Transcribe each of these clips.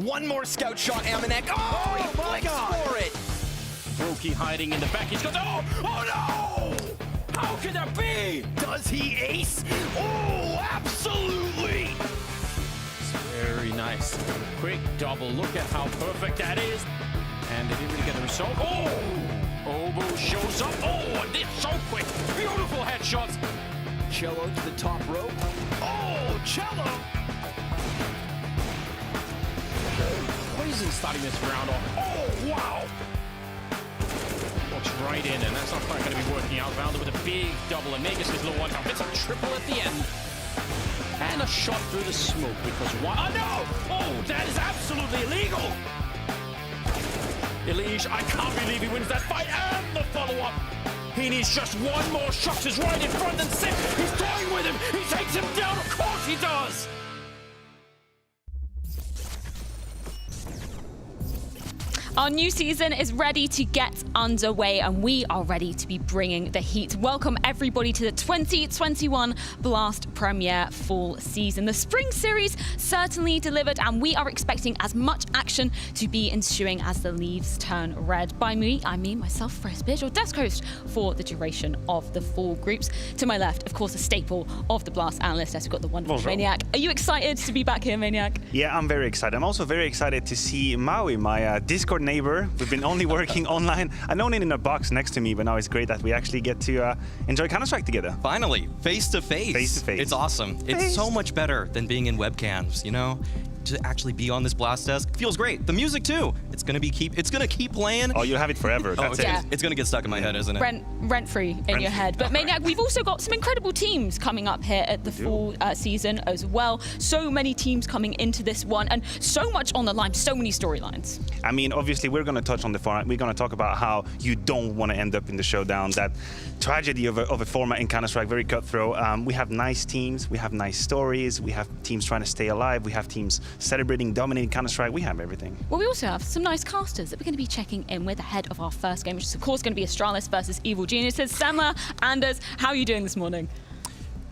One more scout shot, Maniac. Oh, he flicks for it. Brokey hiding in the back. He's got, oh no! How can that be? Does he ace? Oh, absolutely. Very nice. Quick double. Look at how perfect that is. And they didn't really get the result. Oh! Obo shows up. Oh, and it's so quick. Beautiful headshots. Cello to the top rope. Oh, Cello. Poison starting this round off. Oh, wow. Walks right in, and that's not quite going to be working out. Valda with a big double, and Magisk is low one. It's a triple at the end. And a shot through the smoke because why? Oh, no! Oh, that is absolutely illegal. EliGE, I can't believe he wins that fight and the follow-up. He needs just one more shot. He's right in front and set. He's toying with him. He takes him down. Of course he does. Our new season is ready to get underway, and we are ready to be bringing the heat. Welcome everybody to the 2021 Blast Premier Fall Season. The Spring Series certainly delivered, and we are expecting as much action to be ensuing as the leaves turn red. By me, I mean myself, Freya, your desk host for the duration of the Fall groups. To my left, of course, a staple of the Blast analyst desk, we've got the wonderful Maniac. Are you excited to be back here, Maniac? Yeah, I'm very excited. I'm also very excited to see Maui, my Discord neighbor. We've been only working online. I known it in a box next to me, but now it's great that we actually get to enjoy Counter-Strike together. Finally, face to face. Face to face. It's awesome. It's so much better than being in webcams, you know? To actually be on this Blast desk feels great. The music too. It's gonna keep playing. Oh, you'll have it forever. That's it. Yeah. It's gonna get stuck in my head, isn't it? Rent-free in your head. But Maniac, we've also got some incredible teams coming up here at the Fall season as well. So many teams coming into this one, and so much on the line, so many storylines. I mean, obviously, we're going to touch on the format. We're going to talk about how you don't want to end up in the showdown, that tragedy of a format in Counter-Strike, very cutthroat. We have nice teams, we have nice stories, we have teams trying to stay alive, we have teams celebrating, dominating Counter-Strike, we have everything. Well, we also have some nice casters that we're going to be checking in with ahead of our first game, which is, of course, going to be Astralis versus Evil Geniuses. Semler, Anders, how are you doing this morning?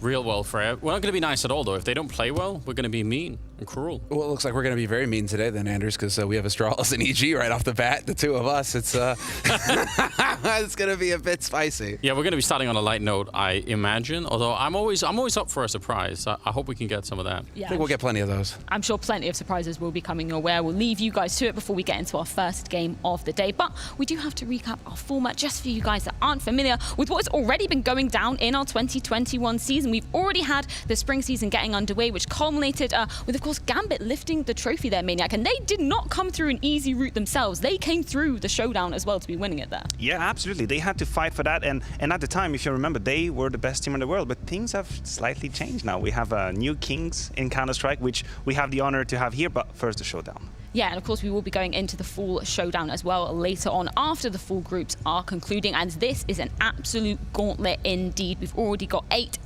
Real well, Freya. We're not going to be nice at all, though. If they don't play well, we're going to be mean and cruel. Well, it looks like we're going to be very mean today then, Anders, because we have Astralis and EG right off the bat, the two of us. It's it's going to be a bit spicy. Yeah, we're going to be starting on a light note, I imagine. Although I'm always up for a surprise. I hope we can get some of that. Yeah, I think we'll get plenty of those. I'm sure plenty of surprises will be coming your way. We'll leave you guys to it before we get into our first game of the day. But we do have to recap our format just for you guys that aren't familiar with what has already been going down in our 2021 season. We've already had the spring season getting underway, which culminated with, of course, Gambit lifting the trophy there, Maniac. And they did not come through an easy route themselves. They came through the showdown as well to be winning it there. Yeah, absolutely. They had to fight for that. And at the time, if you remember, they were the best team in the world. But things have slightly changed now. We have new kings in Counter-Strike, which we have the honor to have here. But first, the showdown. Yeah, and of course we will be going into the Fall showdown as well later on after the Fall groups are concluding, and this is an absolute gauntlet indeed. We've already got 8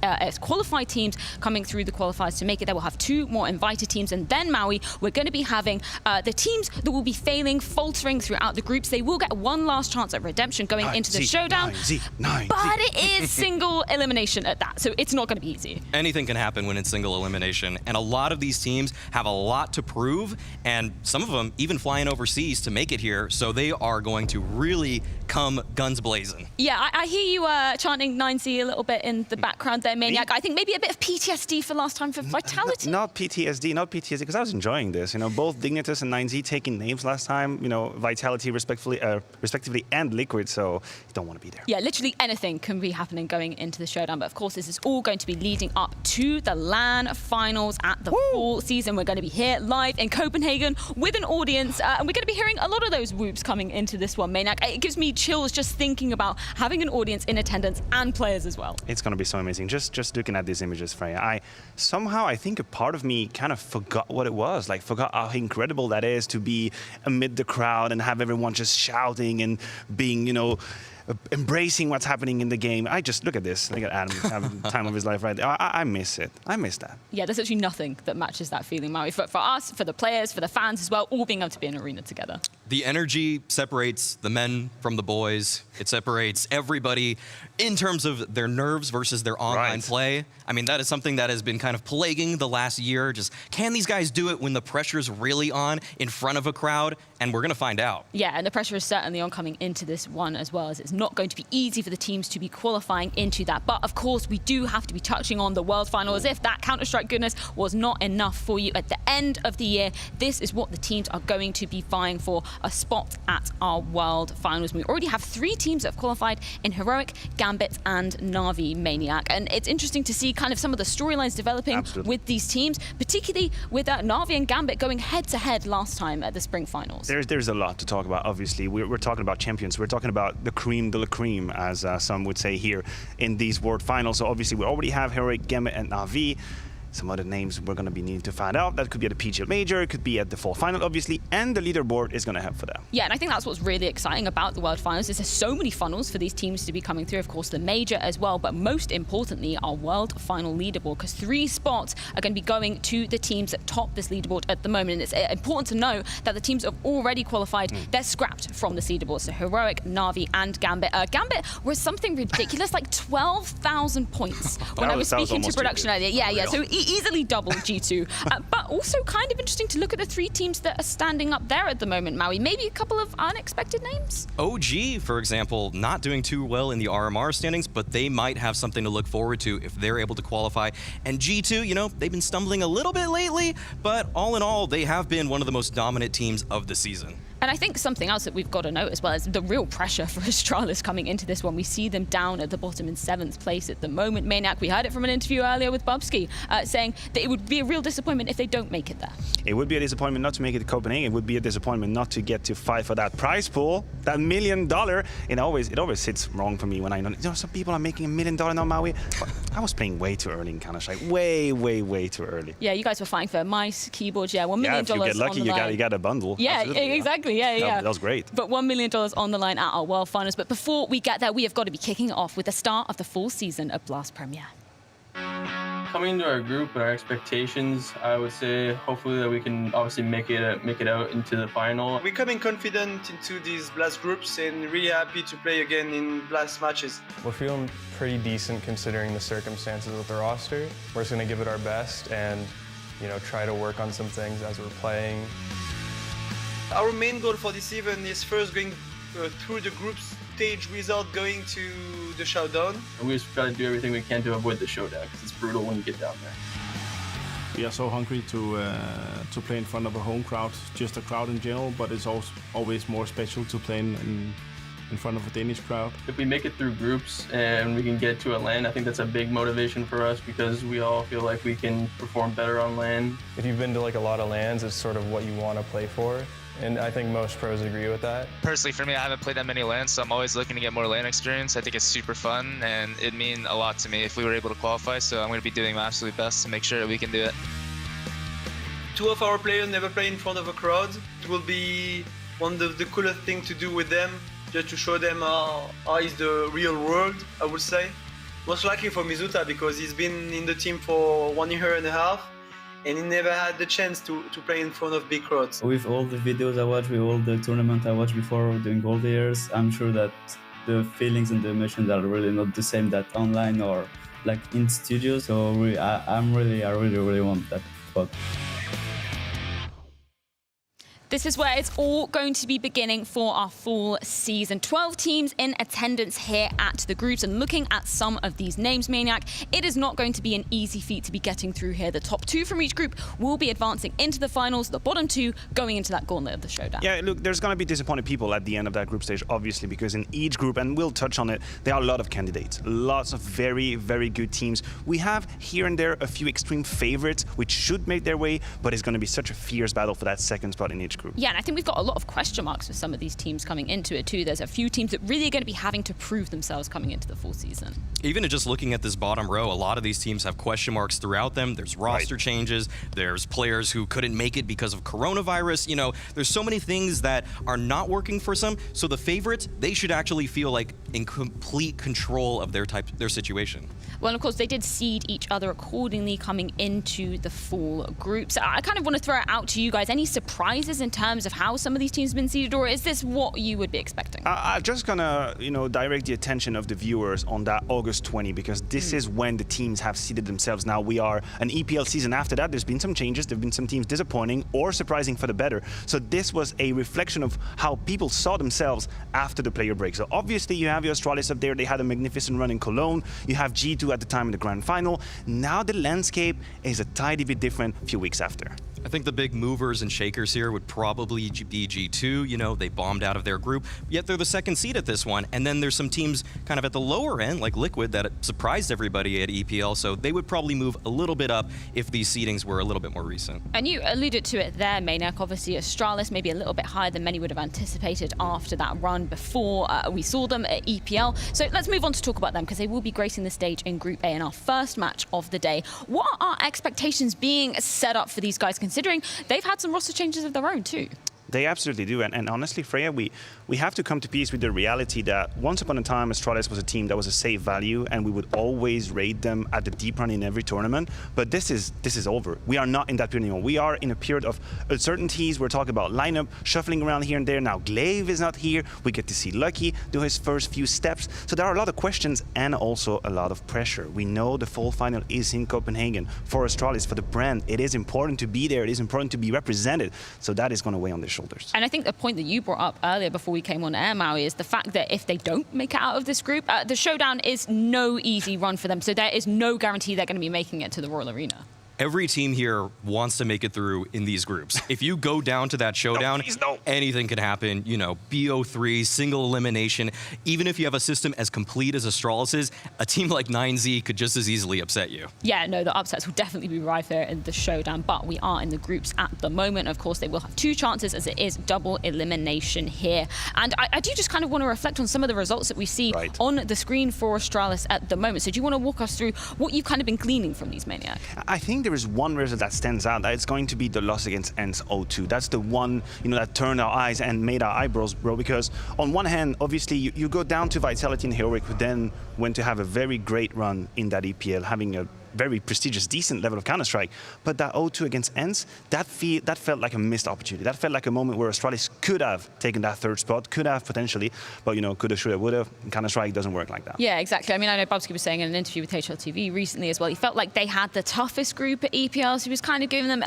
qualified teams coming through the qualifiers to make it there. We'll have 2 more invited teams, and then Maui, we're going to be having the teams that will be faltering throughout the groups. They will get one last chance at redemption going into the showdown, but it is single elimination at that, so it's not going to be easy. Anything can happen when it's single elimination, and a lot of these teams have a lot to prove, and some of them even flying overseas to make it here, so they are going to really come guns blazing. Yeah, I hear you chanting 9Z a little bit in the background there, Maniac. I think maybe a bit of PTSD for last time for Vitality. Not PTSD, because I was enjoying this. You know, both Dignitas and 9Z taking names last time. You know, Vitality respectively and Liquid, so you don't want to be there. Yeah, literally anything can be happening going into the showdown, but of course this is all going to be leading up to the LAN finals at the Fall season. We're going to be here live in Copenhagen with an audience, and we're going to be hearing a lot of those whoops coming into this one, Maniac. It gives me chills just thinking about having an audience in attendance and players as well. It's going to be so amazing. Just looking at these images, Freya, I think a part of me kind of forgot what it was, like forgot how incredible that is to be amid the crowd and have everyone just shouting and being, you know, embracing what's happening in the game. I just look at this. Look at Adam having the time of his life right there. I miss it. I miss that. Yeah, there's actually nothing that matches that feeling, Maui. For us, for the players, for the fans as well, all being able to be in an arena together. The energy separates the men from the boys. It separates everybody in terms of their nerves versus their online play. I mean, that is something that has been kind of plaguing the last year. Just, can these guys do it when the pressure's really on in front of a crowd? And we're going to find out. Yeah, and the pressure is certainly on coming into this one as well, as it's not going to be easy for the teams to be qualifying into that. But of course, we do have to be touching on the World Final, as if that Counter-Strike goodness was not enough for you at the end of the year. This is what the teams are going to be vying for, a spot at our World Finals. We already have 3 teams that have qualified in Heroic, Gambit, and Na'Vi Maniac. And it's interesting to see kind of some of the storylines developing with these teams, particularly with Na'Vi and Gambit going head-to-head last time at the Spring Finals. There's a lot to talk about, obviously. We're talking about champions. We're talking about the cream de la cream, as some would say here in these World Finals. So obviously we already have Heroic, Gambit, and Na'Vi. Some other names we're going to be needing to find out. That could be at the PGL Major, it could be at the fall final, obviously, and the leaderboard is going to help for that. Yeah, and I think that's what's really exciting about the World Finals is there's so many funnels for these teams to be coming through. Of course, the Major as well, but most importantly, our World Final leaderboard, because 3 spots are going to be going to the teams that top this leaderboard at the moment. And it's important to know that the teams that have already qualified, they're scrapped from this leaderboard. So Heroic, Na'Vi, and Gambit. Gambit was something ridiculous, like 12,000 points when I was speaking to production earlier. Yeah, so easily double G2. But also kind of interesting to look at the 3 teams that are standing up there at the moment, Maui. Maybe a couple of unexpected names? OG, for example, not doing too well in the RMR standings, but they might have something to look forward to if they're able to qualify. And G2, you know, they've been stumbling a little bit lately, but all in all, they have been one of the most dominant teams of the season. And I think something else that we've got to note as well is the real pressure for Astralis coming into this one. We see them down at the bottom in 7th place at the moment. Maniac, we heard it from an interview earlier with Bubsky, saying that it would be a real disappointment if they don't make it there. It would be a disappointment not to make it to Copenhagen. It would be a disappointment not to get to fight for that prize pool, that $1 million. It always sits wrong for me when I know, some people are making $1 million now, Maui. I was playing way too early in Counter-Strike. Way too early. Yeah, you guys were fighting for mice, keyboards, $1 million. Yeah, if you get lucky, you got a bundle. Yeah, Absolutely, exactly. Yeah. That was great. But $1 million on the line at our World Finals. But before we get there, we have got to be kicking it off with the start of the full season of Blast Premier. Coming into our group and our expectations, I would say hopefully that we can obviously make it out into the final. We're coming confident into these Blast groups and really happy to play again in Blast matches. We're feeling pretty decent considering the circumstances with the roster. We're just going to give it our best and, try to work on some things as we're playing. Our main goal for this event is first going through the group stage without going to the showdown. And we just try to do everything we can to avoid the showdown because it's brutal when you get down there. We are so hungry to play in front of a home crowd, just a crowd in general, but it's also always more special to play in front of a Danish crowd. If we make it through groups and we can get to a LAN, I think that's a big motivation for us because we all feel like we can perform better on LAN. If you've been to a lot of LANs, it's sort of what you want to play for. And I think most pros agree with that. Personally, for me, I haven't played that many LANs, so I'm always looking to get more LAN experience. I think it's super fun, and it'd mean a lot to me if we were able to qualify, so I'm going to be doing my absolute best to make sure that we can do it. 2 of our players never play in front of a crowd. It will be one of the coolest things to do with them, just to show them how is the real world, I would say. Most likely for misutaaa, because he's been in the team for 1.5 years, and he never had the chance to play in front of big crowds. With all the videos I watched, with all the tournaments I watched before during all the years, I'm sure that the feelings and the emotions are really not the same that online or like in studio. So I really want that spot. This is where it's all going to be beginning for our full season. 12 teams in attendance here at the groups, and looking at some of these names, Maniac, it is not going to be an easy feat to be getting through here. The top 2 from each group will be advancing into the finals, the bottom 2 going into that gauntlet of the showdown. Yeah, look, there's going to be disappointed people at the end of that group stage, obviously, because in each group, and we'll touch on it, there are a lot of candidates, lots of very, very good teams. We have here and there a few extreme favorites, which should make their way, but it's going to be such a fierce battle for that second spot in each group. group. Yeah, and I think we've got a lot of question marks for some of these teams coming into it too. There's a few teams that really are going to be having to prove themselves coming into the full season. Even just looking at this bottom row, a lot of these teams have question marks throughout them. There's roster changes. There's players who couldn't make it because of coronavirus. You know, there's so many things that are not working for some. So the favorites, they should actually feel like in complete control of their situation. Well, and of course, they did seed each other accordingly coming into the full group. So I kind of want to throw it out to you guys. Any surprises in terms of how some of these teams have been seeded, or is this what you would be expecting? I'm just gonna, direct the attention of the viewers on that August 20, because this is when the teams have seeded themselves. Now we are an EPL season after that. There's been some changes. There've been some teams disappointing or surprising for the better. So this was a reflection of how people saw themselves after the player break. So obviously you have your Astralis up there. They had a magnificent run in Cologne. You have G2 at the time in the grand final. Now the landscape is a tiny bit different a few weeks after. I think the big movers and shakers here would probably be G2. You know, they bombed out of their group, yet they're the second seed at this one. And then there's some teams kind of at the lower end, like Liquid, that surprised everybody at EPL. So they would probably move a little bit up if these seedings were a little bit more recent. And you alluded to it there, Maniac. Obviously, Astralis maybe a little bit higher than many would have anticipated after that run before we saw them at EPL. So let's move on to talk about them, because they will be gracing the stage in Group A in our first match of the day. What are our expectations being set up for these guys, considering they've had some roster changes of their own too? They absolutely do. And honestly, Freya, we have to come to peace with the reality that once upon a time, Astralis was a team that was a safe value, and we would always rate them at the deep run in every tournament. But this is over. We are not in that period anymore. We are in a period of uncertainties. We're talking about lineup, shuffling around here and there. Now Glaive is not here. We get to see Lucky do his first few steps. So there are a lot of questions and also a lot of pressure. We know the fall final is in Copenhagen. For Astralis, for the brand, it is important to be there. It is important to be represented. So that is going to weigh on their shoulders. And I think the point that you brought up earlier before we came on air, Maui, is the fact that if they don't make it out of this group, the showdown is no easy run for them. So there is no guarantee they're going to be making it to the Royal Arena. Every team here wants to make it through in these groups. If you go down to that showdown, anything can happen. You know, BO3, single elimination. Even if you have a system as complete as Astralis's, a team like 9Z could just as easily upset you. Yeah, no, the upsets will definitely be rife there in the showdown, but we are in the groups at the moment. Of course, they will have two chances, as it is double elimination here. And I do just kind of want to reflect on some of the results that we see on the screen for Astralis at the moment. So do you want to walk us through what you've kind of been gleaning from these Maniac? I think there is one result that stands out. It's going to be the loss against ENCE 0-2. That's the one, that turned our eyes and made our eyebrows grow, because on one hand, obviously, you go down to Vitality and Heroic, who then went to have a very great run in that EPL, having a very prestigious, decent level of Counter-Strike. But that 0-2 against ENCE, that felt like a missed opportunity. That felt like a moment where Astralis could have taken that third spot, could have potentially, but coulda, shoulda, woulda. Counter-Strike doesn't work like that. Yeah, exactly. I mean, I know Bubsky was saying in an interview with HLTV recently as well, he felt like they had the toughest group at EPL, so he was kind of giving them,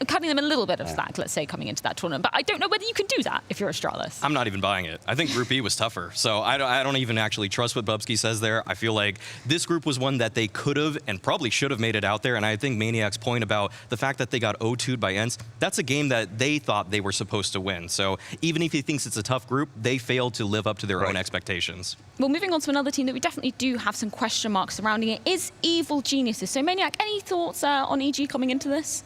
cutting them a little bit of slack, let's say, coming into that tournament. But I don't know whether you can do that if you're Astralis. I'm not even buying it. I think Group E was tougher, so I don't even actually trust what Bubsky says there. I feel like this group was one that they could have and probably should have made it out there. And I think Maniac's point about the fact that they got 0-2'd by ENCE, that's a game that they thought they were supposed to win. So even if he thinks it's a tough group, they failed to live up to their own expectations. Well, moving on to another team that we definitely do have some question marks surrounding it is Evil Geniuses. So Maniac, any thoughts on EG coming into this?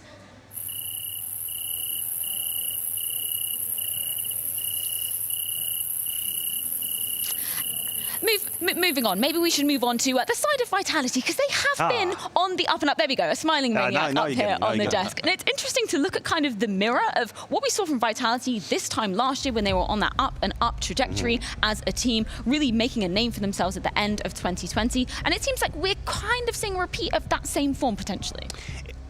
Moving on, maybe we should move on to the side of Vitality, because they have been on the up and up. There we go, a smiling Maniac up here on the desk. And it's interesting to look at kind of the mirror of what we saw from Vitality this time last year when they were on that up and up trajectory as a team, really making a name for themselves at the end of 2020. And it seems like we're kind of seeing a repeat of that same form potentially.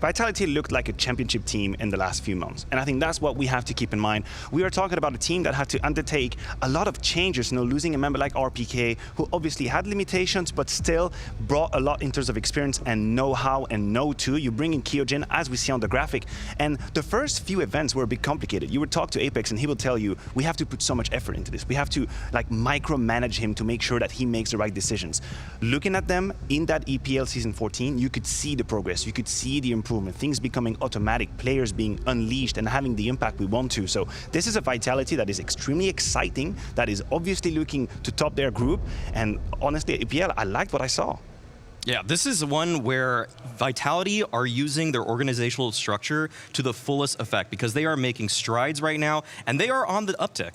Vitality looked like a championship team in the last few months. And I think that's what we have to keep in mind. We are talking about a team that had to undertake a lot of changes, losing a member like RPK, who obviously had limitations, but still brought a lot in terms of experience and know-how and know-to. You bring in Kyojin, as we see on the graphic. And the first few events were a bit complicated. You would talk to Apex and he will tell you, we have to put so much effort into this. We have to micromanage him to make sure that he makes the right decisions. Looking at them in that EPL season 14, you could see the progress. You could see the improvement. Things becoming automatic, players being unleashed and having the impact we want to. So this is a Vitality that is extremely exciting, that is obviously looking to top their group. And honestly, EPL, I liked what I saw. Yeah, this is one where Vitality are using their organizational structure to the fullest effect because they are making strides right now, and they are on the uptick.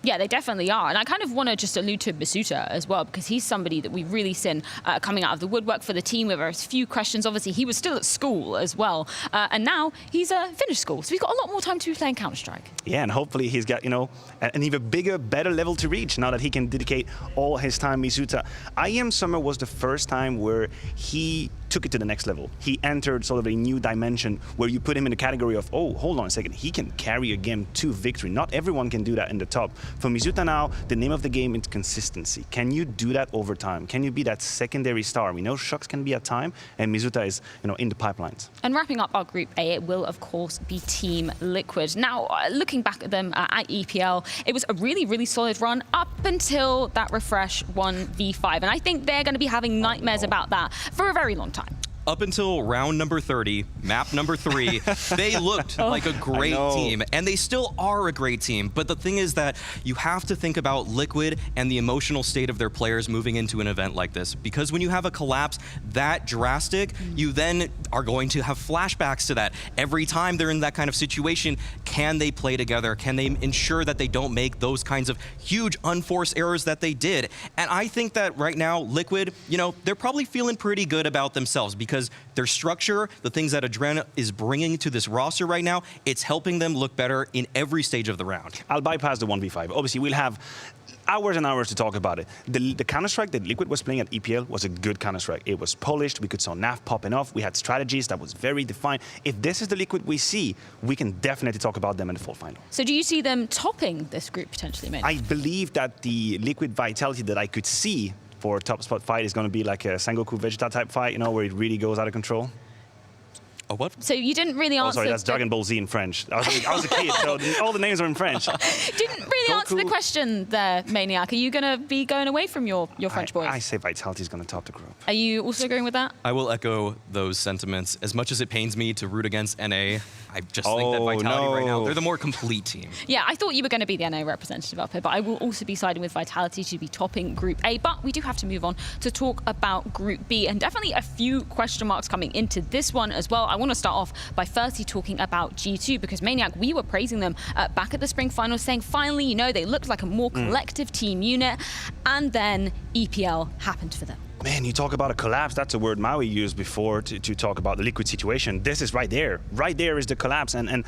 Yeah, they definitely are. And I kind of want to just allude to misutaaa as well, because he's somebody that we've really seen coming out of the woodwork for the team with a few questions. Obviously, he was still at school as well. And now he's finished school. So he's got a lot more time to be playing Counter-Strike. Yeah, and hopefully he's got, an even bigger, better level to reach now that he can dedicate all his time misutaaa. IEM Summer was the first time where he took it to the next level. He entered sort of a new dimension where you put him in the category of, oh, hold on a second, he can carry a game to victory. Not everyone can do that in the top. For misutaaa now, the name of the game is consistency. Can you do that over time? Can you be that secondary star? We know Shucks can be at time, and misutaaa is, in the pipelines. And wrapping up our Group A, it will, of course, be Team Liquid. Now, looking back at them at EPL, it was a really, really solid run up until that refresh 1v5. And I think they're going to be having nightmares about that for a very long time. Up until round number 30, map number 3, they looked like a great team, and they still are a great team. But the thing is that you have to think about Liquid and the emotional state of their players moving into an event like this. Because when you have a collapse that drastic, you then are going to have flashbacks to that. Every time they're in that kind of situation, can they play together? Can they ensure that they don't make those kinds of huge unforced errors that they did? And I think that right now, Liquid, they're probably feeling pretty good about themselves because their structure, the things that Adren is bringing to this roster right now, it's helping them look better in every stage of the round. I'll bypass the 1v5. Obviously, we'll have hours and hours to talk about it. The Counter-Strike that Liquid was playing at EPL was a good Counter-Strike. It was polished. We could saw NAF popping off. We had strategies that was very defined. If this is the Liquid we see, we can definitely talk about them in the full final. So do you see them topping this group potentially, maybe? I believe that the Liquid Vitality that I could see for a top spot fight is going to be like a Sengoku Vegeta type fight, where it really goes out of control. A what? So you didn't really answer... Oh, sorry, that's Dragon Ball Z in French. I was a kid, so all the names are in French. Didn't really answer the question there, Maniac. Are you going to be going away from your French boys? I say Vitality is going to top the group. Are you also agreeing with that? I will echo those sentiments. As much as it pains me to root against NA, I just think that Vitality right now, they're the more complete team. Yeah, I thought you were going to be the NA representative up here, but I will also be siding with Vitality to be topping Group A. But we do have to move on to talk about Group B, and definitely a few question marks coming into this one as well. I want to start off by firstly talking about G2, because Maniac, we were praising them back at the spring finals, saying finally, they looked like a more collective team unit, and then EPL happened for them. Man, you talk about a collapse. That's a word Maui used before to talk about the Liquid situation. This is right there. Right there is the collapse. And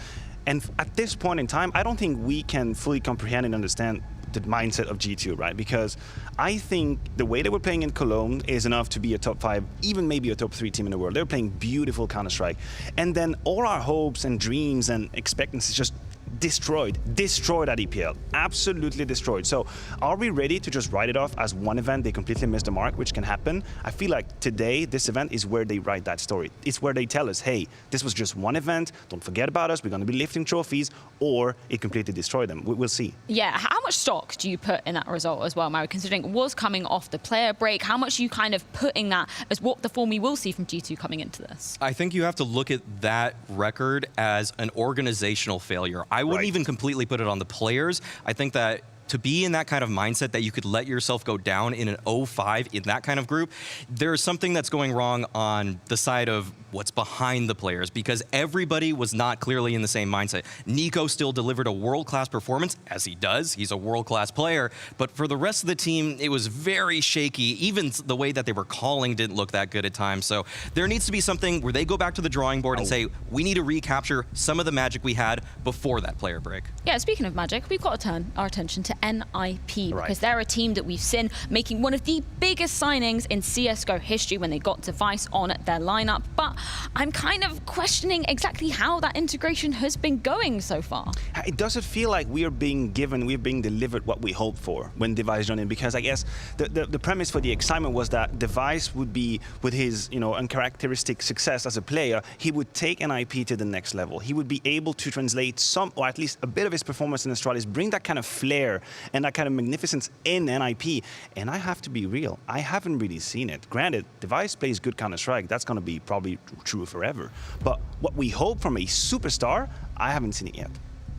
at this point in time, I don't think we can fully comprehend and understand the mindset of G2, right? Because I think the way they were playing in Cologne is enough to be a top 5, even maybe a top 3 team in the world. They're playing beautiful Counter-Strike. And then all our hopes and dreams and expectancies just destroyed at EPL, absolutely destroyed. So are we ready to just write it off as one event? They completely missed the mark, which can happen. I feel like today, this event is where they write that story. It's where they tell us, hey, this was just one event, don't forget about us, we're going to be lifting trophies, or it completely destroyed them. We'll see. Yeah, how much stock do you put in that result as well, Mary, considering it was coming off the player break? How much are you kind of putting that as what the form we will see from G2 coming into this? I think you have to look at that record as an organizational failure. I wouldn't even completely put it on the players. I think that to be in that kind of mindset that you could let yourself go down in an 0-5 in that kind of group, there's something that's going wrong on the side of what's behind the players, because everybody was not clearly in the same mindset. Nico still delivered a world-class performance, as he does. He's a world-class player. But for the rest of the team, it was very shaky. Even the way that they were calling didn't look that good at times. So there needs to be something where they go back to the drawing board and say, we need to recapture some of the magic we had before that player break. Yeah, speaking of magic, we've got to turn our attention to NIP, because they're a team that we've seen making one of the biggest signings in CSGO history when they got Device on their lineup. But I'm kind of questioning exactly how that integration has been going so far. It doesn't feel like we're being delivered what we hoped for when Device joined in, because I guess the premise for the excitement was that Device would be, with his uncharacteristic success as a player, he would take NIP to the next level. He would be able to translate some, or at least a bit of his performance in Astralis, bring that kind of flair and that kind of magnificence in NIP. And I have to be real, I haven't really seen it. Granted, Device plays good Counter-Strike, that's going to be probably true forever. But what we hope from a superstar, I haven't seen it yet.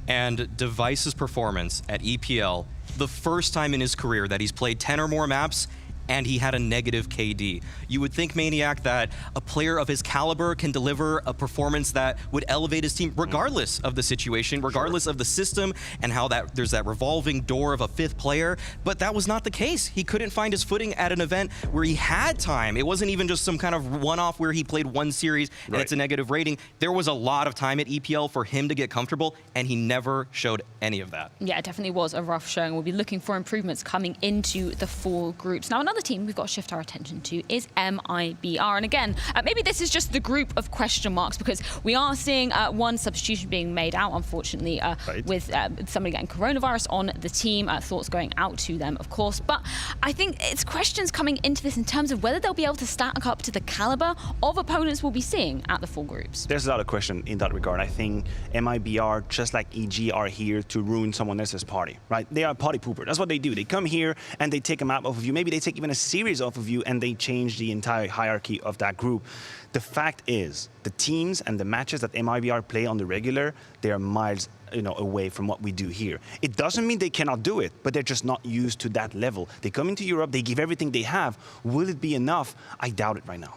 And Device's performance at EPL, the first time in his career that he's played 10 or more maps, and he had a negative KD. You would think, Maniac, that a player of his caliber can deliver a performance that would elevate his team regardless of the situation, regardless of the system, and how there's that revolving door of a fifth player, but that was not the case. He couldn't find his footing at an event where he had time. It wasn't even just some kind of one-off where he played one series and it's a negative rating. There was a lot of time at EPL for him to get comfortable, and he never showed any of that. Yeah, it definitely was a rough showing. We'll be looking for improvements coming into the full groups. Now, another team we've got to shift our attention to is MIBR. And again, maybe this is just the group of question marks, because we are seeing one substitution being made out, unfortunately, with somebody getting coronavirus on the team. Thoughts going out to them, of course. But I think it's questions coming into this in terms of whether they'll be able to stack up to the caliber of opponents we'll be seeing at the full groups. There's a lot of question in that regard. I think MIBR, just like EG, are here to ruin someone else's party, right? They are a party pooper. That's what they do. They come here and they take a map off of you. Maybe they take even a series off of you and they change the entire hierarchy of that group. The fact is, the teams and the matches that MIBR play on the regular, they are miles away from what we do here. It doesn't mean they cannot do it, but they're just not used to that level. They come into Europe, they give everything they have. Will it be enough? I doubt it right now.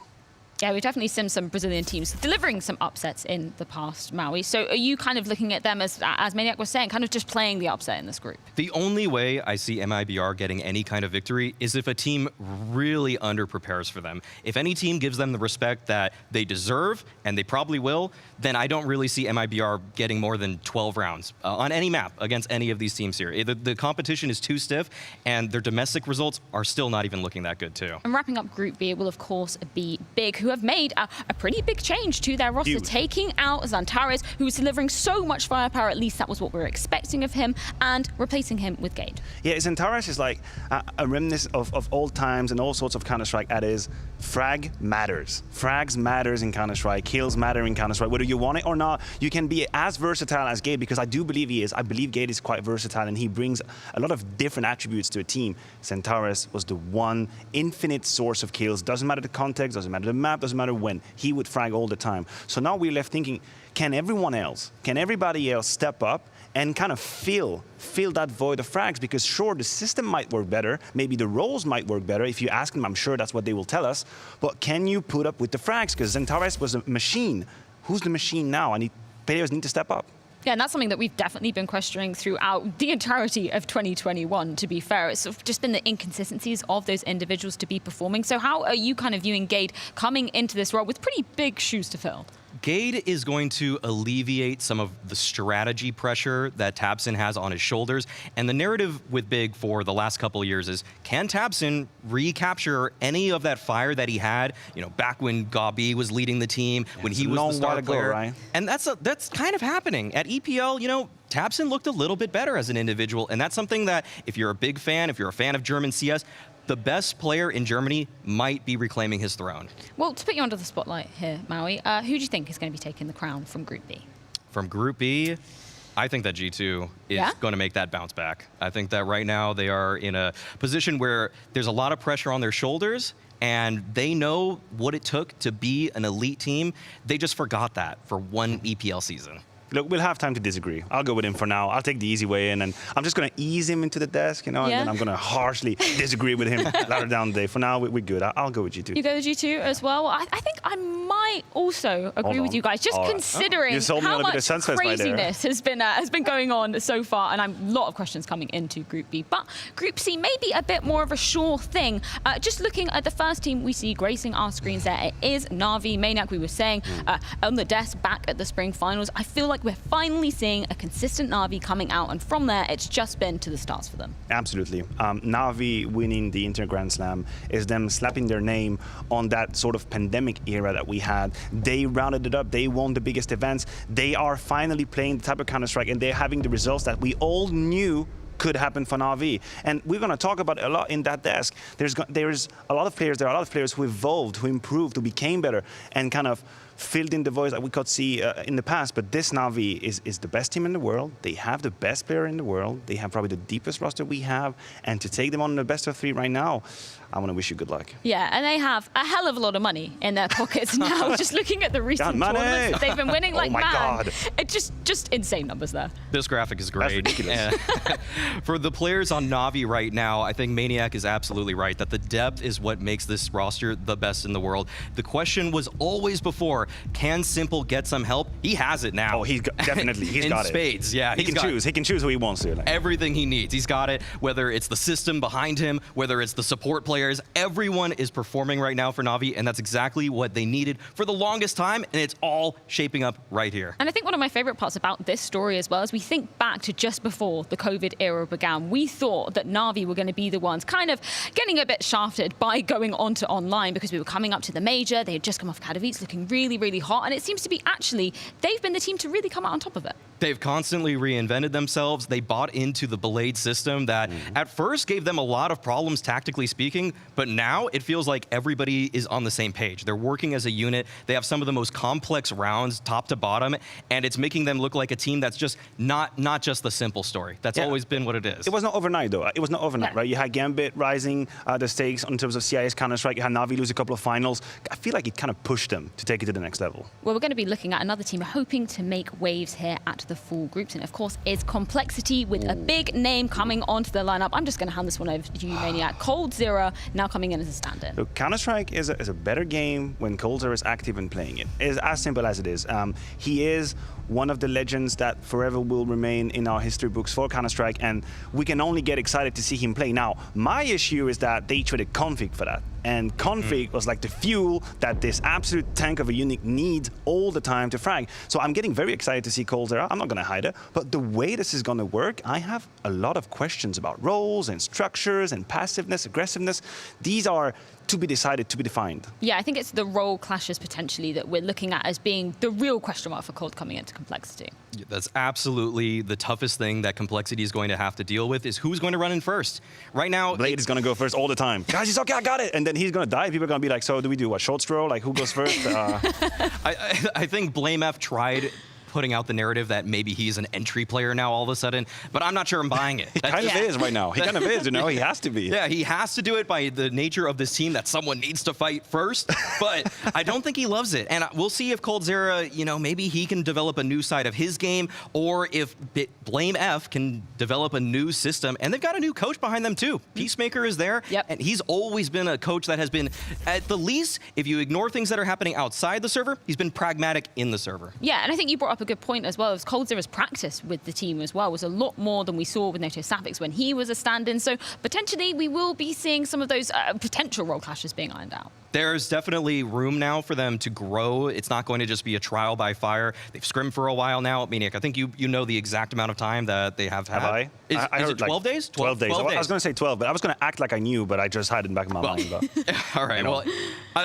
Yeah, we've definitely seen some Brazilian teams delivering some upsets in the past, Maui. So are you kind of looking at them as Maniac was saying, kind of just playing the upset in this group? The only way I see MIBR getting any kind of victory is if a team really underprepares for them. If any team gives them the respect that they deserve, and they probably will, then I don't really see MIBR getting more than 12 rounds on any map against any of these teams here. The competition is too stiff, and their domestic results are still not even looking that good too. And wrapping up Group B will, of course, be Big, who have made a pretty big change to their roster, taking out Xantares, who was delivering so much firepower, at least that was what we were expecting of him, and replacing him with Gade. Yeah, Xantares is like a remnant of old times and all sorts of Counter-Strike. That is, frag matters. Frags matters in Counter-Strike, kills matter in Counter-Strike. Whether you want it or not, you can be as versatile as Gade, because I do believe he is. I believe Gade is quite versatile, and he brings a lot of different attributes to a team. Xantares was the one infinite source of kills. Doesn't matter the context, doesn't matter the map, doesn't matter when. He would frag all the time. So now we're left thinking, can everybody else step up and kind of fill that void of frags? Because sure, the system might work better, maybe the roles might work better. If you ask them, I'm sure that's what they will tell us. But can you put up with the frags? Because Xantares was a machine. Who's the machine now? Players need to step up. Yeah, and that's something that we've definitely been questioning throughout the entirety of 2021, to be fair. It's sort of just been the inconsistencies of those individuals to be performing. So how are you kind of viewing Gade coming into this role with pretty big shoes to fill? Gade is going to alleviate some of the strategy pressure that tabseN has on his shoulders. And the narrative with Big for the last couple of years is, can tabseN recapture any of that fire that he had, back when Gabi was leading the team, when he was the star player? Right? And that's kind of happening. At EPL, tabseN looked a little bit better as an individual. And that's something that, if you're a big fan, if you're a fan of German CS, the best player in Germany might be reclaiming his throne. Well, to put you under the spotlight here, Maui, who do you think is going to be taking the crown from Group B? From Group B, I think that G2 is going to make that bounce back. I think that right now they are in a position where there's a lot of pressure on their shoulders, and they know what it took to be an elite team. They just forgot that for one EPL season. Look, we'll have time to disagree. I'll go with him for now. I'll take the easy way in, and I'm just going to ease him into the desk, and then I'm going to harshly disagree with him later down the day. For now, we're good. I'll go with G2. You go with G2 as well? I think I might also agree with you guys, just considering how much craziness has been going on so far, and a lot of questions coming into Group B. But Group C may be a bit more of a sure thing. Just looking at the first team we see gracing our screens there, it is Na'Vi. Maniac, we were saying, on the desk back at the spring finals. I feel like we're finally seeing a consistent Na'Vi coming out, and from there, it's just been to the stars for them. Absolutely. Na'Vi winning the Inter Grand Slam is them slapping their name on that sort of pandemic era that we had. They rounded it up. They won the biggest events. They are finally playing the type of Counter-Strike, and they're having the results that we all knew could happen for Na'Vi. And we're going to talk about it a lot in that desk. There are a lot of players who evolved, who improved, who became better, and kind of filled in the voice that we could see in the past. But this Na'Vi is the best team in the world. They have the best player in the world. They have probably the deepest roster we have. And to take them on the best of 3 right now, I want to wish you good luck. Yeah, and they have a hell of a lot of money in their pockets now. Just looking at the recent tournaments that they've been winning, like, oh my God. It's just insane numbers there. This graphic is great. That's ridiculous. For the players on Na'Vi right now, I think Maniac is absolutely right that the depth is what makes this roster the best in the world. The question was always before, can Simple get some help? He has it now. Oh, definitely. He's got it. In spades, yeah. He can choose. He can choose who he wants to. Like. Everything he needs. He's got it, whether it's the system behind him, whether it's the support players. Everyone is performing right now for Na'Vi, and that's exactly what they needed for the longest time, and it's all shaping up right here. And I think one of my favorite parts about this story as well is we think back to just before the COVID era began. We thought that Na'Vi were going to be the ones kind of getting a bit shafted by going on to online because we were coming up to the major. They had just come off Katowice looking really, really hot, and it seems to be actually they've been the team to really come out on top of it. They've constantly reinvented themselves. They bought into the Blade system that at first gave them a lot of problems tactically speaking, but now it feels like everybody is on the same page. They're working as a unit. They have some of the most complex rounds top to bottom, and it's making them look like a team that's just not just the simple story. That's always been what it is. It was not overnight, though. It was not overnight, right? You had Gambit rising the stakes in terms of CIS Counter-Strike. You had Na'Vi lose a couple of finals. I feel like it kind of pushed them to take it to the next level. Well, we're going to be looking at another team hoping to make waves here at the full groups, and of course is Complexity with a big name coming onto the lineup. I'm just going to hand this one over to you, Maniac. coldzera now coming in as a stand-in. So Counter-Strike is a better game when coldzera is active and playing it. It's as simple as it is. He is one of the legends that forever will remain in our history books for Counter-Strike, and we can only get excited to see him play. Now, my issue is that they traded Config for that. And Config was like the fuel that this absolute tank of a unit needs all the time to frag. So I'm getting very excited to see coldzera. I'm not going to hide it. But the way this is going to work, I have a lot of questions about roles and structures and passiveness, aggressiveness. These are to be decided, to be defined. Yeah, I think it's the role clashes potentially that we're looking at as being the real question mark for Cold coming into Complexity. That's absolutely the toughest thing that Complexity is going to have to deal with is who's going to run in first. Right now, Blade is going to go first all the time. Guys, he's okay, I got it. And then he's going to die. People are going to be like, so do we do what, short straw? Like, who goes first? I think BlameF tried putting out the narrative that maybe he's an entry player now all of a sudden, but I'm not sure I'm buying it. He kind of is right now. He kind of is, you know, he has to be. Yeah, he has to do it by the nature of this team that someone needs to fight first, but I don't think he loves it. And we'll see if coldzera, you know, maybe he can develop a new side of his game, or if BlameF can develop a new system. And they've got a new coach behind them too. Peacemaker is there, and he's always been a coach that has been, at the least, if you ignore things that are happening outside the server, he's been pragmatic in the server. Yeah, and I think you brought up a good point as well. As coldzera's practice with the team as well was a lot more than we saw with NotoSaphix when he was a stand-in. So potentially we will be seeing some of those potential role clashes being ironed out. There's definitely room now for them to grow. It's not going to just be a trial by fire. They've scrimmed for a while now. Maniac, I think you know the exact amount of time that they have had. Have I? Is it 12 days? 12 days. 12 days. I was going to say 12, but I was going to act like I knew, but I just had it in the back of my mind. But, all right. Well,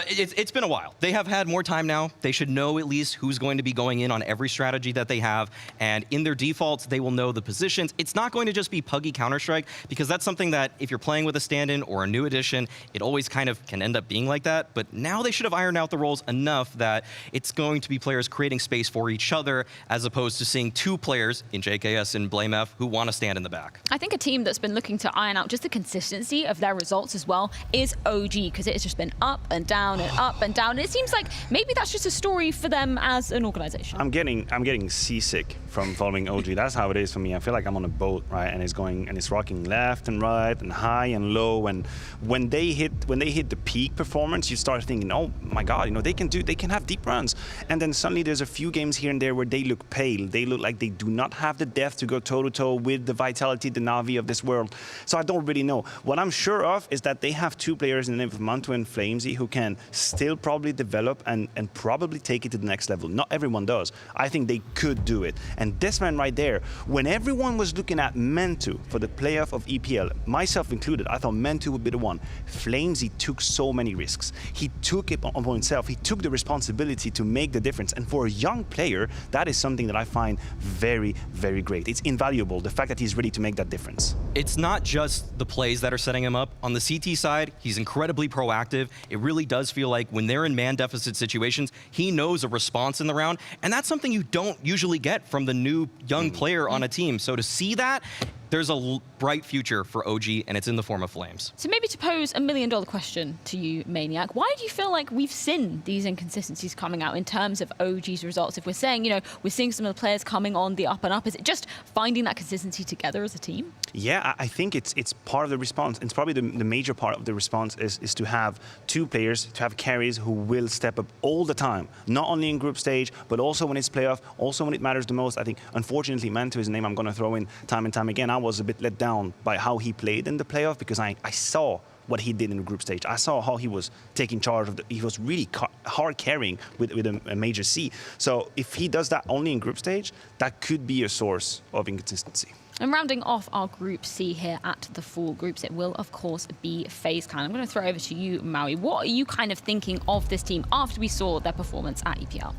it's been a while. They have had more time now. They should know at least who's going to be going in on every strategy that they have. And in their defaults, they will know the positions. It's not going to just be puggy Counter-Strike, because that's something that if you're playing with a stand-in or a new edition, it always kind of can end up being like that. But now they should have ironed out the roles enough that it's going to be players creating space for each other, as opposed to seeing two players in JKS and BlameF who want to stand in the back. I think a team that's been looking to iron out just the consistency of their results as well is OG, because it has just been up and down and up and down. And it seems like maybe that's just a story for them as an organization. I'm getting seasick from following OG. That's how it is for me. I feel like I'm on a boat, right? And it's going and it's rocking left and right and high and low. And when they hit the peak performance, you start thinking, oh my God, you know, they can have deep runs. And then suddenly there's a few games here and there where they look pale. They look like they do not have the depth to go toe-to-toe with the Vitality, the Na'Vi of this world. So I don't really know. What I'm sure of is that they have two players in the name of Manto and Flamesy who can still probably develop and probably take it to the next level. Not everyone does. I think showing they could do it. And this man right there, when everyone was looking at Mentu for the playoff of EPL, myself included, I thought Mentu would be the one. Flames, he took so many risks. He took it on himself. He took the responsibility to make the difference. And for a young player, that is something that I find very, very great. It's invaluable, the fact that he's ready to make that difference. It's not just the plays that are setting him up. On the CT side, he's incredibly proactive. It really does feel like when they're in man deficit situations, he knows a response in the round. And that's something you don't usually get from the new young player on a team. So to see that, there's a bright future for OG, and it's in the form of Flames. So maybe to pose $1 million question to you, Maniac, why do you feel like we've seen these inconsistencies coming out in terms of OG's results? If we're saying, you know, we're seeing some of the players coming on the up and up, is it just finding that consistency together as a team? Yeah, I think it's part of the response. It's probably the major part of the response is to have two players, to have carries who will step up all the time, not only in group stage, but also when it's playoff, also when it matters the most. I think, unfortunately, Mentu is a name I'm going to throw in time and time again. I was a bit let down by how he played in the playoff because I saw what he did in the group stage. I saw how he was taking charge of he was really hard carrying with a major C. So if he does that only in group stage, that could be a source of inconsistency. And rounding off our Group C here at the full groups, it will, of course, be FaZe Clan. I'm going to throw over to you, Maui. What are you kind of thinking of this team after we saw their performance at EPL?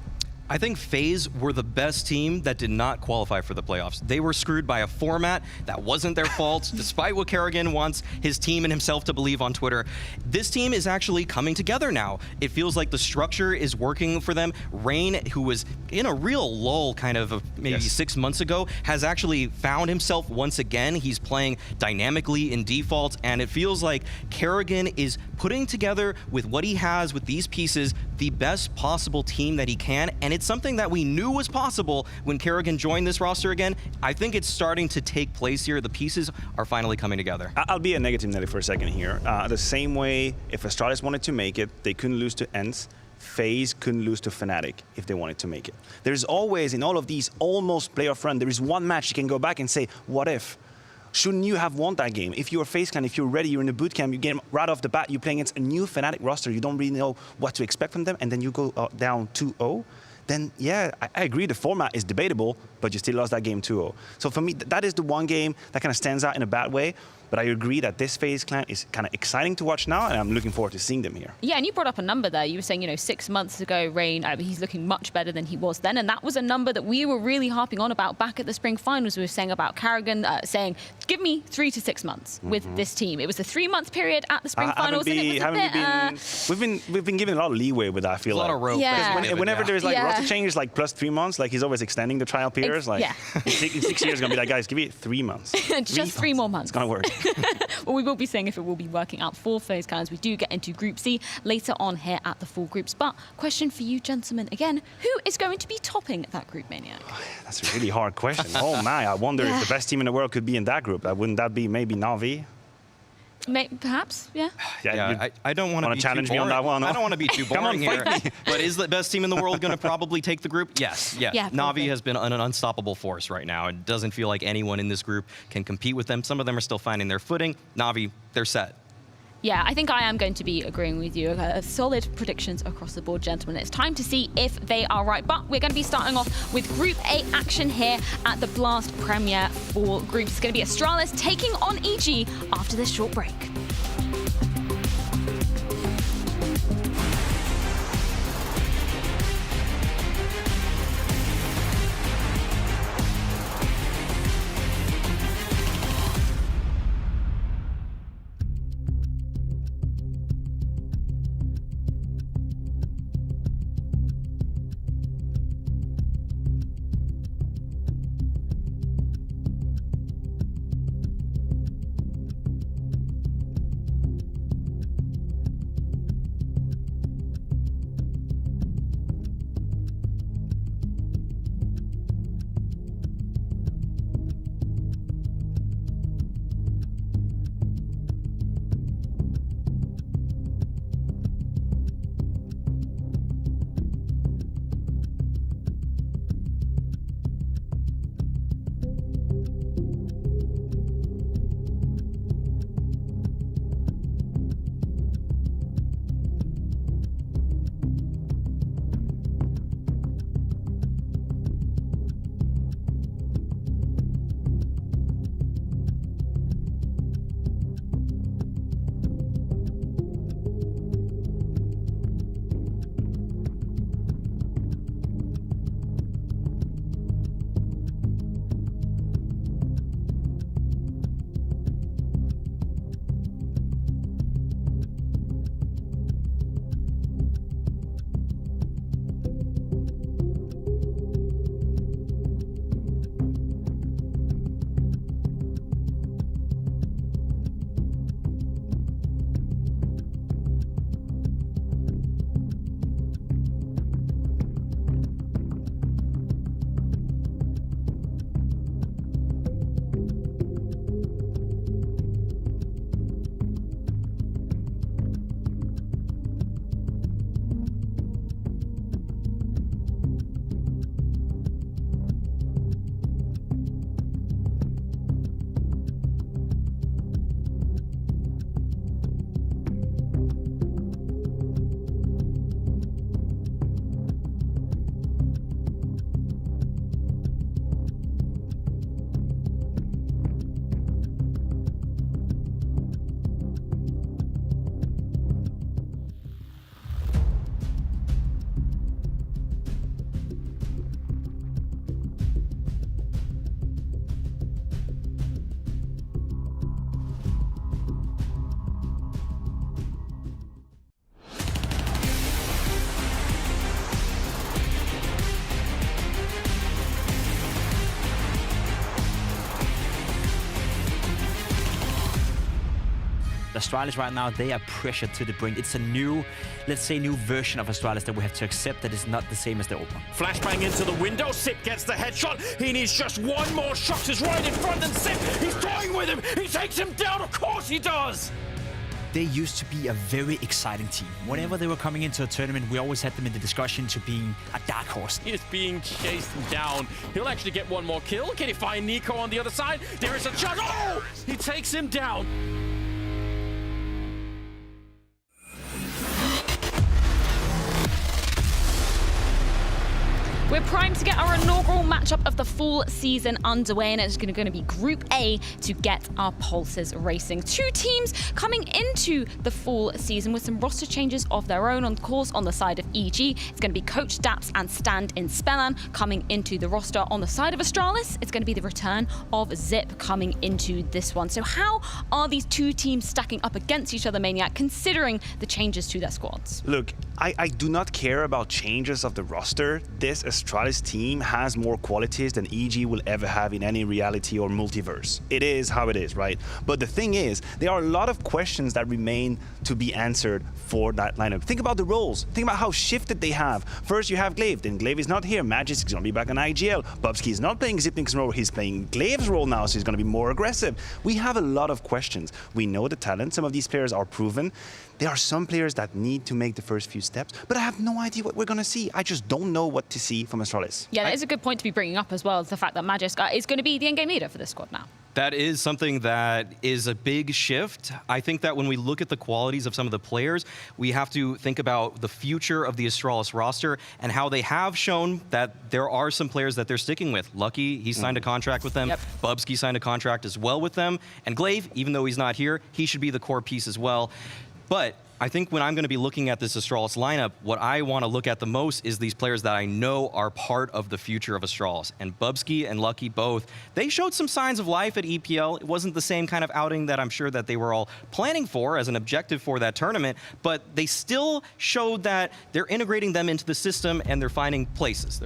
I think FaZe were the best team that did not qualify for the playoffs. They were screwed by a format that wasn't their fault, despite what Kerrigan wants his team and himself to believe on Twitter. This team is actually coming together now. It feels like the structure is working for them. Rain, who was in a real lull kind of maybe 6 months ago, has actually found himself once again. He's playing dynamically in default, and it feels like Kerrigan is putting together with what he has with these pieces the best possible team that he can, and it's something that we knew was possible when Kerrigan joined this roster again. I think it's starting to take place here. The pieces are finally coming together. I'll be a negative Nelly for a second here. The same way, if Astralis wanted to make it, they couldn't lose to ENCE. FaZe couldn't lose to Fnatic if they wanted to make it. There's always, in all of these almost playoff run, there is one match you can go back and say, what if? Shouldn't you have won that game? If you're FaZe Clan, if you're ready, you're in the boot camp, you get right off the bat, you're playing against a new Fnatic roster, you don't really know what to expect from them, and then you go down 2-0, then yeah, I agree the format is debatable, but you still lost that game 2-0. So for me, that is the one game that kind of stands out in a bad way. But I agree that this FaZe Clan is kind of exciting to watch now, and I'm looking forward to seeing them here. Yeah, and you brought up a number there. You were saying, you know, 6 months ago, Rain, he's looking much better than he was then. And that was a number that we were really harping on about back at the spring finals. We were saying about Kerrigan saying, give me 3 to 6 months with this team. It was a 3-month period at the spring finals. And it was a bit, we've been given a lot of leeway with that, I feel like. A lot of rope. Yeah. Whenever there's like roster changes, like plus 3 months, like he's always extending the trial periods. Like in 6 years, gonna be like, guys, give me 3 months. Just 3 more months. It's gonna work. Well, we will be seeing if it will be working out for FaZe Clan as we do get into Group C later on here at the full groups. But question for you, gentlemen, again, who is going to be topping that group, Maniac? That's a really hard question. Oh my, I wonder if the best team in the world could be in that group. Wouldn't that be maybe Na'Vi? Perhaps, yeah. I don't want to challenge me on that one. I don't want to be too boring here. But is the best team in the world going to probably take the group? Yes. Yeah, Na'Vi has been an unstoppable force right now. It doesn't feel like anyone in this group can compete with them. Some of them are still finding their footing. Na'Vi, they're set. Yeah, I think I am going to be agreeing with you. Solid predictions across the board, gentlemen. It's time to see if they are right. But we're going to be starting off with Group A action here at the Blast Premier for groups. It's going to be Astralis taking on EG after this short break. The Astralis right now, they are pressured to the brink. It's a new, let's say, new version of Astralis that we have to accept that is not the same as the old one. Flashbang into the window. CeRq gets the headshot. He needs just one more shot. He's right in front, and CeRq, he's toying with him. He takes him down. Of course he does. They used to be a very exciting team. Whenever they were coming into a tournament, we always had them in the discussion to being a dark horse. He is being chased down. He'll actually get one more kill. Can he find Nico on the other side? There is a chance. Oh! He takes him down. We're primed to get our inaugural matchup of the full season underway, and it's going to be Group A to get our pulses racing. Two teams coming into the full season with some roster changes of their own. On course, on the side of EliGE, it's going to be Coach Daps and stand-in Spellan coming into the roster. On the side of Astralis, it's going to be the return of Xyp coming into this one. So how are these two teams stacking up against each other, Maniac, considering the changes to their squads? Look, I do not care about changes of the roster. This Astralis team has more qualities than EliGE will ever have in any reality or multiverse. It is how it is, right? But the thing is, there are a lot of questions that remain to be answered for that lineup. Think about the roles. Think about how shifted they have. First, you have Glaive. Then Glaive is not here. Magisk is going to be back on IGL. Bubsky is not playing Xyp9x role. He's playing Glaive's role now, so he's going to be more aggressive. We have a lot of questions. We know the talent. Some of these players are proven. There are some players that need to make the first few steps, but I have no idea what we're going to see. I just don't know what to see from Astralis. Yeah, that is a good point to be bringing up as well, the fact that Magisk is going to be the in-game leader for this squad now. That is something that is a big shift. I think that when we look at the qualities of some of the players, we have to think about the future of the Astralis roster and how they have shown that there are some players that they're sticking with. Lucky, he signed a contract with them. Yep. Bubsky signed a contract as well with them. And Glaive, even though he's not here, he should be the core piece as well. But I think when I'm going to be looking at this Astralis lineup, what I want to look at the most is these players that I know are part of the future of Astralis. And Bubsky and Lucky both, they showed some signs of life at EPL. It wasn't the same kind of outing that I'm sure that they were all planning for as an objective for that tournament, but they still showed that they're integrating them into the system and they're finding places.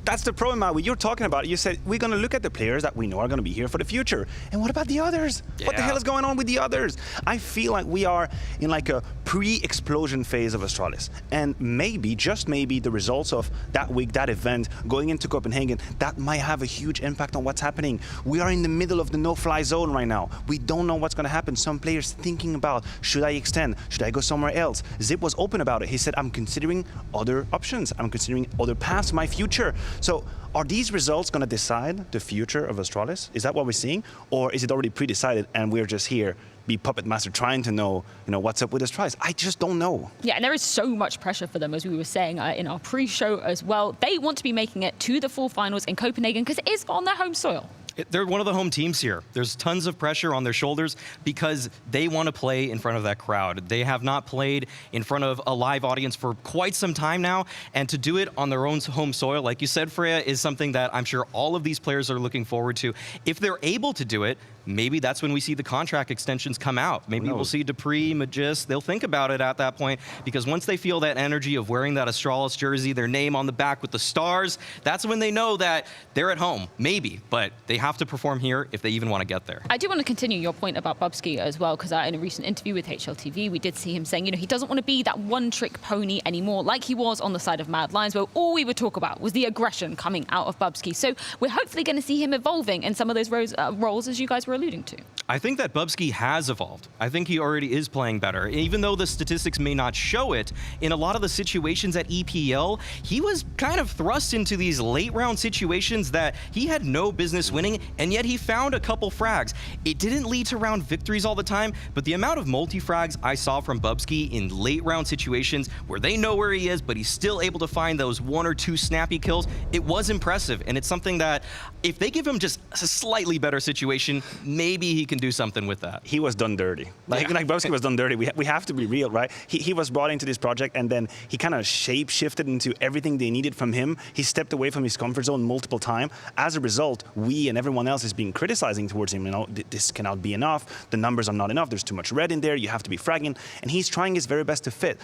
That's the problem, Maui. You're talking about it. You said, we're going to look at the players that we know are going to be here for the future. And what about the others? Yeah. What the hell is going on with the others? I feel like we are in like a pre-explosion phase of Astralis. And maybe, just maybe, the results of that week, that event, going into Copenhagen, that might have a huge impact on what's happening. We are in the middle of the no-fly zone right now. We don't know what's going to happen. Some players thinking about, should I extend? Should I go somewhere else? Xyp was open about it. He said, I'm considering other options. I'm considering other paths, my future. So are these results going to decide the future of Astralis? Is that what we're seeing? Or is it already pre-decided and we're just here be puppet master trying to know, what's up with Astralis? I just don't know. Yeah, and there is so much pressure for them, as we were saying in our pre-show as well. They want to be making it to the full finals in Copenhagen because it is on their home soil. They're one of the home teams here. There's tons of pressure on their shoulders because they want to play in front of that crowd. They have not played in front of a live audience for quite some time now, and to do it on their own home soil, like you said, Freya, is something that I'm sure all of these players are looking forward to. If they're able to do it, maybe that's when we see the contract extensions come out. Maybe we'll see Dupree, Magisk. They'll think about it at that point, because once they feel that energy of wearing that Astralis jersey, their name on the back with the stars, that's when they know that they're at home. Maybe, but they have to perform here if they even want to get there. I do want to continue your point about Bubsky as well, because in a recent interview with HLTV, we did see him saying, he doesn't want to be that one-trick pony anymore, like he was on the side of Mad Lions, where all we would talk about was the aggression coming out of Bubsky. So we're hopefully going to see him evolving in some of those roles, as you guys were alluding to. I think that Bubsky has evolved. I think he already is playing better. Even though the statistics may not show it, in a lot of the situations at EPL, he was kind of thrust into these late round situations that he had no business winning, and yet he found a couple frags. It didn't lead to round victories all the time, but the amount of multi-frags I saw from Bubsky in late round situations where they know where he is, but he's still able to find those 1 or 2 snappy kills, it was impressive. And it's something that if they give him just a slightly better situation, maybe he can do something with that. He was done dirty. Like Bubsky was done dirty. We have to be real, right? He was brought into this project, and then he kind of shape-shifted into everything they needed from him. He stepped away from his comfort zone multiple times. As a result, we and everyone else has been criticizing towards him. This cannot be enough. The numbers are not enough. There's too much red in there. You have to be fragging. And he's trying his very best to fit.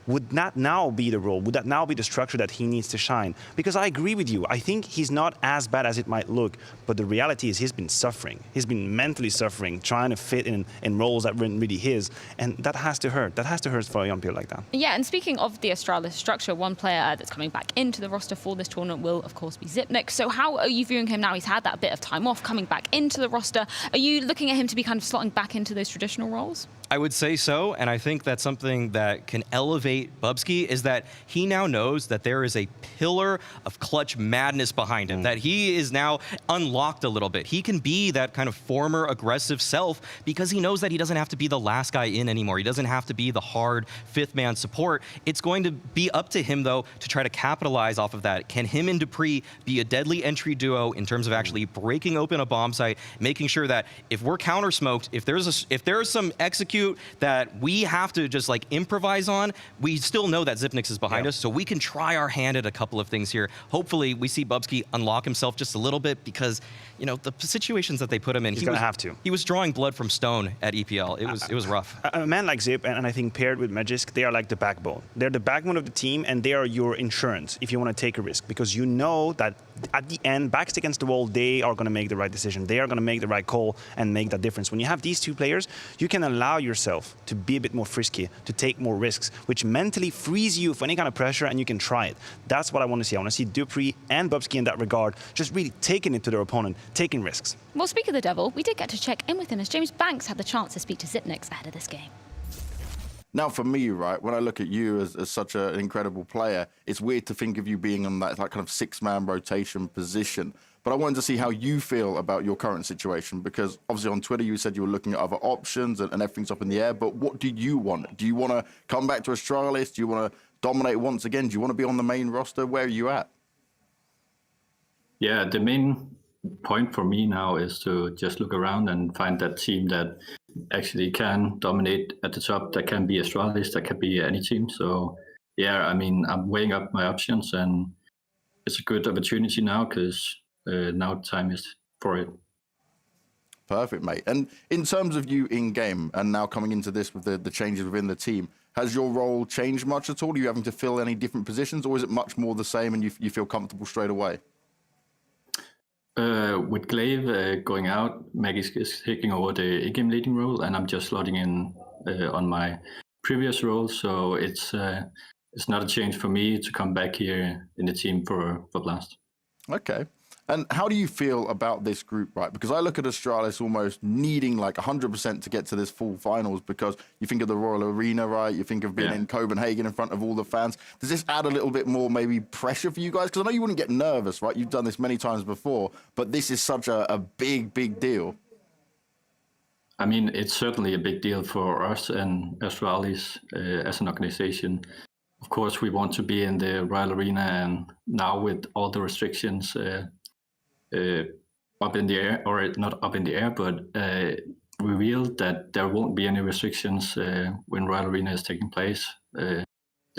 would that now be the role? Would that now be the structure that he needs to shine? Because I agree with you. I think he's not as bad as it might look, but the reality is he's been suffering. He's been mentally suffering, trying to fit in roles that weren't really his, and that has to hurt. That has to hurt for a young player like that. Yeah, and speaking of the Astralis structure, one player that's coming back into the roster for this tournament will, of course, be Xyp9x. So how are you viewing him now? He's had that bit of time off, coming back into the roster. Are you looking at him to be kind of slotting back into those traditional roles? I would say so, and I think that's something that can elevate Bubsky, is that he now knows that there is a pillar of clutch madness behind him, that he is now unlocked a little bit. He can be that kind of former aggressive self because he knows that he doesn't have to be the last guy in anymore. He doesn't have to be the hard fifth man support. It's going to be up to him, though, to try to capitalize off of that. Can him and Dupree be a deadly entry duo in terms of actually breaking open a bomb site, making sure that if we're counter smoked, if there's some execute that we have to just like improvise on, we still know that Xyp9x is behind us, so we can try our hand at a couple of things here. Hopefully, we see Bubsky unlock himself just a little bit because, you know, the situations that they put him in, he was drawing blood from stone at EPL. It was rough. A man like Xyp, and I think paired with Magisk, they are like the backbone. They're the backbone of the team, and they are your insurance if you want to take a risk, because you know that at the end, backs against the wall, they are going to make the right decision. They are going to make the right call and make that difference. When you have these two players, you can allow yourself to be a bit more frisky, to take more risks, which mentally frees you for any kind of pressure, and you can try it. That's what I want to see. I want to see Dupree and Bubsky in that regard, just really taking it to their opponent, taking risks. Well, speak of the devil, we did get to check in with him as James Banks had the chance to speak to Xyp9x ahead of this game. Now, for me, right, when I look at you as such an incredible player, it's weird to think of you being on that kind of six-man rotation position. But I wanted to see how you feel about your current situation, because obviously on Twitter you said you were looking at other options and everything's up in the air. But what do you want? Do you want to come back to Astralis? Do you want to dominate once again? Do you want to be on the main roster? Where are you at? Yeah, the main point for me now is to just look around and find that team that actually can dominate at the top. That can be Astralis, that can be any team. So yeah, I mean, I'm weighing up my options, and it's a good opportunity now because now time is for it. Perfect, mate. And in terms of you in game and now coming into this with the changes within the team, has your role changed much at all? Are you having to fill any different positions, or is it much more the same and you feel comfortable straight away? With Glaive going out, Magisk is taking over the in-game leading role, and I'm just slotting in on my previous role. So it's not a change for me to come back here in the team for Blast. Okay. And how do you feel about this group, right? Because I look at Astralis almost needing like 100% to get to this full finals, because you think of the Royal Arena, right? You think of being in Copenhagen in front of all the fans. Does this add a little bit more maybe pressure for you guys? Because I know you wouldn't get nervous, right? You've done this many times before, but this is such a big, big deal. I mean, it's certainly a big deal for us and Astralis as an organization. Of course, we want to be in the Royal Arena, and now with all the restrictions up in the air, or not up in the air, but revealed that there won't be any restrictions when Royal Arena is taking place. The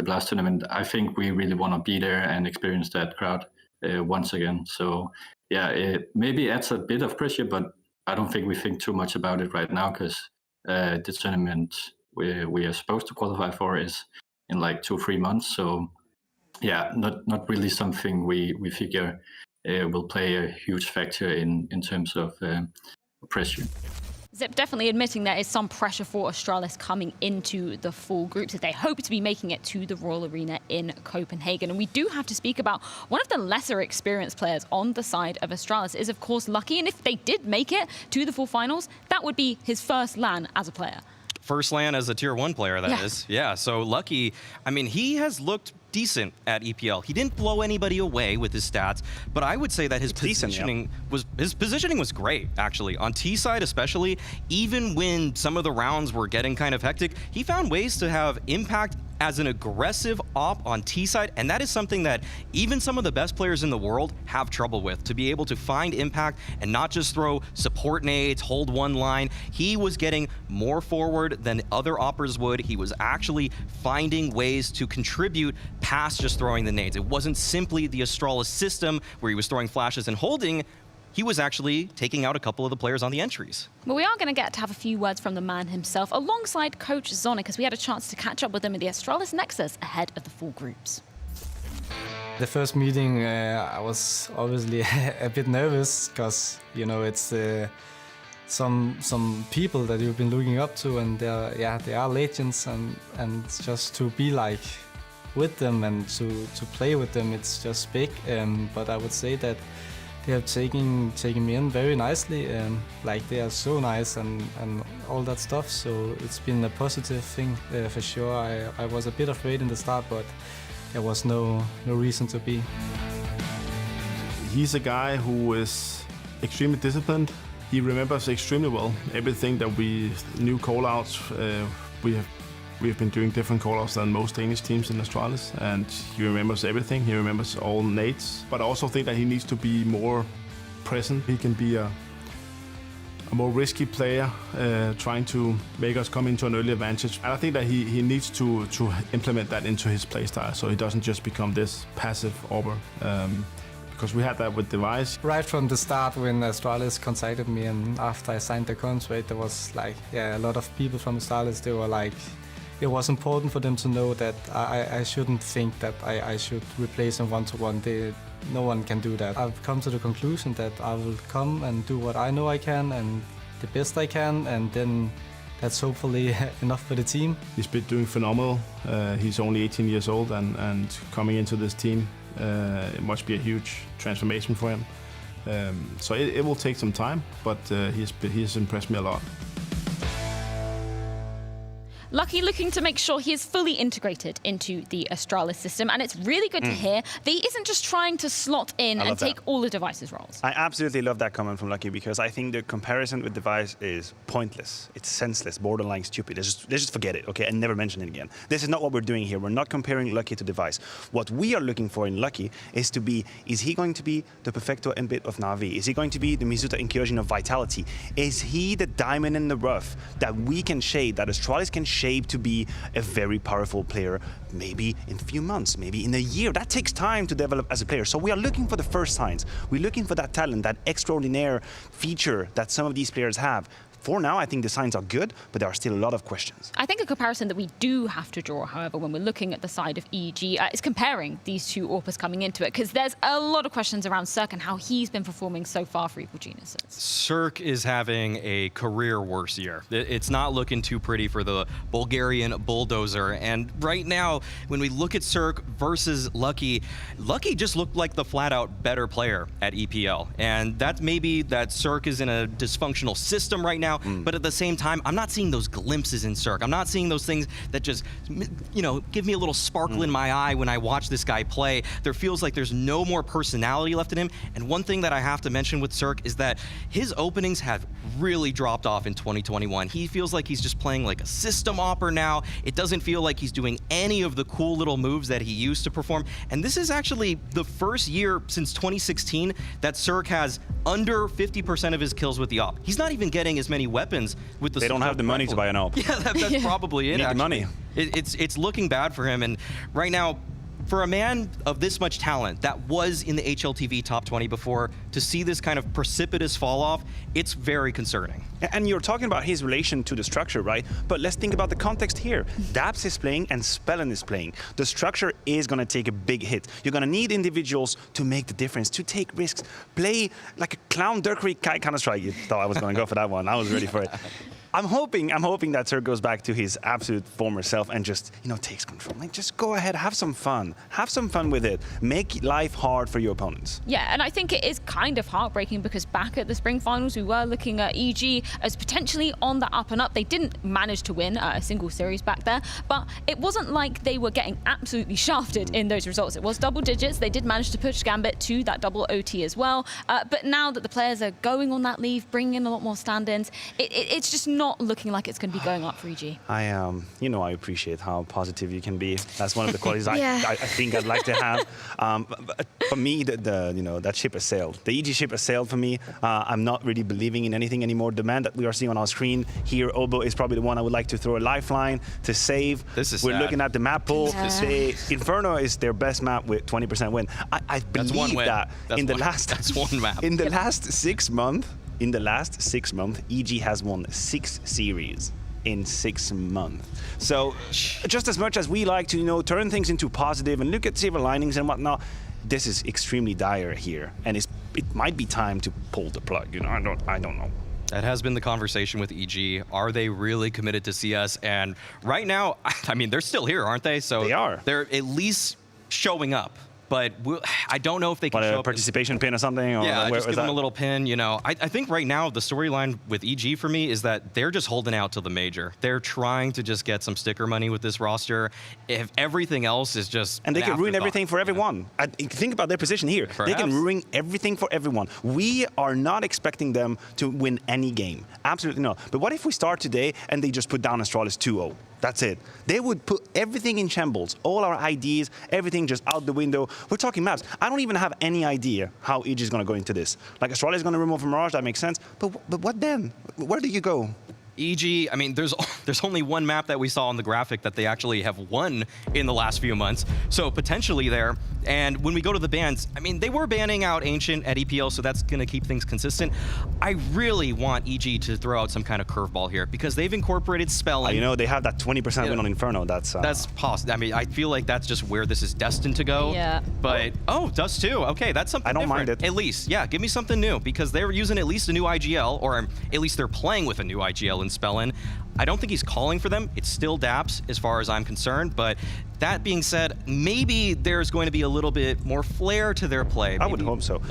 Blast tournament, I think we really want to be there and experience that crowd once again. So yeah, it maybe adds a bit of pressure, but I don't think we think too much about it right now, because the tournament we are supposed to qualify for is in like 2-3 months. So yeah, not really something we figure will play a huge factor in terms of pressure. Xyp definitely admitting there is some pressure for Astralis coming into the full groups if they hope to be making it to the Royal Arena in Copenhagen. And we do have to speak about one of the lesser experienced players on the side of Astralis is, of course, Lucky. And if they did make it to the full finals, that would be his first LAN as a player. First LAN as a tier 1 player, that is. Yeah, so Lucky, I mean, he has looked decent at EPL. He didn't blow anybody away with his stats, but I would say that his positioning was great, actually. On T side especially, even when some of the rounds were getting kind of hectic, he found ways to have impact as an aggressive op on T side, and that is something that even some of the best players in the world have trouble with, to be able to find impact and not just throw support nades, hold one line. He was getting more forward than other oppers would. He was actually finding ways to contribute past just throwing the nades. It wasn't simply the Astralis system where he was throwing flashes and holding. he was actually taking out a couple of the players on the entries. But we are going to get to have a few words from the man himself, alongside Coach Zonic, because we had a chance to catch up with him at the Astralis Nexus ahead of the full groups. The first meeting, I was obviously a bit nervous because, you know, it's some people that you've been looking up to, and they are legends, and just to be like with them and to play with them, it's just big. But I would say that they have taken me in very nicely, like they are so nice and all that stuff. So it's been a positive thing for sure. I was a bit afraid in the start, but there was no reason to be. He's a guy who is extremely disciplined. He remembers extremely well everything that we new call-outs. We have been doing different call-outs than most Danish teams in Astralis, and he remembers everything. He remembers all nades, but I also think that he needs to be more present. He can be a more risky player, trying to make us come into an early advantage. And I think that he needs to implement that into his playstyle, so he doesn't just become this passive AWPer. Because we had that with Device. Right from the start, when Astralis contacted me, and after I signed the contract, there was like, a lot of people from Astralis, they were like, it was important for them to know that I shouldn't think that I should replace him one-to-one. No one can do that. I've come to the conclusion that I will come and do what I know I can and the best I can, and then that's hopefully enough for the team. He's been doing phenomenal. He's only 18 years old, and coming into this team, it must be a huge transformation for him. So it will take some time, but he's impressed me a lot. Lucky looking to make sure he is fully integrated into the Astralis system, and it's really good to hear that he isn't just trying to slot in and take all the Device's roles. I absolutely love that comment from Lucky, because I think the comparison with Device is pointless. It's senseless, borderline stupid. Let's just forget it, okay, and never mention it again. This is not what we're doing here. We're not comparing Lucky to Device. What we are looking for in Lucky is he going to be the Perfecto and bit of Na'Vi? Is he going to be the misutaaa incursion of Vitality? Is he the diamond in the rough that we can shade, that Astralis can shape to be a very powerful player, maybe in a few months, maybe in a year? That takes time to develop as a player. So we are looking for the first signs. We're looking for that talent, that extraordinary feature that some of these players have. For now, I think the signs are good, but there are still a lot of questions. I think a comparison that we do have to draw, however, when we're looking at the side of EliGE, is comparing these two AWPers coming into it, because there's a lot of questions around CeRq and how he's been performing so far for Equal Geniuses. CeRq is having a career worse year. It's not looking too pretty for the Bulgarian bulldozer. And right now, when we look at CeRq versus Lucky just looked like the flat-out better player at EPL. And that maybe that CeRq is in a dysfunctional system right now. But at the same time, I'm not seeing those glimpses in CeRq. I'm not seeing those things that just, you know, give me a little sparkle in my eye when I watch this guy play. There feels like there's no more personality left in him. And one thing that I have to mention with CeRq is that his openings have really dropped off in 2021. He feels like he's just playing like a system AWPer now. It doesn't feel like he's doing any of the cool little moves that he used to perform. And this is actually the first year since 2016 that CeRq has under 50% of his kills with the AWP. He's not even getting as many weapons with the. They don't have the money to buy an AWP. Yeah, that's probably it. Need the money. It's looking bad for him, and right now, for a man of this much talent that was in the HLTV top 20 before, to see this kind of precipitous fall off, it's very concerning. And you're talking about his relation to the structure, right? But let's think about the context here. Daps is playing and Spellen is playing. The structure is going to take a big hit. You're going to need individuals to make the difference, to take risks, play like a clown Dirk Counter-Strike. You thought I was going to go for that one. I was ready for it. I'm hoping that CeRq goes back to his absolute former self and just, you know, takes control. Like, just go ahead, have some fun. Have some fun with it. Make life hard for your opponents. Yeah, and I think it is kind of heartbreaking because back at the spring finals, we were looking at EliGE as potentially on the up and up. They didn't manage to win a single series back there, but it wasn't like they were getting absolutely shafted in those results. It was double digits. They did manage to push Gambit to that double OT as well. But now that the players are going on that leave, bringing in a lot more stand-ins, it's just not not looking like it's going to be going up for EG. I appreciate how positive you can be. That's one of the qualities Yeah. I think I'd like to have. But for me, that ship has sailed. The EG ship has sailed for me. I'm not really believing in anything anymore. The man that we are seeing on our screen here, Obo, is probably the one I would like to throw a lifeline to save. We're sad. looking at the map pool. Yeah. Inferno is their best map with 20% win. I believe that in the last that's one map. In the last 6 months, EG has won 6 series in 6 months. So just as much as we like to, turn things into positive and look at silver linings and whatnot, this is extremely dire here, and it might be time to pull the plug. I don't know. That has been the conversation with EG. Are they really committed to CS? And right now, I mean, they're still here, aren't they? So they are. They're at least showing up. But I don't know if they can show a participation pin or something? Or yeah, just give them a that? little pin. I think right now the storyline with EG for me is that they're just holding out till the major. They're trying to just get some sticker money with this roster. If everything else is just and they can ruin everything for everyone. Think about their position here. Perhaps. They can ruin everything for everyone. We are not expecting them to win any game. Absolutely not. But what if we start today and they just put down Astralis 2-0? That's it. They would put everything in shambles. All our ideas, everything just out the window. We're talking maps. I don't even have any idea how EG is going to go into this. Like, Astralis is going to remove Mirage, that makes sense. But what then? Where do you go? EG, I mean, there's only one map that we saw on the graphic that they actually have won in the last few months. So potentially there. And when we go to the bans, I mean, they were banning out Ancient at EPL, so that's going to keep things consistent. I really want EG to throw out some kind of curveball here because they've incorporated spelling. They have that 20% win on Inferno. That's possible. I mean, I feel like that's just where this is destined to go. Yeah. But, Dust 2. Okay, that's something different. I don't mind it. At least, yeah, give me something new because they're using at least a new IGL, or at least they're playing with a new IGL in Spellin. I don't think he's calling for them. It's still Daps as far as I'm concerned, but that being said, maybe there's going to be a little bit more flair to their play. Maybe. I would hope so.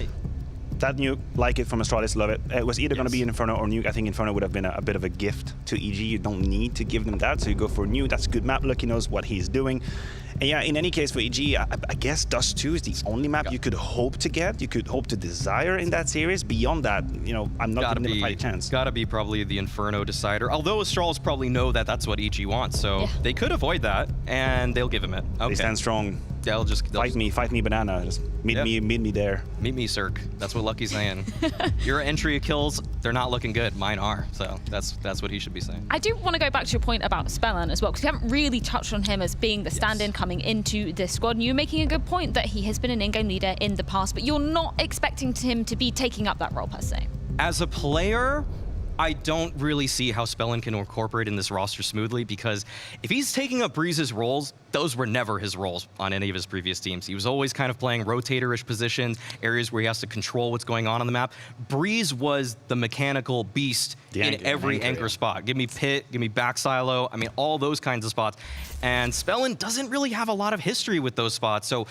That Nuke, like it from Astralis, love it. It was either going to be Inferno or Nuke. I think Inferno would have been a bit of a gift to EG. You don't need to give them that, so you go for Nuke. That's a good map. Lucky knows what he's doing. And yeah, in any case for EG, I guess Dust 2 is the only map you could hope to get. You could hope to desire in that series. Beyond that, I'm not giving them a fighting chance. Gotta be probably the Inferno decider. Although Astralis probably know that that's what EG wants, so they could avoid that, and they'll give him it. Okay. They stand strong. They'll fight me, banana. Just meet me there. Meet me, CeRq. That's what Lucky's saying. Your entry kills, they're not looking good. Mine are. So that's what he should be saying. I do want to go back to your point about Spellin as well, because we haven't really touched on him as being the stand-in coming into this squad. And you're making a good point that he has been an in-game leader in the past, but you're not expecting him to be taking up that role per se. As a player, I don't really see how Spellin can incorporate in this roster smoothly, because if he's taking up Breeze's roles, those were never his roles on any of his previous teams. He was always kind of playing rotator-ish positions, areas where he has to control what's going on the map. Breeze was the mechanical beast in every anchor spot. Give me pit, give me back silo, I mean, all those kinds of spots. And Spellin doesn't really have a lot of history with those spots. So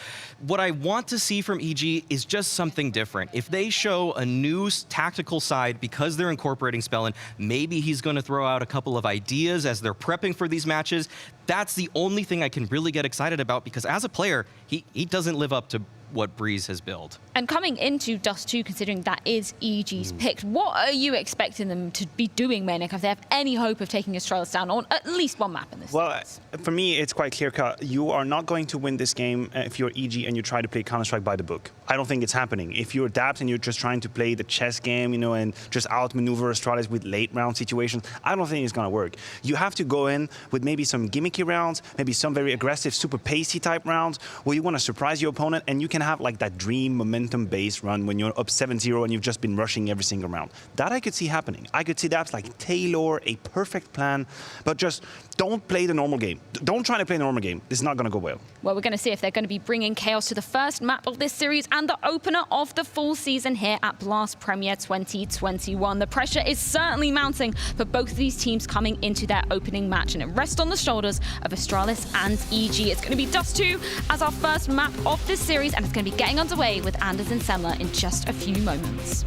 what I want to see from EG is just something different. If they show a new tactical side because they're incorporating Spellin, maybe he's going to throw out a couple of ideas as they're prepping for these matches. That's the only thing I can really get excited about, because as a player, he doesn't live up to what Breeze has built. And coming into Dust 2, considering that is EG's pick, what are you expecting them to be doing, Maniac, if they have any hope of taking Astralis down on at least one map in this series? For me, it's quite clear-cut. You are not going to win this game if you're EG and you try to play Counter-Strike by the book. I don't think it's happening. If you're Daps and you're just trying to play the chess game, and just outmaneuver Astralis with late-round situations, I don't think it's going to work. You have to go in with maybe some gimmicky rounds, maybe some very aggressive, super pacey type rounds, where you want to surprise your opponent, and you can have like that dream momentum-based run when you're up 7-0 and you've just been rushing every single round. That I could see happening. I could see Daps like tailor a perfect plan, but just don't play the normal game. Don't try to play the normal game. This is not going to go well. Well, we're going to see if they're going to be bringing chaos to the first map of this series and the opener of the full season here at Blast Premier 2021. The pressure is certainly mounting for both of these teams coming into their opening match, and it rests on the shoulders of Astralis and EG. It's going to be Dust 2 as our first map of this series, and it's going to be getting underway with Anders and Semler in just a few moments.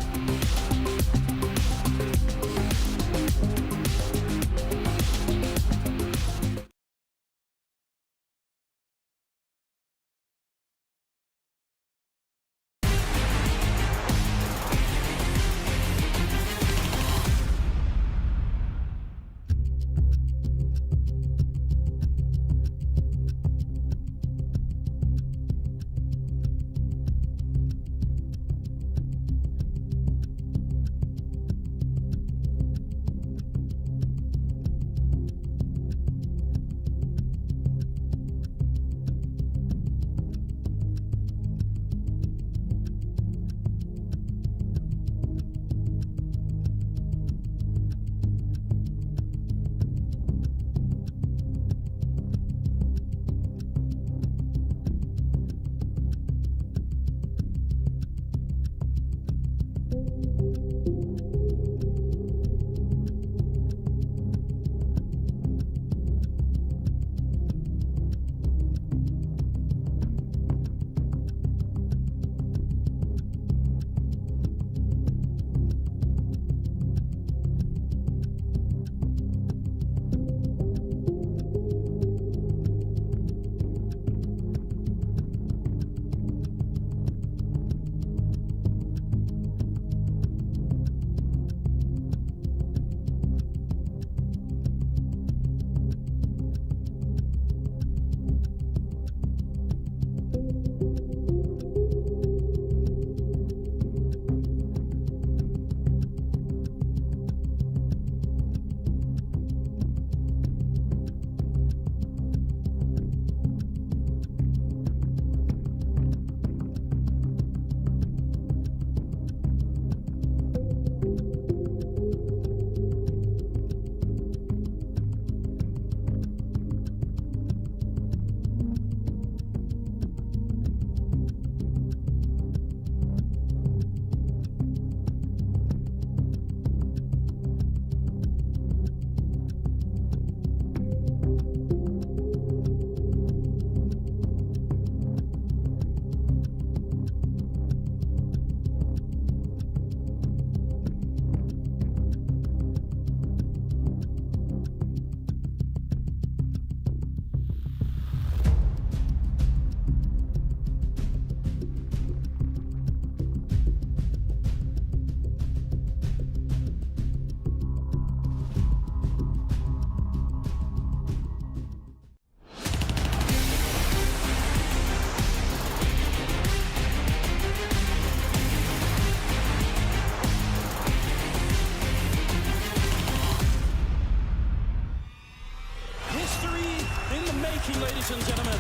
speaking, ladies and gentlemen.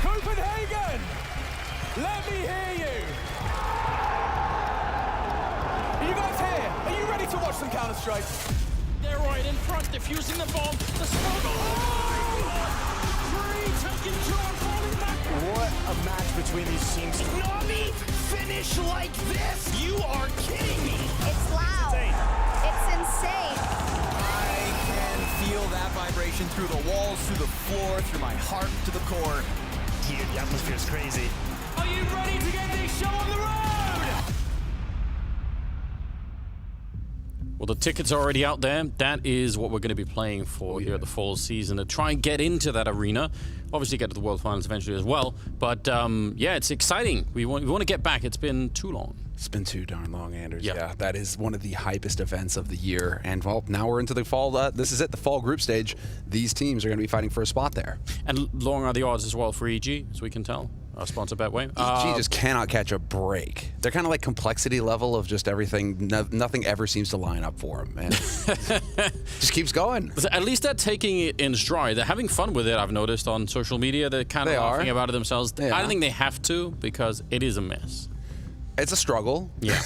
Copenhagen! Let me hear you! Are you guys here? Are you ready to watch some Counter-Strike? They're right in front, defusing the bomb. The smoke. Oh! Free taking John, falling back. What a match between these teams. Nami, finish like this? You are kidding me. It's loud. It's insane. I can feel that vibration through the walls, through the floor, through my heart, to the core. Dude, the atmosphere is crazy. Are you ready to get this show on the road? Well, the tickets are already out there. That is what we're going to be playing for here at the fall season, to try and get into that arena. Obviously get to the World Finals eventually as well. But yeah, it's exciting. We want to get back. It's been too long. It's been too darn long, Anders. Yeah, that is one of the hypest events of the year. And, well, now we're into the fall. This is it, the fall group stage. These teams are going to be fighting for a spot there. And long are the odds as well for EG, as we can tell. Our sponsor, Betway. EG just cannot catch a break. They're kind of like complexity level of just everything. Nothing ever seems to line up for them, man. Just keeps going. At least they're taking it in stride. They're having fun with it, I've noticed on social media. They're kind of laughing about it themselves. I don't think they have to, because it is a mess. It's a struggle. Yeah.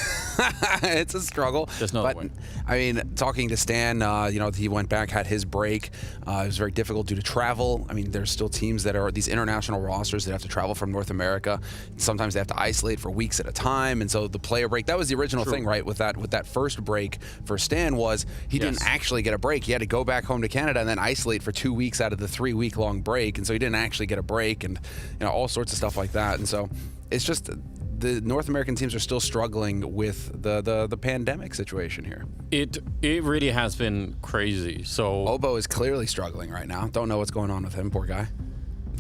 It's a struggle. There's no way. I mean, talking to Stan, you know, he went back, had his break. It was very difficult due to travel. I mean, there's still teams that are these international rosters that have to travel from North America. Sometimes they have to isolate for weeks at a time. And so the player break, that was the original thing, right? With that first break for Stan was he didn't actually get a break. He had to go back home to Canada and then isolate for 2 weeks out of the 3-week-long break. And so he didn't actually get a break, and, you know, all sorts of stuff like that. And so it's just the North American teams are still struggling with the pandemic situation here. It really has been crazy. So Obo is clearly struggling right now. Don't know what's going on with him, poor guy.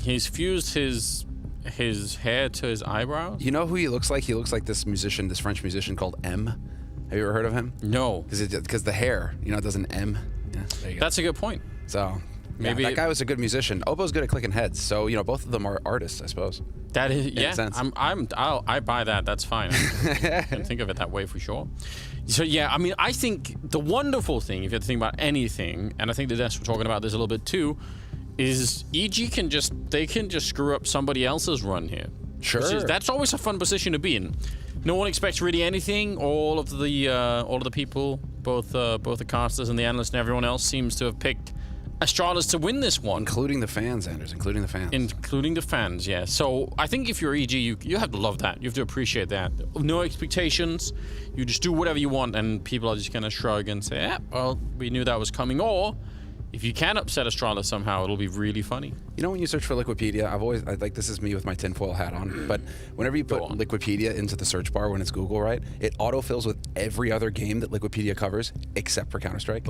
He's fused his hair to his eyebrows. You know who he looks like? He looks like this musician, this French musician called M. Have you ever heard of him? No. Because the hair, you know, it does an M. Yeah, there you go. That's a good point. So maybe that guy was a good musician. Obo's good at clicking heads, so, you know, both of them are artists, I suppose. That is, In a sense. I buy that. That's fine. I can think of it that way for sure. So yeah, I mean, I think the wonderful thing, if you have to think about anything, and I think that we're talking about this a little bit too, is EG can just screw up somebody else's run here. Sure. That's always a fun position to be in. No one expects really anything. All of the people, both the casters and the analysts and everyone else, seems to have picked Astralis to win this one. Including the fans, Anders, including the fans. Including the fans, yeah. So I think if you're EG, you have to love that. You have to appreciate that. No expectations. You just do whatever you want, and people are just going to shrug and say, yeah, well, we knew that was coming. Or if you can upset Astralis somehow, it'll be really funny. You know, when you search for Liquipedia, I like, this is me with my tinfoil hat on, but whenever you put Liquipedia into the search bar when it's Google, right, it autofills with every other game that Liquipedia covers except for Counter-Strike.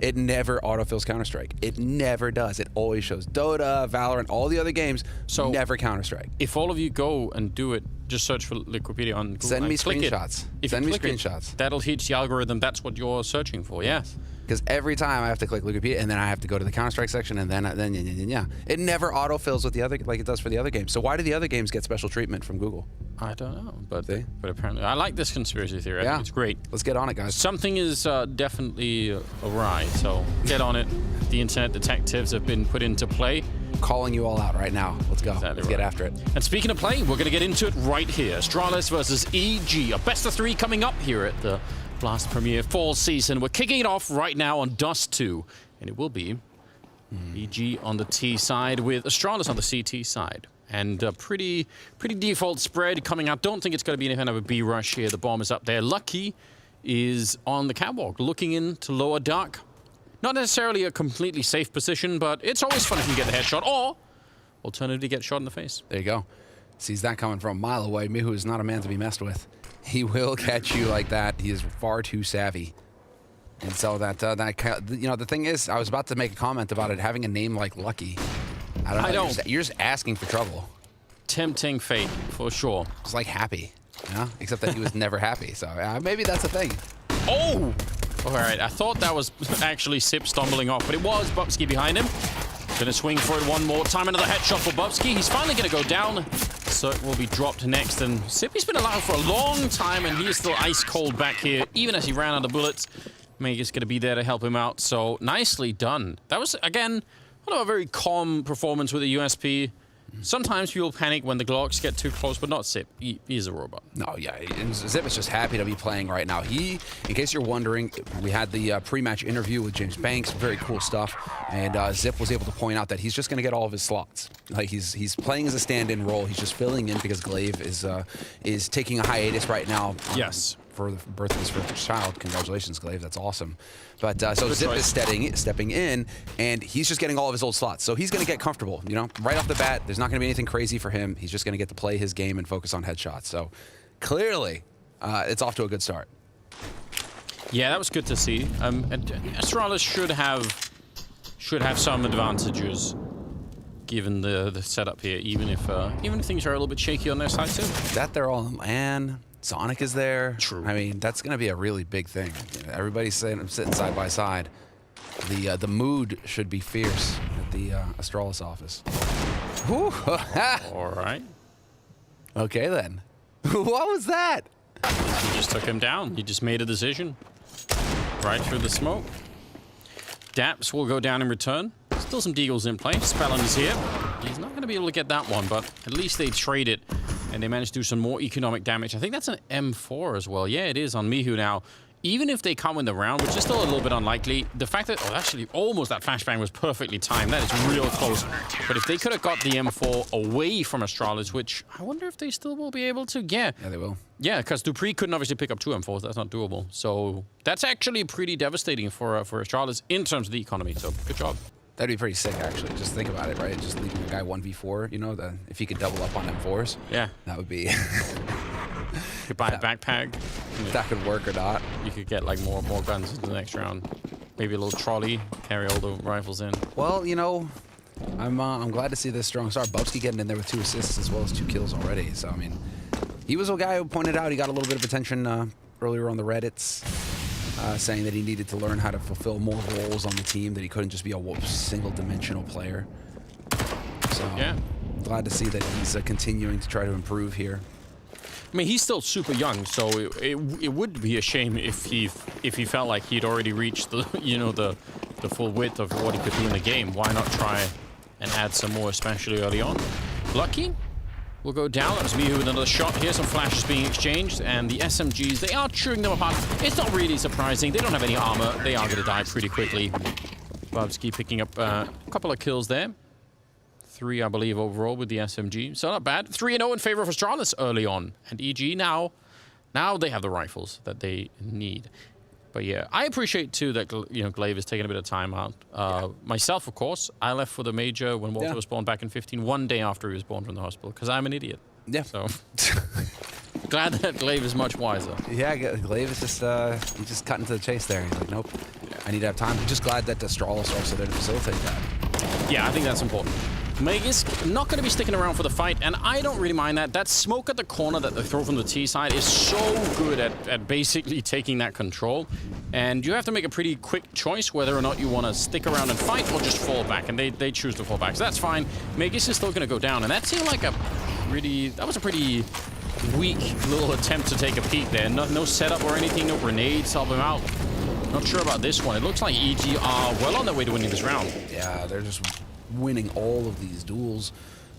It never autofills Counter-Strike. It never does. It always shows Dota, Valorant, all the other games, so never Counter-Strike. If all of you go and do it, just search for Liquipedia on Google. Send me screenshots. Send me screenshots. That'll teach the algorithm that's what you're searching for, yes. Because every time I have to click Wikipedia, and then I have to go to the Counter-Strike section, and then it never autofills with the other, like it does for the other games. So why do the other games get special treatment from Google? I don't know, but apparently I like this conspiracy theory. I think it's great. Let's get on it, guys. Something is definitely awry, so get on it. The internet detectives have been put into play. Calling you all out right now. Let's go. Let's get after it. And speaking of play, we're going to get into it right here. Astralis versus EG, a best of 3 coming up here at the Blast Premier Fall season. We're kicking it off right now on Dust 2, and it will be EG on the T side with Astralis on the CT side. And a pretty default spread coming out. Don't think it's going to be any kind of a B rush here. The bomb is up there. Lucky is on the catwalk, looking into lower dark. Not necessarily a completely safe position, but it's always fun if you get the headshot, or alternatively get shot in the face. There you go. Sees that coming from a mile away. Mihu is not a man to be messed with. He will catch you like that. He is far too savvy. And so you know, the thing is, I was about to make a comment about it having a name like Lucky. I don't know. You're just asking for trouble. Tempting fate, for sure. It's like Happy, you know? Except that he was never happy. So maybe that's the thing. Oh! All right, I thought that was actually Sip stumbling off, but it was Bubsky behind him. Gonna swing for it one more time. Another headshot for Bubsky. He's finally gonna go down. CeRq will be dropped next, and Sippy's been alive for a long time, and he is still ice cold back here, even as he ran out of bullets. Mega's gonna be there to help him out, so nicely done. That was, again, a very calm performance with the USP. Sometimes people panic when the Glocks get too close, but not Xyp. He's a robot. No, yeah, and Xyp is just happy to be playing right now. In case you're wondering, we had the pre-match interview with James Banks, very cool stuff, and Xyp was able to point out that he's just going to get all of his slots. Like he's playing as a stand-in role. He's just filling in because Glaive is taking a hiatus right now. Yes. For the birth of his first child. Congratulations, Glaive. That's awesome. But so Xyp is stepping in, and he's just getting all of his old slots. So he's going to get comfortable, you know, right off the bat. There's not going to be anything crazy for him. He's just going to get to play his game and focus on headshots. So clearly, it's off to a good start. Yeah, that was good to see. And Astralis should have some advantages given the setup here, even if things are a little bit shaky on their side too. That they're all in LAN. Sonic is there. True. I mean, that's going to be a really big thing. Everybody's sitting side by side. The mood should be fierce at the Astralis office. All right. Okay, then. What was that? He just took him down. He just made a decision. Right through the smoke. Daps will go down in return. Still some Deagles in play. Spellin is here. He's not going to be able to get that one, but at least they trade it. And they managed to do some more economic damage. I think that's an M4 as well. Yeah, it is on Mihu now. Even if they come in the round, which is still a little bit unlikely, the fact that, actually, almost that flashbang was perfectly timed. That is real close. But if they could have got the M4 away from Astralis, which I wonder if they still will be able to get. Yeah, they will. Yeah, because Dupree couldn't obviously pick up 2 M4s. That's not doable. So that's actually pretty devastating for Astralis in terms of the economy. So good job. That'd be pretty sick, actually. Just think about it, right? Just leaving a guy 1v4, you know, if he could double up on M4s. Yeah. That would be... You could buy a backpack. If that could work or not. You could get, like, more guns into the next round. Maybe a little trolley, carry all the rifles in. Well, you know, I'm glad to see this strong start. Bubsky getting in there with 2 assists as well as 2 kills already. So, I mean, he was a guy who pointed out he got a little bit of attention earlier on the Reddits. Saying that he needed to learn how to fulfill more roles on the team, that he couldn't just be a single-dimensional player. So, yeah, glad to see that he's continuing to try to improve here. I mean, he's still super young, so it would be a shame if he felt like he'd already reached the the full width of what he could do in the game. Why not try and add some more, especially early on? Lucky will go down. That was Mihu with another shot. Here's some flashes being exchanged, and the SMGs, they are chewing them apart. It's not really surprising. They don't have any armor. They are going to die pretty quickly. Bubsky picking up a couple of kills there. 3, I believe, overall with the SMG. So not bad. 3-0 in favor of Astralis early on. And EG now they have the rifles that they need. But yeah, I appreciate too that Glaive is taking a bit of time out. Myself, of course, I left for the major when Walter was born back in 15, 1 day after he was born from the hospital, because I'm an idiot. Yeah. So glad that Glaive is much wiser. Yeah, Glaive is just cutting to the chase there. He's like, nope, I need to have time. I'm just glad that Astralis are also there to facilitate that. Yeah, I think that's important. Magisk not going to be sticking around for the fight, and I don't really mind that. That smoke at the corner that they throw from the T side is so good at basically taking that control. And you have to make a pretty quick choice whether or not you want to stick around and fight or just fall back, and they choose to fall back. So that's fine. Magisk is still going to go down, and that seemed like that was a pretty weak little attempt to take a peek there. No setup or anything, no grenades help him out. Not sure about this one. It looks like EG are well on their way to winning this round. Yeah, they're just winning all of these duels.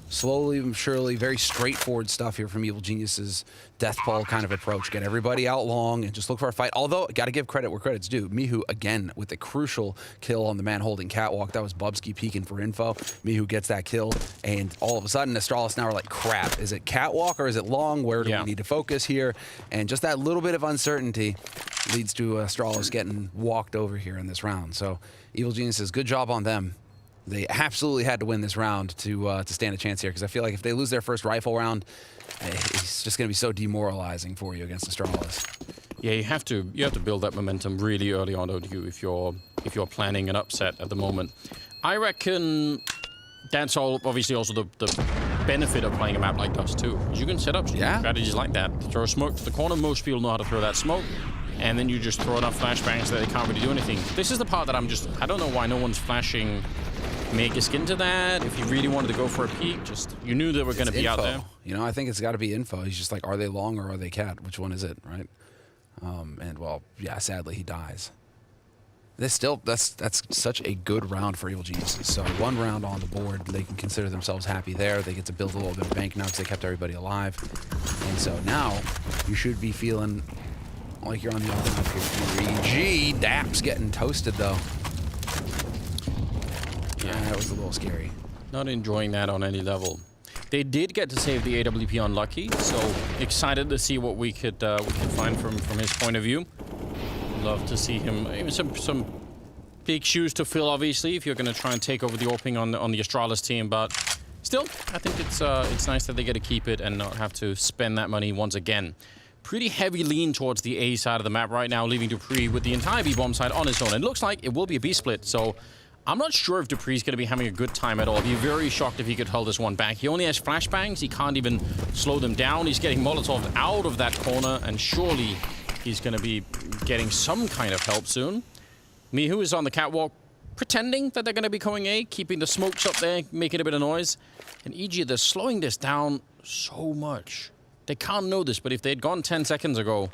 Slowly and surely, very straightforward stuff here from Evil Genius's death ball kind of approach. Get everybody out long and just look for a fight. Although, got to give credit where credit's due. Mihu, again, with a crucial kill on the man holding Catwalk. That was Bubsky peeking for info. Mihu gets that kill, and all of a sudden, Astralis now are like, crap, is it Catwalk or is it Long? Where do we need to focus here? And just that little bit of uncertainty leads to Astralis getting walked over here in this round. So, Evil Geniuses, good job on them. They absolutely had to win this round to stand a chance here, because I feel like if they lose their first rifle round, it's just going to be so demoralizing for you against Astralis. Yeah, you have to build that momentum really early on, don't you? If you're planning an upset at the moment, I reckon that's obviously also the benefit of playing a map like Dust 2. You can set up strategies like that. Throw smoke to the corner. Most people know how to throw that smoke. And then you just throw enough flashbangs that they can't really do anything. This is the part that I don't know why no one's flashing Magisk into that. If you really wanted to go for a peek, you knew they were going to be out there. You know, I think it's got to be info. He's just like, are they Long or are they Cat? Which one is it, right? And well, yeah, sadly he dies. That's such a good round for Evil Geniuses. So 1 round on the board, they can consider themselves happy there. They get to build a little bit of bank now because they kept everybody alive. And so now you should be feeling like you're on the up and up here. 3G, Daps getting toasted though. Yeah, that was a little scary. Not enjoying that on any level. They did get to save the AWP on Lucky, so excited to see what we could find from his point of view. Love to see him. Some big shoes to fill, obviously, if you're going to try and take over the AWPing on the Astralis team. But still, I think it's nice that they get to keep it and not have to spend that money once again. Pretty heavy lean towards the A side of the map right now, leaving dupreeh with the entire B bomb side on his own. It looks like it will be a B split, so I'm not sure if dupreeh's going to be having a good time at all. I'd be very shocked if he could hold this one back. He only has flashbangs. He can't even slow them down. He's getting Molotov out of that corner, and surely he's going to be getting some kind of help soon. Mihu is on the catwalk, pretending that they're going to be going A, keeping the smokes up there, making a bit of noise. And EG, they're slowing this down so much. They can't know this, but if they'd gone 10 seconds ago,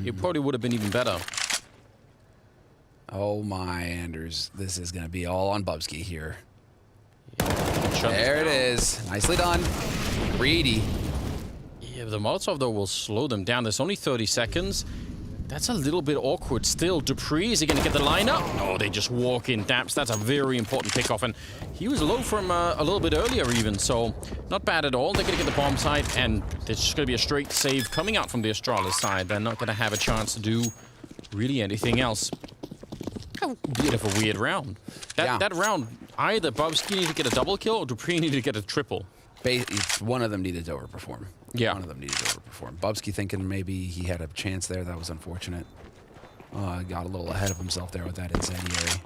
it probably would have been even better. Oh my, Anders. This is going to be all on Bubsky here. Yeah, there it is. Nicely done. Greedy. Yeah, the Molotov, though, will slow them down. There's only 30 seconds. That's a little bit awkward still. dupreeh, is he going to get the lineup? No, they just walk in. Daps, that's a very important pickoff. And he was low from a little bit earlier even, so not bad at all. They're going to get the bomb side, and it's just going to be a straight save coming out from the Astralis side. They're not going to have a chance to do really anything else. A bit of a weird round. That round, either Bubsky needed to get a double kill or dupreeh needed to get a triple. One of them needed to overperform. Yeah. One of them needed to overperform. Bubsky thinking maybe he had a chance there. That was unfortunate. Got a little ahead of himself there with that incendiary.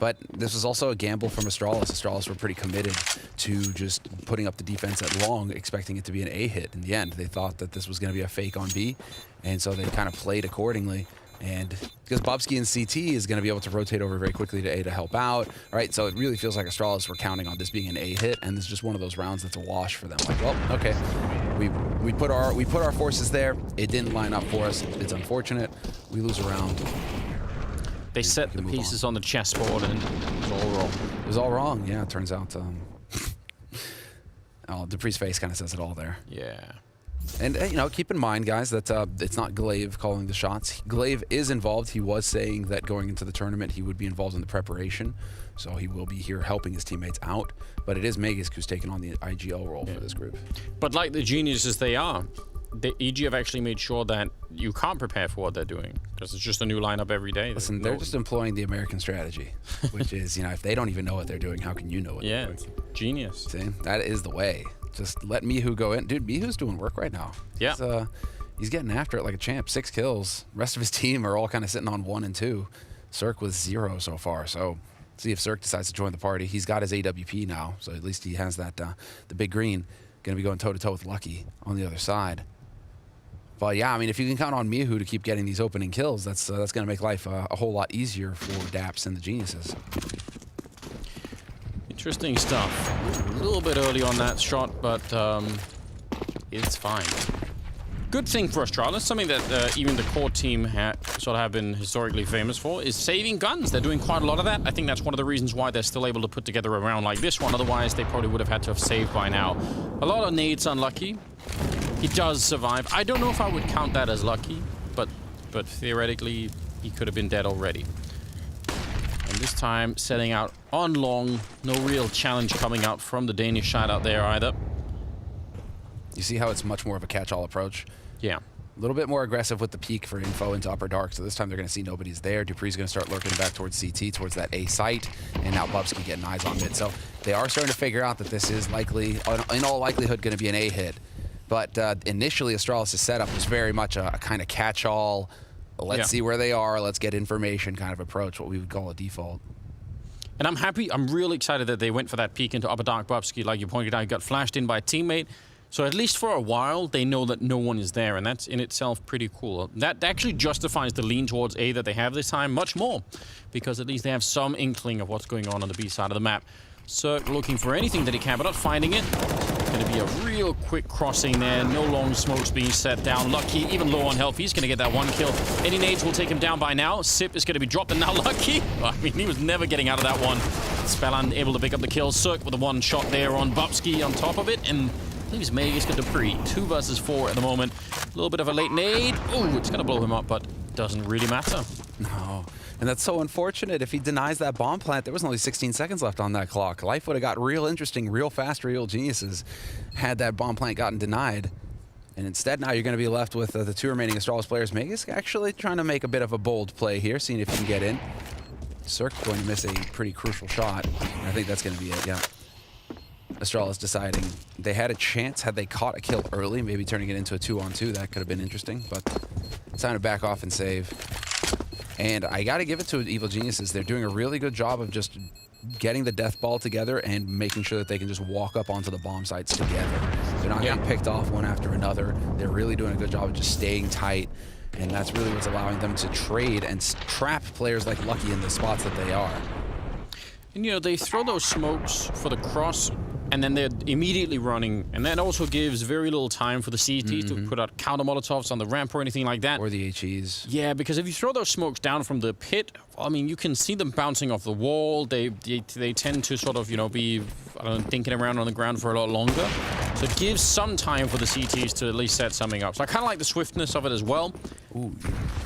But this was also a gamble from Astralis. Astralis were pretty committed to just putting up the defense at long, expecting it to be an A hit. In the end, they thought that this was going to be a fake on B, and so they kind of played accordingly. And because Bubsky and CT is going to be able to rotate over very quickly to A to help out, right? So it really feels like Astralis were counting on this being an A hit, and this is just one of those rounds that's a wash for them. Like, well, okay, we put our forces there. It didn't line up for us. It's unfortunate. We lose a round. They set the pieces on the chessboard, and it was all wrong. It was all wrong. Yeah, it turns out. dupreeh's face kind of says it all there. Yeah. And, you know, keep in mind, guys, that it's not Glaive calling the shots. Glaive is involved. He was saying that going into the tournament, he would be involved in the preparation. So he will be here helping his teammates out. But it is Magisk who's taken on the IGL role for this group. But like the geniuses they are, the EG have actually made sure that you can't prepare for what they're doing. Because it's just a new lineup every day. Listen, they're just employing the American strategy, which is, you know, if they don't even know what they're doing, how can you know what they're doing? Genius. See, that is the way. Just let Mihu go in. Dude, Mihu's doing work right now. Yeah. He's getting after it like a champ. 6 kills. Rest of his team are all kind of sitting on 1 and 2. CeRq with 0 so far. So see if CeRq decides to join the party. He's got his AWP now, so at least he has that the big green. Going to be going toe-to-toe with Lucky on the other side. But yeah, I mean, if you can count on Mihu to keep getting these opening kills, that's going to make life a whole lot easier for Daps and the Geniuses. Interesting stuff. A little bit early on that shot, but it's fine. Good thing for Astralis, something that even the core team sort of have been historically famous for, is saving guns. They're doing quite a lot of that. I think that's one of the reasons why they're still able to put together a round like this one. Otherwise, they probably would have had to have saved by now. A lot of nades unlucky. He does survive. I don't know if I would count that as lucky, but theoretically, he could have been dead already. And this time, setting out on long. No real challenge coming out from the Danish side out there either. You see how it's much more of a catch-all approach? Yeah. A little bit more aggressive with the peek for info into Upper Dark, so this time they're going to see nobody's there. dupreeh's going to start lurking back towards CT, towards that A site, and now Bubsky getting eyes on mid. So they are starting to figure out that this is likely, in all likelihood, going to be an A hit. But initially, Astralis' setup was very much a kind of catch-all, let's see where they are, let's get information kind of approach, what we would call a default. And I'm happy, I'm really excited that they went for that peek into Upper Dark. Bubsky, like you pointed out, he got flashed in by a teammate. So at least for a while, they know that no one is there, and that's in itself pretty cool. That actually justifies the lean towards A that they have this time much more, because at least they have some inkling of what's going on the B side of the map. CeRq looking for anything that he can, but not finding it. going to be a real quick crossing there. No long smokes being set down. Lucky, even low on health, he's going to get that one kill. Any nades will take him down by now. Xyp is going to be dropped, and now Lucky. I mean, he was never getting out of that one. Spellan able to pick up the kill. CeRq with a one shot there on Bubsky on top of it, and I believe it's Magisk and Dupree. 2 versus 4 at the moment. A little bit of a late nade. Oh, it's going to blow him up, but doesn't really matter. No. And that's so unfortunate. If he denies that bomb plant, there was only 16 seconds left on that clock. Life would have got real interesting, real fast, real geniuses had that bomb plant gotten denied. And instead, now you're going to be left with the 2 remaining Astralis players. Magisk actually trying to make a bit of a bold play here, seeing if he can get in. CeRq going to miss a pretty crucial shot. I think that's going to be it, yeah. Astralis deciding they had a chance had they caught a kill early, maybe turning it into a 2-on-2. That could have been interesting, but it's time to back off and save. And I got to give it to Evil Geniuses. They're doing a really good job of just getting the death ball together and making sure that they can just walk up onto the bomb sites together. They're not getting picked off one after another. They're really doing a good job of just staying tight. And that's really what's allowing them to trade and trap players like Lucky in the spots that they are. And, you know, they throw those smokes for the cross, and then they're immediately running. And that also gives very little time for the CTs to put out counter Molotovs on the ramp or anything like that. Or the HEs. Yeah, because if you throw those smokes down from the pit, I mean, you can see them bouncing off the wall. They tend to sort of, you know, be, I don't know, thinking around on the ground for a lot longer. So it gives some time for the CTs to at least set something up. So I kind of like the swiftness of it as well. Ooh,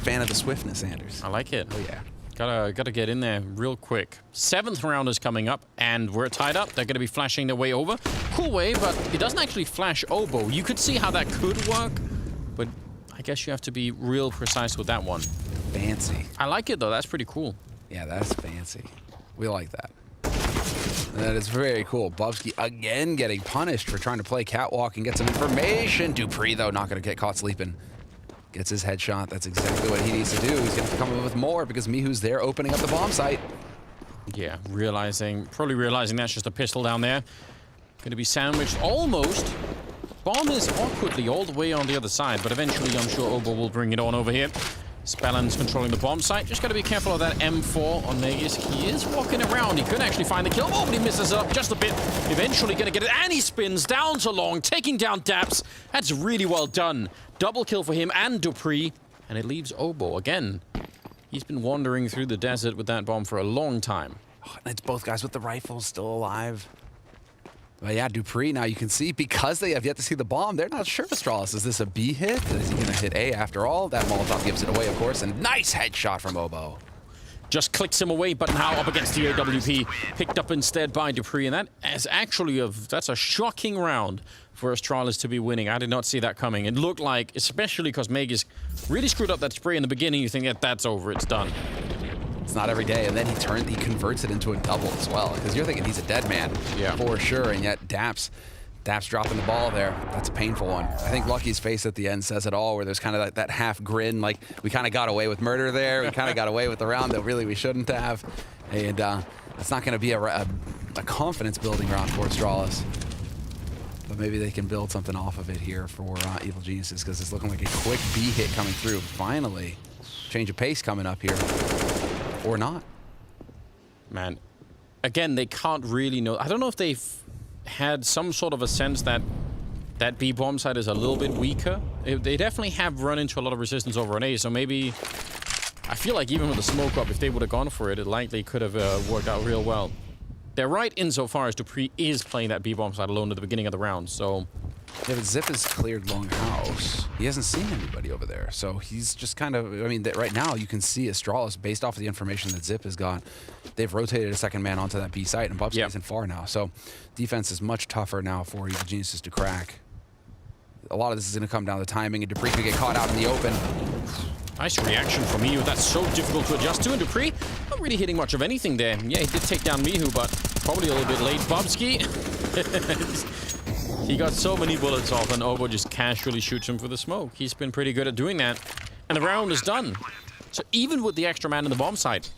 fan of the swiftness, Anders. I like it. Oh, yeah. Gotta get in there real quick. 7th round is coming up, and we're tied up. They're gonna be flashing their way over. Cool way, but it doesn't actually flash Oboe. You could see how that could work, but I guess you have to be real precise with that one. Fancy. I like it, though. That's pretty cool. Yeah, that's fancy. We like that. That is very cool. Bubsky again getting punished for trying to play catwalk and get some information. Dupree, though, not gonna get caught sleeping. Gets his headshot. That's exactly what he needs to do. He's going to come up with more because Mihu's there opening up the bomb site. Yeah, probably realizing that's just a pistol down there. Going to be sandwiched almost. Bomb is awkwardly all the way on the other side, but eventually I'm sure Oboe will bring it on over here. Spellan's controlling the bomb site. Just got to be careful of that M4 on Magisk. He is walking around. He could actually find the kill. Oh, but he misses up just a bit. Eventually going to get it. And he spins down so long, taking down Daps. That's really well done. Double kill for him and Dupree. And it leaves Oboe again. He's been wandering through the desert with that bomb for a long time. Oh, and it's both guys with the rifles still alive. But yeah, Dupree, now you can see, because they have yet to see the bomb, they're not sure, Astralis. Is this a B hit? Is he going to hit A after all? That Molotov gives it away, of course, and nice headshot from Oboe. Just clicks him away, but now up against the AWP. Picked up instead by Dupree, and that is actually that's a shocking round for Astralis to be winning. I did not see that coming. It looked like, especially because Magisk really screwed up that spray in the beginning, you think that that's over, it's done. It's not every day, and then he converts it into a double as well, because you're thinking he's a dead man for sure, and yet Daps dropping the ball there. That's a painful one. I think Lucky's face at the end says it all, where there's kind of that half grin, like we kind of got away with murder there, we kind of got away with the round that really we shouldn't have, and it's not going to be a confidence building round for Astralis. But maybe they can build something off of it here for Evil Geniuses, because it's looking like a quick B hit coming through. Finally, change of pace coming up here. Or not. Man, again, they can't really know. I don't know if they've had some sort of a sense that that B bomb site is a little bit weaker. They definitely have run into a lot of resistance over an A, so maybe I feel like even with the smoke up, if they would have gone for it, it likely could have worked out real well. They're right insofar as Dupree is playing that B bomb site alone at the beginning of the round, so... Yeah, but Xyp has cleared Longhouse. He hasn't seen anybody over there, so he's just kind of... I mean, right now you can see Astralis, based off of the information that Xyp has got, they've rotated a second man onto that B site, and Bubsky isn't far now, so defense is much tougher now for Evil Geniuses to crack. A lot of this is going to come down to timing, and Dupree could get caught out in the open. Nice reaction from Mihu. That's so difficult to adjust to, and Dupree not really hitting much of anything there. Yeah, he did take down Mihu, but probably a little bit late. Bubsky... He got so many bullets off, and Oboe just casually shoots him for the smoke. He's been pretty good at doing that. And the round is done. So even with the extra man in the bomb site,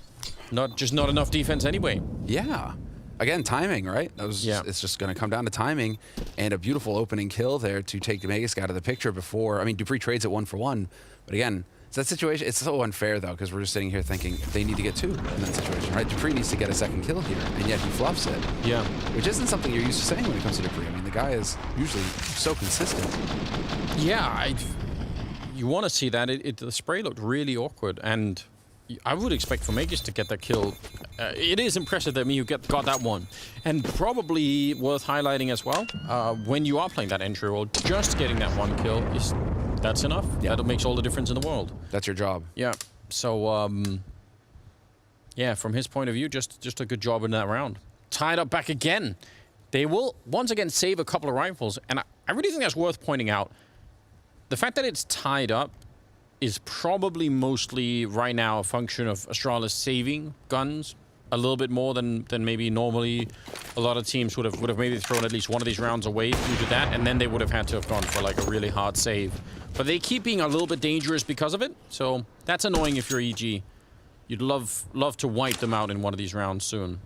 not enough defense anyway. Yeah. Again, timing, right? It's just going to come down to timing, and a beautiful opening kill there to take Magisk out of the picture before... I mean, Dupree trades it 1-for-1, but again, So that situation, it's so unfair though, because we're just sitting here thinking they need to get 2 in that situation, right? Dupree needs to get a second kill here, and yet he fluffs it. Yeah. Which isn't something you're used to saying when it comes to Dupree. I mean, the guy is usually so consistent. Yeah, you want to see that. The spray looked really awkward, and I would expect for Magisk to get that kill. It is impressive that Miu got that one. And probably worth highlighting as well, when you are playing that entry role, just getting that 1 kill that's enough. Yeah. That makes all the difference in the world. That's your job. Yeah. So, yeah, from his point of view, just a good job in that round. Tied up back again. They will, once again, save a couple of rifles. And I really think that's worth pointing out. The fact that it's tied up is probably mostly, right now, a function of Astralis saving guns a little bit more than maybe normally. A lot of teams would have maybe thrown at least one of these rounds away due to that, and then they would have had to have gone for like a really hard save. But they keep being a little bit dangerous because of it, so that's annoying if you're EG. You'd love to wipe them out in one of these rounds soon.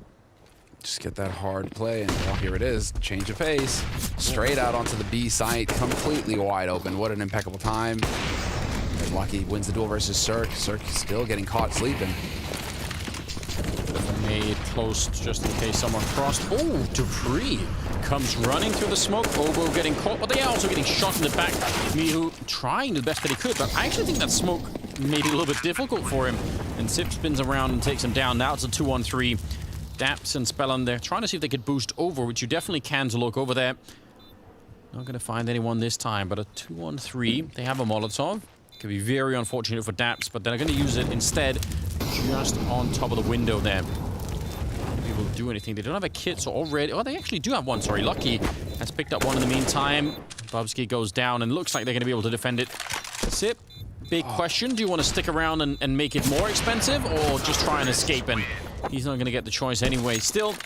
Just get that hard play, and well, here it is. Change of pace. Straight out onto the B site, completely wide open. What an impeccable time. And Lucky wins the duel versus CeRq. CeRq still getting caught sleeping. Made close just in case someone crossed. Oh, Dupree comes running through the smoke. Obo getting caught, but they are also getting shot in the back. Miu trying the best that he could, but I actually think that smoke made it a little bit difficult for him. And Xyp spins around and takes him down. Now it's a 2-on-3. Daps and Spellon there, trying to see if they could boost over, which you definitely can to look over there. Not going to find anyone this time, but a 2-on-3. They have a Molotov. Could be very unfortunate for Daps, but they're going to use it instead just on top of the window there. Will do anything. They don't have a kit, so already... Oh, they actually do have one. Sorry, Lucky has picked up one in the meantime. Bubsky goes down, and looks like they're going to be able to defend it. Xyp, big question. Do you want to stick around and make it more expensive, or just try and escape? And he's not going to get the choice anyway. Still,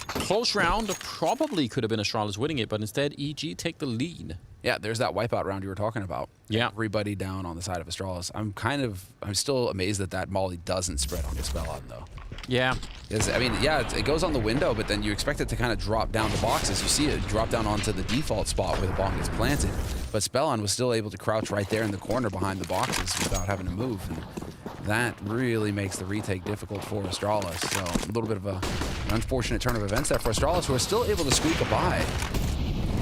close round. Probably could have been Astralis winning it, but instead, EG take the lead. Yeah, there's that wipeout round you were talking about. Yeah. Everybody down on the side of Astralis. I'm still amazed that Molly doesn't spread on Spellon, though. Yeah. I mean, yeah, it goes on the window, but then you expect it to kind of drop down the boxes. You see it drop down onto the default spot where the bomb gets planted. But Spellon was still able to crouch right there in the corner behind the boxes without having to move. And that really makes the retake difficult for Astralis. So a little bit of an unfortunate turn of events there for Astralis, who are still able to squeak a buy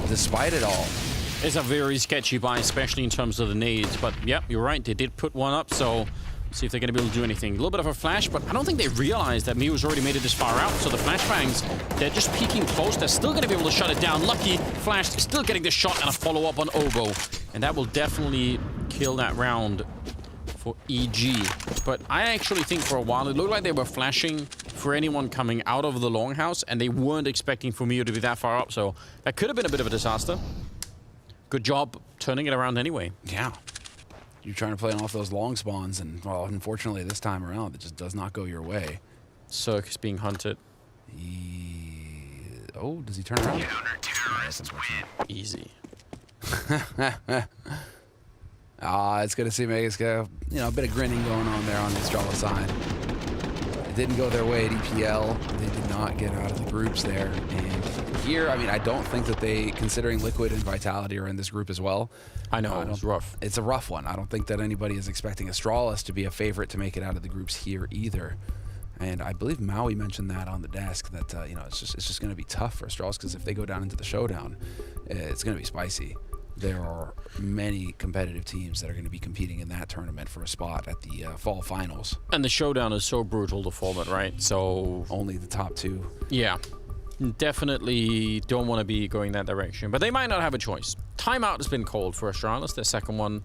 despite it all. It's a very sketchy buy, especially in terms of the nades. But, yep, you're right. They did put one up, so... See if they're going to be able to do anything. A little bit of a flash, but I don't think they realized that Miu's already made it this far out. So the flashbangs, they're just peeking close. They're still going to be able to shut it down. Lucky flashed, still getting the shot and a follow-up on Obo. And that will definitely kill that round for EG. But I actually think for a while, it looked like they were flashing for anyone coming out of the longhouse, and they weren't expecting for Miu to be that far up. So that could have been a bit of a disaster. Good job turning it around anyway. Yeah. You're trying to play off those long spawns, and, well, unfortunately, this time around, it just does not go your way. CeRq is being hunted. Oh, does he turn around? Oh, that's unfortunate. Easy. It's good to see Magisk, a bit of grinning going on there on the Astralis side. It didn't go their way at EPL. They did not get out of the groups there. And here, I mean, I don't think that they, considering Liquid and Vitality are in this group as well. I know, it's rough. It's a rough one. I don't think that anybody is expecting Astralis to be a favorite to make it out of the groups here either. And I believe Maui mentioned that on the desk, that it's just going to be tough for Astralis, because if they go down into the showdown, it's going to be spicy. There are many competitive teams that are going to be competing in that tournament for a spot at the fall finals. And the showdown is so brutal, the format, right? So only the top 2. Yeah. Definitely don't want to be going that direction. But they might not have a choice. Timeout has been called for Astralis, their second one.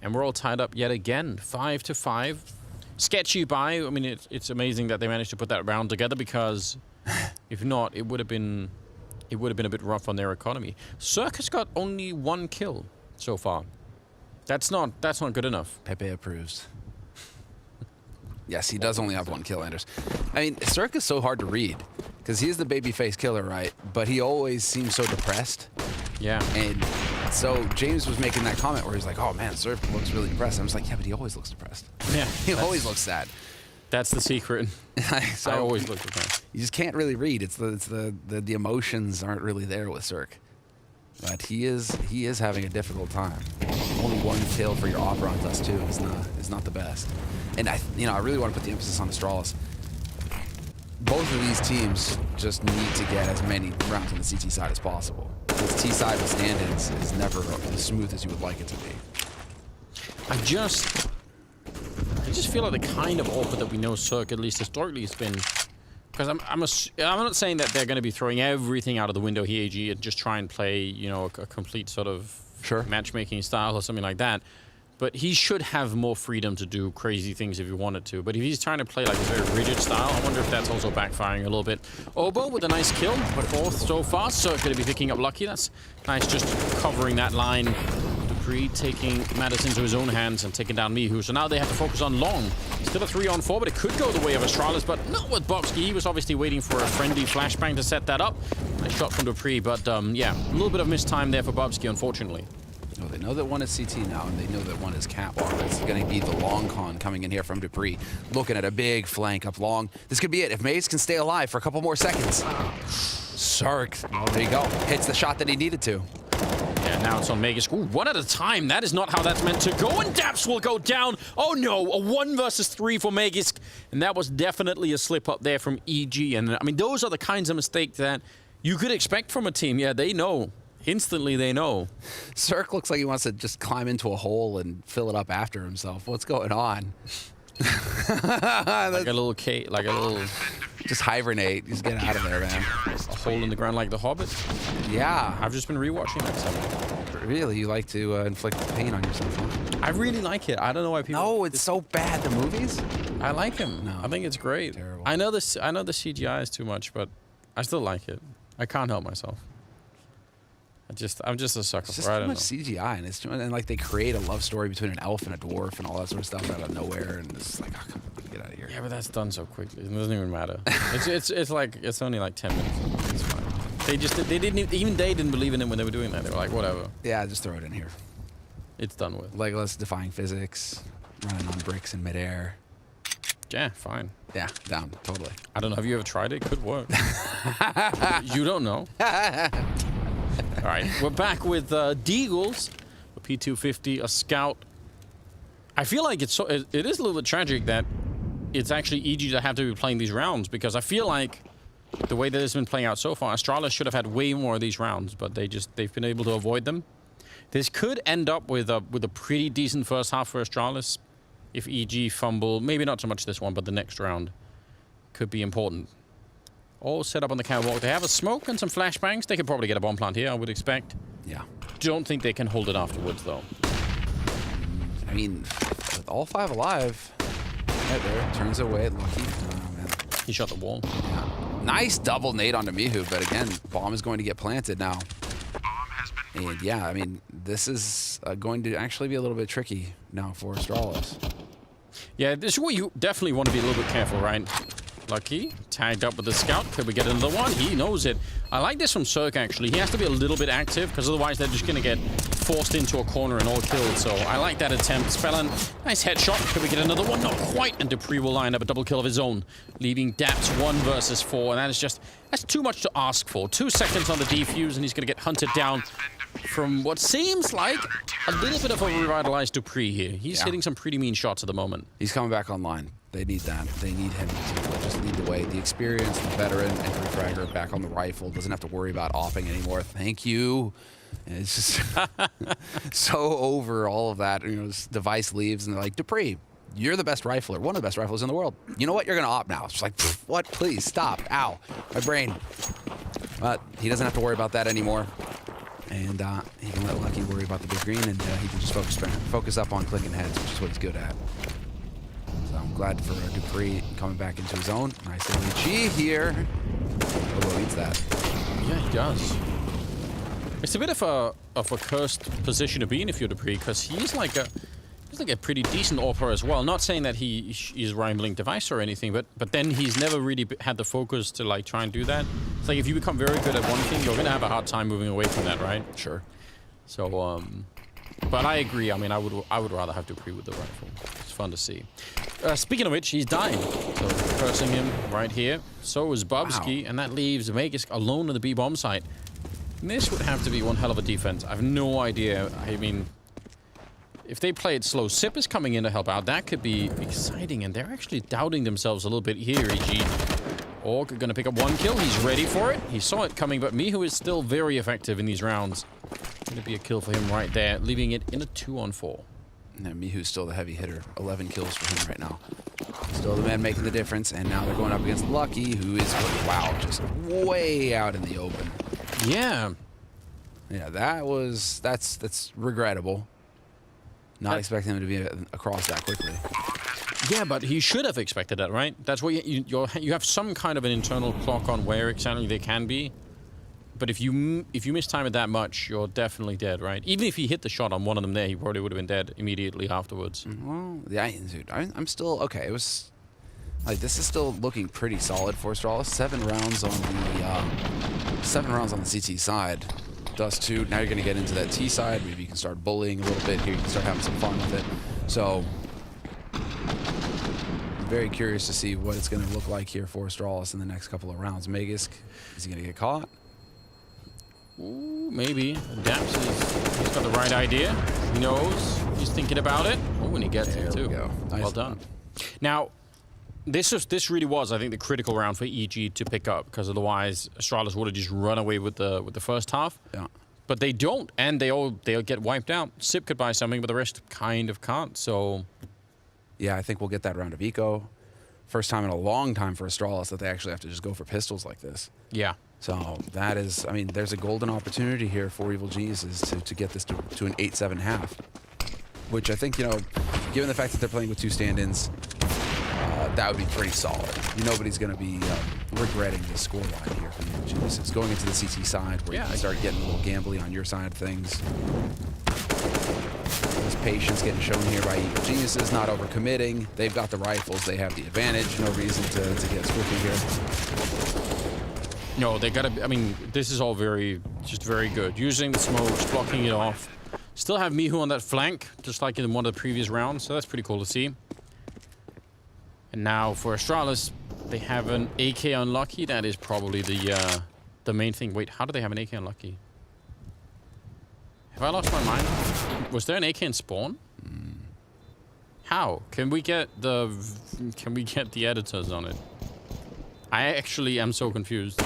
And we're all tied up yet again. 5-5. Sketchy buy. I mean, it's amazing that they managed to put that round together, because if not, it would have been a bit rough on their economy. CeRq has got only 1 kill so far. That's not good enough. Pepe approves. Yes, he does only have 1 kill, Anders. I mean, CeRq is so hard to read, because he's the babyface killer, right? But he always seems so depressed. Yeah. And so James was making that comment where he's like, oh man, CeRq looks really depressed. I was like, yeah, but he always looks depressed. Yeah. He always looks sad. That's the secret. So I always look depressed. You just can't really read. It's the emotions aren't really there with CeRq. But he is having a difficult time. Only 1 kill for your Opera on Dust 2 is not the best. And I really want to put the emphasis on Astralis. Both of these teams just need to get as many rounds on the CT side as possible. This T side with stand-ins is never as smooth as you would like it to be. I just feel like the kind of AWP that we know CeRq, at least historically, has been. Because I'm not saying that they're going to be throwing everything out of the window here, EG, and just try and play, you know, a complete sort of matchmaking style or something like that. But he should have more freedom to do crazy things if he wanted to. But if he's trying to play like a very rigid style, I wonder if that's also backfiring a little bit. Obo with a nice kill, but 4th so far. CeRq going to be picking up Lucky. That's nice, just covering that line. dupreeh taking matters into his own hands and taking down Mihu. So now they have to focus on long. Still a 3-on-4, but it could go the way of Astralis, but not with Bobski. He was obviously waiting for a friendly flashbang to set that up. Nice shot from dupreeh, but yeah, a little bit of missed time there for Bobski, unfortunately. Well, they know that one is CT now, and they know that one is Catwalk. It's going to be the long con coming in here from dupreeh, looking at a big flank up long. This could be it. If Maze can stay alive for a couple more seconds. CeRq, oh, there you go. Hits the shot that he needed to. Yeah, now it's on Magisk. Ooh, 1 at a time. That is not how that's meant to go, and Daps will go down. Oh no, a 1 versus 3 for Magisk. And that was definitely a slip up there from EG. And I mean, those are the kinds of mistakes that you could expect from a team. Yeah, they know. Instantly, they know. CeRq looks like he wants to just climb into a hole and fill it up after himself. What's going on? Like a little K, like a little... Just hibernate. Just get out of there, man. A hole in the ground like the Hobbit? Yeah. I've just been rewatching that stuff. Really? You like to inflict pain on yourself, huh? I really like it. I don't know why people... No, it's so bad, the movies? I like him. No. I think it's great. Terrible. I know the CGI is too much, but I still like it. I can't help myself. I'm just a sucker for it. I don't know. It's too much CGI, and it's too much, and like they create a love story between an elf and a dwarf and all that sort of stuff out of nowhere, and it's like, oh, come on, get out of here. Yeah, but that's done so quickly. It doesn't even matter. it's like it's only like 10 minutes. It's fine. They didn't believe in it when they were doing that. They were like, whatever. Yeah, just throw it in here. It's done with. Legolas defying physics, running on bricks in midair. Yeah, fine. Yeah, down, totally. I don't know. Have you ever tried it? It could work. You don't know. All right, we're back with Deagles, a P250, a Scout. I feel like it is a little bit tragic that it's actually EG that have to be playing these rounds, because I feel like the way that it's been playing out so far, Astralis should have had way more of these rounds, but they've been able to avoid them. This could end up with a pretty decent first half for Astralis if EG fumble, maybe not so much this one, but the next round could be important. All set up on the catwalk. They have a smoke and some flashbangs. They could probably get a bomb plant here, I would expect. Yeah. Don't think they can hold it afterwards, though. I mean, with all 5 alive, right there, turns away at Lucky. Oh, man. He shot the wall. Yeah. Nice double nade onto Mihu, but again, bomb is going to get planted now. And yeah, I mean, this is going to actually be a little bit tricky now for Astralis. Yeah, this is where you definitely want to be a little bit careful, right? Lucky, tagged up with the Scout. Could we get another one? He knows it. I like this from CeRq, actually. He has to be a little bit active, because otherwise they're just going to get forced into a corner and all killed. So I like that attempt. Spellan, nice headshot. Could we get another one? Not quite. And dupreeh will line up a double kill of his own, leaving Daps 1 versus 4. And that is just, that's too much to ask for. 2 seconds on the defuse, and he's going to get hunted down from what seems like a little bit of a revitalized dupreeh here. He's hitting some pretty mean shots at the moment. He's coming back online. They need that. They need him to just lead the way. The experience, the veteran, entry fragger back on the rifle. Doesn't have to worry about offing anymore. Thank you. And it's just so over all of that. You know, this device leaves and they're like, dupreeh, you're the best rifler. One of the best riflers in the world. You know what? You're going to op now. It's just like, what? Please stop. Ow. My brain. But he doesn't have to worry about that anymore. And he can let Lucky worry about the big green, and he can just focus up on clicking heads, which is what he's good at. So I'm glad for dupreeh coming back into his own. Nice EliGE here. Oh, needs that. Yeah, he does. It's a bit of a cursed position to be in if you're dupreeh, because he's like a pretty decent AWPer as well. Not saying that he is rambling device or anything, but then he's never really had the focus to like try and do that. It's like if you become very good at one thing, you're gonna have a hard time moving away from that, right? Sure. So, but I agree. I mean, I would rather have dupreeh with the rifle. It's fun to see. Speaking of which, he's dying. So cursing him right here. So is Bobski, and that leaves Magisk alone in the B bomb site. This would have to be one hell of a defense. I have no idea. I mean, if they play it slow, CeRq is coming in to help out. That could be exciting, and they're actually doubting themselves a little bit here, EG. Orc gonna pick up one kill. He's ready for it. He saw it coming, but Mihu is still very effective in these rounds. Gonna be a kill for him right there, leaving it in a 2-on-4. Yeah, Mihu's still the heavy hitter. 11 kills for him right now. Still the man making the difference, and now they're going up against Lucky, who is, wow, just way out in the open. Yeah. Yeah, that's regrettable. Not expecting him to be across that quickly. Yeah, but he should have expected that, right? That's what you have some kind of an internal clock on where exactly they can be. But if you mistime it that much, you're definitely dead, right? Even if he hit the shot on one of them there, he probably would have been dead immediately afterwards. Well, yeah, dude, I'm still okay. It was like this is still looking pretty solid for Astralis. 7 rounds on the CT side. Dust 2. Now you're going to get into that T side. Maybe you can start bullying a little bit here. You can start having some fun with it. So I'm very curious to see what it's going to look like here for Astralis in the next couple of rounds. Magisk, is he going to get caught? Ooh, maybe. Daps he's got the right idea. He knows. He's thinking about it. Oh, and he gets it too. Go. Nice. Well done. Now, this really was, I think, the critical round for EG to pick up, because otherwise Astralis would have just run away with the first half. Yeah. But they don't, and they'll get wiped out. CeRq could buy something, but the rest kind of can't. So, yeah, I think we'll get that round of eco. First time in a long time for Astralis that they actually have to just go for pistols like this. Yeah. So that is, I mean, there's a golden opportunity here for Evil Geniuses to get this to an 8-7.5, which I think, you know, given the fact that they're playing with 2 stand-ins, that would be pretty solid. Nobody's going to be regretting the scoreline here for Evil Geniuses. Going into the CT side where you can start getting a little gambly on your side of things. This patience getting shown here by Evil Geniuses, not overcommitting. They've got the rifles, they have the advantage. No reason to get squiffy here. No, they gotta, I mean, this is all very good. Using the smokes, blocking it off. Still have Mihu on that flank, just like in one of the previous rounds, so that's pretty cool to see. And now for Astralis, they have an AK on Lucky. That is probably the main thing. Wait, how do they have an AK on Lucky? Have I lost my mind? Was there an AK in Spawn? How? Can we get the editors on it? I actually am so confused.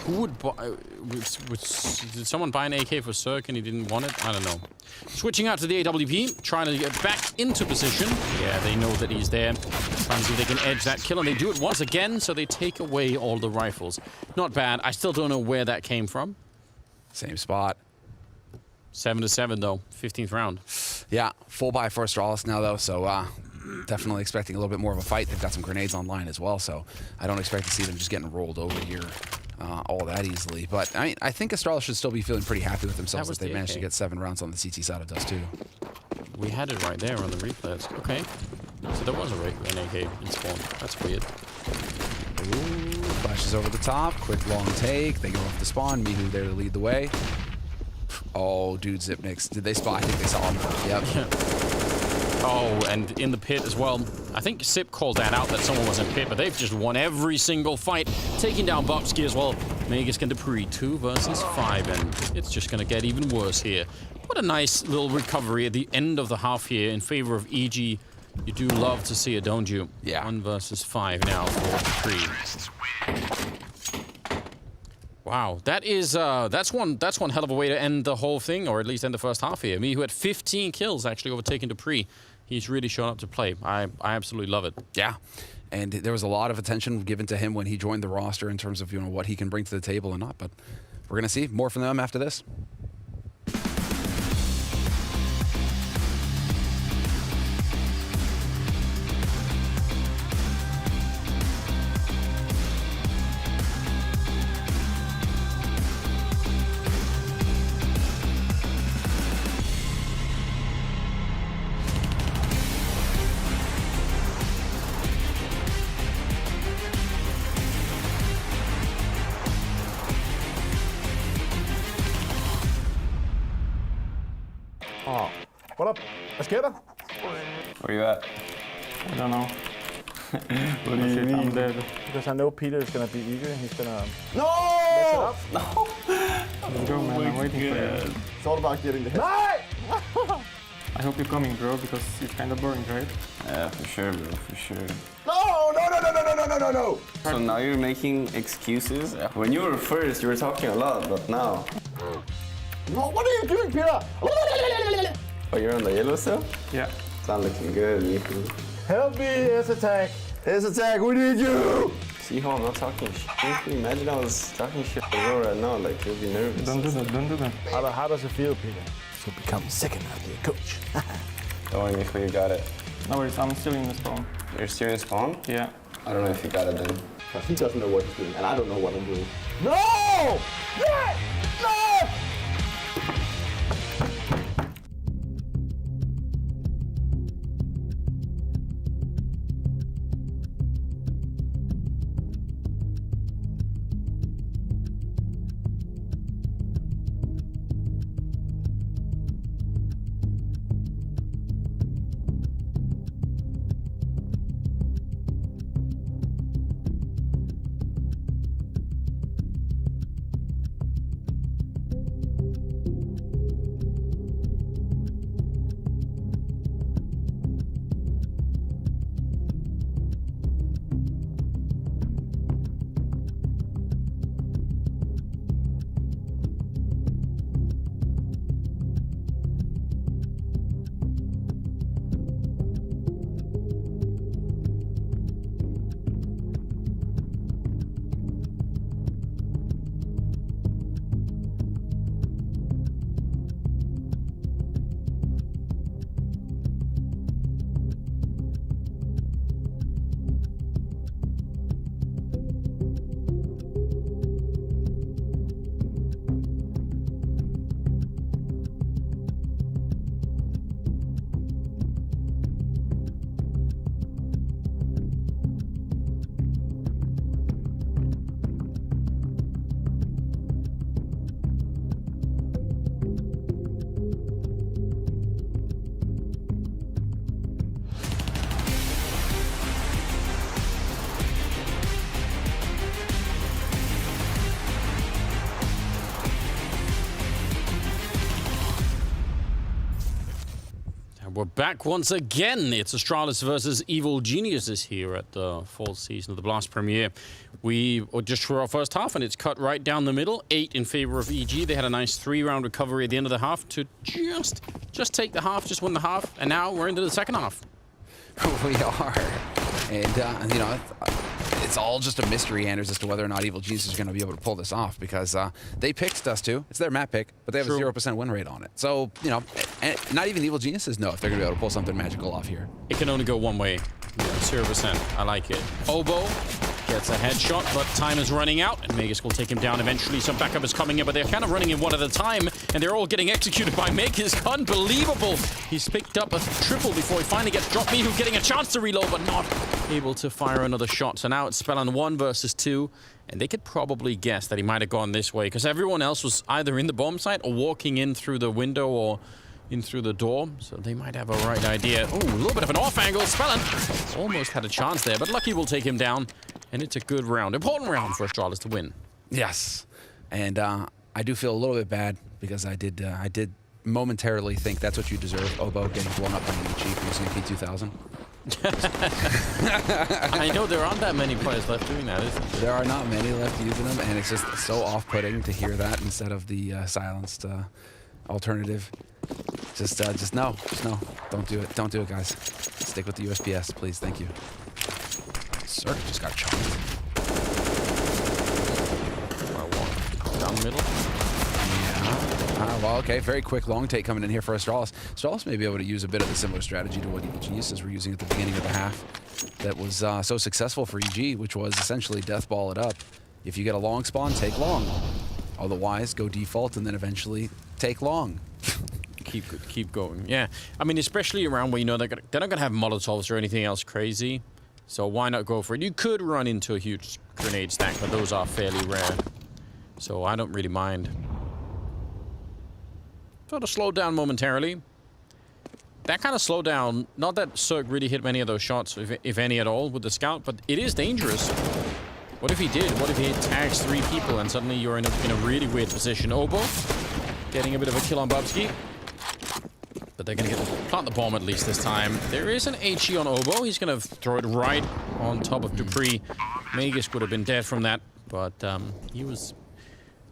Who would buy... Did someone buy an AK for CeRq and he didn't want it? I don't know. Switching out to the AWP, trying to get back into position. Yeah, they know that he's there. Trying to see if they can edge that kill, and they do it once again, so they take away all the rifles. Not bad. I still don't know where that came from. Same spot. 7-7 though, 15th round. Yeah, full buy for Astralis now though, so definitely expecting a little bit more of a fight. They've got some grenades online as well, so I don't expect to see them just getting rolled over here all that easily. But I mean, I think Astralis should still be feeling pretty happy with themselves as they managed to get 7 rounds on the CT side of Dust 2. We had it right there on the replays. Okay, so there was an AK in Spawn. That's weird. Ooh, flashes over the top, quick long take. They go off the spawn. Mihu there to lead the way. Oh, dude, Xyp9x. Did they spot? I think they saw him. Yep. Oh, and in the pit as well. I think CeRq called that out, that someone was in pit, but they've just won every single fight, taking down Bobski as well. Magisk and Dupree, 2 versus 5, and it's just going to get even worse here. What a nice little recovery at the end of the half here in favor of EG. You do love to see it, don't you? Yeah. 1 versus 5 now for Dupree. Wow, that is that's one hell of a way to end the whole thing, or at least end the first half here. Who had 15 kills, actually overtaken Dupree. He's really shown up to play. I absolutely love it. Yeah, and there was a lot of attention given to him when he joined the roster in terms of, you know, what he can bring to the table and not. But we're gonna see more from them after this. Oh, what up? Hvad sker der? Where you at? I don't know. What do you mean? I'm dead. Because I know Peter is gonna be eager. He's gonna no! mess it up. No! Let's go, man. I'm waiting for you. It's all about getting the hit. I hope you're coming, bro, because it's kind of boring, right? Yeah, for sure, bro, for sure. No! So now you're making excuses? When you were first, you were talking a lot, but now... What are you doing, Peter? Oh, you're on the yellow still? Yeah. It's not looking good, Ethan. Help me, S-Attack. S-Attack, we need you! See how I'm not talking shit? Can you imagine I was talking shit to bro right now? Like, you'll be nervous. Don't do that, don't do that. How does it feel, Peter, to become second out your coach? Don't worry, Micho, you got it. No worries, I'm still in the spawn. You're still in spawn? Yeah. I don't know if you got it then. He doesn't know what he's doing, and I don't know what I'm doing. No! Yes! No! We're back once again. It's Astralis versus Evil Geniuses here at the fall season of the Blast Premiere. We just through our first half, and it's cut right down the middle. 8 in favor of EG. They had a nice 3-round recovery at the end of the half to just take the half, just win the half, and now we're into the second half. We are, and you know, it's all just a mystery, Anders, as to whether or not Evil Geniuses are going to be able to pull this off, because they picked Dust 2. It's their map pick, but they have a 0% win rate on it. So, you know, and not even Evil Geniuses know if they're going to be able to pull something magical off here. It can only go one way. 0%. I like it. Oboe gets a headshot, but time is running out, and Magisk will take him down eventually. Some backup is coming in, but they're kind of running in one at a time, and they're all getting executed by Magisk. Unbelievable. He's picked up a triple before he finally gets dropped. Miho getting a chance to reload, but not able to fire another shot. So now it's Spellan 1 versus 2, and they could probably guess that he might have gone this way, because everyone else was either in the bomb site or walking in through the window or in through the door, so they might have a right idea. Oh, a little bit of an off angle. Spellan almost had a chance there, but Lucky will take him down, and it's a good round. Important round for Astralis to win. Yes, and I do feel a little bit bad because I did momentarily think that's what you deserve, Oboe, getting blown up by an EG for using a P2000. I know there aren't that many players left doing that, is there? There are not many left using them, and it's just so off-putting to hear that instead of the silenced alternative. Just no. Don't do it. Don't do it, guys. Stick with the USPS, please. Thank you. CeRq just got chopped. Down the middle. Yeah. Well, okay. Very quick long take coming in here for Astralis. Astralis may be able to use a bit of a similar strategy to what Evil Geniuses were using at the beginning of the half that was so successful for EG, which was essentially deathball it up. If you get a long spawn, take long. Otherwise, go default and then eventually take long. Keep going. Yeah, I mean, especially around where you know they're not gonna have Molotovs or anything else crazy, so why not go for it? You could run into a huge grenade stack, but those are fairly rare, so I don't really mind. Sort of slowed down momentarily. That kind of slowdown, not that CeRq really hit many of those shots, if any at all, with the scout, but it is dangerous. What if he did? What if he tags 3 people and suddenly you're in a really weird position? Obo getting a bit of a kill on Bubsky. But they're going to plant the bomb at least this time. There is an HE on Obo. He's going to throw it right on top of Dupree. Magisk would have been dead from that, but he was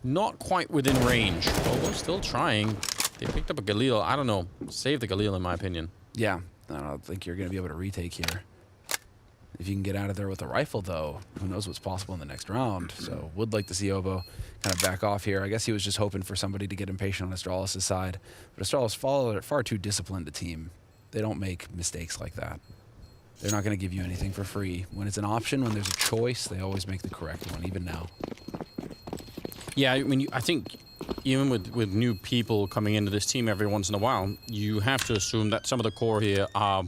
not quite within range. Obo still trying. They picked up a Galil. I don't know. Save the Galil in my opinion. Yeah, I don't think you're going to be able to retake here. If you can get out of there with a rifle, though, who knows what's possible in the next round. So would like to see Obo kind of back off here. I guess he was just hoping for somebody to get impatient on Astralis' side. But Astralis far too disciplined a team. They don't make mistakes like that. They're not going to give you anything for free. When it's an option, when there's a choice, they always make the correct one, even now. Yeah, I mean, I think even with new people coming into this team every once in a while, you have to assume that some of the core here are...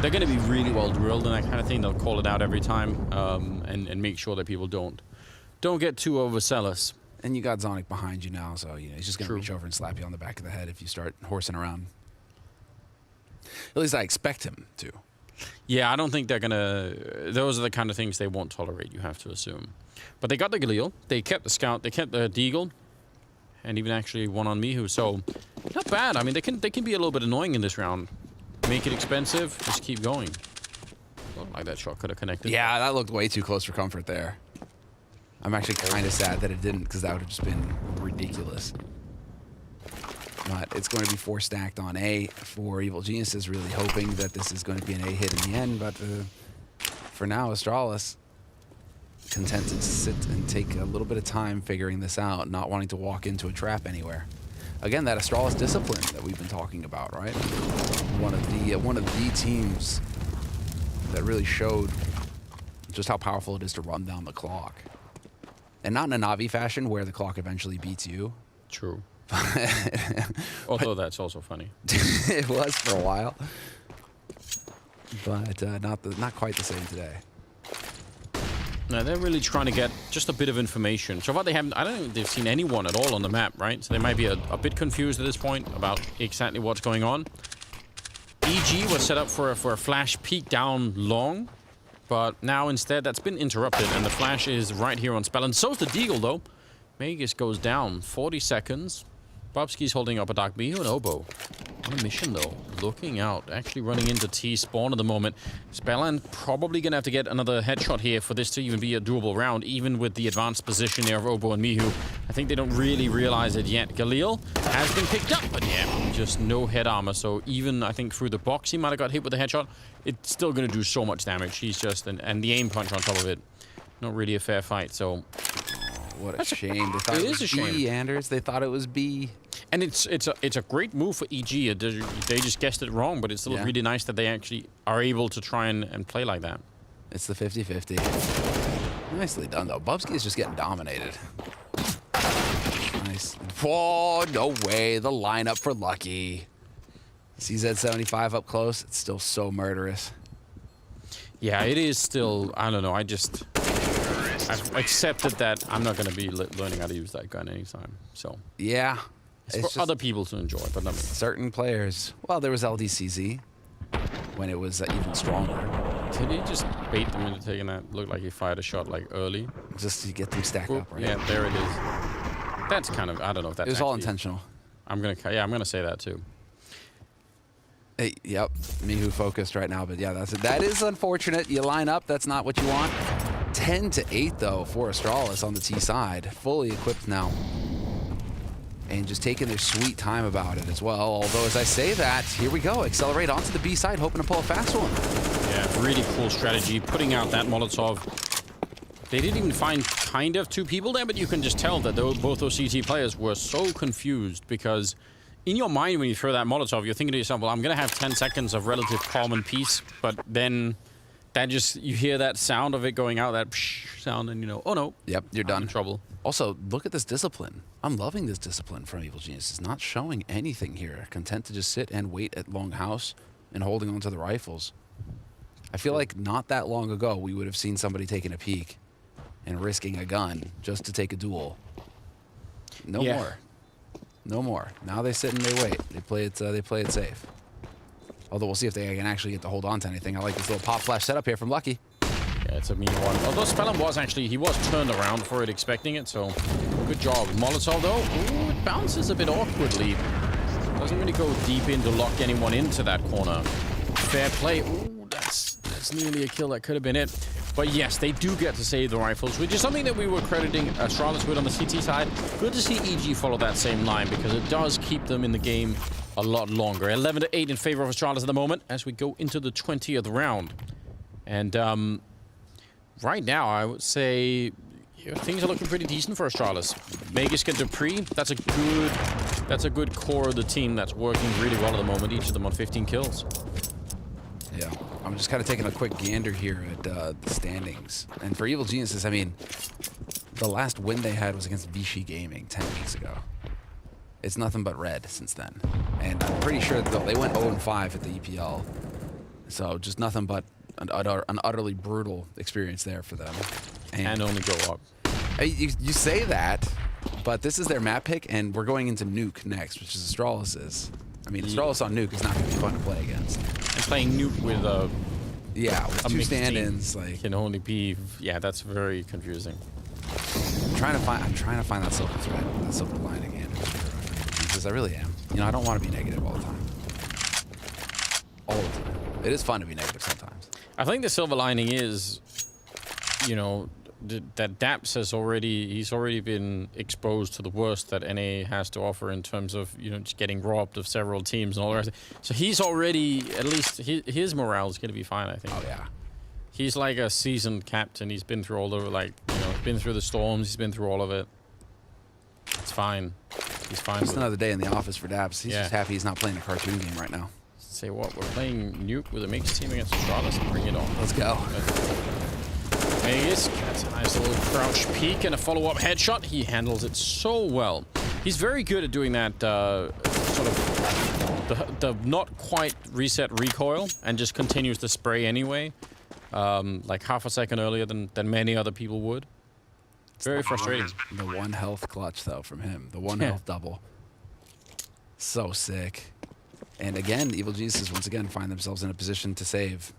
They're going to be really well drilled and that kind of thing. They'll call it out every time and make sure that people don't get too overzealous. And you got Zonic behind you now, so you know he's just going to reach over and slap you on the back of the head if you start horsing around. At least I expect him to. Yeah, I don't think they're going to... Those are the kind of things they won't tolerate, you have to assume. But they got the Galil. They kept the Scout. They kept the Deagle. And even actually one on Mihu. So, not bad. I mean, they can be a little bit annoying in this round. Make it expensive, just keep going. Looked like that shot could have connected. Yeah, that looked way too close for comfort there. I'm actually kind of sad that it didn't, because that would have just been ridiculous. But it's going to be 4 stacked on A for Evil Geniuses, really hoping that this is going to be an A hit in the end. But for now, Astralis content to sit and take a little bit of time figuring this out, not wanting to walk into a trap anywhere. Again, that Astralis discipline that we've been talking about, right? One of the teams that really showed just how powerful it is to run down the clock. And not in a Na'Vi fashion where the clock eventually beats you. True. Although that's also funny. It was for a while. But not quite the same today. No, they're really trying to get just a bit of information. So far they haven't, I don't think they've seen anyone at all on the map, right? So they might be a bit confused at this point about exactly what's going on. EG was set up for a flash peek down long, but now instead that's been interrupted and the flash is right here on spell. And so's the Deagle though. Magisk goes down, 40 seconds. Bubsky's holding up a Dark Mihu and Obo. On a mission though, looking out, actually running into T-spawn at the moment. Spelland probably gonna have to get another headshot here for this to even be a doable round, even with the advanced position there of Obo and Mihu. I think they don't really realize it yet. Galil has been picked up, but yeah, just no head armor. So even I think through the box he might have got hit with a headshot. It's still gonna do so much damage. He's just, and the aim punch on top of it. Not really a fair fight, so... What a shame. They thought it was B, Anders. They thought it was B. And it's a great move for EG. They just guessed it wrong, but it's still really nice that they actually are able to try and play like that. It's the 50-50. Nicely done, though. Bubsky is just getting dominated. Nice. Whoa, no way. The lineup for Lucky. CZ75 up close. It's still so murderous. Yeah, it is still... I don't know. I've accepted that I'm not going to be learning how to use that gun anytime. So yeah, it's for other people to enjoy, but not me. Certain players. Well, there was LDCZ when it was even stronger. Did he just bait them into taking that? Looked like he fired a shot like early, just to get them stacked up. Right? Yeah, there it is. That's kind of, I don't know if that's. It was all intentional. I'm gonna say that too. Hey, yep, Mihu focused right now, but yeah, that is unfortunate. You line up, that's not what you want. 10-8 though for Astralis on the T side, fully equipped now, and just taking their sweet time about it as well. Although as I say that, here we go, accelerate onto the B side, hoping to pull a fast one. Yeah, really cool strategy, putting out that Molotov. They didn't even find kind of 2 people there, but you can just tell that both those CT players were so confused because in your mind when you throw that Molotov, you're thinking to yourself, well, I'm gonna have 10 seconds of relative calm and peace, but then that just, you hear that sound of it going out, that psh sound, and you know, oh no. Yep, you're done. In trouble. Also, look at this discipline. I'm loving this discipline from Evil Geniuses. Not showing anything here. Content to just sit and wait at Longhouse and holding onto the rifles. I feel like not that long ago, we would have seen somebody taking a peek and risking a gun just to take a duel. No more. No more. Now they sit and they wait. They play it safe. Although we'll see if they can actually get to hold on to anything. I like this little pop flash setup here from Lucky. Yeah, it's a mean one. Although Spellum was actually, he was turned around for it, expecting it, so good job. Molotov though, ooh, it bounces a bit awkwardly. Doesn't really go deep in to lock anyone into that corner. Fair play. Ooh, that's nearly a kill. That could have been it. But yes, they do get to save the rifles, which is something that we were crediting Astralis with on the CT side. Good to see EG follow that same line, because it does keep them in the game a lot longer. 11-8 in favor of Astralis at the moment as we go into the 20th round. And right now, I would say things are looking pretty decent for Astralis. Magisk and Dupree, that's a good core of the team that's working really well at the moment. Each of them on 15 kills. Yeah, I'm just kind of taking a quick gander here at the standings. And for Evil Geniuses, I mean, the last win they had was against Vichy Gaming 10 weeks ago. It's nothing but red since then. And I'm pretty sure that they went 0-5 at the EPL. So just nothing but an utterly brutal experience there for them. And only go up. You say that, but this is their map pick, and we're going into Nuke next, which is Astralis's. I mean, Astralis on Nuke is not going to be fun to play against. And playing Nuke with with two stand-ins, like, can only be, yeah, that's very confusing. I'm trying to find that silver thread, that silver lining in, because I really am. You know, I don't want to be negative all the time. All the time. It is fun to be negative sometimes. I think the silver lining is, you know, that Daps has he's already been exposed to the worst that NA has to offer in terms of, you know, just getting robbed of several teams and all the rest. So he's already, at least his morale is going to be fine, I think. Oh, yeah. He's like a seasoned captain. He's been through all the, like, you know, been through the storms. He's been through all of it. It's fine. He's fine. Just another day in the office for Daps. He's just happy he's not playing a cartoon game right now. Say what? We're playing Nuke with a mixed team against Astralis. Bring it on. Let's go. Magisk, that's a nice little crouch peek and a follow-up headshot. He handles it so well. He's very good at doing that sort of the not quite reset recoil and just continues to spray anyway, like half a second earlier than many other people would. Very frustrating. The 1 health clutch though from him, the 1 health double. So sick. And again, Evil Geniuses once again find themselves in a position to save.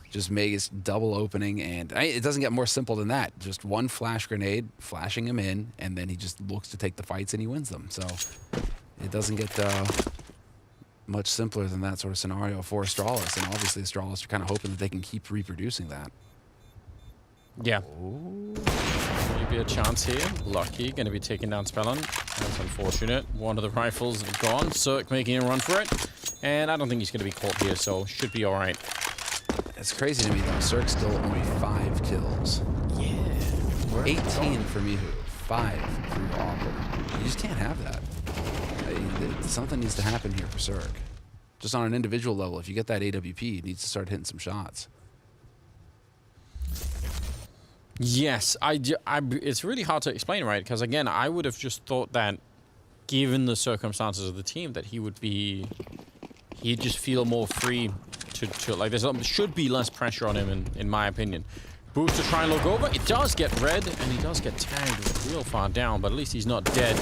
Just Magisk double opening, and it doesn't get more simple than that. Just 1 flash grenade, flashing him in, and then he just looks to take the fights and he wins them. So it doesn't get much simpler than that sort of scenario for Astralis. And obviously Astralis are kind of hoping that they can keep reproducing that. Yeah. Maybe a chance here. Lucky going to be taking down Spellun. That's unfortunate. One of the rifles gone. CeRq making a run for it. And I don't think he's going to be caught here, so should be all right. It's crazy to me, though. CeRq still only 5 kills. Yeah. 18 for Mihu. 5 for Aubrey. You just can't have that. Something needs to happen here for CeRq. Just on an individual level, if you get that AWP, it needs to start hitting some shots. Yes, it's really hard to explain, right? Because again, I would have just thought that, given the circumstances of the team, that he'd just feel more free to like. There should be less pressure on him, in my opinion. Boost to try and look over. It does get red, and he does get tagged real far down, but at least he's not dead.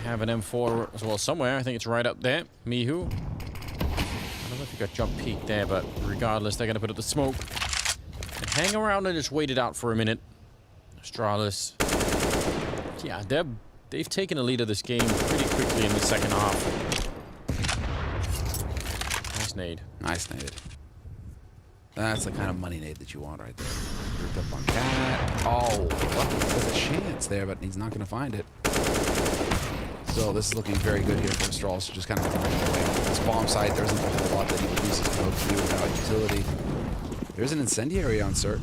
Have an M4 as well somewhere. I think it's right up there. Mihu. I don't know if he got jump peek there, but regardless, they're gonna put up the smoke. And hang around and just wait it out for a minute. Astralis. Yeah, they've taken a lead of this game pretty quickly in the second half. Nice nade. Nice nade. That's the kind of money nade that you want right there. Grouped up on Cat. Oh, there's a chance there, but he's not going to find it. So this is looking very good here for Astralis. Just kind of this bomb site. There isn't a whole lot that Evil Geniuses can hope to do without utility. There's an incendiary on CeRq,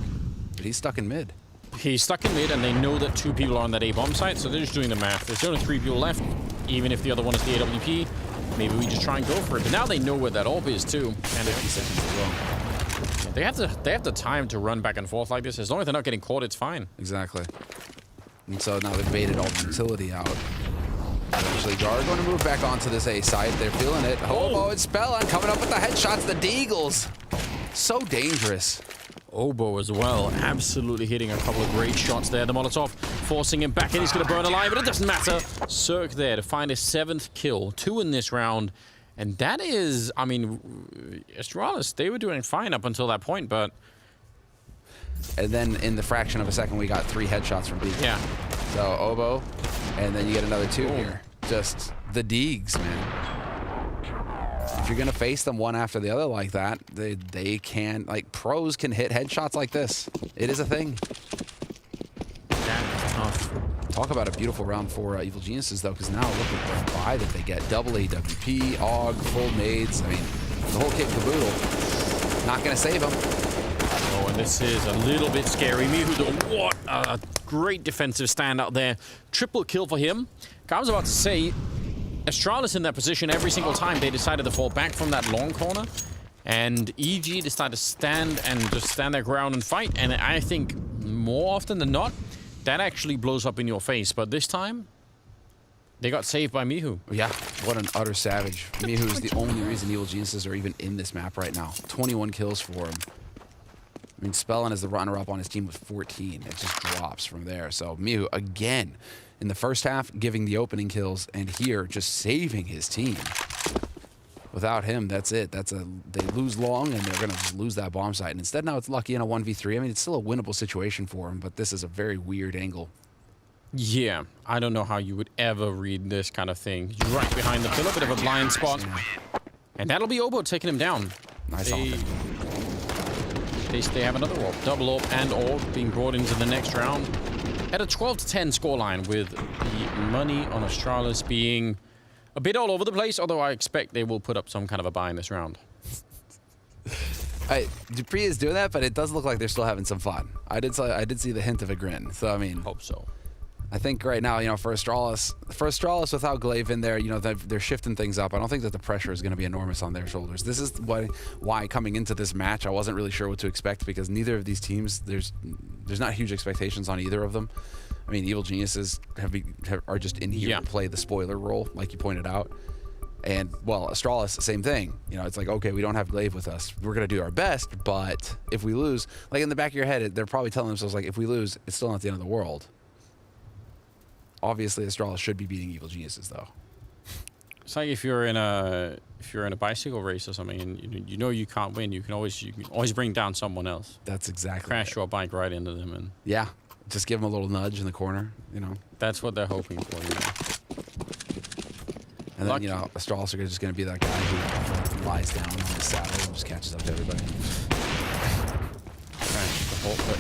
but he's stuck in mid. He's stuck in mid, and they know that 2 people are on that A-bomb site, so they're just doing the math. There's only 3 people left, even if the other one is the AWP. Maybe we just try and go for it. But now they know where that AWP is too, and 50 seconds as well. They have the time to run back and forth like this. As long as they're not getting caught, it's fine. Exactly. And so now they've baited all the utility out. Eventually, Gar going to move back onto this A site. They're feeling it. Hobo and Spellun coming up with the headshots. The Deagles. So dangerous. Oboe as well, absolutely hitting a couple of great shots there. The Molotov forcing him back in. He's going to burn alive, but it doesn't matter. CeRq there to find his 7th kill. 2 in this round. And that is, I mean, Astralis, they were doing fine up until that point, but And then in the fraction of a second, we got 3 headshots from Beacon. Yeah. So Obo, and then you get another 2 here. Just the Deegs, man. If you're gonna face them one after the other like that, they can, like, pros can hit headshots like this. It is a thing. That's tough. Talk about a beautiful round for Evil Geniuses, though, because now look at the buy that they get. Double AWP, AUG, full nades. I mean, the whole kit and caboodle. Not gonna save them. Oh, and this is a little bit scary. Mihu, though, what a great defensive stand out there. Triple kill for him. I was about to say, Astralis in that position every single time they decided to fall back from that long corner. And EG decided to stand their ground and fight. And I think more often than not, that actually blows up in your face. But this time, they got saved by Mihu. Yeah, what an utter savage. Mihu is the only reason Evil Geniuses are even in this map right now. 21 kills for him. I mean, Spellin is the runner-up on his team with 14. It just drops from there. So Mihu, again, in the first half, giving the opening kills, and here, just saving his team. Without him, that's it. They lose long, and they're going to just lose that bomb site. And instead, now it's Lucky in a 1v3. I mean, it's still a winnable situation for him, but this is a very weird angle. Yeah, I don't know how you would ever read this kind of thing. He's right behind the pillar, bit of a blind spot. And that'll be Obo taking him down. Nice. They have another orb. Double orb and orb being brought into the next round. At a 12-10 scoreline, with the money on Astralis being a bit all over the place, although I expect they will put up some kind of a buy in this round. Dupree is doing that, but it does look like they're still having some fun. I did see the hint of a grin. So, I mean... Hope so. I think right now, you know, for Astralis without Glaive in there, you know, they're shifting things up. I don't think that the pressure is going to be enormous on their shoulders. This is why coming into this match, I wasn't really sure what to expect, because neither of these teams, there's not huge expectations on either of them. I mean, Evil Geniuses are just in here to play the spoiler role, like you pointed out. And, well, Astralis, same thing. You know, it's like, okay, we don't have Glaive with us. We're going to do our best, but if we lose, like in the back of your head, they're probably telling themselves, like, if we lose, it's still not the end of the world. Obviously, Astralis should be beating Evil Geniuses, though. It's like if you're in a bicycle race or something, and you know you can't win, you can always bring down someone else. That's exactly crash your bike right into them, and yeah, just give them a little nudge in the corner. You know, that's what they're hoping for. You know. And then, you know, Astralis are just going to be that guy who lies down on his saddle and just catches up to everybody.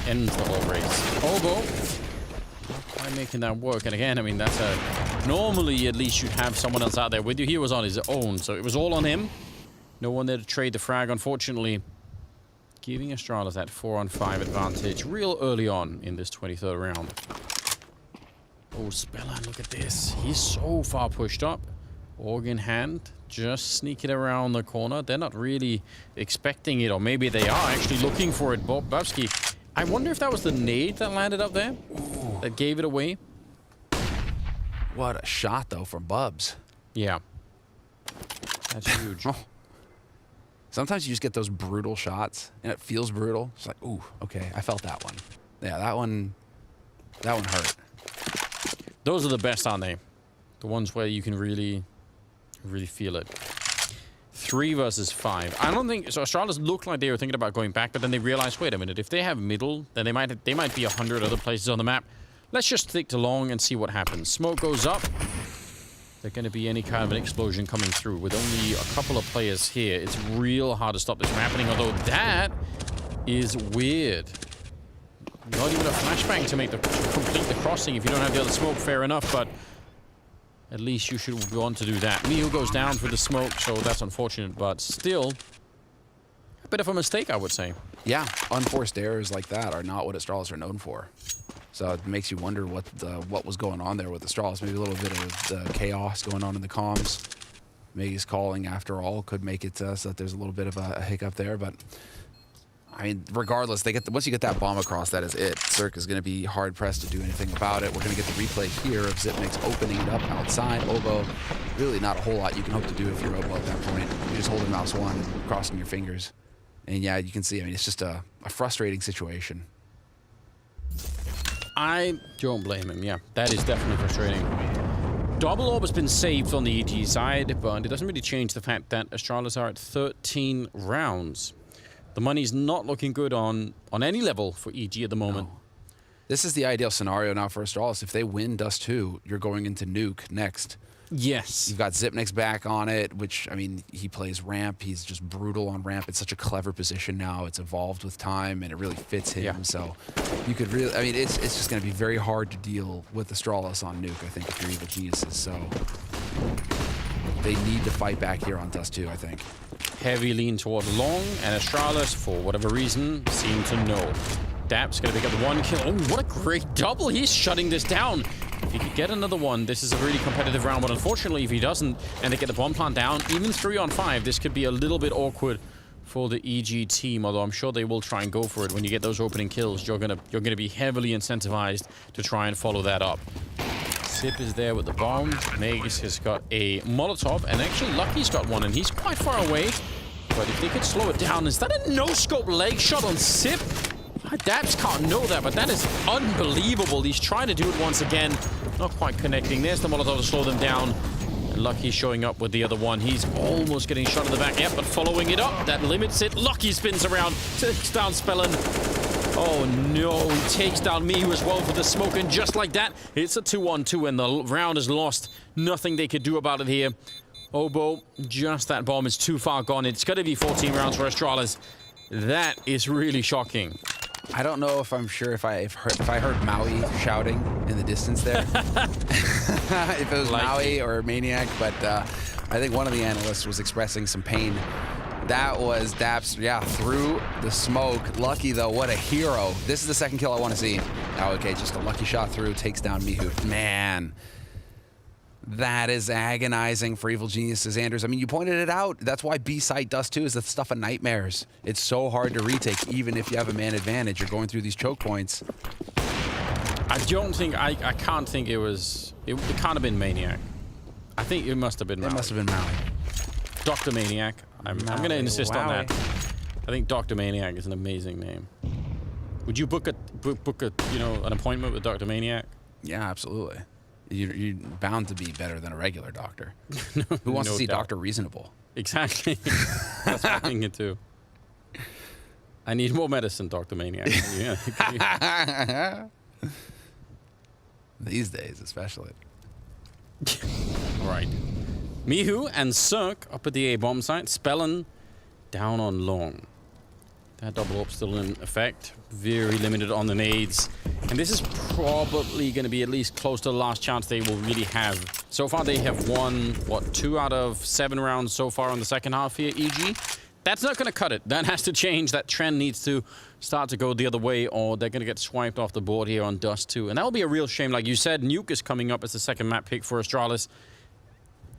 Ends the whole race. Obo. By making that work, and again, I mean, normally at least you'd have someone else out there with you. He was on his own, so it was all on him. No one there to trade the frag, unfortunately. Giving Astralis that 4-on-5 advantage real early on in this 23rd round. Oh, Spellin, look at this. He's so far pushed up. Org in hand, just sneaking around the corner. They're not really expecting it, or maybe they are actually looking for it. Bobski. I wonder if that was the nade that landed up there. Ooh. That gave it away. What a shot, though, from Bubs. Yeah. That's huge. Oh. Sometimes you just get those brutal shots, and it feels brutal. It's like, ooh, okay, I felt that one. Yeah, that one hurt. Those are the best, aren't they? The ones where you can really feel it. 3 versus 5. I don't think so. Astralis looked like they were thinking about going back, but then they realized, wait a minute, if they have middle, then they might be 100 other places on the map. Let's just stick to long and see what happens. Smoke goes up. There's going to be any kind of an explosion coming through. With only a couple of players here, it's real hard to stop this from happening, although that is weird. Not even a flashbang to complete the crossing if you don't have the other smoke, fair enough, but at least you should want to do that. Mihu goes down for the smoke, so that's unfortunate, but still a bit of a mistake, I would say. Yeah, unforced errors like that are not what Astralis are known for. So it makes you wonder what was going on there with Astralis. Maybe a little bit of chaos going on in the comms. Maybe he's calling after all could make it so that there's a little bit of a hiccup there, but I mean, regardless, once you get that bomb across, that is it. CeRq is going to be hard-pressed to do anything about it. We're going to get the replay here of Xyp9x opening it up outside. Obo, really not a whole lot you can hope to do if you're Obo at that point. You're just holding mouse 1 and crossing your fingers. And yeah, you can see, I mean, it's just a frustrating situation. I don't blame him, yeah. That is definitely frustrating. Double orb has been saved on the EG side, but it doesn't really change the fact that Astralis are at 13 rounds. the money's not looking good on any level for EG at the moment. No. This is the ideal scenario now for Astralis. If they win Dust 2, you're going into Nuke next. Yes. You've got CyP9x back on it, which, I mean, he plays ramp. He's just brutal on ramp. It's such a clever position now. It's evolved with time, and it really fits him. Yeah. So you could really, I mean, it's just going to be very hard to deal with Astralis on Nuke, I think, if you're Evil Geniuses. So they need to fight back here on Dust 2, I think. Heavy lean toward long, and Astralis, for whatever reason, seem to know. Dap's going to pick up the 1 kill. Oh, what a great double. He's shutting this down. If he could get another one, this is a really competitive round, but unfortunately, if he doesn't, and they get the bomb plant down, even 3 on 5, this could be a little bit awkward for the EG team, although I'm sure they will try and go for it. When you get those opening kills, you're gonna be heavily incentivized to try and follow that up. CeRq is there with the bomb. Magisk has got a Molotov, and actually Lucky's got one, and he's quite far away. But if they could slow it down, is that a no-scope leg shot on CeRq? Daps can't know that, but that is unbelievable. He's trying to do it once again. Not quite connecting. There's the Molotov to slow them down. And Lucky showing up with the other one. He's almost getting shot in the back. Yep, but following it up. That limits it. Lucky spins around. Takes down Spellin. Oh no, he takes down Mihu as well for the smoke. And just like that, it's a 2-on-2 and the round is lost. Nothing they could do about it here. Obo, just that bomb is too far gone. It's going to be 14 rounds for Astralis. That is really shocking. I don't know if I'm sure if I heard Maui shouting in the distance there. If it was Maui or Maniac, but I think one of the analysts was expressing some pain. That was Daps, yeah, through the smoke. Lucky, though, what a hero. This is the second kill I want to see. Oh, okay, just a Lucky shot through, takes down Mihu. Man, that is agonizing for Evil Geniuses, Anders. I mean, you pointed it out. That's why B-side Dust 2 is the stuff of nightmares. It's so hard to retake, even if you have a man advantage. You're going through these choke points. I can't think it was... It can't have been Maniac. I think it must have been Maui. It must have been Maui. Dr. Maniac. I'm going to insist on that. I think Dr. Maniac is an amazing name. Would you book a an appointment with Dr. Maniac? Yeah, absolutely. You're bound to be better than a regular doctor. Who wants to see Dr. Reasonable? Exactly. That's what I'm thinking too. I need more medicine, Dr. Maniac. These days, especially. All right. Mihu and CeRq up at the A-bomb site. Spellin down on long. That double up still in effect. Very limited on the nades. And this is probably going to be at least close to the last chance they will really have. So far they have won, what, 2 out of 7 rounds so far in the second half here, EG. That's not going to cut it. That has to change. That trend needs to start to go the other way, or they're going to get swiped off the board here on Dust 2. And that will be a real shame. Like you said, Nuke is coming up as the second map pick for Astralis.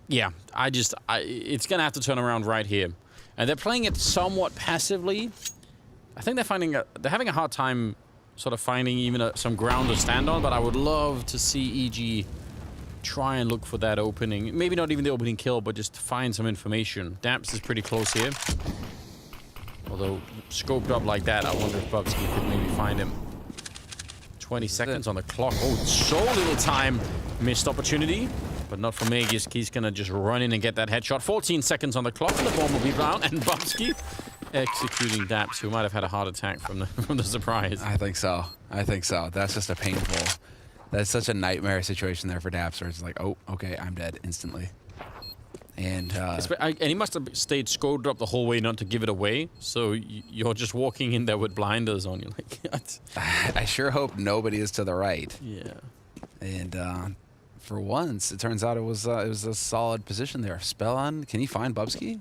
Yeah, it's going to have to turn around right here. And they're playing it somewhat passively. I think they're having a hard time sort of finding even some ground to stand on, but I would love to see EG try and look for that opening. Maybe not even the opening kill, but just find some information. Daps is pretty close here. Although, scoped up like that, I wonder if Bubsky could maybe find him. 20 seconds on the clock. Oh, so little time. Missed opportunity, but not for Magisk. He's going to just run in and get that headshot. 14 seconds on the clock, and the bomb will be down, and Bubsky executing Daps, who might have had a heart attack from the surprise. I think so. That's just a painful... That's such a nightmare situation there for Daps, where it's like, oh, okay, I'm dead instantly. And he must have stayed scoped up the whole way not to give it away, so you're just walking in there with blinders on. You're like, what? I sure hope nobody is to the right. Yeah. And for once, it turns out it was a solid position there. Spell on. Can he find Bubsky?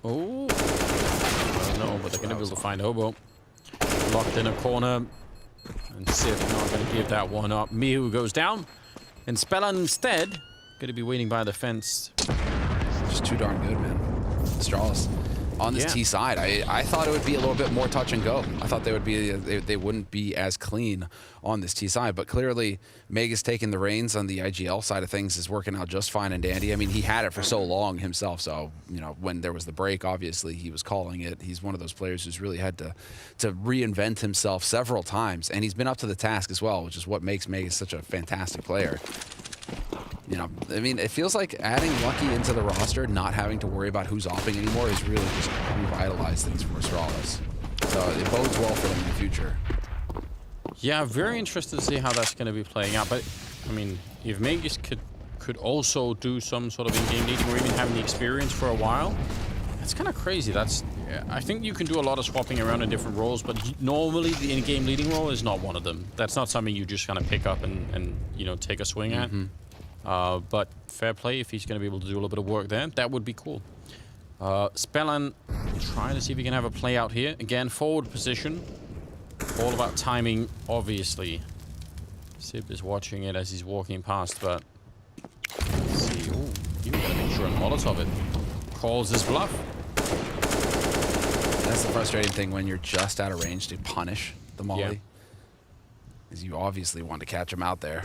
Oh. No, but they're going to be able to find Hobo. Locked in a corner. And CeRq not going to give that one up. Mihu goes down. And Spellin instead going to be waiting by the fence. Just too darn good, man. Astralis on this T side. I thought it would be a little bit more touch and go. I thought they wouldn't be as clean on this T side, but clearly Magisk taking the reins on the IGL side of things is working out just fine and dandy. I mean, he had it for so long himself, so you know, when there was the break, obviously he was calling it. He's one of those players who's really had to reinvent himself several times, and he's been up to the task as well, which is what makes Magisk such a fantastic player. You know, I mean, it feels like adding Lucky into the roster, not having to worry about who's offing anymore, is really just revitalized things for Astralis. So it bodes well for them in the future. Yeah, very interested to see how that's going to be playing out. But I mean, if Magisk could also do some sort of in-game leading or even having the experience for a while, that's kind of crazy. I think you can do a lot of swapping around in different roles, but normally the in-game leading role is not one of them. That's not something you just kind of pick up and you know, take a swing at. But fair play if he's going to be able to do a little bit of work there. That would be cool. Spellan trying to see if he can have a play out here. Again, forward position. All about timing, obviously. CeRq is watching it as he's walking past, but let's see. Ooh, even got to make sure and Molotov it. Calls his bluff. That's the frustrating thing when you're just out of range to punish the Molly. Is you obviously want to catch him out there.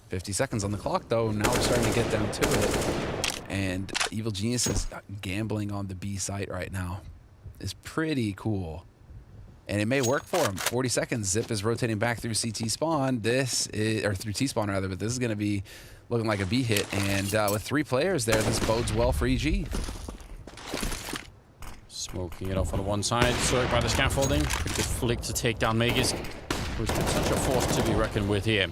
50 seconds on the clock, though. Now we're starting to get down to it. And Evil Genius is gambling on the B site right now. It's pretty cool. And it may work for him. 40 seconds. Zip is rotating back through CT spawn. This is, or through T spawn rather, but this is going to be looking like a B hit. And with 3 players there, this bodes well for EG. Smoking it off on the one side. CeRq by the scaffolding. Pretty good flick to take down Magisk, who's been such a force to be reckoned with here.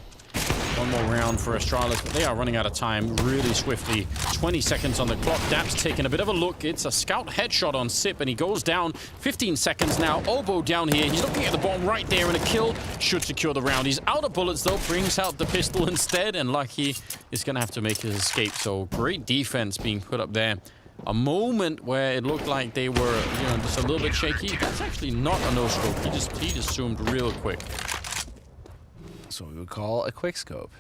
One more round for Astralis, but they are running out of time really swiftly. 20 seconds on the clock. Dap's taking a bit of a look. It's a scout headshot on CeRq, and he goes down. 15 seconds now. Oboe down here. He's looking at the bomb right there, and a kill should secure the round. He's out of bullets, though. Brings out the pistol instead, and Lucky is going to have to make his escape. So great defense being put up there. A moment where it looked like they were, you know, just a little bit shaky. That's actually not a no-scope. He just zoomed real quick. That's what we would call a quick scope.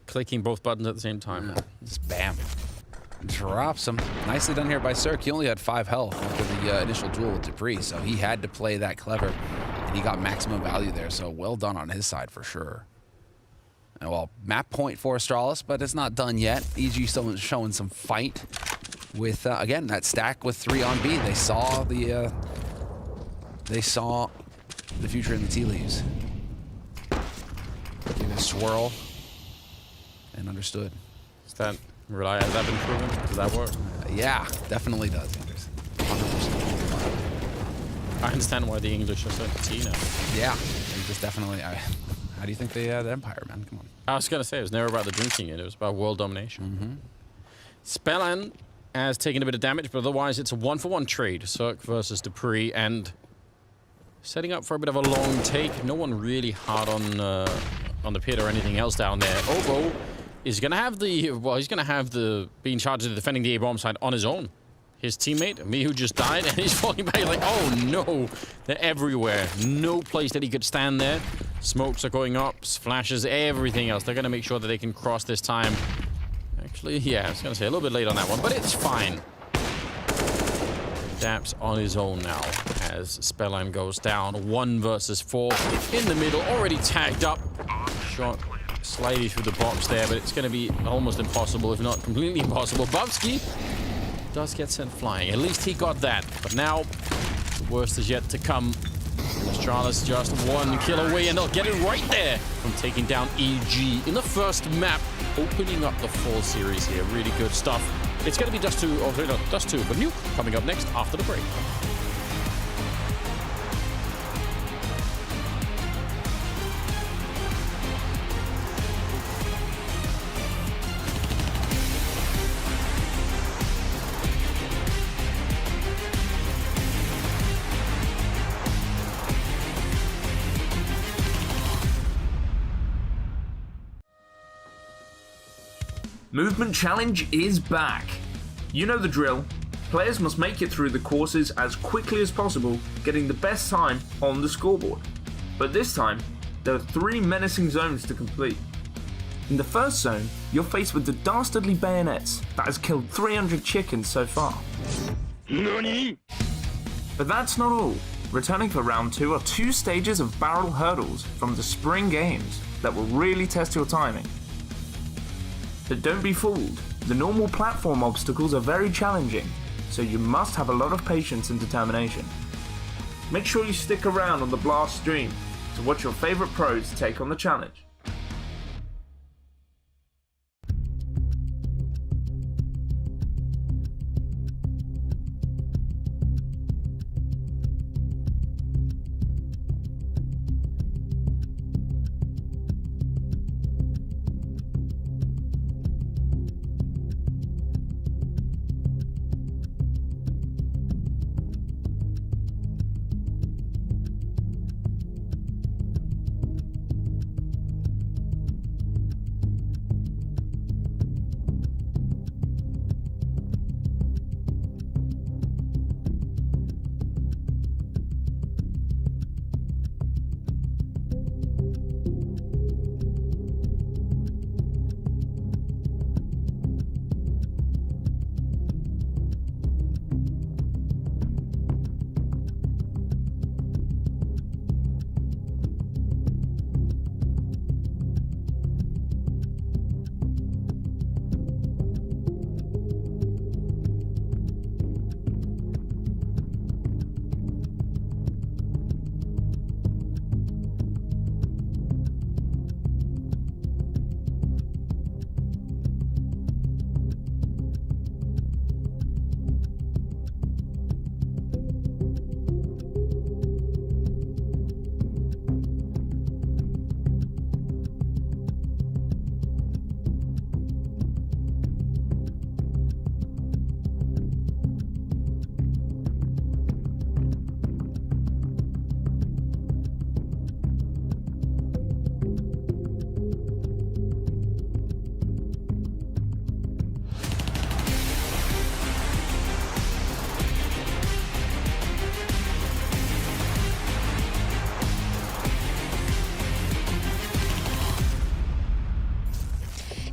Clicking both buttons at the same time. Just bam. Drops him. Nicely done here by CeRq. He only had 5 health after the initial duel with Dupree, so he had to play that clever, and he got maximum value there, so well done on his side for sure. And well, map point for Astralis, but it's not done yet. EG still showing some fight with, again, that stack with 3 on B. They saw the future in the tea leaves. Gave it a swirl and understood. Has that been proven? Does that work? Yeah, definitely does. 100%. I understand why the English are so tea now. Yeah, just definitely. How do you think they had Empire, man? Come on. I was gonna say it was never about the drinking it was about world domination. Spellan has taken a bit of damage, but otherwise it's a 1-for-1 trade. CeRq versus Dupree, and setting up for a bit of a long take. No one really hard on the pit or anything else down there. Oboe is gonna have he's gonna have being charged with defending the A-bomb side on his own. His teammate, who just died, and he's falling back like, oh no, they're everywhere. No place that he could stand there. Smokes are going up, flashes, everything else. They're gonna make sure that they can cross this time. Actually, yeah, I was gonna say a little bit late on that one, but it's fine. Dap's on his own now as Spellan goes down. 1 versus 4 in the middle, already tagged up. Shot slightly through the box there, but it's going to be almost impossible, if not completely impossible. Bubsky does get sent flying. At least he got that. But now, the worst is yet to come. Astralis just 1 kill away, and they'll get it right there from taking down EG in the first map, opening up the full series here. Really good stuff. It's going to be Dust 2, but Nuke coming up next after the break. Movement Challenge is back. You know the drill. Players must make it through the courses as quickly as possible, getting the best time on the scoreboard. But this time, there are 3 menacing zones to complete. In the first zone, you're faced with the dastardly bayonets that has killed 300 chickens so far. NANI? But that's not all. Returning for round 2 are 2 stages of barrel hurdles from the spring games that will really test your timing. But don't be fooled, the normal platform obstacles are very challenging, so you must have a lot of patience and determination. Make sure you stick around on the Blast stream to watch your favourite pros take on the challenge.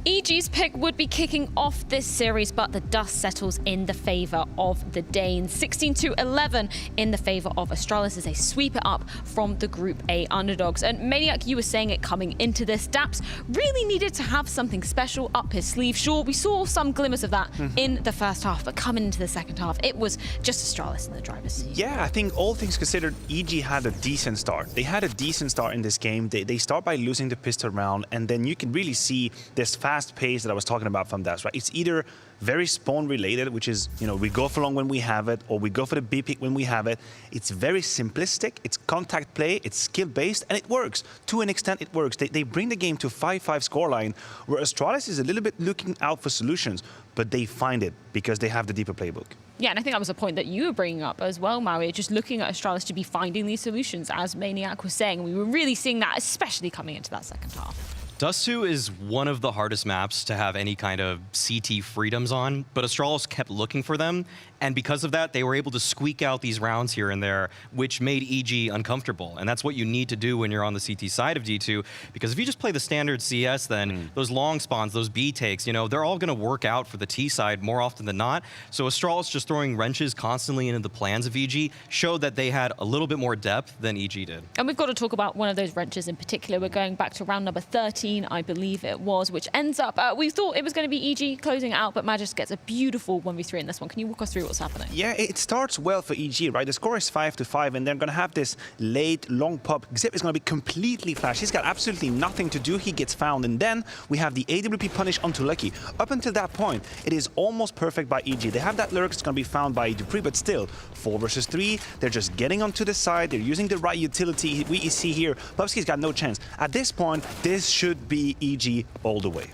EG's pick would be kicking off this series, but the dust settles in the favor of the Danes. 16-11 in the favor of Astralis as they sweep it up from the Group A underdogs. And Maniac, you were saying it coming into this, Daps really needed to have something special up his sleeve. Sure, we saw some glimmers of that in the first half, but coming into the second half, it was just Astralis in the driver's seat. Yeah, I think all things considered, EG had a decent start. They had a decent start in this game. They start by losing the pistol round, and then you can really see this fast pace that I was talking about from that, right? It's either very spawn related, which is, you know, we go for long when we have it, or we go for the B pick when we have it. It's very simplistic, it's contact play, it's skill based, and it works. To an extent, it works. They bring the game to 5-5 scoreline, where Astralis is a little bit looking out for solutions, but they find it because they have the deeper playbook. Yeah, and I think that was a point that you were bringing up as well, Maui, just looking at Astralis to be finding these solutions, as Maniac was saying. We were really seeing that, especially coming into that second half. Dust 2 is one of the hardest maps to have any kind of CT freedoms on, but Astralis kept looking for them, and because of that, they were able to squeak out these rounds here and there, which made EG uncomfortable. And that's what you need to do when you're on the CT side of D2, because if you just play the standard CS, then those long spawns, those B takes, you know, they're all going to work out for the T side more often than not. So Astralis just throwing wrenches constantly into the plans of EG showed that they had a little bit more depth than EG did. And we've got to talk about one of those wrenches in particular. We're going back to round number 13, I believe it was, which ends up, we thought it was going to be EG closing it out, but Magisk gets a beautiful 1v3 in this one. Can you walk us through what's happening? Yeah, it starts well for EG, right? The score is 5-5, and they're going to have this late, long pop. Xyp is going to be completely flashed. He's got absolutely nothing to do. He gets found, and then we have the AWP punish onto Lucky. Up until that point, it is almost perfect by EG. They have that lurk. It's going to be found by Dupree, but still, 4 versus 3. They're just getting onto the side. They're using the right utility. We see here, Bubsky's got no chance. At this point, this should be EG all the way.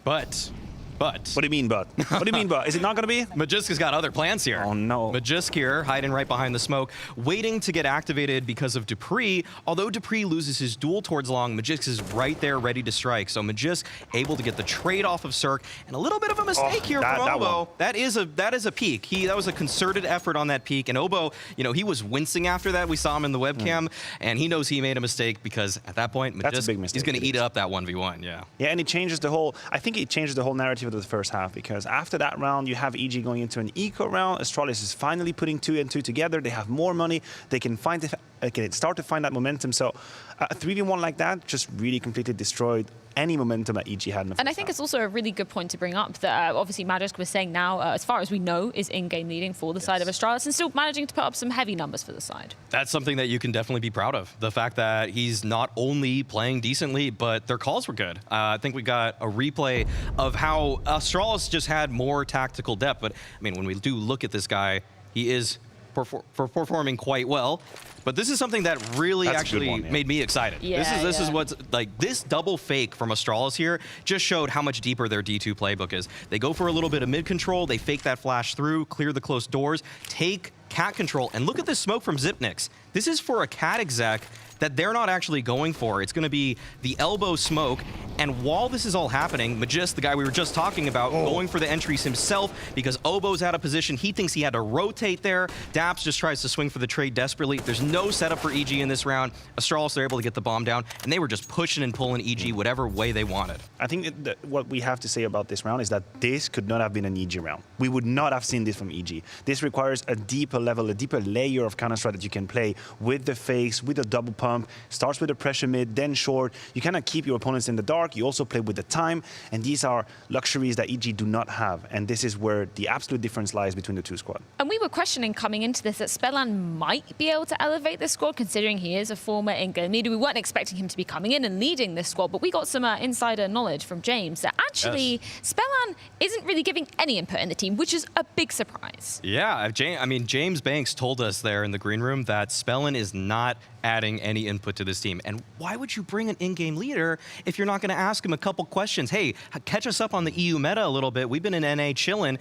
But... What do you mean, but? What do you mean, but? Is it not going to be? Magisk has got other plans here. Oh, no. Magisk here, hiding right behind the smoke, waiting to get activated because of Dupree. Although Dupree loses his duel towards long, Magisk is right there ready to strike. So Magisk able to get the trade off of CeRq, and a little bit of a mistake here from Obo. That is a peek. That was a concerted effort on that peek, and Obo, you know, he was wincing after that. We saw him in the webcam, and he knows he made a mistake because at that point, Magisk is going to eat up that 1v1. Yeah. Yeah, and it changes the whole. I think it changes the whole narrative of the first half, because after that round you have EG going into an eco round. Astralis is finally putting 2 and 2 together. They have more money. They can start to find that momentum. So a 3v1 like that just really completely destroyed any momentum that EG had in the first And I think it's also a really good point to bring up that obviously Magisk was saying now, as far as we know, is in-game leading for the side of Astralis and still managing to put up some heavy numbers for the side. That's something that you can definitely be proud of. The fact that he's not only playing decently, but their calls were good. I think we got a replay of how Astralis just had more tactical depth. But I mean, when we do look at this guy, he is performing quite well. But this is something that really made me excited. This is what's like, this double fake from Astralis here just showed how much deeper their D2 playbook is. They go for a little bit of mid control, they fake that flash through, clear the close doors, take cat control, and look at this smoke from Xyp9x. This is for a cat exec that they're not actually going for. It's going to be the elbow smoke. And while this is all happening, Magisk, the guy we were just talking about, going for the entries himself because Obo's out of position. He thinks he had to rotate there. Daps just tries to swing for the trade desperately. There's no setup for EG in this round. Astralis, they're able to get the bomb down, and they were just pushing and pulling EG whatever way they wanted. I think what we have to say about this round is that this could not have been an EG round. We would not have seen this from EG. This requires a deeper level, a deeper layer of counter-strike that you can play with the fakes, with the double pump. Starts with a pressure mid, then short. You kind of keep your opponents in the dark. You also play with the time, and these are luxuries that EG do not have. And this is where the absolute difference lies between the two squads. And we were questioning coming into this that Spellan might be able to elevate this squad, considering he is a former in-game leader. We weren't expecting him to be coming in and leading this squad, but we got some insider knowledge from James that actually Spellan isn't really giving any input in the team, which is a big surprise. Yeah, I mean, James Banks told us there in the green room that Spellan is not adding any input to this team. And why would you bring an in-game leader if you're not going to ask him a couple questions? Hey, catch us up on the EU meta a little bit. We've been in NA chilling.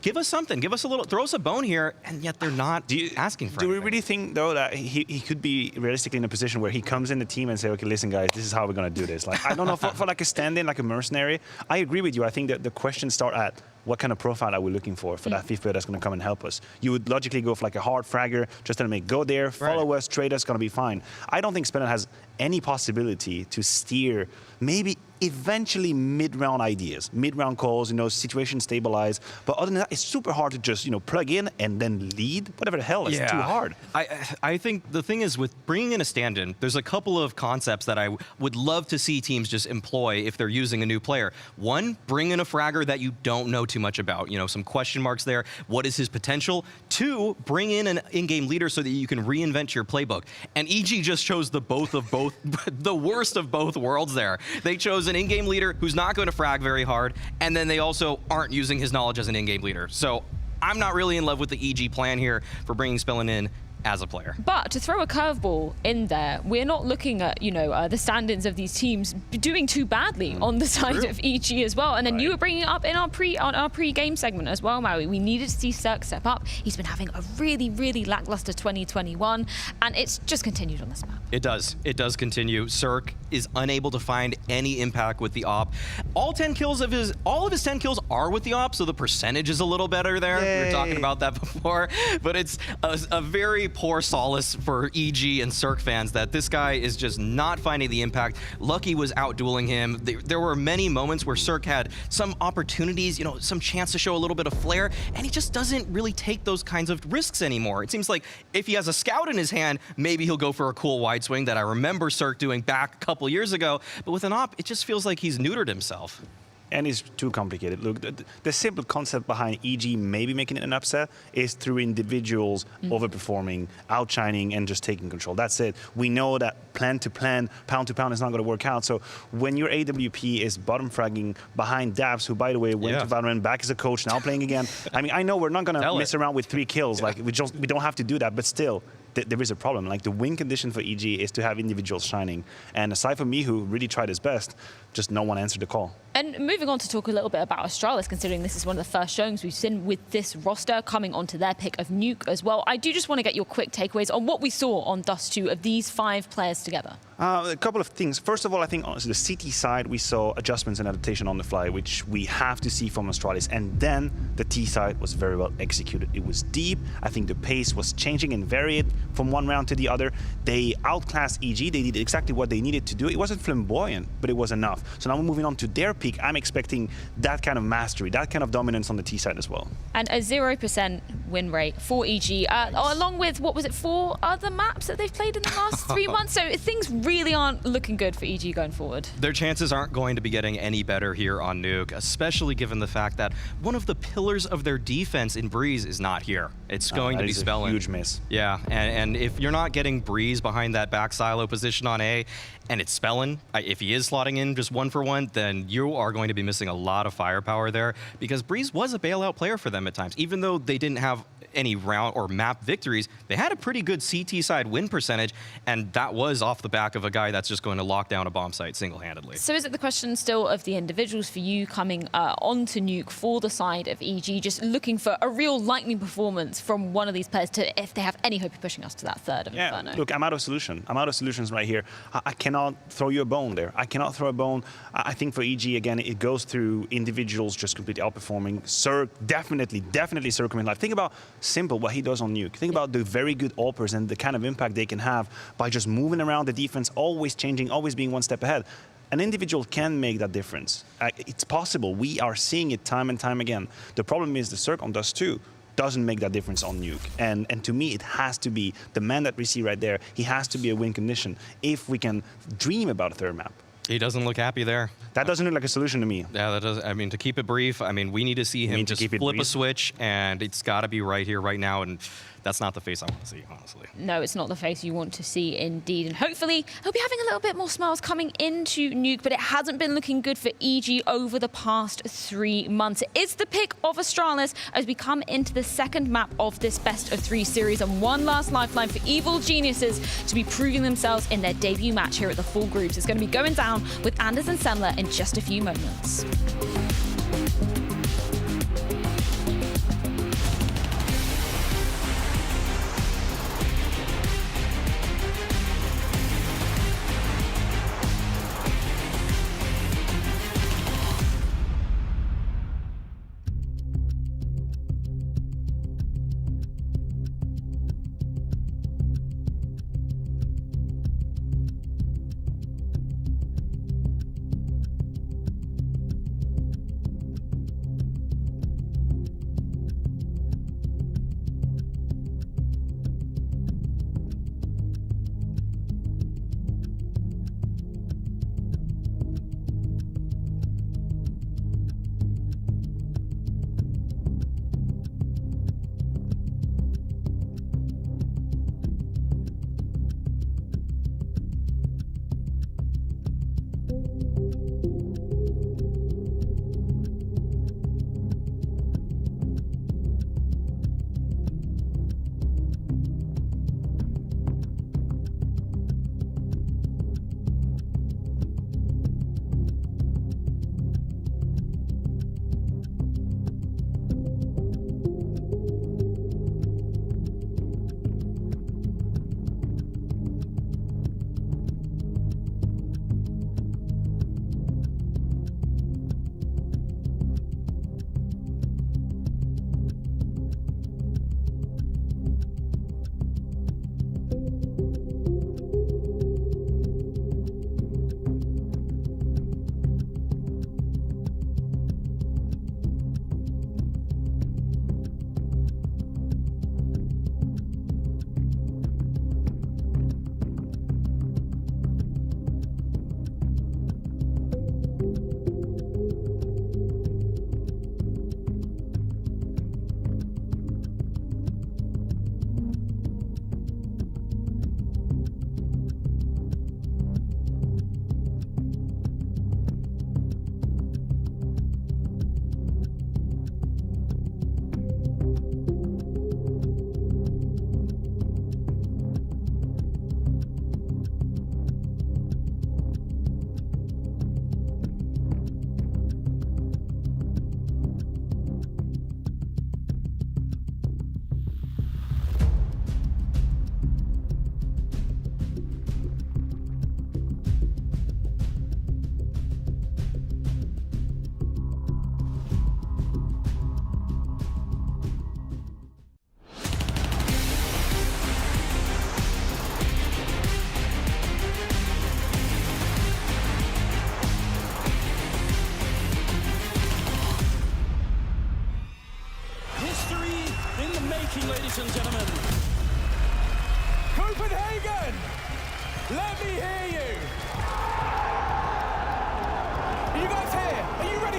Give us something. Give us a little, throw us a bone here, and yet they're not asking for it. Do we really think, though, that he could be realistically in a position where he comes in the team and say, okay, listen, guys, this is how we're going to do this? Like, I don't know, for like a stand-in, like a mercenary, I agree with you. I think that the questions start at, what kind of profile are we looking for that fifth player that's going to come and help us? You would logically go for like a hard fragger, just tell me, go there, follow us, trade us, going to be fine. I don't think Spinner has any possibility to steer maybe eventually mid-round ideas, mid-round calls, situation stabilize. But other than that, it's super hard to just, plug in and then lead. Whatever the hell, it's too hard. I think the thing is with bringing in a stand-in, there's a couple of concepts that I would love to see teams just employ if they're using a new player. One, bring in a fragger that you don't know too much about. Some question marks there. What is his potential? Two, bring in an in-game leader so that you can reinvent your playbook. And EG just chose the worst of both worlds there. They chose an in-game leader who's not going to frag very hard, and then they also aren't using his knowledge as an in-game leader. So I'm not really in love with the EG plan here for bringing Spillin in as a player. But to throw a curveball in there, we're not looking at, the stand-ins of these teams doing too badly on the side of EG as well. And then you were bringing it up in our pre-game segment as well, Maui. We needed to see CeRq step up. He's been having a really, really lackluster 2021, and it's just continued on this map. It does. It does continue. CeRq is unable to find any impact with the op. All of his 10 kills are with the op, so the percentage is a little better there. Yay. We were talking about that before, but it's a very poor solace for EG and CeRq fans that this guy is just not finding the impact. Lucky was out dueling him. There were many moments where CeRq had some opportunities, some chance to show a little bit of flair, and he just doesn't really take those kinds of risks anymore. It seems like if he has a scout in his hand, maybe he'll go for a cool wide swing that I remember CeRq doing back a couple years ago, but with an op, it just feels like he's neutered himself. And it's too complicated. Look, the simple concept behind EG maybe making it an upset is through individuals overperforming, outshining, and just taking control. That's it. We know that plan to plan, pound to pound is not going to work out. So when your AWP is bottom fragging behind Daps, who, by the way, went to Valorant, back as a coach, now playing again. I mean, I know we're not going to mess around with 3 kills. Like, we don't have to do that, but still, there is a problem. Like, the win condition for EG is to have individuals shining. And aside from me, who really tried his best, just no one answered the call. And moving on to talk a little bit about Astralis, considering this is one of the first showings we've seen with this roster coming onto their pick of Nuke as well. I do just want to get your quick takeaways on what we saw on Dust 2 of these 5 players together. A couple of things. First of all, I think on the CT side, we saw adjustments and adaptation on the fly, which we have to see from Astralis. And then the T side was very well executed. It was deep. I think the pace was changing and varied from one round to the other. They outclassed EG. They did exactly what they needed to do. It wasn't flamboyant, but it was enough. So now we're moving on to their peak. I'm expecting that kind of mastery, that kind of dominance on the T side as well. And a 0% win rate for EG, along with, 4 other maps that they've played in the last 3 months. So things really aren't looking good for EG going forward. Their chances aren't going to be getting any better here on Nuke, especially given the fact that one of the pillars of their defense in Breeze is not here. It's going to be Spellin. Huge miss. Yeah, and if you're not getting Breeze behind that back silo position on A, and it's Spellin, if he is slotting in just 1-for-1, then you are going to be missing a lot of firepower there, because Breeze was a bailout player for them at times. Even though they didn't have any round or map victories, they had a pretty good CT side win percentage, and that was off the back of a guy that's just going to lock down a bomb site single-handedly. So is it the question still of the individuals for you coming onto Nuke for the side of EG, just looking for a real lightning performance from one of these players to, if they have any hope of pushing us to that third of Inferno? Look, I'm out of solution. I'm out of solutions right here. I cannot throw you a bone there. I cannot throw a bone. I think for EG, again, it goes through individuals just completely outperforming. CeRq, definitely CeRq coming live. Think about Simple, what he does on Nuke. Think about the very good AWPers and the kind of impact they can have by just moving around the defense, always changing, always being one step ahead. An individual can make that difference. It's possible. We are seeing it time and time again. The problem is the CeRq on Dust 2 doesn't make that difference on Nuke. And to me, it has to be the man that we see right there. He has to be a win condition if we can dream about a third map. He doesn't look happy there. That doesn't look like a solution to me. Yeah, that does. I mean, to keep it brief, I mean, we need to see him just flip a switch, and it's got to be right here, right now, and that's not the face I want to see, honestly. No, it's not the face you want to see, indeed. And hopefully, he'll be having a little bit more smiles coming into Nuke, but it hasn't been looking good for EG over the past 3 months. It is the pick of Astralis as we come into the second map of this best-of-3 series, and one last lifeline for Evil Geniuses to be proving themselves in their debut match here at the Full Groups. It's going to be going down with Anders and Semmler in just a few moments.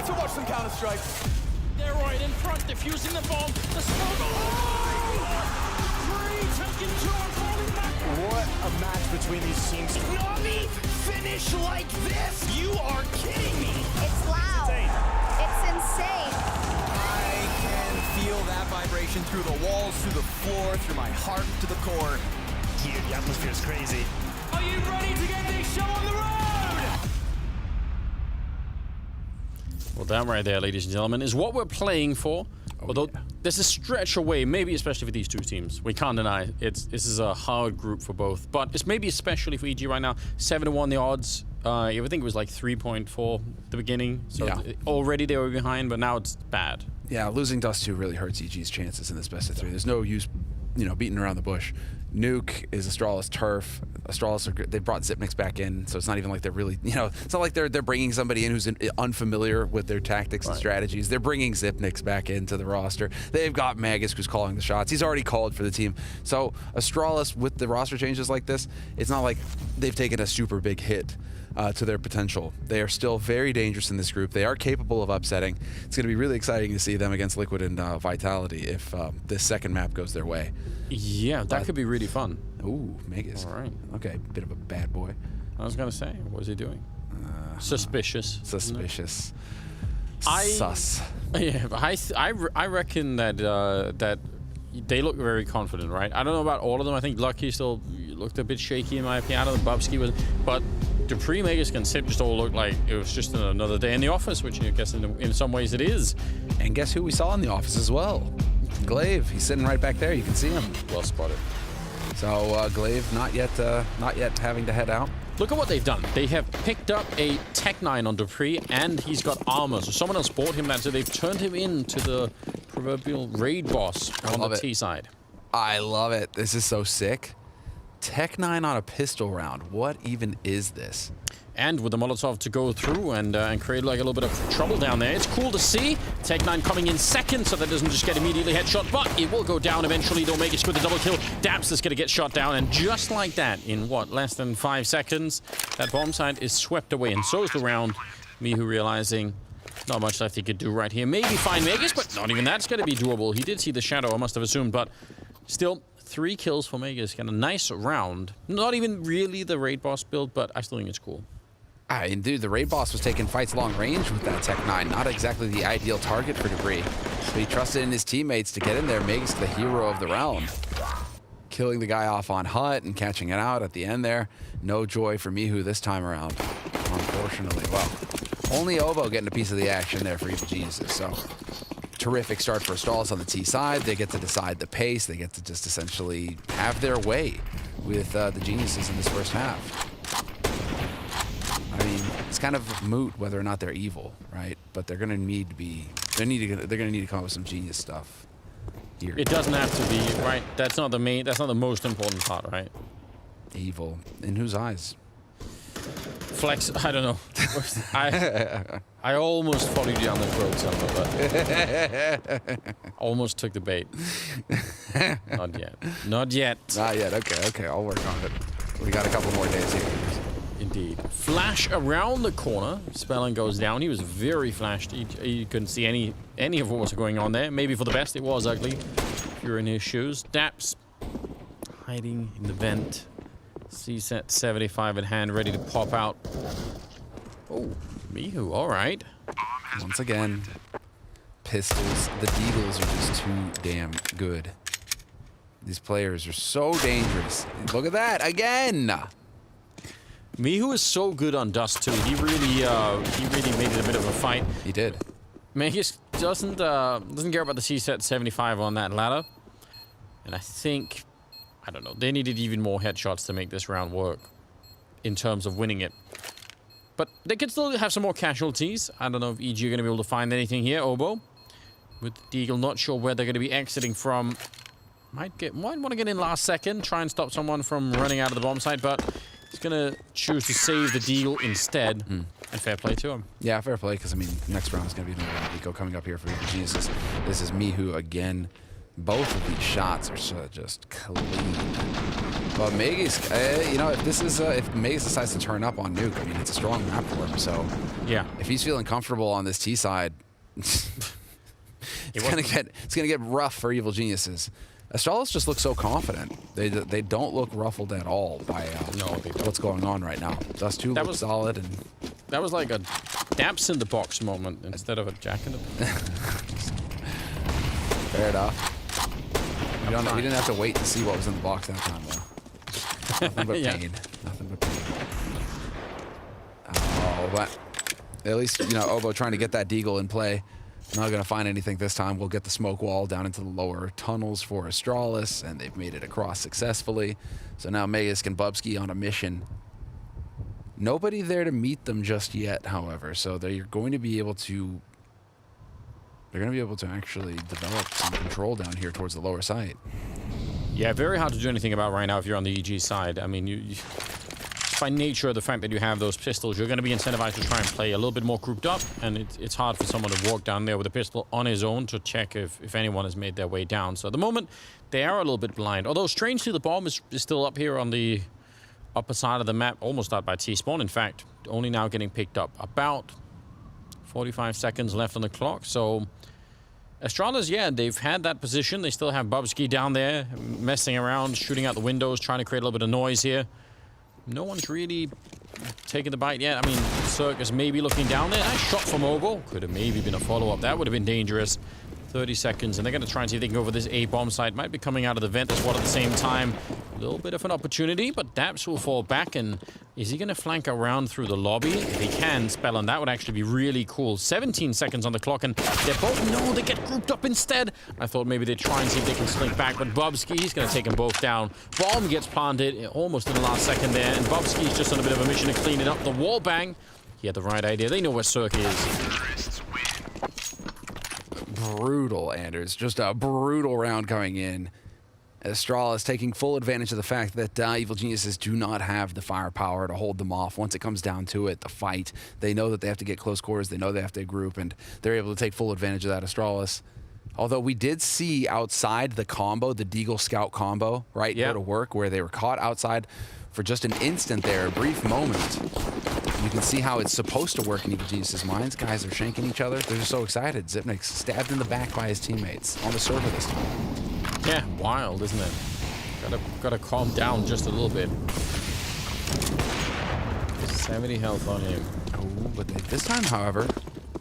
to watch some Counter-Strike? They're right in front, defusing the bomb. The smoke. Taking two and falling back. What a match between these teams. Nami, finish like this? You are kidding me. It's loud. It's insane. I can feel that vibration through the walls, through the floor, through my heart, to the core. Dude, the atmosphere is crazy. Are you ready to get this show on the road? Well, that right there, ladies and gentlemen, is what we're playing for. Although there's a stretch away, maybe especially for these two teams. We can't deny this is a hard group for both. But it's maybe especially for EG right now. 7-1 the odds. I think it was like 3.4 at the beginning. So already they were behind, but now it's bad. Yeah, losing Dust 2 really hurts EG's chances in this best of 3. There's no use, beating around the bush. Nuke is Astralis turf. Astralis, they brought CyP9x back in, so it's not even like they're really, it's not like they're bringing somebody in who's unfamiliar with their tactics and strategies. They're bringing CyP9x back into the roster. They've got Magisk who's calling the shots. He's already called for the team. So Astralis, with the roster changes like this, it's not like they've taken a super big hit to their potential. They are still very dangerous in this group. They are capable of upsetting. It's going to be really exciting to see them against Liquid and Vitality if this second map goes their way. Yeah, that could be really fun. Ooh, Magisk. All right. Okay, bit of a bad boy. I was going to say, what is he doing? Suspicious. Suspicious. Sus. Yeah, I reckon that that they look very confident, right? I don't know about all of them. I think Lucky still looked a bit shaky in my opinion. I don't know Bubsky was, but Dupree, Magisk, and CyP just all looked like it was just another day in the office, which I guess in some ways it is. And guess who we saw in the office as well? Glaive. He's sitting right back there. You can see him. Well spotted. So Glaive not yet having to head out. Look at what they've done. They have picked up a Tech-9 on Dupree, and he's got armor. So someone else bought him that, so they've turned him into the proverbial raid boss on the T side. I love it. This is so sick. Tech-9 on a pistol round. What even is this? And with the Molotov to go through and create like a little bit of trouble down there. It's cool to see. Tech-9 coming in second, so that doesn't just get immediately headshot, but it will go down eventually. They'll make it with the double kill. Daps is going to get shot down, and just like that, in what, less than 5 seconds, that bomb site is swept away, and so is the round. Mihu realizing not much left he could do right here. Maybe find Magisk, but not even that's going to be doable. He did see the shadow, I must have assumed, but still 3 kills for Magisk and a nice round. Not even really the raid boss build, but I still think it's cool. I mean, dude, the raid boss was taking fights long range with that Tech-9. Not exactly the ideal target for Dupree. But he trusted in his teammates to get in there. Magisk, the hero of the round. Killing the guy off on Hut and catching it out at the end there. No joy for Mihu this time around, unfortunately. Well, only Obo getting a piece of the action there for Evil Geniuses. So, terrific start for Astralis on the T side. They get to decide the pace. They get to just essentially have their way with the Geniuses in this first half. I mean, it's kind of moot whether or not they're evil, right? But they're gonna need to be. They're gonna need to come up with some genius stuff here. It doesn't have to be, right? That's not the main. That's not the most important part, right? Evil in whose eyes? Flex. I don't know. I almost followed you down the throat, somewhere, but almost took the bait. Not yet. Not yet. Not yet. Okay. I'll work on it. We got a couple more days here. Indeed. Flash around the corner. Spelling goes down. He was very flashed. You couldn't see any of what was going on there. Maybe for the best. It was ugly. If you're in his shoes. Daps hiding in the vent. CSGO 9 in hand, ready to pop out. Oh, Mihu. All right. Once again, pistols. The Deagles are just too damn good. These players are so dangerous. Look at that again. Mihu is so good on Dust too. He really made it a bit of a fight. He did. Magisk doesn't care about the CSGO 9 on that ladder, and I think, I don't know, they needed even more headshots to make this round work in terms of winning it. But they could still have some more casualties. I don't know if EG are going to be able to find anything here. Obo with Deagle, not sure where they're going to be exiting from. Might want to get in last second, try and stop someone from running out of the bomb site, but he's going to choose to save the Deagle instead. And fair play to him. Yeah, fair play, because, I mean, next round is going to be another Vertigo coming up here for Evil Geniuses. This is Mihu again. Both of these shots are so just clean. But Magisk, you know, if Magisk decides to turn up on Nuke, I mean, it's a strong map for him. So yeah, if he's feeling comfortable on this T side, it's gonna get rough for Evil Geniuses. Astralis just looks so confident. They don't look ruffled at all by what's going on right now. Dust 2 looks solid, and that was like a daps in the box moment instead of a jack in the box. Fair enough. We didn't have to wait to see what was in the box that time, though. Nothing but pain. Nothing but pain. Oh, but at least, you know, Obo trying to get that Deagle in play. Not going to find anything this time. We'll get the smoke wall down into the lower tunnels for Astralis, and they've made it across successfully. So now Magisk and Bubsky on a mission. Nobody there to meet them just yet, however, so they're going to be able to actually develop some control down here towards the lower site. Yeah, very hard to do anything about right now if you're on the EG side. I mean, you by nature of the fact that you have those pistols, you're going to be incentivized to try and play a little bit more grouped up, and it's hard for someone to walk down there with a pistol on his own to check if anyone has made their way down. So at the moment, they are a little bit blind. Although Strangely the bomb is still up here on the upper side of the map, almost out by T-spawn. In fact, only now getting picked up. About 45 seconds left on the clock, so Astralis, yeah, they've had that position. They still have Bubsky down there, messing around, shooting out the windows, trying to create a little bit of noise here. No one's really taking the bite yet. I mean, CeRq is maybe looking down there. Nice shot from Obo. Could have maybe been a follow-up. That would have been dangerous. 30 seconds, and they're going to try and see if they can go over this A-bomb site. Might be coming out of the vent as well at the same time. A little bit of an opportunity, but Daps will fall back, and is he going to flank around through the lobby? If he can, Spellon, that would actually be really cool. 17 seconds on the clock, and they're both, no, they get grouped up instead. I thought maybe they'd try and see if they can slink back, but Bubsky, he's going to take them both down. Bomb gets planted almost in the last second there, and Bubsky's just on a bit of a mission to clean it up. The wall bang, he had the right idea. They know where CeRq is. Brutal, Anders. Just a brutal round coming in. Astralis taking full advantage of the fact that Evil Geniuses do not have the firepower to hold them off. Once it comes down to it, the fight, they know that they have to get close quarters, they know they have to group, and they're able to take full advantage of that, Astralis. Although we did see outside the combo, the Deagle Scout combo, right, go to work, where they were caught outside for just an instant there, a brief moment. You can see how it's supposed to work in Evil Geniuses' minds. Guys are shanking each other. They're just so excited. Xyp9x stabbed in the back by his teammates on the server this time. Yeah, wild, isn't it? Gotta calm down just a little bit. 70 health on him. Oh, but this time, however,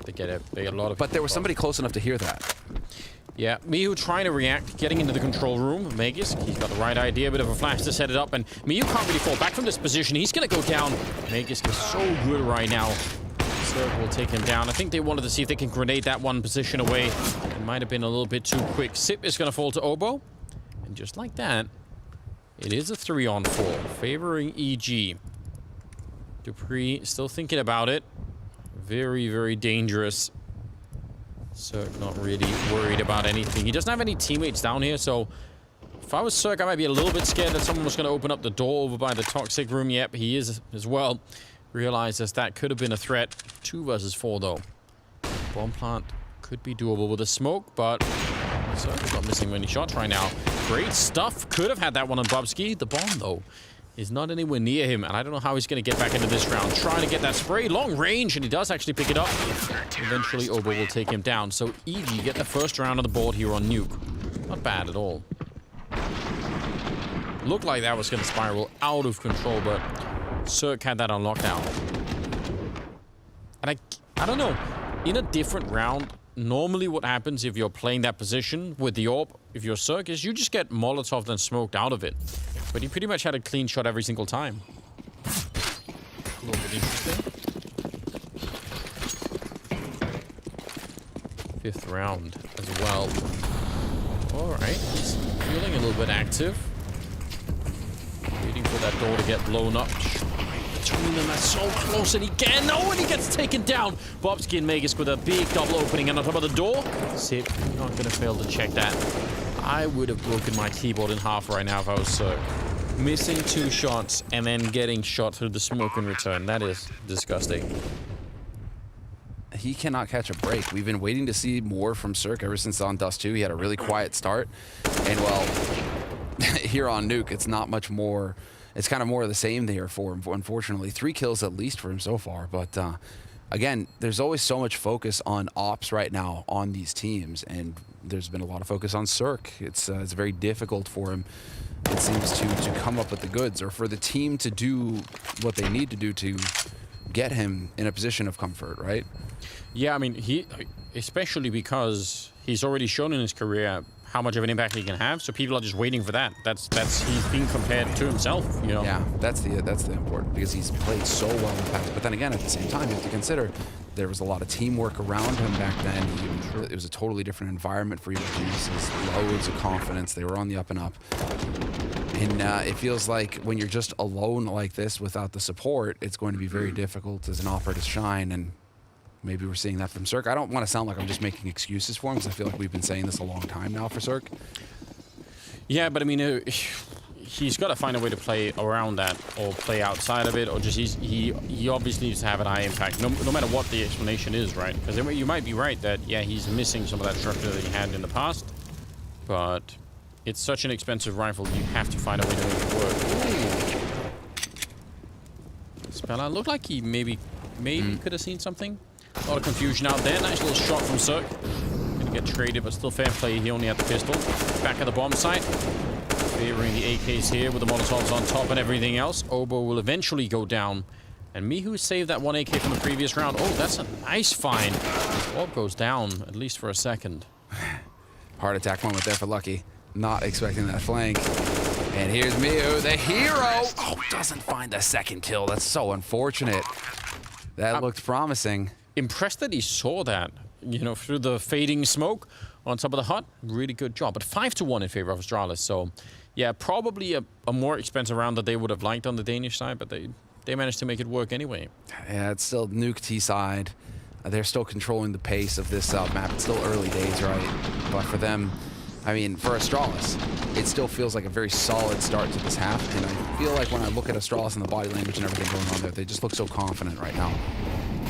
they get a lot of. But there was somebody close enough to hear that. Yeah, Miyu trying to react, getting into the control room. Magisk, he's got the right idea, bit of a flash to set it up, and Miyu can't really fall back from this position. He's gonna go down. Magisk is so good right now. CeRq will take him down. I think they wanted to see if they can grenade that one position away. It might have been a little bit too quick. Xyp is gonna fall to Obo, and just like that, it is a 3-on-4, favoring EG. Dupree still thinking about it. Very, very dangerous. CeRq not really worried about anything. He doesn't have any teammates down here, so if I was CeRq, I might be a little bit scared that someone was going to open up the door over by the toxic room. Yep, he is as well. Realizes that could have been a threat. 2 versus 4, though. Bomb plant could be doable with a smoke, but CeRq's not missing many shots right now. Great stuff. Could have had that one on Bubsky. The bomb, though, is not anywhere near him, and I don't know how he's going to get back into this round. Trying to get that spray, long range, and he does actually pick it up. Eventually, Obo will take him down. So EG get the first round on the board here on Nuke. Not bad at all. Looked like that was going to spiral out of control, but CeRq had that on lockdown. And I don't know, in a different round, normally what happens if you're playing that position with the AWP, if you're CeRq, is you just get Molotov'd and smoked out of it. But he pretty much had a clean shot every single time. A little bit interesting. 5th round as well. Alright, he's feeling a little bit active. Waiting for that door to get blown up. Between them, that's so close, and he can. No, and he gets taken down. Bubsky and Magisk with a big double opening, and on top of the door, Xyp not going to fail to check that. I would have broken my keyboard in half right now if I was CeRq. Missing 2 shots and then getting shot through the smoke in return. That is disgusting. he cannot catch a break. We've been waiting to see more from CeRq ever since on Dust 2. He had a really quiet start. And, well, here on Nuke, it's not much more. It's kind of more of the same there for him, unfortunately. 3 kills at least for him so far. But, again, there's always so much focus on ops right now on these teams. And there's been a lot of focus on CeRq. It's very difficult for him, it seems, to come up with the goods, or for the team to do what they need to do to get him in a position of comfort, right? Yeah, I mean, especially because he's already shown in his career how much of an impact he can have, so people are just waiting for that. That's he's being compared to himself, you know. Yeah, that's the important, because he's played so well in the past. But then again, at the same time, you have to consider there was a lot of teamwork around him back then. It was a totally different environment for EliGE. Loads of confidence. They were on the up and up. And it feels like when you're just alone like this without the support, it's going to be very difficult as an opera to shine. And maybe we're seeing that from CeRq. I don't want to sound like I'm just making excuses for him, because I feel like we've been saying this a long time now for CeRq. Yeah, but I mean, he's got to find a way to play around that, or play outside of it, or just he obviously needs to have an high impact, no matter what the explanation is, right? Because you might be right that, yeah, he's missing some of that structure that he had in the past, but it's such an expensive rifle, you have to find a way to make it work. Ooh. Spella looked like he maybe could have seen something. A lot of confusion out there. Nice little shot from CeRq. Gonna get traded, but still fair play. He only had the pistol. Back at the bomb site. Favoring the AKs here with the Molotovs on top and everything else. Obo will eventually go down. And Mihu saved that 1 AK from the previous round. Oh, that's a nice find. Orb goes down, at least for a second. Heart attack moment there for Lucky. Not expecting that flank. And here's Mihu, the hero. Oh, doesn't find the second kill. That's so unfortunate. That looked promising. Impressed that he saw that, you know, through the fading smoke on top of the hut. Really good job. But 5-1 in favor of Astralis. So, yeah, probably a more expensive round that they would have liked on the Danish side, but they managed to make it work anyway. Yeah, it's still Nuke T side. They're still controlling the pace of this map. It's still early days, right? But for them, I mean, for Astralis, it still feels like a very solid start to this half. And I feel like when I look at Astralis and the body language and everything going on there, they just look so confident right now.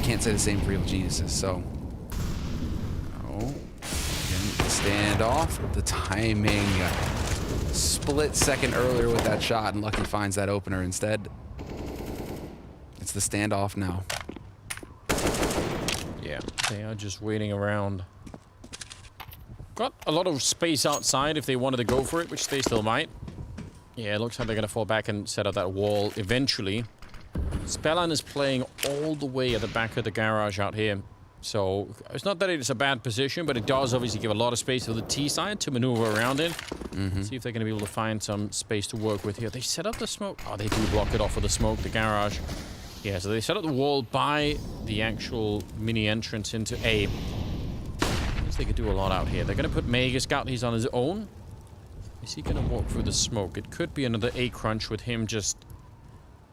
Can't say the same for EliGE, so. Oh, again, the standoff, the timing. Split second earlier with that shot, and Lucky finds that opener instead. It's the standoff now. Yeah, they are just waiting around. Got a lot of space outside if they wanted to go for it, which they still might. Yeah, it looks like they're going to fall back and set up that wall eventually. Spellan is playing all the way at the back of the garage out here. So it's not that it's a bad position, but it does obviously give a lot of space to the T side to maneuver around it. See if they're going to be able to find some space to work with here. They set up the smoke. Oh, they do block it off with the smoke, the garage. Yeah, so they set up the wall by the actual mini entrance into A. They could do a lot out here. They're going to put Magisk out. He's on his own. Is he going to walk through the smoke? It could be another A crunch with him just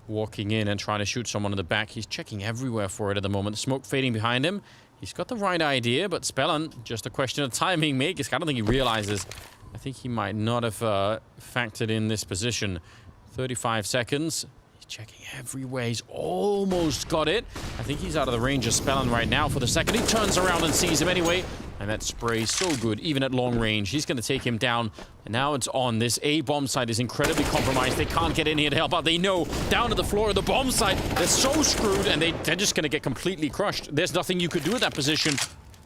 walking in and trying to shoot someone in the back. He's checking everywhere for it at the moment. The smoke fading behind him. He's got the right idea, but Spellan, just a question of timing. Magisk, I don't think he realizes. I think he might not have factored in this position. 35 seconds. Checking everywhere. He's almost got it. I think he's out of the range of Spellan right now for the second. He turns around and sees him anyway. And that spray is so good, even at long range. He's going to take him down. And now it's on. This A bomb site is incredibly compromised. They can't get in here to help out. They know down to the floor of the bomb site, they're so screwed, and they're just going to get completely crushed. There's nothing you could do at that position.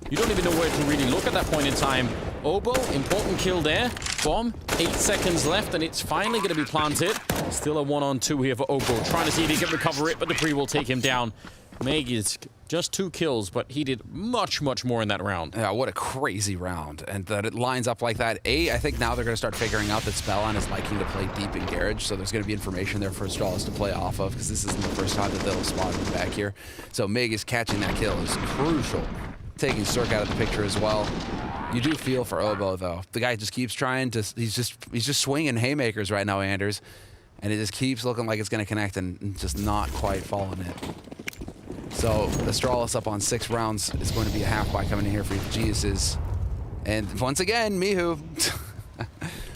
You don't even know where to really look at that point in time. Obo, important kill there. Bomb, 8 seconds left, and it's finally going to be planted. Still a 1-on-2 here for Obo. Trying to see if he can recover it, but Dupree will take him down. Magisk, just 2 kills, but he did much, much more in that round. Yeah, what a crazy round. And that it lines up like that. I think now they're going to start figuring out that Spellan is liking to play deep in garage, so there's going to be information there for Astralis to play off of, because this isn't the first time that they'll spot him back here. So Magisk catching that kill is crucial. Taking CeRq out of the picture as well. You do feel for Obo, though. The guy just keeps trying to... He's just swinging haymakers right now, Anders. And it just keeps looking like it's going to connect and just not quite falling in. So Astralis up on 6 rounds. It's going to be a half by coming in here for EliGE. And once again, Mihu.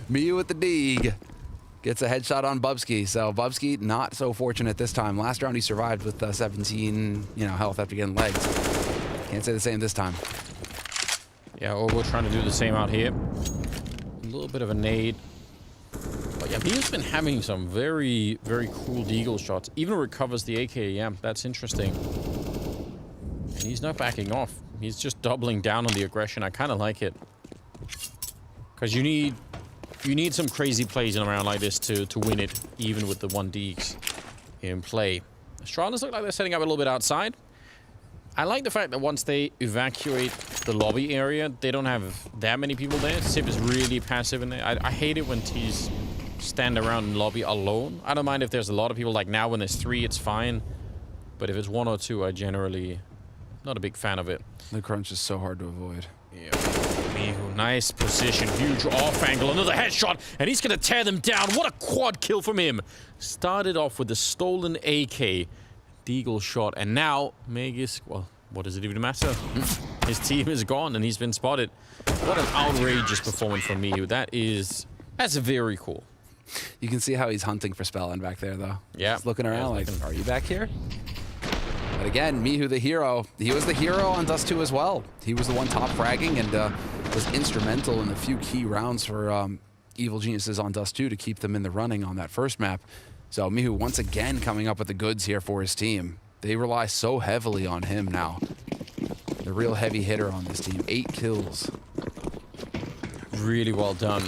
Mihu with the dig. Gets a headshot on Bubsky. So Bubsky not so fortunate this time. Last round he survived with 17 health after getting legs. Can't say the same this time. Yeah, Obo trying to do the same out here. A little bit of a nade. But yeah, he's been having some very, very cool deagle shots. Even recovers the AK, yeah, that's interesting. And he's not backing off. He's just doubling down on the aggression. I kind of like it. Because you need some crazy plays in a round like this to win it, even with the 1Ds in play. Astralis look like they're setting up a little bit outside. I like the fact that once they evacuate the lobby area, they don't have that many people there. CeRq is really passive in there. I hate it when teams stand around in lobby alone. I don't mind if there's a lot of people. Like now when there's 3, it's fine. But if it's 1 or 2, I generally not a big fan of it. The crunch is so hard to avoid. Yeah. Mihu, nice position, huge off angle, another headshot, and he's gonna tear them down. What a quad kill from him. Started off with the stolen AK, deagle shot, and now Magisk, well, what does it even matter? His team is gone and he's been spotted. What an outrageous performance from Mihu. That's very cool. You can see how he's hunting for Spellin back there, though. Yeah. He's looking around like, are you back here? But again, Mihu the hero. He was the hero on Dust 2 as well. He was the one top fragging and was instrumental in a few key rounds for Evil Geniuses on Dust 2 to keep them in the running on that first map. So Mihu once again coming up with the goods here for his team. They rely so heavily on him now. The real heavy hitter on this team. 8 kills. Really well done.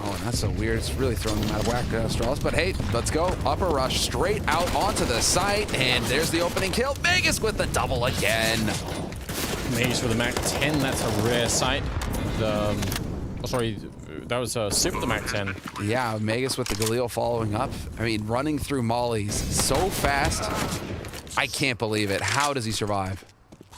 Oh, and that's so weird. It's really throwing them out of whack, Astralis. But hey, let's go. Upper rush straight out onto the site. And there's the opening kill. Magisk with the double again. Magisk with the Mac 10. That's a rare sight. Oh, sorry. That was CeRq with the Mac 10. Yeah, Magisk with the Galil following up. I mean, running through mollies so fast. I can't believe it. How does he survive?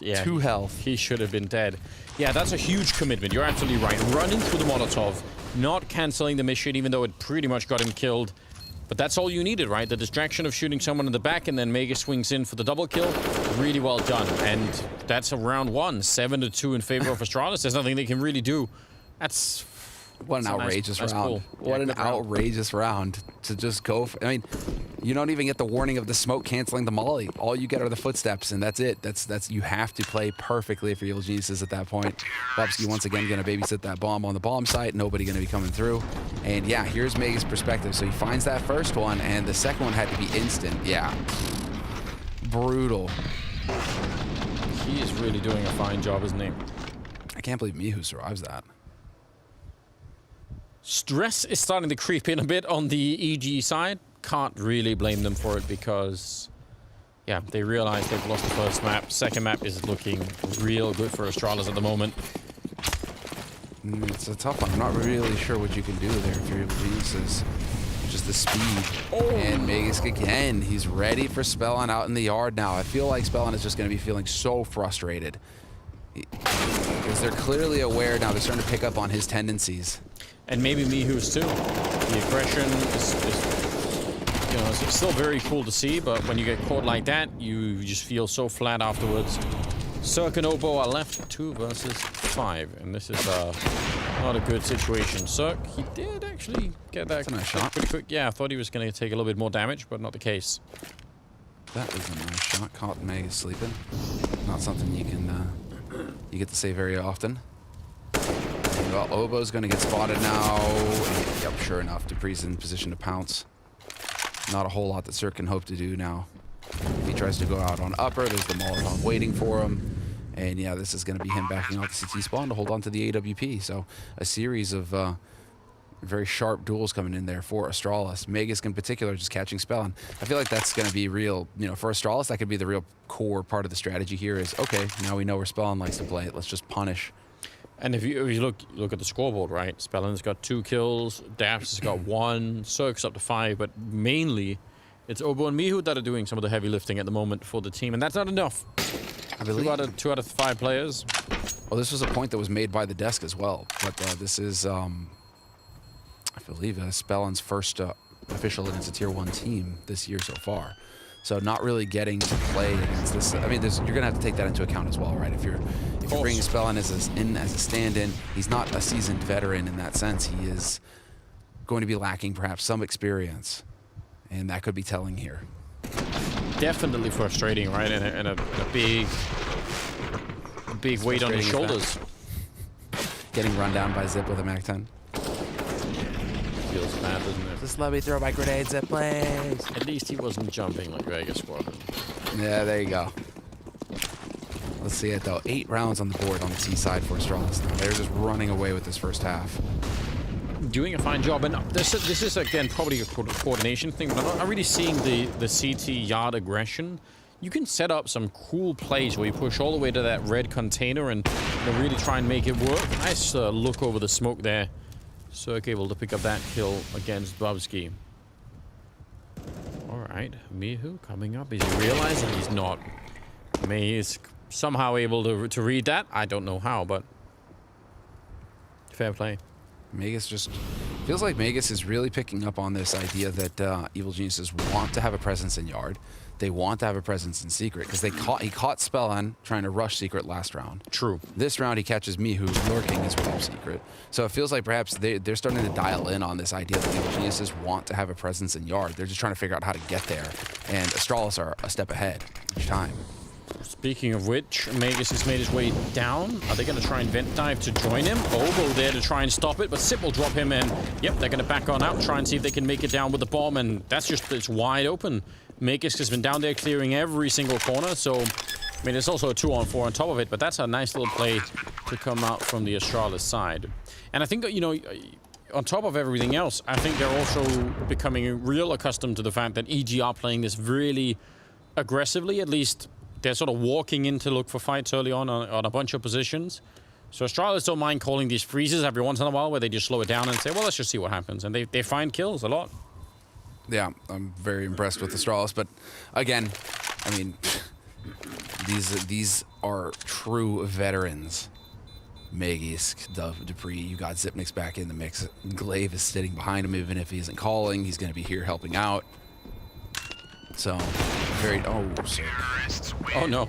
Yeah, 2 health. He should have been dead. Yeah, that's a huge commitment. You're absolutely right. Running through the Molotov, not canceling the mission, even though it pretty much got him killed. But that's all you needed, right? The distraction of shooting someone in the back, and then Magisk swings in for the double kill. Really well done. And that's a round 1. 7-2 in favor of Astralis. There's nothing they can really do. That's... What an outrageous round. Cool. What an outrageous round to just go for. I mean, you don't even get the warning of the smoke canceling the molly. All you get are the footsteps, and that's it. That's you have to play perfectly for Evil Geniuses at that point. Bubsky once again going to babysit that bomb on the bomb site. Nobody going to be coming through. And yeah, here's Magisk's perspective. So he finds that first one, and the second one had to be instant. Yeah. Brutal. He is really doing a fine job, isn't he? I can't believe Mihu survives that. Stress is starting to creep in a bit on the EG side. Can't really blame them for it because, yeah, they realize they've lost the first map. Second map is looking real good for Astralis at the moment. It's a tough one. I'm not really sure what you can do there if you're able to use this. Just the speed. Oh. And Magisk again. He's ready for Spellin out in the yard now. I feel like Spellin is just going to be feeling so frustrated. Because they're clearly aware now. They're starting to pick up on his tendencies. And maybe Mihu's too. The aggression is you know, it's still very cool to see, but when you get caught like that, you just feel so flat afterwards. CeRq and Obo are left 2 versus 5, and this is not a good situation. CeRq, he did actually get that nice shot. Pretty quick. Yeah, I thought he was going to take a little bit more damage, but not the case. That is a nice shot. Caught Magisk sleeping. Not something you can you get to say very often. Well, Obo's going to get spotted now. And, yep, sure enough, Dupree's in position to pounce. Not a whole lot that CeRq can hope to do now. If he tries to go out on upper, there's the Molotov waiting for him. And yeah, this is going to be him backing out the CT spawn to hold on to the AWP. So a series of very sharp duels coming in there for Astralis. Magisk in particular just catching Spellin. I feel like that's going to be real, you know, for Astralis, that could be the real core part of the strategy here is, okay, now we know where Spellin likes to play it. Let's just punish. And if you look at the scoreboard, right? Spellin's got 2 kills, Daps has got 1, CeRq's up to 5, but mainly it's Obo and Mihu that are doing some of the heavy lifting at the moment for the team, and that's not enough. I believe 2 out of 5 players. Well, this was a point that was made by the desk as well, but this is, I believe, Spellin's first official against a Tier 1 team this year so far. So not really getting to play against this. I mean, you're going to have to take that into account as well, right? If you're bringing Spellin as a stand-in, he's not a seasoned veteran in that sense. He is going to be lacking perhaps some experience, and that could be telling here. Definitely frustrating, right? And a big big weight on his shoulders. Getting run down by Zip with a Mac 10. Feels bad, doesn't it? Just let me throw my grenade, Zip, please. At least he wasn't jumping like Vegas Squadron. Yeah, there you go. Let's see it though. 8 rounds on the board on the T side for Astralis now. They're just running away with this first half. Doing a fine job, and this is again probably a coordination thing, but I'm not really seeing the CT yard aggression. You can set up some cool plays where you push all the way to that red container and really try and make it work. Nice look over the smoke there. CeRq able to pick up that kill against Bubsky. All right, miHu coming up. Is he realizing he's not? He is somehow able to read that. I don't know how, but fair play. Magisk just feels like Magisk is really picking up on this idea that Evil Geniuses want to have a presence in Yard. They want to have a presence in Secret because he caught Spellon trying to rush Secret last round. True. This round he catches miHu lurking as well Secret. So it feels like perhaps they're starting to dial in on this idea that Evil Geniuses want to have a presence in Yard. They're just trying to figure out how to get there, and Astralis are a step ahead each time. Speaking of which, Magisk has made his way down. Are they going to try and vent dive to join him? Obo there to try and stop it, but Sip will drop him in. Yep, they're going to back on out, try and see if they can make it down with the bomb, and it's wide open. Magisk has been down there clearing every single corner, so I mean, it's also a 2-on-4 on top of it, but that's a nice little play to come out from the Astralis side. And I think that, you know, on top of everything else, I think they're also becoming real accustomed to the fact that EG are playing this really aggressively. At least they're sort of walking in to look for fights early on a bunch of positions. So Astralis don't mind calling these freezes every once in a while where they just slow it down and say, well, let's just see what happens. And they find kills a lot. Yeah, I'm very impressed with Astralis, but again, I mean, these are true veterans. Magisk, Dupree, you got CyP9x back in the mix. Glaive is sitting behind him, even if he isn't calling. He's going to be here helping out. So, oh no.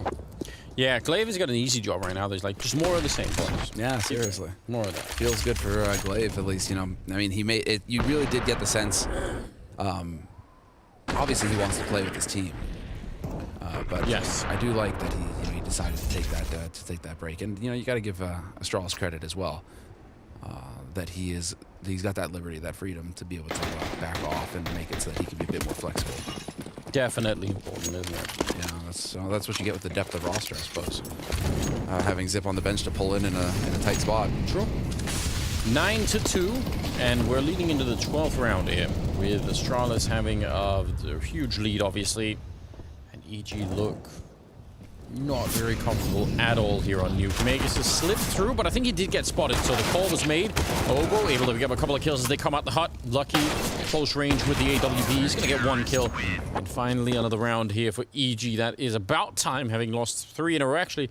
Yeah, Glaive has got an easy job right now. There's like just more of the same players. Yeah, seriously. More of that. Feels good for Glaive, at least, you know. I mean, he made it. You really did get the sense. Obviously, he wants to play with his team. But yes, I do like that he decided to take that break, and you got to give Astralis credit as well. That he's got that liberty, that freedom to be able to back off and make it so that he can be a bit more flexible. Definitely important, isn't it? Yeah, that's what you get with the depth of roster, I suppose. Having Zip on the bench to pull in a tight spot. True. 9-2, and we're leading into the 12th round here, with Astralis having a huge lead, obviously, and EG look not very comfortable at all here on Nuke. Magisk has slipped through, but I think he did get spotted, so the call was made. Obo able to get a couple of kills as they come out the hut. Lucky, close range with the AWP. He's going to get 1 kill. And finally, another round here for EG. That is about time, having lost 3 in a row. Actually,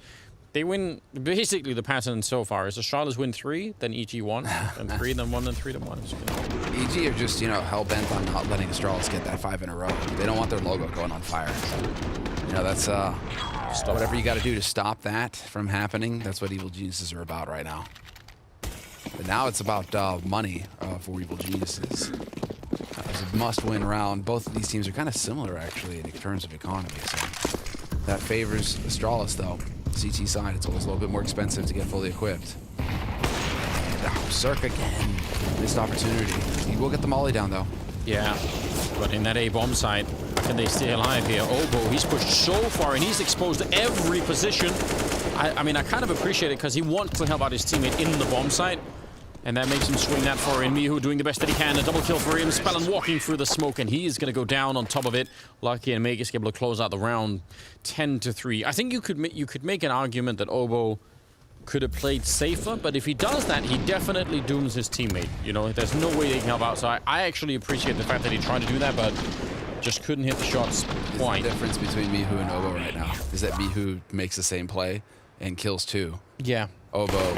they win, basically the pattern so far is Astralis win 3, then EG 1, then 3, then 1, then 3, then 1. EG are just, hell-bent on not letting Astralis get that 5 in a row. They don't want their logo going on fire. That's whatever you got to do to stop that from happening. That's what Evil Geniuses are about right now. But now it's about money for Evil Geniuses. It's a must-win round. Both of these teams are kind of similar, actually, in terms of economy. So that favors Astralis, though. CT side, it's always a little bit more expensive to get fully equipped. And CeRq again, missed opportunity. He will get the molly down, though. Yeah, but in that A-bomb side, can they stay alive here? Obo, he's pushed so far, and he's exposed to every position. I mean, I kind of appreciate it, because he wants to help out his teammate in the bomb site, and that makes him swing that far in. miHu doing the best that he can. A double kill for him. Spellon walking through the smoke, and he is going to go down on top of it. Lucky and Magisk able to close out the round 10-3. I think you could make an argument that Obo could have played safer, but if he does that, he definitely dooms his teammate. There's no way they can help out. So I actually appreciate the fact that he tried to do that, but just couldn't hit the shots quite. The difference between miHu and Obo right now is that miHu makes the same play and kills 2. Yeah. Obo,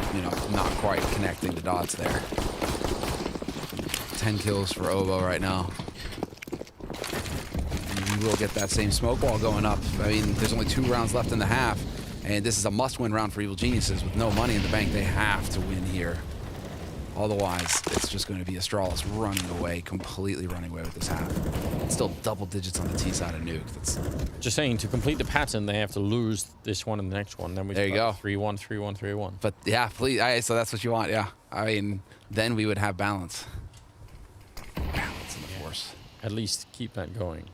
not quite connecting the dots there. 10 kills for Obo right now. You will get that same smoke wall going up. I mean, there's only 2 rounds left in the half, and this is a must-win round for Evil Geniuses with no money in the bank. They have to win here. Otherwise, it's just going to be Astralis running away, completely running away with this half. It's still double digits on the T side of Nuke. That's just saying, to complete the pattern, they have to lose this one and the next one. Then we there you go. 3-1, 3-1, 3-1. But yeah, please. So that's what you want, yeah. I mean, then we would have balance. Balance in the force. At least keep that going.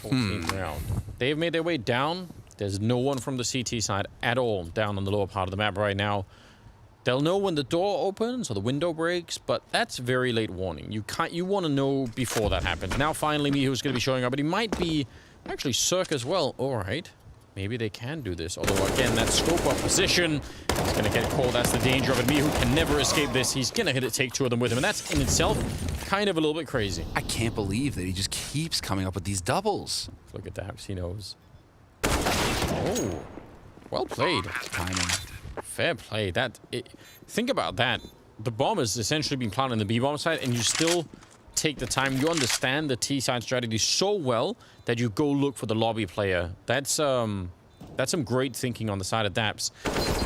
14th round. They've made their way down. There's no one from the CT side at all down on the lower part of the map right now. They'll know when the door opens or the window breaks, but that's very late warning. You want to know before that happens. Now finally Mihu's going to be showing up, but he might be actually CeRq as well. All right, maybe they can do this. Although again, that scope up position is going to get caught. That's the danger of it. Mihu can never escape this. He's going to hit it, take two of them with him, and that's in itself kind of a little bit crazy. I can't believe that he just keeps coming up with these doubles. Look at that. He knows. Oh, well played. Timing. Fair play. Think about that. The bomb has essentially been planted on the B-bomb side, and you still take the time. You understand the T-side strategy so well that you go look for the lobby player. That's some great thinking on the side of Daps.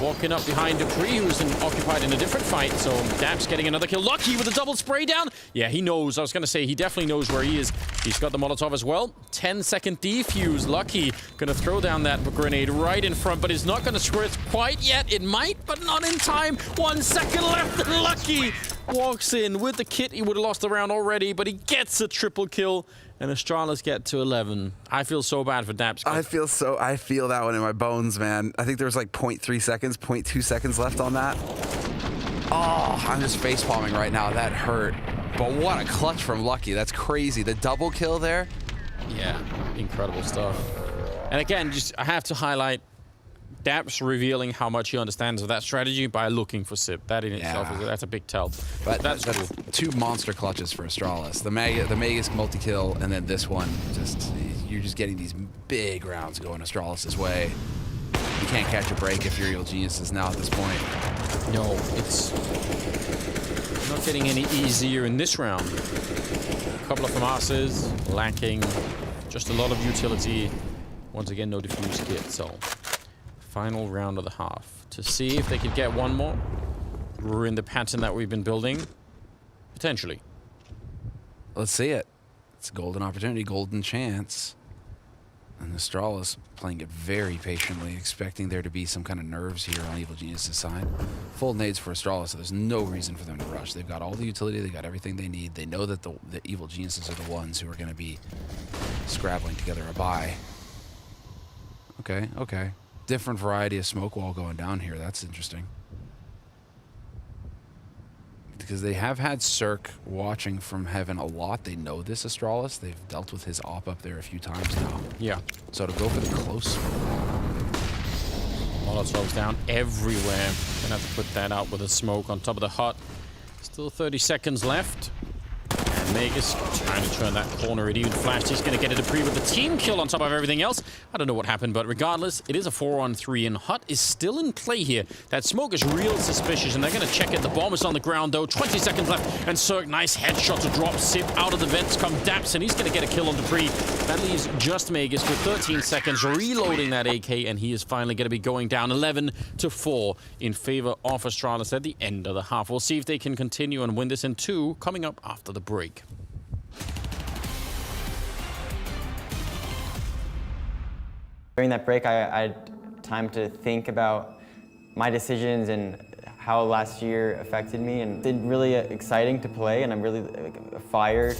Walking up behind Dupree, who's occupied in a different fight. So Daps getting another kill. Lucky with a double spray down. Yeah, he knows. I was going to say, he definitely knows where he is. He's got the Molotov as well. 10-second defuse. Lucky going to throw down that grenade right in front, but it's not going to squirt quite yet. It might, but not in time. 1 second left. Lucky walks in with the kit. He would have lost the round already, but he gets a triple kill. And Astralis get to 11. I feel so bad for Daps. I feel that one in my bones, man. I think there was like 0.3 seconds, 0.2 seconds left on that. Oh, I'm just facepalming right now. That hurt. But what a clutch from Lucky. That's crazy. The double kill there. Yeah, incredible stuff. And again, I have to highlight Daps revealing how much he understands of that strategy by looking for CeRq. That in itself, that's a big tell. But that's cool. Two monster clutches for Astralis. The Magisk multi-kill, and then this one, you're just getting these big rounds going Astralis' way. You can't catch a break if you're EliGE now at this point. No, it's not getting any easier in this round. A couple of FAMASs, lacking just a lot of utility. Once again, no diffuse kit, so final round of the half to see if they could get one more, ruin the pattern that we've been building, potentially. Let's see it. It's a golden opportunity, golden chance. And Astralis playing it very patiently, expecting there to be some kind of nerves here on EliGE side. Full nades for Astralis, so there's no reason for them to rush. They've got all the utility, they've got everything they need. They know that the EliGE are the ones who are going to be scrabbling together a buy. Okay. Different variety of smoke wall going down here. That's interesting. Because they have had CeRq watching from heaven a lot. They know this Astralis. They've dealt with his op up there a few times now. Yeah. So to go for the close. Molotovs down everywhere. Gonna have to put that out with a smoke on top of the hut. Still 30 seconds left. And Magisk trying to turn that corner. It even flashed. He's going to get a Dupree with the team kill on top of everything else. I don't know what happened, but regardless, it is a 4-on-3, and Hut is still in play here. That smoke is real suspicious, and they're going to check it. The bomb is on the ground, though. 20 seconds left, and CeRq, nice headshot to drop CeRq out of the vents. Come Daps, and he's going to get a kill on Dupree. That leaves just Magisk with 13 seconds, reloading that AK, and he is finally going to be going down 11-4 in favor of Astralis at the end of the half. We'll see if they can continue and win this in 2 coming up after the break. During that break, I had time to think about my decisions and how last year affected me, and it's really exciting to play, and I'm really fired.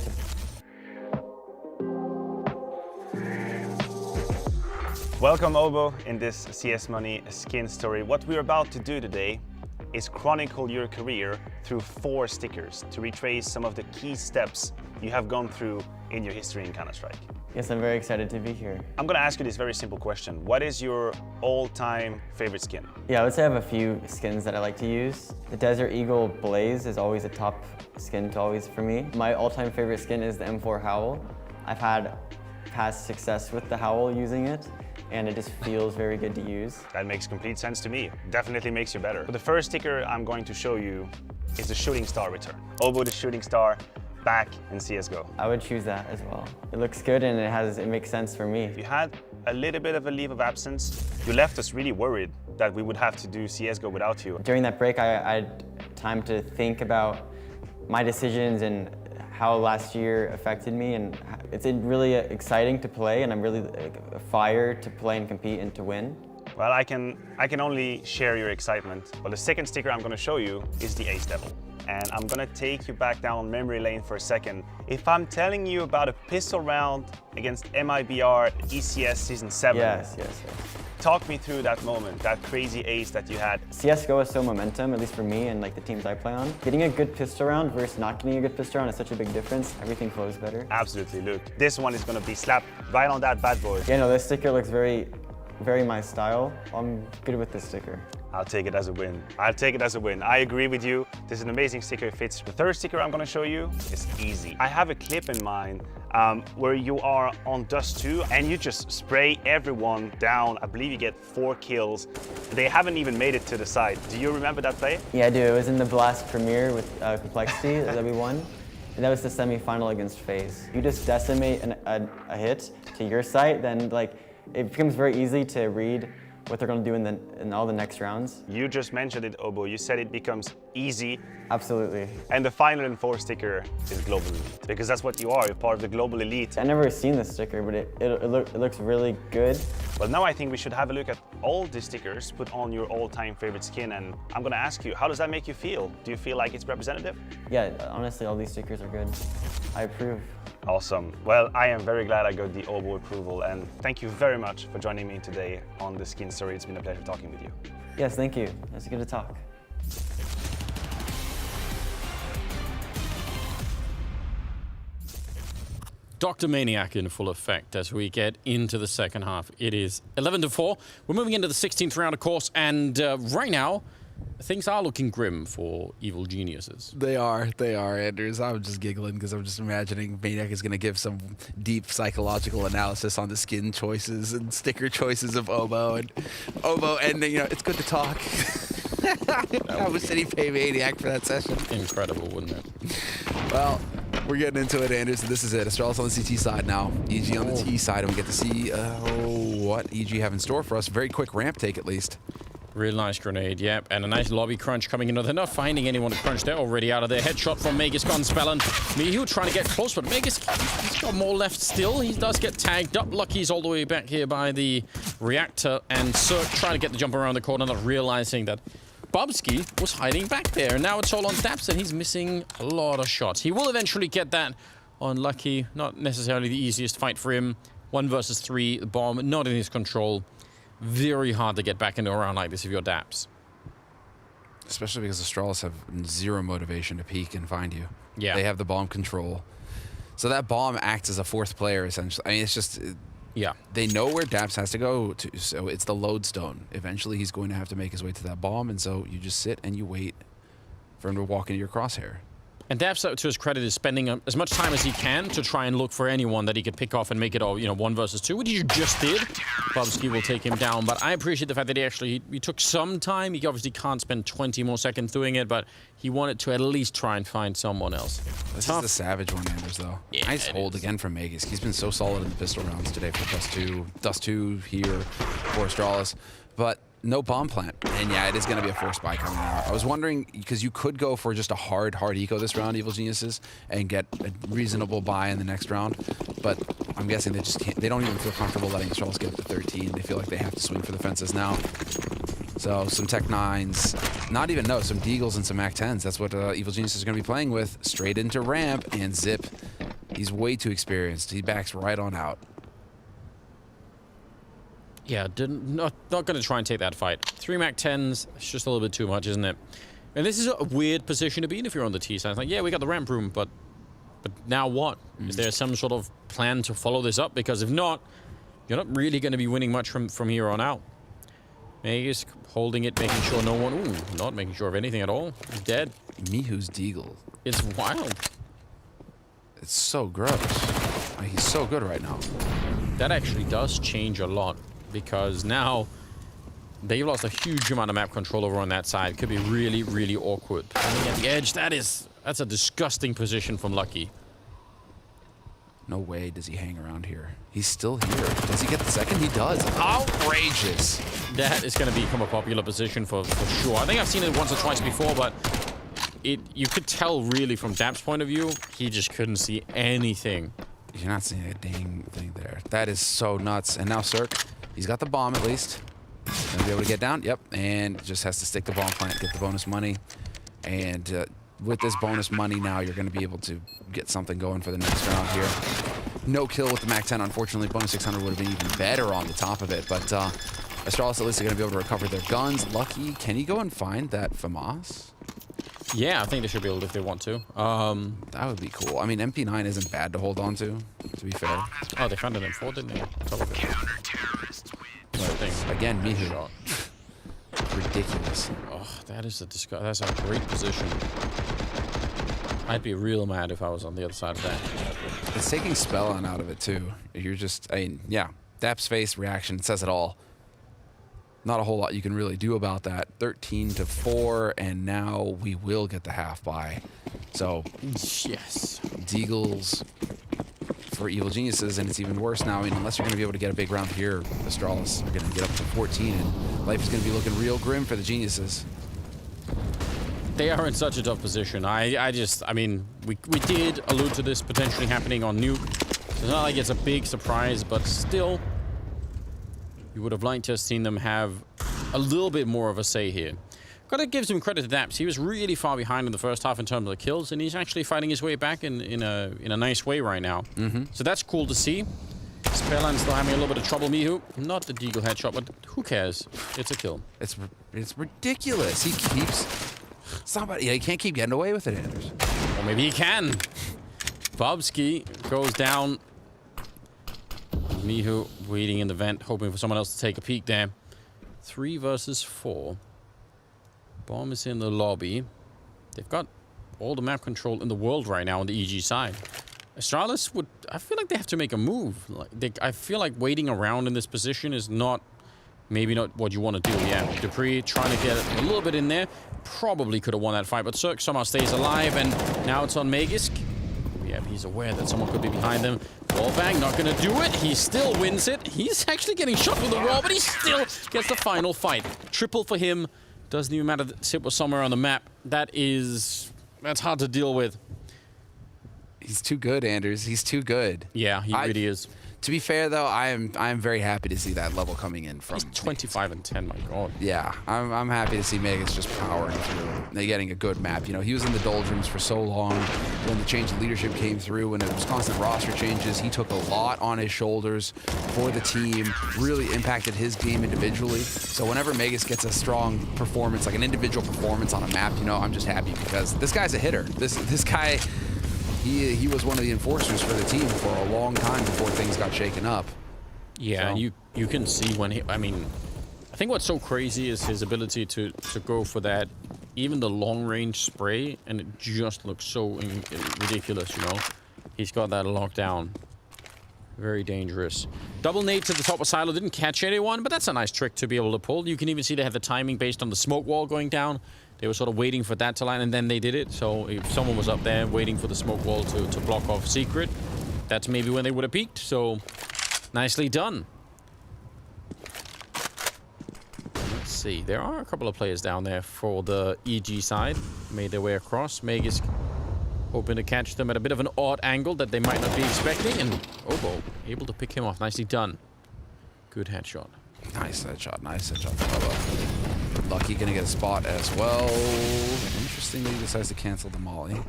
Welcome, Obo, in this CS Money skin story. What we're about to do today is chronicle your career through 4 stickers to retrace some of the key steps you have gone through in your history in Counter-Strike. Yes, I'm very excited to be here. I'm gonna ask you this very simple question. What is your all-time favorite skin? Yeah, I would say I have a few skins that I like to use. The Desert Eagle Blaze is always a top skin for me. My all-time favorite skin is the M4 Howl. I've had past success with the Howl using it, and it just feels very good to use. That makes complete sense to me. Definitely makes you better. But the first sticker I'm going to show you is the Shooting Star return. Obo the Shooting Star back in CSGO. I would choose that as well. It looks good and it makes sense for me. You had a little bit of a leave of absence. You left us really worried that we would have to do CSGO without you. During that break, I had time to think about my decisions and how last year affected me, and it's really exciting to play, and I'm really fired to play and compete and to win. Well, I can only share your excitement. Well, the second sticker I'm going to show you is the Ace Devil. And I'm going to take you back down memory lane for a second. If I'm telling you about a pistol round against MIBR ECS Season 7, yes. Talk me through that moment, that crazy ace that you had. CSGO is so momentum, at least for me and like the teams I play on. Getting a good pistol round versus not getting a good pistol round is such a big difference. Everything flows better. Absolutely, Luke. This one is going to be slapped right on that bad boy. Yeah, no, this sticker looks very my style. I'm good with this sticker. I'll take it as a win. I'll take it as a win. I agree with you. This is an amazing sticker. It fits. The third sticker I'm going to show you is easy. I have a clip in mind where you are on Dust 2 and you just spray everyone down. I believe you get 4 kills. They haven't even made it to the side. Do you remember that play? Yeah, I do. It was in the Blast Premier with Complexity that we won. And that was the semi-final against FaZe. You just decimate a hit to your site, then like it becomes very easy to read what they're going to do in all the next rounds. You just mentioned it, Obo. You said it becomes easy. Absolutely. And the final and fourth sticker is Global Elite, because that's what you are. You're part of the Global Elite. I've never seen this sticker, but it looks really good. Well, now I think we should have a look at all the stickers, put on your all-time favorite skin, and I'm going to ask you, how does that make you feel? Do you feel like it's representative? Yeah, honestly, all these stickers are good. I approve. Awesome. Well, I am very glad I got the Obo approval, and thank you very much for joining me today on the Skin Story. It's been a pleasure talking with you. Yes, thank you. It's good to talk. Dr. Maniac in full effect as we get into the second half. It is 11-4. We're moving into the 16th round, of course, and right now, things are looking grim for Evil Geniuses. They are, Anders. I'm just giggling because I'm just imagining Maniac is going to give some deep psychological analysis on the skin choices and sticker choices of Obo. And you know, it's good to talk. How much did he pay Maniac for that session? Incredible, wouldn't it? Well, we're getting into it, Anders. This is it. Astralis on the CT side now. EG on the T side, and we get to see what EG have in store for us. Very quick ramp take, at least. Real nice grenade, yep. And a nice lobby crunch coming in. They're not finding anyone to crunch. They're already out of there. Headshot from Magisk on Spellin. Mihu trying to get close, but Magisk, he's got more left still. He does get tagged up. Lucky's all the way back here by the reactor. And CeRq trying to get the jump around the corner, not realizing that Bubsky was hiding back there. And now it's all on Daps, and he's missing a lot of shots. He will eventually get that on Lucky. Not necessarily the easiest fight for him. 1 versus 3, the bomb not in his control. Very hard to get back into a round like this if you're Daps. Especially because Astralis have zero motivation to peek and find you. Yeah. They have the bomb control. So that bomb acts as a fourth player, essentially. I mean, it's just... Yeah. They know where Daps has to go to, so it's the lodestone. Eventually, he's going to have to make his way to that bomb, and so you just sit and you wait for him to walk into your crosshair. And Daps, to his credit, is spending as much time as he can to try and look for anyone that he could pick off and make it all, 1 versus 2, which he just did. Bubsky will take him down, but I appreciate the fact that he took some time. He obviously can't spend 20 more seconds doing it, but he wanted to at least try and find someone else. This is the savage one, Anders, though. Yeah, nice hold again from Magisk. He's been so solid in the pistol rounds today for Dust 2 here for Astralis, but no bomb plant. And yeah, it is going to be a forced buy coming out. I was wondering, because you could go for just a hard eco this round, Evil Geniuses, and get a reasonable buy in the next round. But I'm guessing they just can't. They don't even feel comfortable letting Astralis get up to 13. They feel like they have to swing for the fences now. So some Tech 9s, some Deagles and some Mac 10s. That's what Evil Geniuses is going to be playing with. Straight into ramp, and Zip. He's way too experienced. He backs right on out. Yeah, not going to try and take that fight. 3 Mac 10s, it's just a little bit too much, isn't it? And this is a weird position to be in if you're on the T side. It's like, yeah, we got the ramp room, but now what? Is there some sort of plan to follow this up? Because if not, you're not really going to be winning much from here on out. Magisk holding it, making sure no one... Ooh, not making sure of anything at all. He's dead. Mihu's Deagle. It's wild. It's so gross. He's so good right now. That actually does change a lot. Because now they've lost a huge amount of map control over on that side. Could be really, really awkward. Coming at the edge, that's a disgusting position from Lucky. No way does he hang around here. He's still here. Does he get the second? He does. Outrageous. That is going to become a popular position for sure. I think I've seen it once or twice before, but you could tell really from Dap's point of view, he just couldn't see anything. You're not seeing a dang thing there. That is so nuts. And now CeRq, he's got the bomb at least. Gonna be able to get down. Yep, and just has to stick the bomb plant, get the bonus money. And with this bonus money now, you're going to be able to get something going for the next round here. No kill with the Mac 10, unfortunately. Bonus 600 would have been even better on the top of it. But Astralis at least are going to be able to recover their guns. Lucky, can he go and find that FAMAS? Yeah, I think they should be able to if they want to. That would be cool. I mean, MP9 isn't bad to hold on to be fair. Oh, they found an M4, didn't they? Again, Mihu. Ridiculous. Oh, that is a disgust. That's a great position. I'd be real mad if I was on the other side of that. It's taking Spellon out of it too. You're just, I mean, yeah. Dap's face reaction says it all. Not a whole lot you can really do about that. 13-4, and now we will get the half buy. So, yes, Deagles for Evil Geniuses, and it's even worse now. I mean, unless you're going to be able to get a big round here, Astralis are going to get up to 14, and life is going to be looking real grim for the Geniuses. They are in such a tough position. I mean, we did allude to this potentially happening on Nuke. So it's not like it's a big surprise, but still, you would have liked to have seen them have a little bit more of a say here. Gotta give some credit to Daps. He was really far behind in the first half in terms of the kills, and he's actually fighting his way back in a nice way right now. So that's cool to see. Spellon's still having a little bit of trouble. Mihu, not the Deagle headshot, but who cares? It's a kill. It's ridiculous. He keeps somebody. Yeah, he can't keep getting away with it, Anders. Or maybe he can. Bobski goes down. Mihu waiting in the vent, hoping for someone else to take a peek there. 3 versus 4. Bomb is in the lobby. They've got all the map control in the world right now on the EG side. Astralis would... I feel like they have to make a move. I feel like waiting around in this position is not... Maybe not what you want to do. Yeah, Dupree trying to get a little bit in there. Probably could have won that fight, but CeRq somehow stays alive, and now it's on Magisk. Yeah, he's aware that someone could be behind them. Wallbang, not going to do it. He still wins it. He's actually getting shot with the wall, but he still gets the final fight. Triple for him. Doesn't even matter that Sip was somewhere on the map. That's hard to deal with. He's too good, Anders. He's too good. Yeah, he really is. To be fair, though, I'm very happy to see that level coming in from. He's 25-10, my God. Yeah, I'm happy to see Magisk just powering through. They're getting a good map. You know, he was in the doldrums for so long. When the change in leadership came through, when it was constant roster changes, he took a lot on his shoulders for the team. Really impacted his game individually. So whenever Magisk gets a strong performance, like an individual performance on a map, you know, I'm just happy because this guy's a hitter. This guy. He was one of the enforcers for the team for a long time before things got shaken up. Yeah, so. you can see when he... I mean, I think what's so crazy is his ability to go for that, even the long-range spray, and it just looks so ridiculous, you know? He's got that locked down. Very dangerous. Double nade to the top of silo. Didn't catch anyone, but that's a nice trick to be able to pull. You can even see they have the timing based on the smoke wall going down. They were sort of waiting for that to land, and then they did it. So if someone was up there waiting for the smoke wall to block off CeRq, that's maybe when they would have peaked. So nicely done. Let's see. There are a couple of players down there for the EG side. Made their way across. Magisk hoping to catch them at a bit of an odd angle that they might not be expecting. And Obo able to pick him off. Nicely done. Good headshot. Nice headshot. Nice headshot. Lucky gonna get a spot as well. Interestingly, he decides to cancel the molly.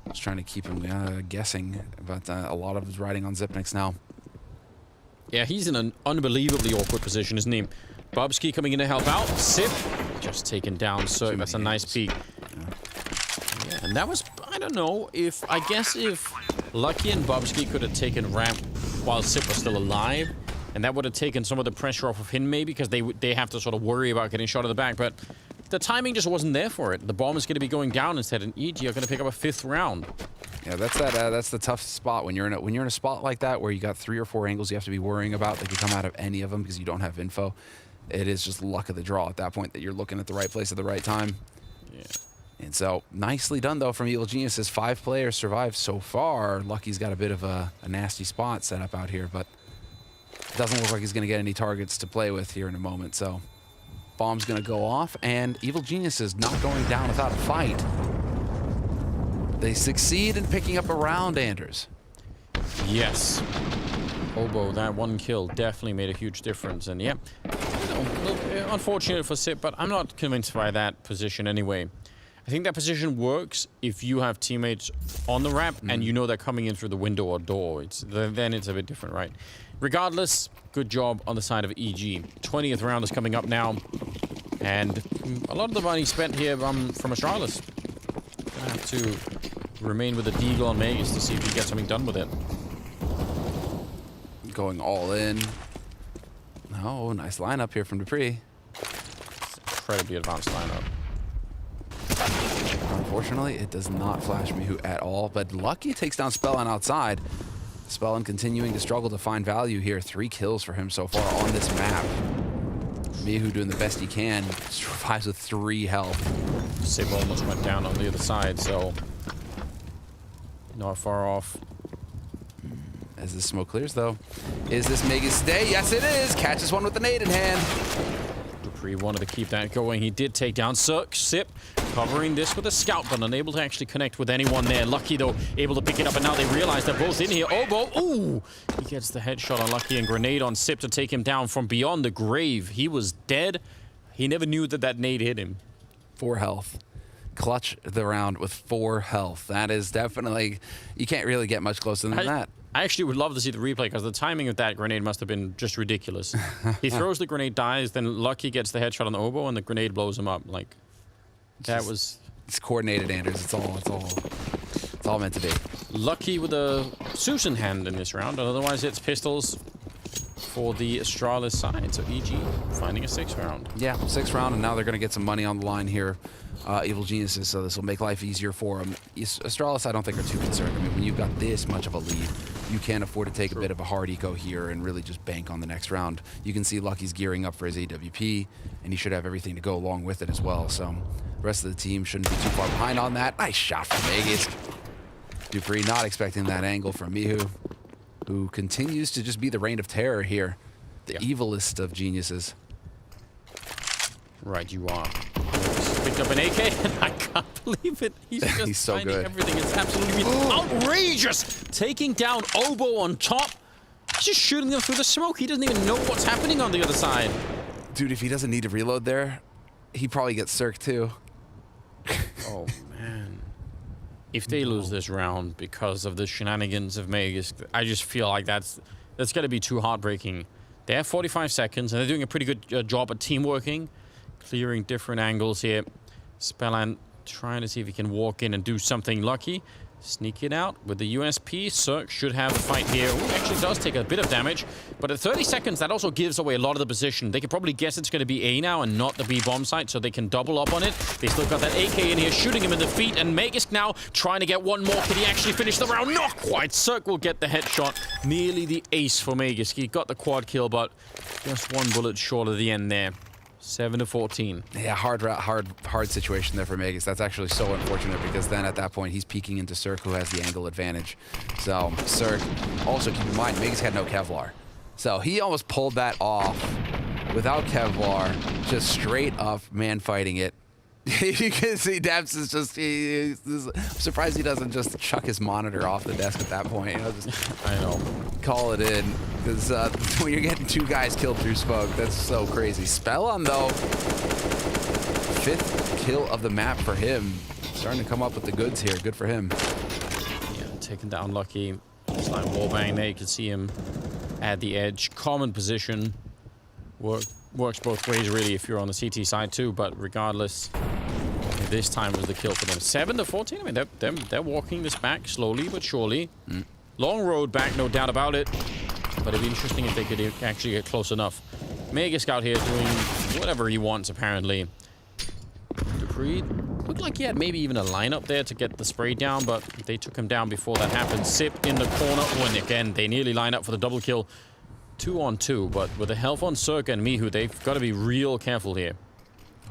Just trying to keep him guessing, but a lot of his riding on Xyp9x now. Yeah, he's in an unbelievably awkward position, isn't he? Bobski coming in to help out. Sip just taken down. So that's a nice peek. Yeah, and that was, I don't know, I guess if Lucky and Bobski could have taken ramp while Sip was still alive, and that would have taken some of the pressure off of him maybe, because they have to sort of worry about getting shot in the back, but the timing just wasn't there for it. The bomb is going to be going down instead, and EG are going to pick up a 5th round. Yeah, that's the tough spot when you're in a spot like that where you got 3 or 4 angles you have to be worrying about that could come out of any of them because you don't have info. It is just luck of the draw at that point that you're looking at the right place at the right time. Yeah. And so, nicely done, though, from Evil Geniuses. 5 players survived so far. Lucky's got a bit of a nasty spot set up out here, but it doesn't look like he's going to get any targets to play with here in a moment. So, bomb's going to go off, and Evil Geniuses not going down without a fight. They succeed in picking up a round, Anders. Yes. Oboe, that one kill definitely made a huge difference. And yeah, unfortunate for CeRq, but I'm not convinced by that position anyway. I think that position works if you have teammates on the ramp and you know they're coming in through the window or door. Then it's a bit different, right? Regardless, good job on the side of EG. 20th round is coming up now. And a lot of the money spent here from Astralis. Gonna have to remain with the Deagle on Magisk to see if he gets something done with it. Going all in. Oh, nice lineup here from Dupree. Incredibly advanced lineup. Unfortunately, it does not flash Mihu at all, but Lucky takes down Spellin outside. Spellin continuing to struggle to find value here. 3 kills for him so far on this map. Mihu doing the best he can. Survives with 3 health. CeRq almost went down on the other side, so not far off. As the smoke clears, though. Is this Magisk stay? Yes, it is. Catches one with the nade in hand. Dupree wanted to keep that going. He did take down CeRq. Covering this with a scout, but unable to actually connect with anyone there. Lucky, though, able to pick it up, and now they realize they're both in here. Oboe, ooh! He gets the headshot on Lucky and grenade on CeRq to take him down from beyond the grave. He was dead. He never knew that that nade hit him. 4 health. Clutch the round with 4 health. That is definitely... You can't really get much closer than that. I actually would love to see the replay, because the timing of that grenade must have been just ridiculous. He throws the grenade, dies, then Lucky gets the headshot on the Oboe, and the grenade blows him up. Like, that was... It's coordinated, Anders. It's all meant to be. Lucky with a Susan hand in this round, and otherwise it's pistols for the Astralis side. So EG finding a 6th round. Yeah, 6th round, and now they're going to get some money on the line here. Evil Geniuses, so this will make life easier for them. Astralis, I don't think, are too concerned. I mean, when you've got this much of a lead, you can't afford to take a bit of a hard eco here and really just bank on the next round. You can see Lucky's gearing up for his AWP, and he should have everything to go along with it as well. So the rest of the team shouldn't be too far behind on that. Nice shot from Magisk. Dupree not expecting that angle from Mihu, who continues to just be the reign of terror here. The evilest of geniuses. Right, you are. Picked up an AK, and I can't believe it. He's so finding good. Everything is absolutely outrageous. Taking down Oboe on top. He's just shooting them through the smoke. He doesn't even know what's happening on the other side. Dude, if he doesn't need to reload there, he probably gets CeRq too. Oh, man. If they lose this round because of the shenanigans of Magisk, I just feel like that's got to be too heartbreaking. They have 45 seconds, and they're doing a pretty good job at teamworking. Clearing different angles here. Spellin trying to see if he can walk in and do something. Lucky. Sneak it out with the USP. CeRq should have a fight here. Ooh, actually does take a bit of damage. But at 30 seconds, that also gives away a lot of the position. They can probably guess it's going to be A now and not the B bomb site, so they can double up on it. They still got that AK in here, shooting him in the feet. And Magisk now trying to get one more. Can he actually finish the round? Not quite. CeRq will get the headshot. Nearly the ace for Magisk. He got the quad kill, but just one bullet short of the end there. 7-14. Yeah, hard situation there for Magisk. That's actually so unfortunate, because then at that point he's peeking into CeRq, who has the angle advantage. So CeRq, also keep in mind, Magisk had no Kevlar. So he almost pulled that off without Kevlar, just straight up man fighting it. You can see Debs is just, I'm surprised he doesn't just chuck his monitor off the desk at that point. You know, just I know. Call it in. Because when you're getting 2 guys killed through smoke, that's so crazy. Spellin, though, 5th kill of the map for him. Starting to come up with the goods here. Good for him. Yeah, taking down Lucky. It's like wallbang there. You can see him at the edge. Common position. Works both ways, really, if you're on the CT side, too. But regardless, this time was the kill for them. 7-14. I mean, they're walking this back slowly but surely. Long road back, no doubt about it. But it'd be interesting if they could actually get close enough. Magisk out here doing whatever he wants, apparently. Dupree looked like he had maybe even a lineup there to get the spray down, but they took him down before that happened. CeRq in the corner. Oh, and again, they nearly line up for the double kill. 2-on-2, but with the health on CeRq and Mihu, they've got to be real careful here.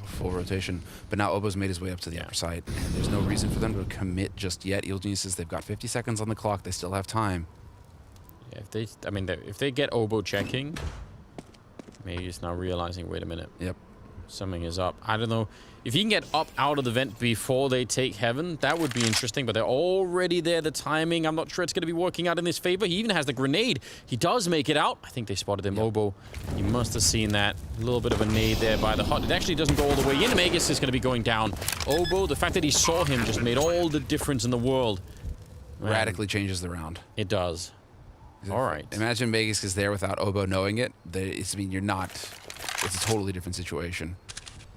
Full rotation. But now Oboe's made his way up to the upper side, and there's no reason for them to commit just yet. Evil Geniuses, they've got 50 seconds on the clock. They still have time. Yeah, if they get Oboe checking, maybe it's now realizing, wait a minute. Yep. Something is up. I don't know. If he can get up out of the vent before they take heaven, that would be interesting, but they're already there. The timing, I'm not sure it's going to be working out in his favor. He even has the grenade. He does make it out. I think they spotted him. Obo, he must have seen that. A little bit of a nade there by the hut. It actually doesn't go all the way in. Magisk is going to be going down. Obo, the fact that he saw him just made all the difference in the world. Man, radically changes the round. It does. All right. Imagine Magisk is there without Obo knowing it. I mean, you're not... It's a totally different situation.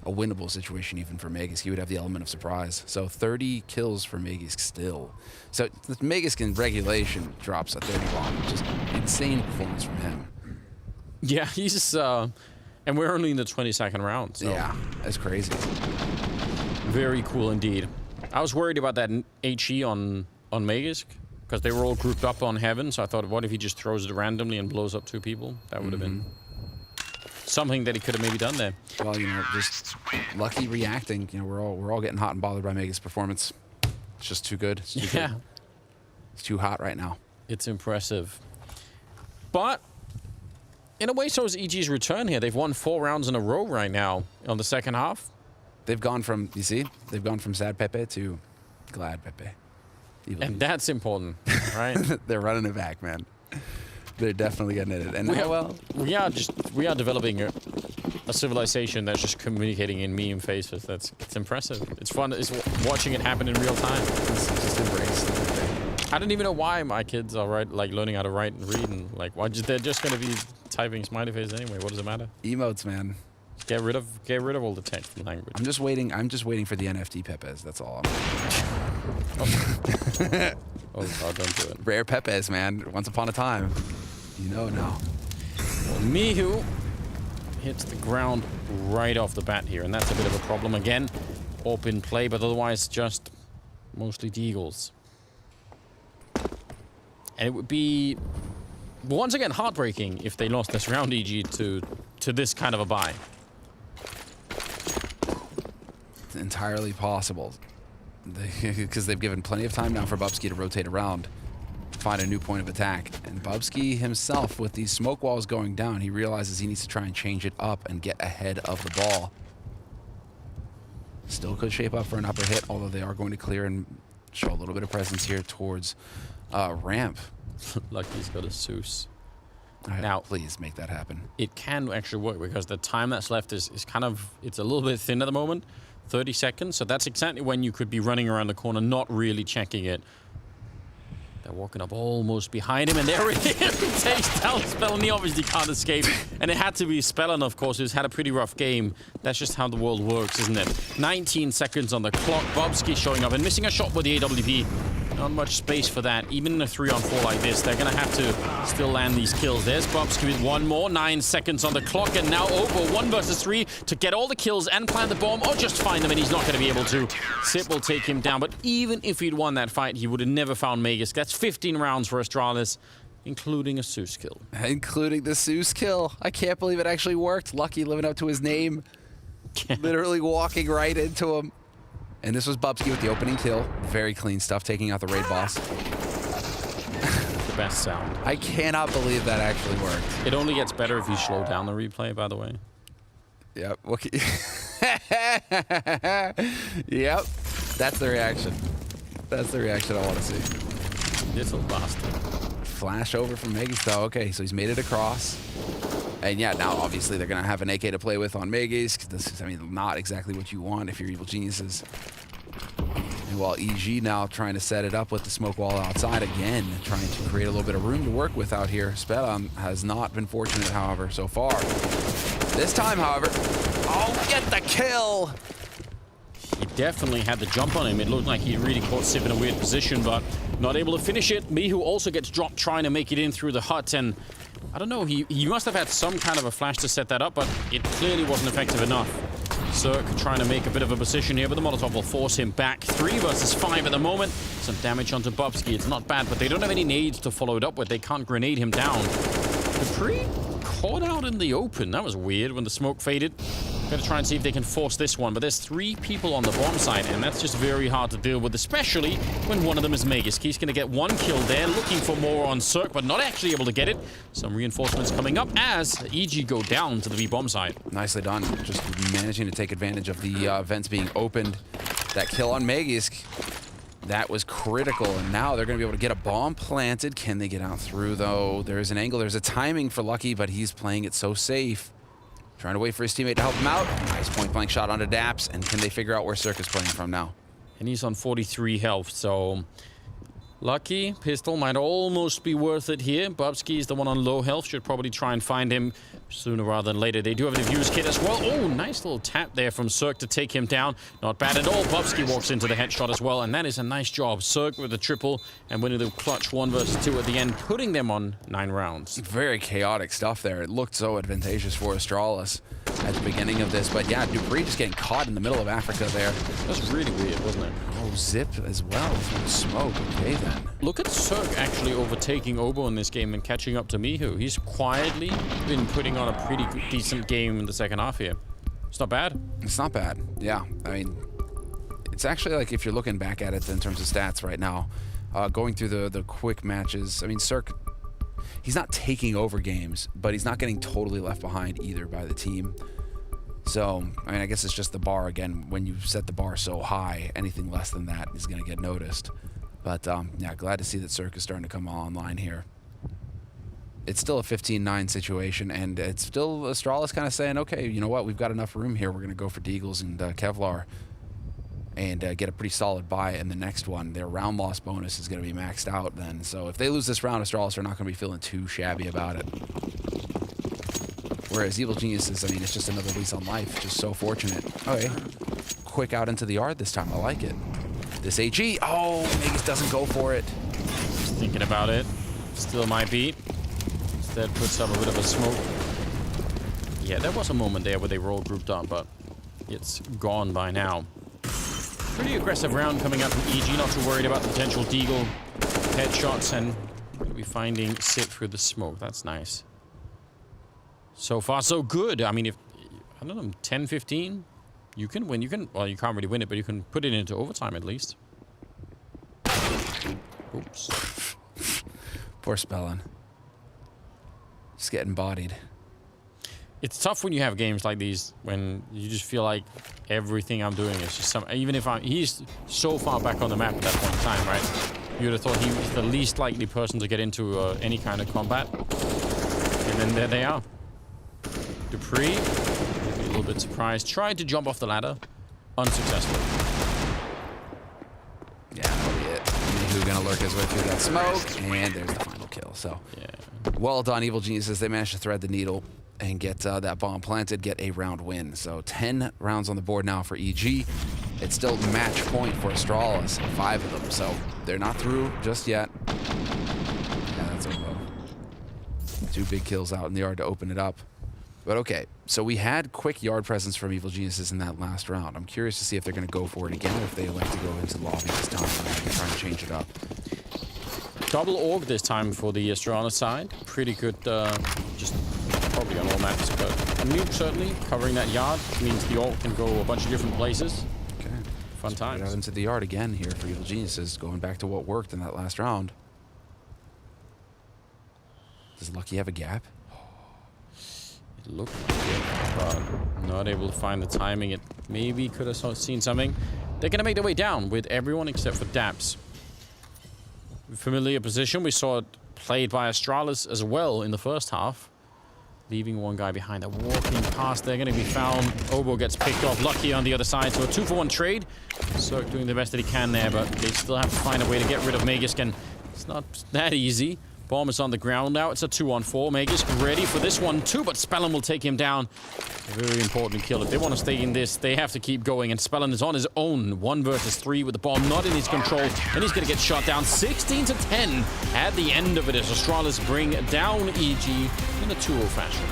A winnable situation even for Magisk. He would have the element of surprise. So 30 kills for Magisk still. So the Magisk in regulation drops a 30 bomb. Just insane performance from him. Yeah, he's... and we're only in the 22nd round. So. Yeah, that's crazy. Very cool indeed. I was worried about that HE on Magisk, because they were all grouped up on heaven, so I thought, what if he just throws it randomly and blows up 2 people? That would have been something that he could have maybe done there. Well, you know, just Lucky reacting. You know, we're all getting hot and bothered by Magisk's performance. It's just too good. It's too good. It's too hot right now. It's impressive. But in a way, so is EG's return here. They've won 4 rounds in a row right now on the second half. They've gone from, you see, they've gone from sad Pepe to glad Pepe. And that's important, right? They're running it back, man. They're definitely getting it. And we are developing a civilization that's just communicating in meme faces. It's impressive. It's fun. It's watching it happen in real time. It's just embraced. I don't even know why my kids are learning how to write and read, and like they're just going to be typing smiley faces anyway. What does it matter? Emotes, man. Get rid of all the text and language. I'm just waiting for the NFT Pepes. That's all. Oh God, don't do it. Rare Pepes, man. Once upon a time. You know now. Well, Mihu hits the ground right off the bat here, and that's a bit of a problem again. Open play, but otherwise just mostly Deagles. And it would be once again heartbreaking if they lost this round, EG, to this kind of a bye. It's entirely possible. Because they've given plenty of time now for Bubsky to rotate around, find a new point of attack. And Bubsky himself, with these smoke walls going down, he realizes he needs to try and change it up and get ahead of the ball. Still could shape up for an upper hit, although they are going to clear and show a little bit of presence here towards ramp. Lucky's got a Zeus. Right, now, please make that happen. It can actually work because the time that's left is kind of, it's a little bit thin at the moment. 30 seconds, so that's exactly when you could be running around the corner, not really checking it. They're walking up almost behind him, and there it is. He takes down Spell, and he obviously can't escape. And it had to be Spellin, of course, who's had a pretty rough game. That's just how the world works, isn't it? 19 seconds on the clock. Bubsky showing up and missing a shot with the AWP. Not much space for that. Even in a 3-on-4 like this, they're going to have to still land these kills. There's Bubsky with one more. 9 seconds on the clock, and now Obo 1 versus 3 to get all the kills and plant the bomb, or just find them, and he's not going to be able to. CeRq will take him down, but even if he'd won that fight, he would have never found Magisk. That's 15 rounds for Astralis, including a Zeus kill. Including the Zeus kill. I can't believe it actually worked. Lucky living up to his name. Literally walking right into him. And this was Bubsky with the opening kill. Very clean stuff, taking out the raid boss. The best sound. I cannot believe that actually worked. It only gets better if you slow down the replay, by the way. Yep. Yep. That's the reaction. That's the reaction I want to see. Little bastard. Flash over from Magisk, though. Okay, so he's made it across. And yeah, now obviously they're going to have an AK to play with on Magisk. This is, I mean, not exactly what you want if you're Evil Geniuses. And while EG now trying to set it up with the smoke wall outside again, trying to create a little bit of room to work with out here. Spell has not been fortunate, however, so far. This time, however, oh, get the kill! He definitely had the jump on him. It looked like he really caught Sip in a weird position, but not able to finish it. Mihu also gets dropped trying to make it in through the hut, and I don't know, he must have had some kind of a flash to set that up, but it clearly wasn't effective enough. CeRq trying to make a bit of a position here, but the Molotov will force him back. 3 versus 5 at the moment. Some damage onto Bubsky. It's not bad, but they don't have any nades to follow it up with. They can't grenade him down. Dupree caught out in the open. That was weird when the smoke faded. Gonna try and see if they can force this one, but there's 3 people on the bomb side, and that's just very hard to deal with, especially when one of them is Magisk. He's gonna get 1 kill there, looking for more on CeRq, but not actually able to get it. Some reinforcements coming up as EG go down to the B bomb side. Nicely done. Just managing to take advantage of the vents being opened. That kill on Magisk, that was critical, and now they're going to be able to get a bomb planted. Can they get out through, though? There's an angle. There's a timing for Lucky, but he's playing it so safe. Trying to wait for his teammate to help him out. Nice point-blank shot onto Daps, and can they figure out where CeRq is playing from now? And he's on 43 health, so Lucky, pistol might almost be worth it here. Bubsky is the one on low health. Should probably try and find him sooner rather than later. They do have the Fuse kit as well. Oh, nice little tap there from CeRq to take him down. Not bad at all. Bubsky walks into the headshot as well, and that is a nice job. CeRq with the triple and winning the clutch 1 versus 2 at the end, putting them on 9 rounds. Very chaotic stuff there. It looked so advantageous for Astralis at the beginning of this, but yeah, Dupree just getting caught in the middle of Africa there. That's really weird, wasn't it? Oh, Zip as well through the smoke. Okay, then. Look at CeRq actually overtaking Obo in this game and catching up to Mihu. He's quietly been putting on a pretty decent game in the second half here. It's not bad. It's not bad. Yeah, I mean, it's actually like if you're looking back at it in terms of stats right now, going through the quick matches, I mean, CeRq, he's not taking over games, but he's not getting totally left behind either by the team. So, I mean, I guess it's just the bar again. When you set the bar so high, anything less than that is going to get noticed. But, yeah, glad to see that CeRq is starting to come online here. It's still a 15-9 situation, and it's still Astralis kind of saying, okay, you know what, we've got enough room here. We're going to go for Deagles and Kevlar and get a pretty solid buy in the next one. Their round loss bonus is going to be maxed out then. So if they lose this round, Astralis are not going to be feeling too shabby about it. Whereas Evil Geniuses, I mean, it's just another lease on life. Just so fortunate. Okay. Quick out into the yard this time. I like it. This AG. Oh, Magisk doesn't go for it. Just thinking about it. Still might beat. Instead puts up a bit of a smoke. Yeah, there was a moment there where they roll grouped up, but it's gone by now. Pretty aggressive round coming up from EG. Not too worried about the potential Deagle headshots, and we'll be finding Sit through the smoke. That's nice. So far, so good. I mean, if, I don't know, 10, 15, you can win. You can, well, you can't really win it, but you can put it into overtime at least. Oops. Poor Spellin. Just getting bodied. It's tough when you have games like these, when you just feel like everything I'm doing is just some, even if he's so far back on the map at that point in time, right? You would have thought he was the least likely person to get into any kind of combat. And then there they are. Dupree, maybe a little bit surprised, tried to jump off the ladder, unsuccessful. Yeah, that'll be it. Who's gonna lurk his way through that smoke, and there's the final kill. So, yeah, well done, Evil Geniuses. They managed to thread the needle and get that bomb planted, get a round win. So 10 rounds on the board now for EG. It's still match point for Astralis, 5 of them. So they're not through just yet. Yeah, that's Obo. 2 big kills out in the yard to open it up. But okay, so we had quick yard presence from Evil Geniuses in that last round. I'm curious to see if they're going to go for it again or if they elect to go into the lobby this time and try and change it up. Double orb this time for the Astralis side. Pretty good, just probably on all maps, but a Nuke certainly covering that yard means the orb can go a bunch of different places. Okay. Fun times. Out into the yard again here for Evil Geniuses, going back to what worked in that last round. Does Lucky have a gap? Looked good, but not able to find the timing. It maybe could have seen something. They're going to make their way down with everyone except for Daps. Familiar position. We saw it played by Astralis as well in the first half. Leaving one guy behind. They're walking past. They're going to be found. Obo gets picked off. Lucky on the other side. So a 2-for-1 trade. CeRq doing the best that he can there, but they still have to find a way to get rid of Magisk, and it's not that easy. Bomb is on the ground now. It's a 2-on-4. Magisk ready for this one too, but Spellin will take him down. A very important kill. If they want to stay in this, they have to keep going, and Spellin is on his own. 1 versus 3 with the bomb not in his control, and he's going to get shot down 16-10 at the end of it as Astralis bring down EG in a 2-0 fashion.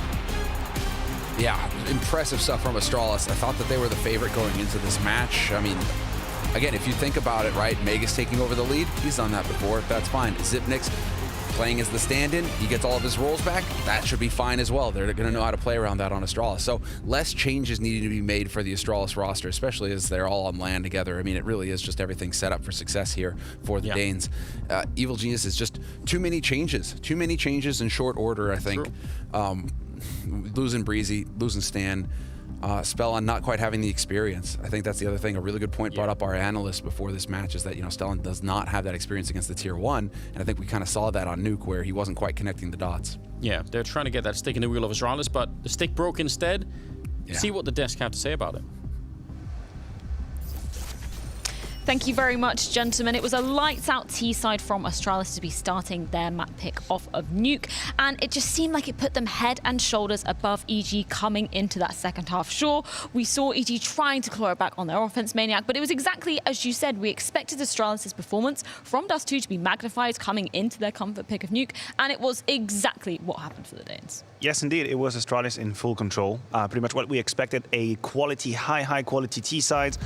Yeah, impressive stuff from Astralis. I thought that they were the favorite going into this match. I mean, again, if you think about it, right, Magisk taking over the lead, he's done that before. That's fine. Xyp9x playing as the stand-in, he gets all of his rolls back, that should be fine as well. They're going to know how to play around that on Astralis. So less changes needing to be made for the Astralis roster, especially as they're all on LAN together. I mean, it really is just everything set up for success here for the Danes. Evil Genius is just too many changes in short order, I think. Losing Breezy, losing Stan, Spellon not quite having the experience. I think that's the other thing. A really good point brought up our analyst before this match is that, you know, Stellan does not have that experience against the tier 1, and I think we kind of saw that on Nuke where he wasn't quite connecting the dots. Yeah, they're trying to get that stick in the wheel of Astralis, but the stick broke instead. See what the desk have to say about it. Thank you very much, gentlemen. It was a lights-out T-side from Astralis to be starting their map pick off of Nuke, and it just seemed like it put them head and shoulders above EG coming into that second half. Sure, we saw EG trying to claw it back on their offense, Maniac, but it was exactly as you said. We expected Astralis' performance from Dust 2 to be magnified coming into their comfort pick of Nuke, and it was exactly what happened for the Danes. Yes, indeed. It was Astralis in full control. Pretty much what we expected, a quality, high quality T-side.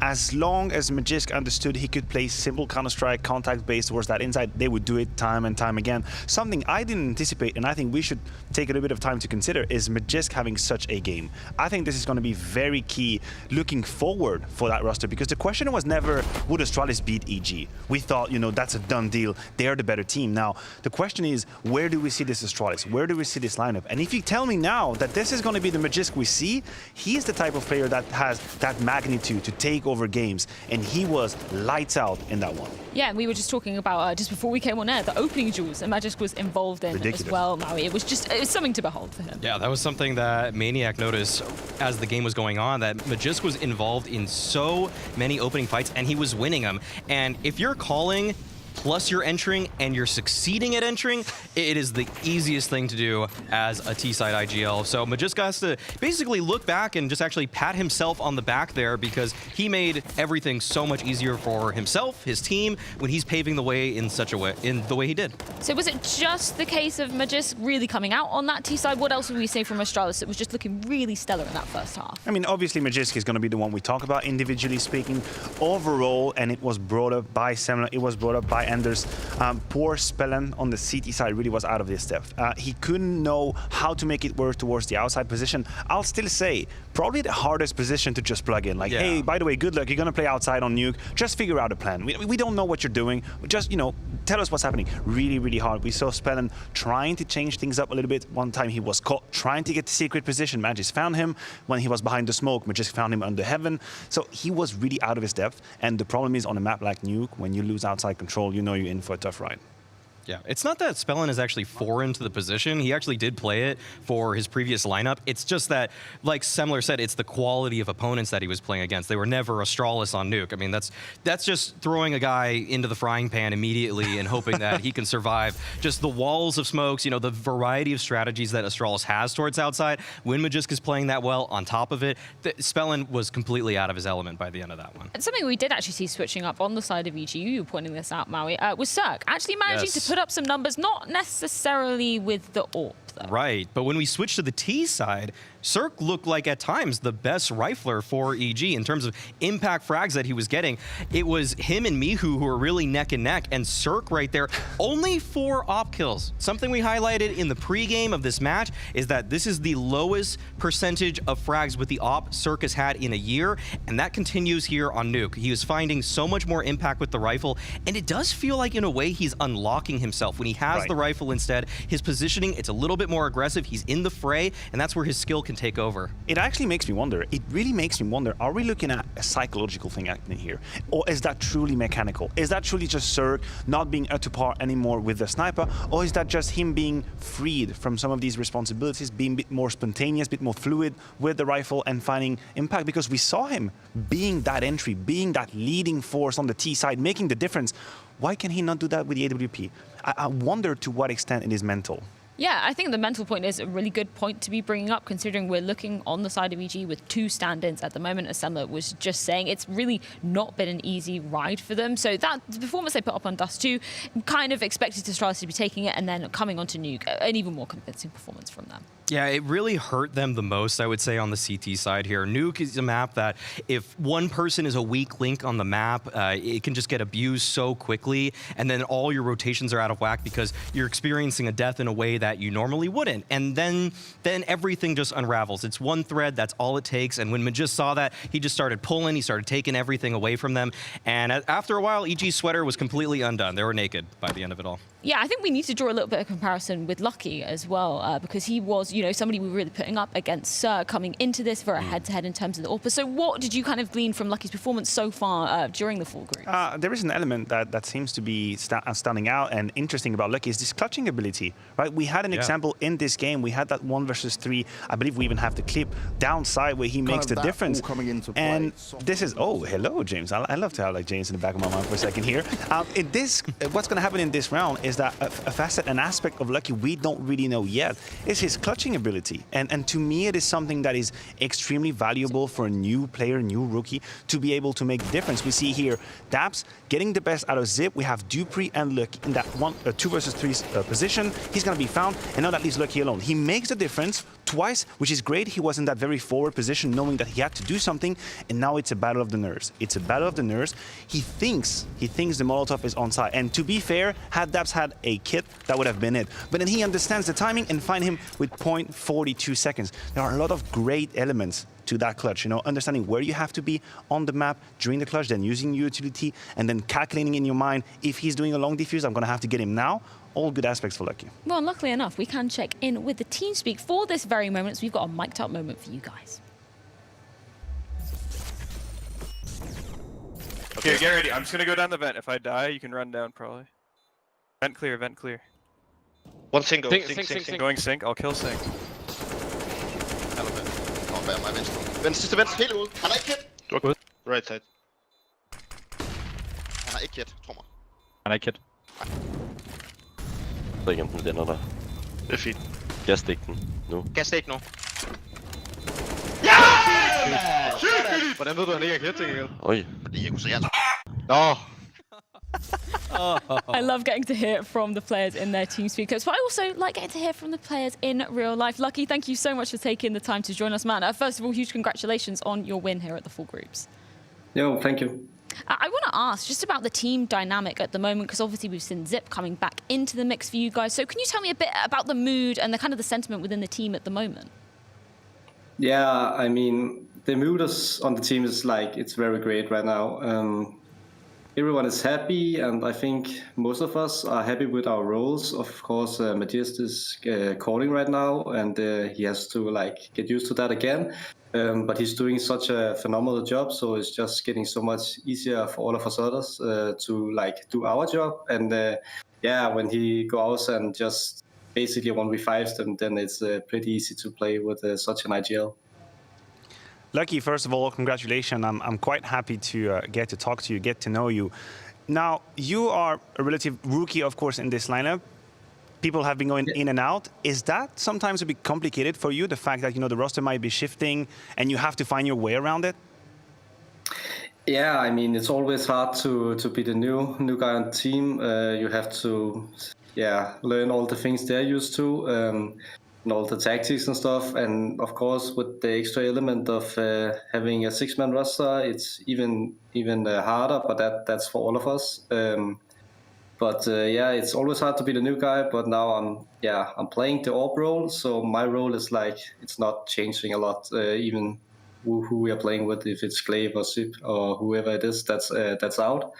As long as Magisk understood he could play simple Counter-Strike, contact-based towards that inside, they would do it time and time again. Something I didn't anticipate, and I think we should take a little bit of time to consider, is Magisk having such a game. I think this is going to be very key looking forward for that roster, because the question was never, would Astralis beat EG? We thought, you know, that's a done deal. They're the better team. Now, the question is, where do we see this Astralis? Where do we see this lineup? And if you tell me now that this is going to be the Magisk we see, he's the type of player that has that magnitude to take over games, and he was lights out in that one. Yeah, and we were just talking about, just before we came on air, the opening duels that Magisk was involved in as well, Maui. It was something to behold for him. Yeah, that was something that Maniac noticed as the game was going on, that Magisk was involved in so many opening fights, and he was winning them. And if you're calling plus you're entering and you're succeeding at entering, it is the easiest thing to do as a T-side IGL. So Magisk has to basically look back and just actually pat himself on the back there, because he made everything so much easier for himself, his team, when he's paving the way in such a way, in the way he did. So was it just the case of Magisk really coming out on that T-side? What else would we say from Astralis that was just looking really stellar in that first half? I mean, obviously Magisk is going to be the one we talk about individually speaking. Overall, and it was brought up by Semler, it was brought up by Anders, poor Spellon on the CT side really was out of his depth. He couldn't know how to make it work towards the outside position. I'll still say, probably the hardest position to just plug in. Like, hey, by the way, good luck, you're going to play outside on Nuke. Just figure out a plan. We don't know what you're doing. Just, you know, tell us what's happening. Really, really hard. We saw Spellon trying to change things up a little bit. One time he was caught trying to get the secret position. Magisk found him when he was behind the smoke. Magisk found him under heaven. So he was really out of his depth. And the problem is on a map like Nuke, when you lose outside control, you know you're in for a tough ride. Yeah, it's not that Spellon is actually foreign to the position. He actually did play it for his previous lineup. It's just that, like Semler said, it's the quality of opponents that he was playing against. They were never Astralis on Nuke. I mean, that's just throwing a guy into the frying pan immediately and hoping that he can survive. Just the walls of smokes, you know, the variety of strategies that Astralis has towards outside. When Magisk is playing that well on top of it, Spellon was completely out of his element by the end of that one. And something we did actually see switching up on the side of EG, you were pointing this out, Maui, was CeRq actually managing to put up some numbers, not necessarily with the AWP. Right, but when we switch to the T side, CeRq looked like at times the best rifler for EG in terms of impact frags that he was getting. It was him and Mihu who were really neck and neck, and CeRq right there, only 4 op kills. Something we highlighted in the pregame of this match is that this is the lowest percentage of frags with the op CeRq has had in a year, and that continues here on Nuke. He is finding so much more impact with the rifle, and it does feel like in a way he's unlocking himself. When he has the rifle instead, his positioning, it's a little bit more aggressive. He's in the fray, and that's where his skill can take over. It actually makes me wonder. It really makes me wonder, are we looking at a psychological thing happening here? Or is that truly mechanical? Is that truly just CeRq not being up to par anymore with the sniper? Or is that just him being freed from some of these responsibilities, being a bit more spontaneous, a bit more fluid with the rifle and finding impact? Because we saw him being that entry, being that leading force on the T side, making the difference. Why can he not do that with the AWP? I wonder to what extent it is mental. Yeah, I think the mental point is a really good point to be bringing up, considering we're looking on the side of EG with 2 stand-ins at the moment. As Semler was just saying, it's really not been an easy ride for them. So that the performance they put up on Dust 2, kind of expected Astralis to be taking it, and then coming on to Nuke, an even more convincing performance from them. Yeah, it really hurt them the most, I would say, on the CT side here. Nuke is a map that if one person is a weak link on the map, it can just get abused so quickly, and then all your rotations are out of whack because you're experiencing a death in a way that you normally wouldn't. And then everything just unravels. It's one thread, that's all it takes. And when Magisk saw that, he just started pulling, he started taking everything away from them. And after a while, EG's sweater was completely undone. They were naked by the end of it all. Yeah, I think we need to draw a little bit of comparison with Lucky as well, because he was, somebody we were really putting up against CeRq coming into this for a head-to-head in terms of the AWPer. So what did you kind of glean from Lucky's performance so far during the full group? There is an element that seems to be standing out and interesting about Lucky is this clutching ability, right? We had an example in this game. We had that 1 versus 3. I believe we even have the clip downside where he makes the difference. Coming into play. And this is, oh, hello, James. I love to have like James in the back of my mind for a second here. What's going to happen in this round is that a facet, an aspect of Lucky we don't really know yet is his clutching ability. And to me, it is something that is extremely valuable for a new player, new rookie, to be able to make the difference. We see here Daps getting the best out of Xyp. We have Dupree and Lucky in that 2 versus 3 position. He's going to be found, and now that leaves Lucky alone. He makes the difference twice, which is great. He was in that very forward position, knowing that he had to do something, and now it's a battle of the nerves. It's a battle of the nerves. He thinks the Molotov is on side, and to be fair, had Daps had a kit, that would have been it. But then he understands the timing and find him with 0.42 seconds. There are a lot of great elements to that clutch, understanding where you have to be on the map during the clutch, then using your utility, and then calculating in your mind, if he's doing a long defuse, I'm going to have to get him now. All good aspects for Lucky. Well, luckily enough, we can check in with the TeamSpeak for this very moment, so we've got a mic'd up moment for you guys. Okay, get ready. I'm just going to go down the vent. If I die, you can run down, probably. Vent clear, vent clear. One single. Sync. Going sync. I'll kill sync. Nå bag mig venstre. Venstre, helt ude. Han er ikke kit. Right side. Han er ikke kit, tror mig. Han er ikke kit. Så ikke om den ender der. Det er fint. Gastik den nu. Gastik nu. Ja! Hvordan ved du, han ikke er kit til gengæld? Oj. Fordi jeg kunne se hans. Nå. I love getting to hear from the players in their TeamSpeak clips, but I also like getting to hear from the players in real life. Lucky, thank you so much for taking the time to join us, man. First of all, huge congratulations on your win here at the full groups. Yo, thank you. I want to ask just about the team dynamic at the moment, because obviously we've seen Xyp coming back into the mix for you guys. So can you tell me a bit about the mood and the kind of the sentiment within the team at the moment? Yeah, I mean, the mood on the team is like, it's very great right now. Everyone is happy, and I think most of us are happy with our roles. Of course, Magisk is calling right now, and he has to get used to that again. But he's doing such a phenomenal job, so it's just getting so much easier for all of us others to do our job. And yeah, when he goes and just basically 1v5s them, then it's pretty easy to play with such an IGL. Lucky, first of all, congratulations. I'm quite happy to get to talk to you, get to know you. Now, you are a relative rookie, of course, in this lineup. People have been going in and out. Is that sometimes a bit complicated for you, the fact that, the roster might be shifting and you have to find your way around it? Yeah, I mean, it's always hard to be the new guy on the team. You have to, learn all the things they're used to. And all the tactics and stuff, and of course with the extra element of having a 6-man roster, it's even harder. But that's for all of us. But it's always hard to be the new guy. But now I'm playing the AWP role, so my role is it's not changing a lot. Even who we are playing with, if it's Glaive or CeRq or whoever it is, that's out.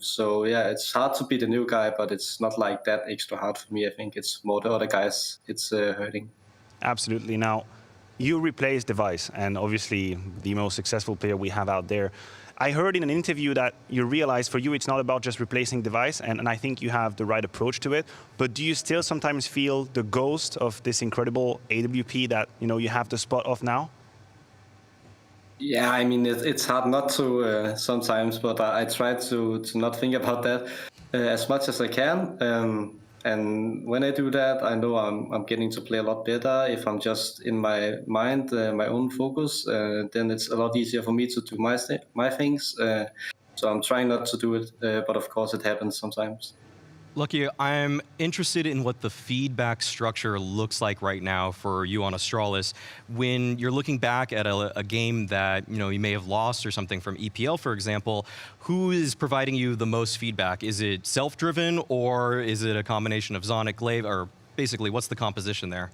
So yeah, it's hard to be the new guy, but it's not that extra hard for me. I think it's more the other guys it's hurting. Absolutely. Now, you replaced Device, and obviously the most successful player we have out there. I heard in an interview that you realized for you it's not about just replacing Device, and I think you have the right approach to it. But do you still sometimes feel the ghost of this incredible AWP that you have the spot of now? Yeah, I mean, it's hard not to sometimes, but I try to not think about that as much as I can. And when I do that, I know I'm getting to play a lot better. If I'm just in my mind, my own focus, then it's a lot easier for me to do my things. So I'm trying not to do it, but of course it happens sometimes. Lucky, I'm interested in what the feedback structure looks like right now for you on Astralis. When you're looking back at a game that you may have lost or something from EPL, for example, who is providing you the most feedback? Is it self-driven, or is it a combination of Zonic, Glaive, or basically what's the composition there?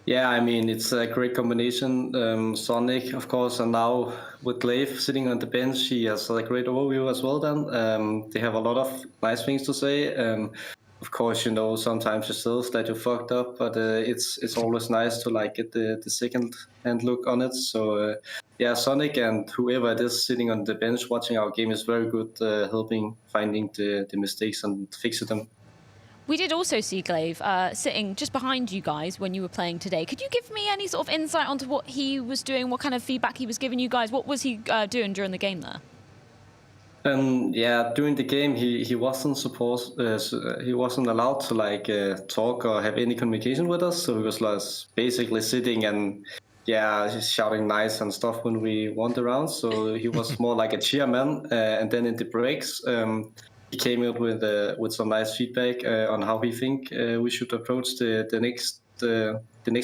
Yeah, I mean, it's a great combination. Sonic, of course, and now with Glaive sitting on the bench, he has a great overview as well then. They have a lot of nice things to say. Of course, sometimes yourself that you fucked up, but it's always nice to get the second-hand look on it. So yeah, Sonic and whoever it is sitting on the bench watching our game is very good, helping finding the mistakes and fixing them. We did also see Glaive sitting just behind you guys when you were playing today. Could you give me any sort of insight onto what he was doing, what kind of feedback he was giving you guys? What was he doing during the game there? Yeah, during the game he wasn't he wasn't allowed to talk or have any communication with us. So he was basically sitting and just shouting nice and stuff when we went around. So he was more like a cheerman. And then in the breaks, he came out with some nice feedback on how he think we should approach the next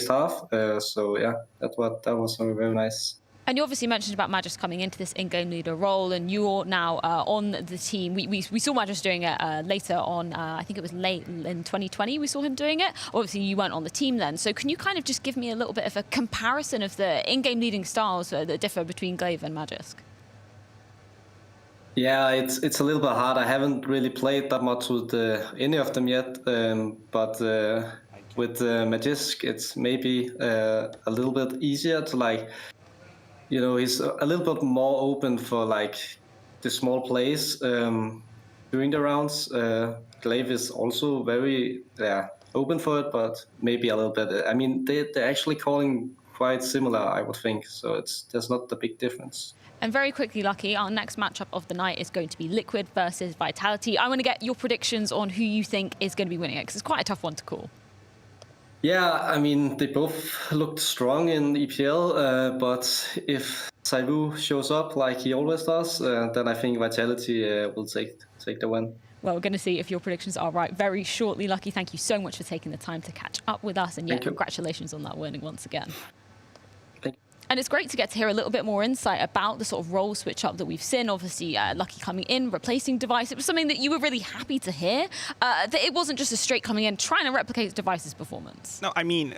half. So yeah, that was very nice. And you obviously mentioned about Magisk coming into this in-game leader role, and you're now on the team. We saw Magisk doing it later on, I think it was late in 2020 we saw him doing it. Obviously you weren't on the team then, so can you kind of just give me a little bit of a comparison of the in-game leading styles that differ between Glaive and Magisk? Yeah, it's a little bit hard. I haven't really played that much with any of them yet, but with Magisk, it's maybe a little bit easier to he's a little bit more open for the small plays during the rounds. Glaive is also very open for it, but maybe a little bit. I mean, they're actually calling quite similar, I would think. So there's not the big difference. And very quickly, Lucky, our next matchup of the night is going to be Liquid versus Vitality. I want to get your predictions on who you think is going to be winning it, because it's quite a tough one to call. Yeah, I mean, they both looked strong in EPL, but if CeRq shows up like he always does, then I think Vitality will take the win. Well, we're going to see if your predictions are right very shortly. Lucky, thank you so much for taking the time to catch up with us. And yeah, congratulations on that winning once again. And it's great to get to hear a little bit more insight about the sort of role switch up that we've seen. Obviously, Lucky coming in, replacing Device. It was something that you were really happy to hear. That it wasn't just a straight coming in, trying to replicate Device's performance. No, I mean,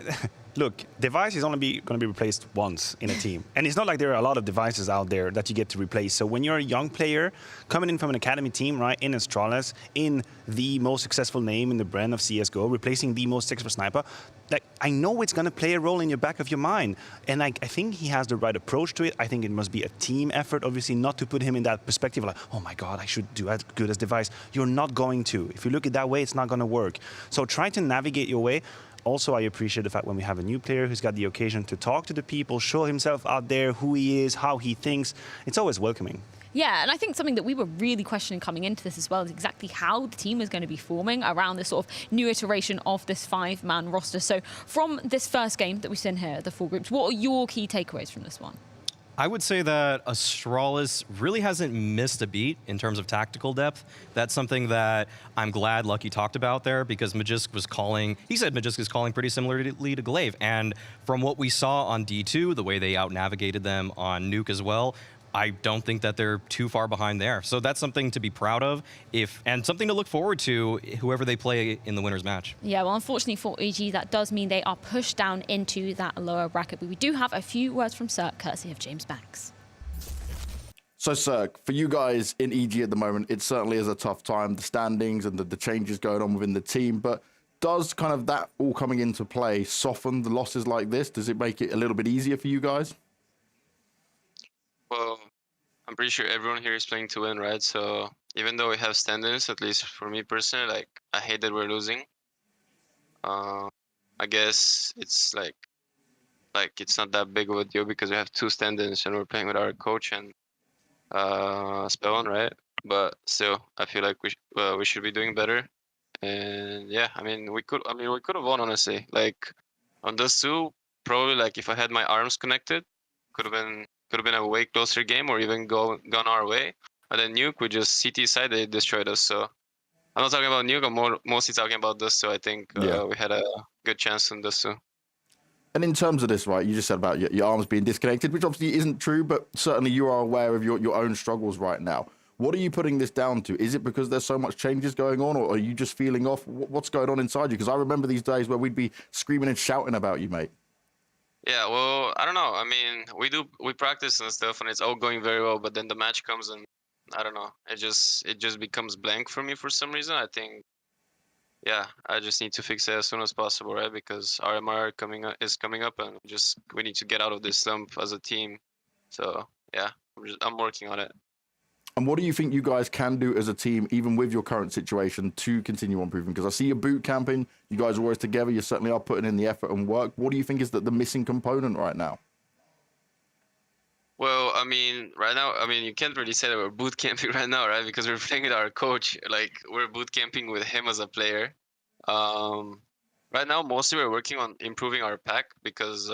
look, Device is only going to be replaced once in a team. And it's not like there are a lot of devices out there that you get to replace. So when you're a young player coming in from an academy team, right, in Astralis, in the most successful name in the brand of CSGO, replacing the most expert sniper, I know it's going to play a role in your back of your mind. And I think he has the right approach to it. I think it must be a team effort, obviously, not to put him in that perspective like, oh my God, I should do as good as Device. You're not going to. If you look at it that way, it's not going to work. So try to navigate your way. Also, I appreciate the fact when we have a new player who's got the occasion to talk to the people, show himself out there, who he is, how he thinks. It's always welcoming. Yeah, and I think something that we were really questioning coming into this as well is exactly how the team is going to be forming around this sort of new iteration of this 5-man roster. So from this first game that we've seen here, the 4 groups, what are your key takeaways from this one? I would say that Astralis really hasn't missed a beat in terms of tactical depth. That's something that I'm glad Lucky talked about there, because Magisk was calling, he said Magisk is calling pretty similarly to Glaive. And from what we saw on D2, the way they out-navigated them on Nuke as well, I don't think that they're too far behind there. So that's something to be proud of, and something to look forward to whoever they play in the winner's match. Yeah, well, unfortunately for EliGE, that does mean they are pushed down into that lower bracket. But we do have a few words from CeRq, courtesy of James Banks. So, CeRq, for you guys in EG at the moment, it certainly is a tough time, the standings and the changes going on within the team. But does kind of that all coming into play soften the losses like this? Does it make it a little bit easier for you guys? Well, I'm pretty sure everyone here is playing to win, right? So even though we have standings, at least for me personally, I hate that we're losing. I guess it's like it's not that big of a deal because we have 2 standings and we're playing with our coach and Spellon, right? But still, I feel like we should be doing better. And yeah, I mean, we could have won, honestly. Like on those two, probably like if I had my arms connected, could have been a way closer game, or even gone our way. And then Nuke, we just CT side, they destroyed us. So I'm not talking about Nuke. I'm mostly talking about this. So I think we had a good chance on this too. And in terms of this, right, you just said about your arms being disconnected, which obviously isn't true, but certainly you are aware of your own struggles right now. What are you putting this down to? Is it because there's so much changes going on, or are you just feeling off? What's going on inside you? Because I remember these days where we'd be screaming and shouting about you, mate. Yeah, well, I don't know. I mean, we practice and stuff, and it's all going very well. But then the match comes, and I don't know. It just becomes blank for me for some reason. I think, yeah, I just need to fix it as soon as possible, right? Because RMR is coming up, and we need to get out of this slump as a team. So yeah, I'm working on it. And what do you think you guys can do as a team, even with your current situation, to continue improving? Because I see you boot camping. You guys are always together. You certainly are putting in the effort and work. What do you think is the missing component right now? Well, I mean, right now, I mean, you can't really say that we're boot camping right now, right? Because we're playing with our coach. Like, we're boot camping with him as a player. Right now, mostly we're working on improving our pack because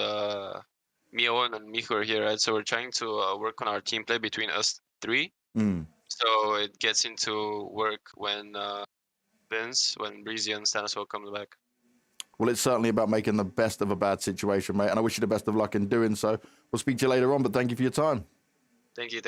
Mio and Miho are here, right? So we're trying to work on our team play between us three. So it gets into work when Breezy and Staniswell come back. Well, it's certainly about making the best of a bad situation, mate. And I wish you the best of luck in doing so. We'll speak to you later on, but thank you for your time. Thank you.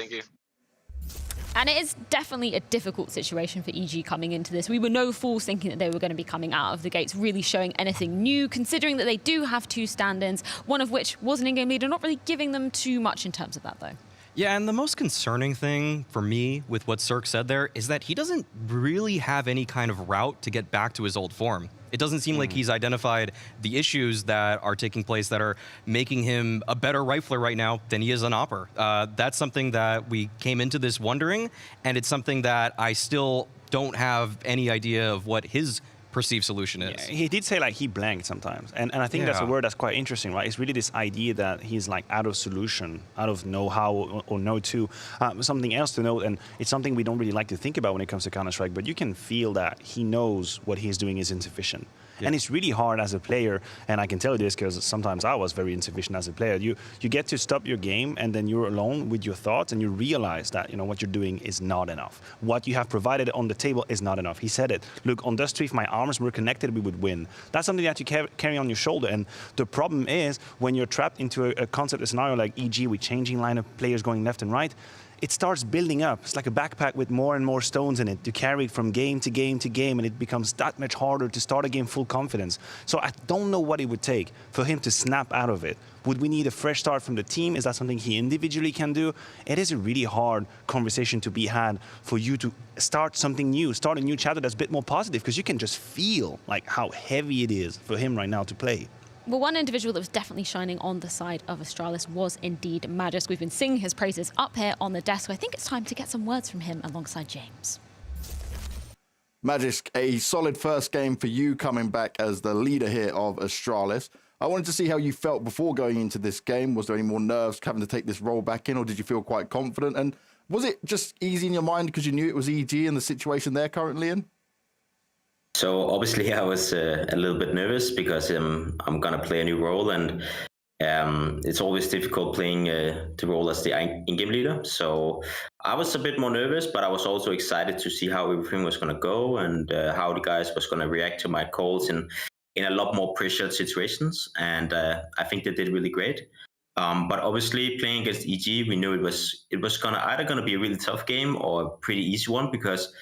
And it is definitely a difficult situation for EG coming into this. We were no fools thinking that they were going to be coming out of the gates really showing anything new, considering that they do have 2 stand-ins, one of which was an in-game leader, not really giving them too much in terms of that, though. Yeah, and the most concerning thing for me with what CeRq said there is that he doesn't really have any kind of route to get back to his old form. It doesn't seem like he's identified the issues that are taking place that are making him a better rifler right now than he is an opper. That's something that we came into this wondering, and it's something that I still don't have any idea of what his perceived solution is. Yeah, he did say like he blanked sometimes, and I think that's a word that's quite interesting, right? It's really this idea that he's like out of solution, out of know-how or know-to, something else to know, and it's something we don't really like to think about when it comes to Counter-Strike, but you can feel that he knows what he's doing is insufficient. Yeah. And it's really hard as a player, and I can tell you this because sometimes I was very insufficient as a player. You get to stop your game, and then you're alone with your thoughts, and you realize that what you're doing is not enough. What you have provided on the table is not enough. He said it. Look, on Dust 3, if my arms were connected, we would win. That's something that you carry on your shoulder. And the problem is when you're trapped into a concept, a scenario like EG with changing line of players going left and right, it starts building up. It's like a backpack with more and more stones in it to carry from game to game to game, and it becomes that much harder to start a game full confidence. So I don't know what it would take for him to snap out of it. Would we need a fresh start from the team? Is that something he individually can do? It is a really hard conversation to be had for you to start something new, start a new chapter that's a bit more positive, because you can just feel like how heavy it is for him right now to play. Well, one individual that was definitely shining on the side of Astralis was indeed Magisk. We've been singing his praises up here on the desk. So I think it's time to get some words from him alongside James. Magisk, a solid first game for you coming back as the leader here of Astralis. I wanted to see how you felt before going into this game. Was there any more nerves having to take this role back in, or did you feel quite confident? And was it just easy in your mind because you knew it was EG and the situation they're currently in? So obviously I was a little bit nervous because I'm gonna play a new role, and it's always difficult playing the role as the in-game leader. So I was a bit more nervous, but I was also excited to see how everything was gonna go and how the guys was gonna react to my calls in a lot more pressured situations. And I think they did really great. But obviously playing against EG, we knew it was either gonna be a really tough game or a pretty easy one, because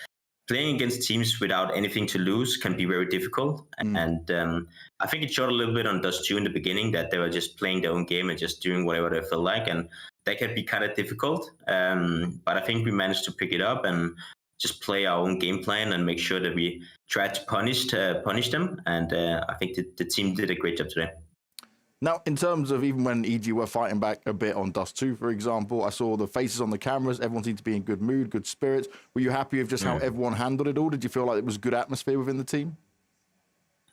playing against teams without anything to lose can be very difficult. And I think it showed a little bit on Dust 2 in the beginning that they were just playing their own game and just doing whatever they felt like. And that can be kind of difficult. But I think we managed to pick it up and just play our own game plan and make sure that we tried to punish them. And I think the team did a great job today. Now, in terms of even when EG were fighting back a bit on Dust 2, for example, I saw the faces on the cameras. Everyone seemed to be in good mood, good spirits. Were you happy with just how everyone handled it all? Did you feel like it was good atmosphere within the team?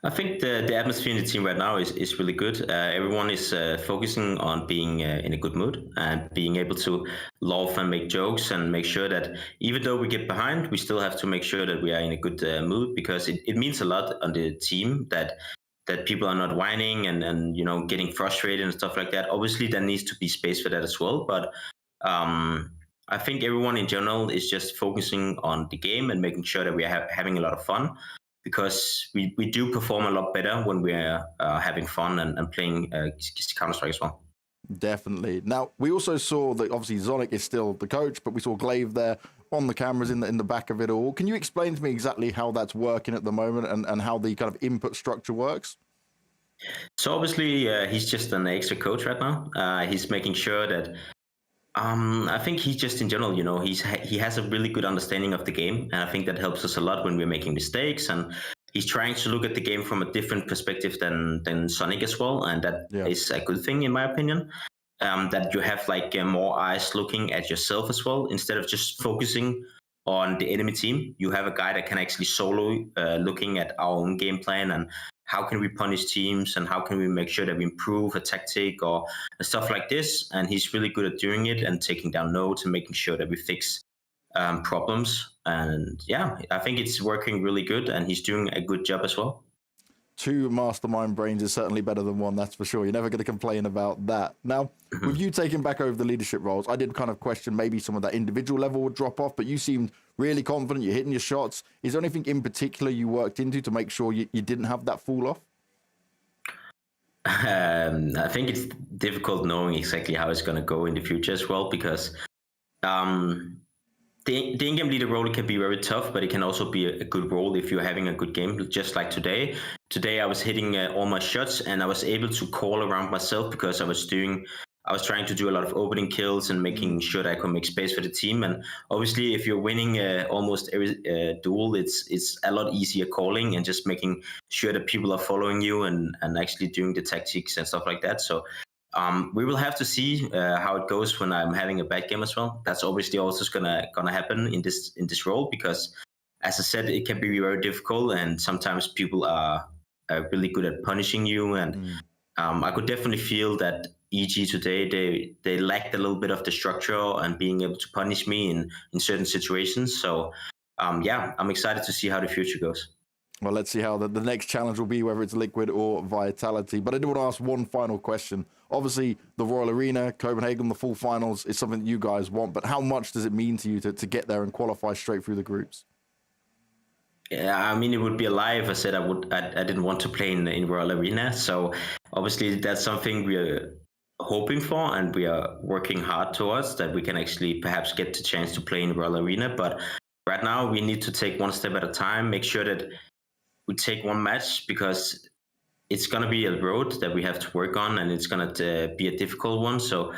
I think the atmosphere in the team right now is really good. Everyone is focusing on being in a good mood and being able to laugh and make jokes and make sure that even though we get behind, we still have to make sure that we are in a good mood, because it means a lot on the team that people are not whining and you know, getting frustrated and stuff like that. Obviously, there needs to be space for that as well. But I think everyone in general is just focusing on the game and making sure that we are having a lot of fun, because we do perform a lot better when we're having fun and playing Counter-Strike as well. Definitely. Now, we also saw that obviously Zonic is still the coach, but we saw Glaive there on the cameras in the back of it all. Can you explain to me exactly how that's working at the moment and how the kind of input structure works? So obviously he's just an extra coach right now. He's making sure that I think he's just in general, you know, he has a really good understanding of the game, and I think that helps us a lot when we're making mistakes. And he's trying to look at the game from a different perspective than Sonic as well, and that is a good thing in my opinion. That you have like more eyes looking at yourself as well, instead of just focusing on the enemy team. You have a guy that can actually solo looking at our own game plan and how can we punish teams and how can we make sure that we improve a tactic or stuff like this. And he's really good at doing it and taking down notes and making sure that we fix problems. And yeah, I think it's working really good and he's doing a good job as well. 2 mastermind brains is certainly better than 1, that's for sure. You're never going to complain about that. Now, with you taking back over the leadership roles, I did kind of question maybe some of that individual level would drop off, but you seemed really confident, you're hitting your shots. Is there anything in particular you worked into to make sure you didn't have that fall off? I think it's difficult knowing exactly how it's going to go in the future as well, because the in-game leader role can be very tough, but it can also be a good role if you're having a good game, just like today. Today I was hitting all my shots and I was able to call around myself because I was trying to do a lot of opening kills and making sure that I could make space for the team. And obviously, if you're winning almost every duel, it's a lot easier calling and just making sure that people are following you and actually doing the tactics and stuff like that. So we will have to see how it goes when I'm having a bad game as well. That's obviously also gonna happen in this role, because as I said, it can be very difficult and sometimes people are really good at punishing you. And I could definitely feel that EG today, they lacked a little bit of the structure and being able to punish me in certain situations. So yeah, I'm excited to see how the future goes. Well, let's see how the next challenge will be, whether it's Liquid or Vitality. But I do want to ask one final question. Obviously, the Royal Arena, Copenhagen, the full finals is something that you guys want, but how much does it mean to you to get there and qualify straight through the groups? Yeah, I mean, it would be a lie if I said I didn't want to play in Royal Arena. So obviously that's something we are hoping for and we are working hard towards, that we can actually perhaps get the chance to play in Royal Arena. But right now we need to take one step at a time, make sure that we take one match, because it's going to be a road that we have to work on and it's going to be a difficult one. So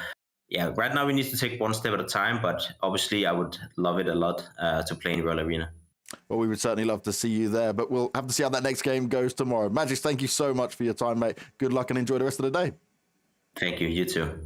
yeah, right now we need to take one step at a time, but obviously I would love it a lot to play in Royal Arena. Well, we would certainly love to see you there, but we'll have to see how that next game goes tomorrow. Magisk, thank you so much for your time, mate. Good luck and enjoy the rest of the day. Thank you. You too.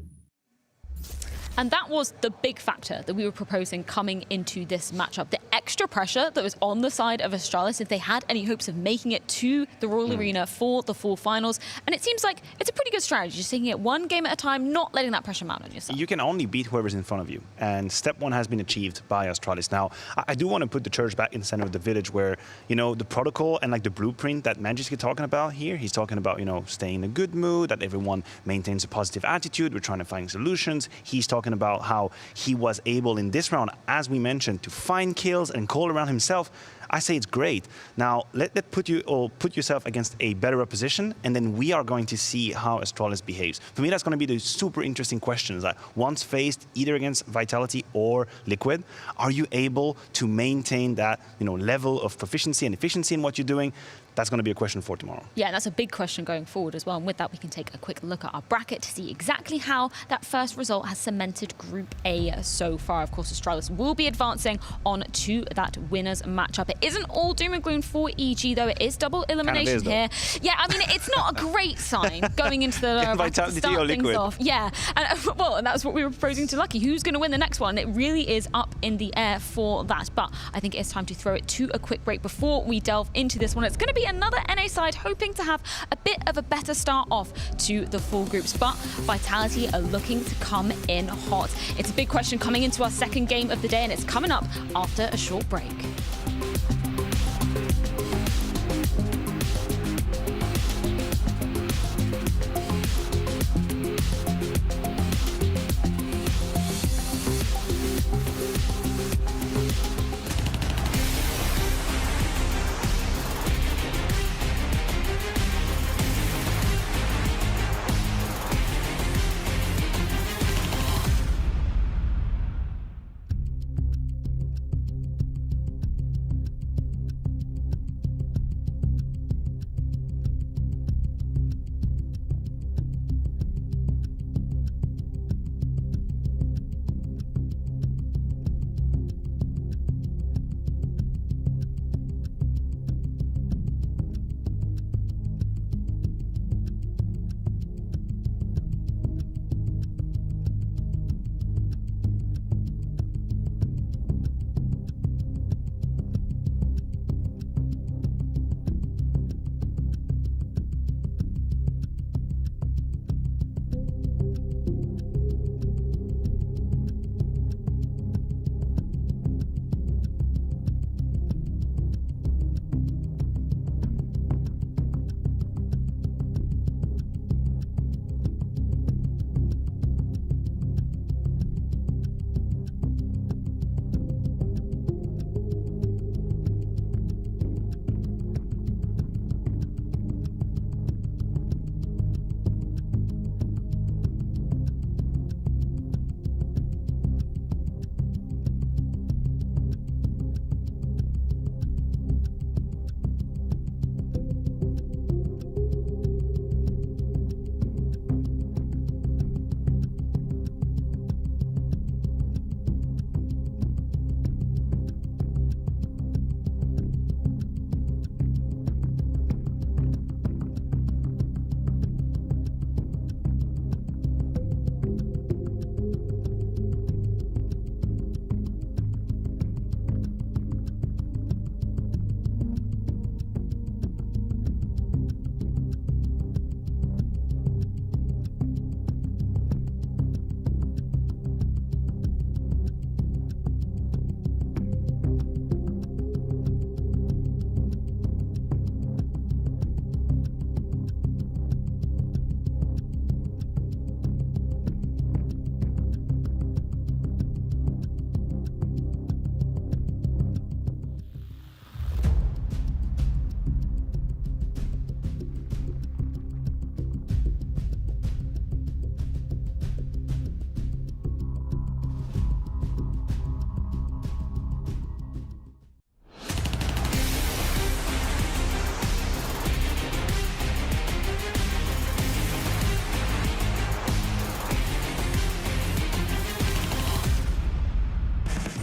And that was the big factor that we were proposing coming into this matchup. The extra pressure that was on the side of Astralis if they had any hopes of making it to the Royal Arena for the full finals. And it seems like it's a pretty good strategy, just taking it one game at a time, not letting that pressure mount on yourself. You can only beat whoever's in front of you. And step 1 has been achieved by Astralis. Now, I do want to put the church back in the center of the village where, you know, the protocol and like the blueprint that Magisk is talking about here, he's talking about, you know, staying in a good mood, that everyone maintains a positive attitude, we're trying to find solutions. He's talking about how he was able in this round, as we mentioned, to find kills and call around himself. I say it's great. Now, let put yourself against a better opposition, and then we are going to see how Astralis behaves. For me, that's going to be the super interesting questions. Like, once faced either against Vitality or Liquid, are you able to maintain that, you know, level of proficiency and efficiency in what you're doing? That's going to be a question for tomorrow. Yeah, and that's a big question going forward as well. And with that, we can take a quick look at our bracket to see exactly how that first result has cemented Group A so far. Of course, Astralis will be advancing on to that winners matchup. It isn't all doom and gloom for EG, though. It is double elimination here. Yeah, I mean, it's not a great sign going into the battle to start things off. Yeah, and well, and that's what we were proposing to Lucky. Who's going to win the next one? It really is up in the air for that. But I think it's time to throw it to a quick break before we delve into this one. It's going to be another NA side hoping to have a bit of a better start off to the full groups, but Vitality are looking to come in hot. It's a big question coming into our second game of the day, and it's coming up after a short break.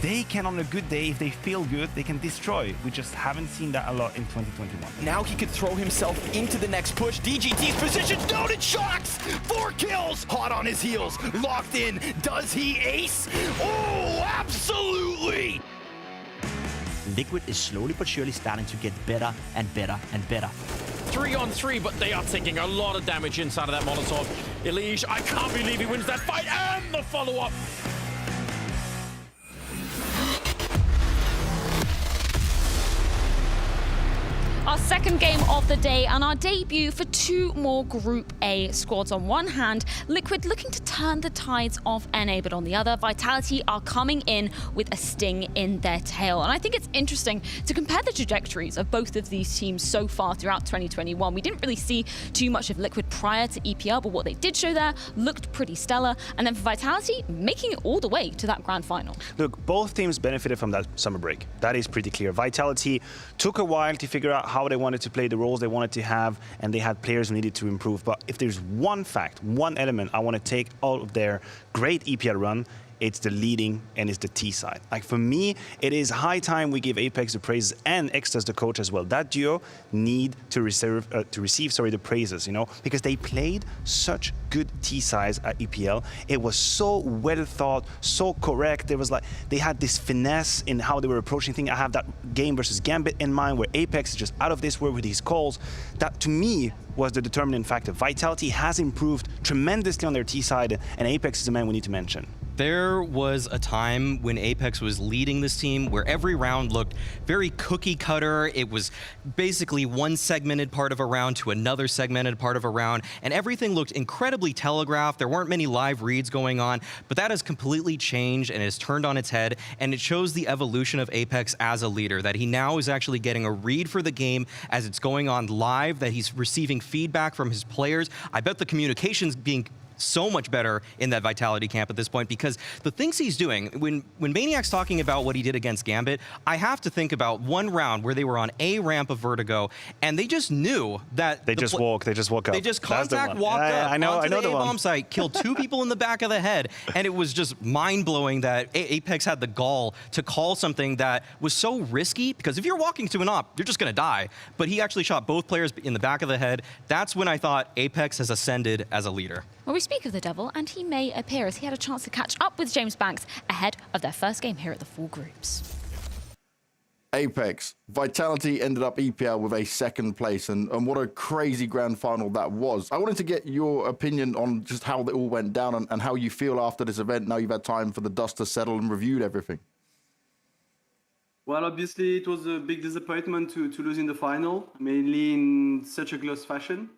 They can, on a good day, if they feel good, they can destroy. We just haven't seen that a lot in 2021. Now he could throw himself into the next push. DGT's position, noted shocks! 4 kills, hot on his heels, locked in. Does he ace? Oh, absolutely! Liquid is slowly but surely starting to get better and better and better. 3-on-3, but they are taking a lot of damage inside of that Molotov. EliGE, I can't believe he wins that fight, and the follow-up. Our second game of the day and our debut for 2 more Group A squads. On one hand, Liquid looking to turn the tides of NA, but on the other, Vitality are coming in with a sting in their tail. And I think it's interesting to compare the trajectories of both of these teams so far throughout 2021. We didn't really see too much of Liquid prior to EPL, but what they did show there looked pretty stellar. And then for Vitality, making it all the way to that grand final. Look, both teams benefited from that summer break. That is pretty clear. Vitality took a while to figure out how they wanted to play, the roles they wanted to have, and they had players who needed to improve. But if there's one fact, one element I want to take out of their great EPL run, it's the leading and it's the T side. Like for me, it is high time we give Apex the praises and Extas the coach as well. That duo need to receive the praises, you know, because they played such good T sides at EPL. It was so well thought, so correct. There was like, they had this finesse in how they were approaching things. I have that game versus Gambit in mind where Apex is just out of this world with these calls. That to me was the determining factor. Vitality has improved tremendously on their T side, and Apex is the man we need to mention. There was a time when Apex was leading this team where every round looked very cookie cutter. It was basically one segmented part of a round to another segmented part of a round, and everything looked incredibly telegraphed. There weren't many live reads going on, but that has completely changed and has turned on its head, and it shows the evolution of Apex as a leader, that he now is actually getting a read for the game as it's going on live, that he's receiving feedback from his players. I bet the communication's being so much better in that Vitality camp at this point, because the things he's doing, when Maniac's talking about what he did against Gambit, I have to think about one round where they were on A ramp of Vertigo, and they just knew that they just woke up. They just contact walked up onto the A-bomb site, killed 2 people in the back of the head, and it was just mind-blowing that Apex had the gall to call something that was so risky, because if you're walking to an op, you're just gonna die. But he actually shot both players in the back of the head. That's when I thought Apex has ascended as a leader. Well, we speak of the devil, and he may appear as he had a chance to catch up with James Banks ahead of their first game here at the Full Groups. Apex, Vitality ended up EPL with a 2nd place, and what a crazy grand final that was. I wanted to get your opinion on just how it all went down and how you feel after this event, now you've had time for the dust to settle and reviewed everything. Well, obviously it was a big disappointment to lose in the final, mainly in such a close fashion.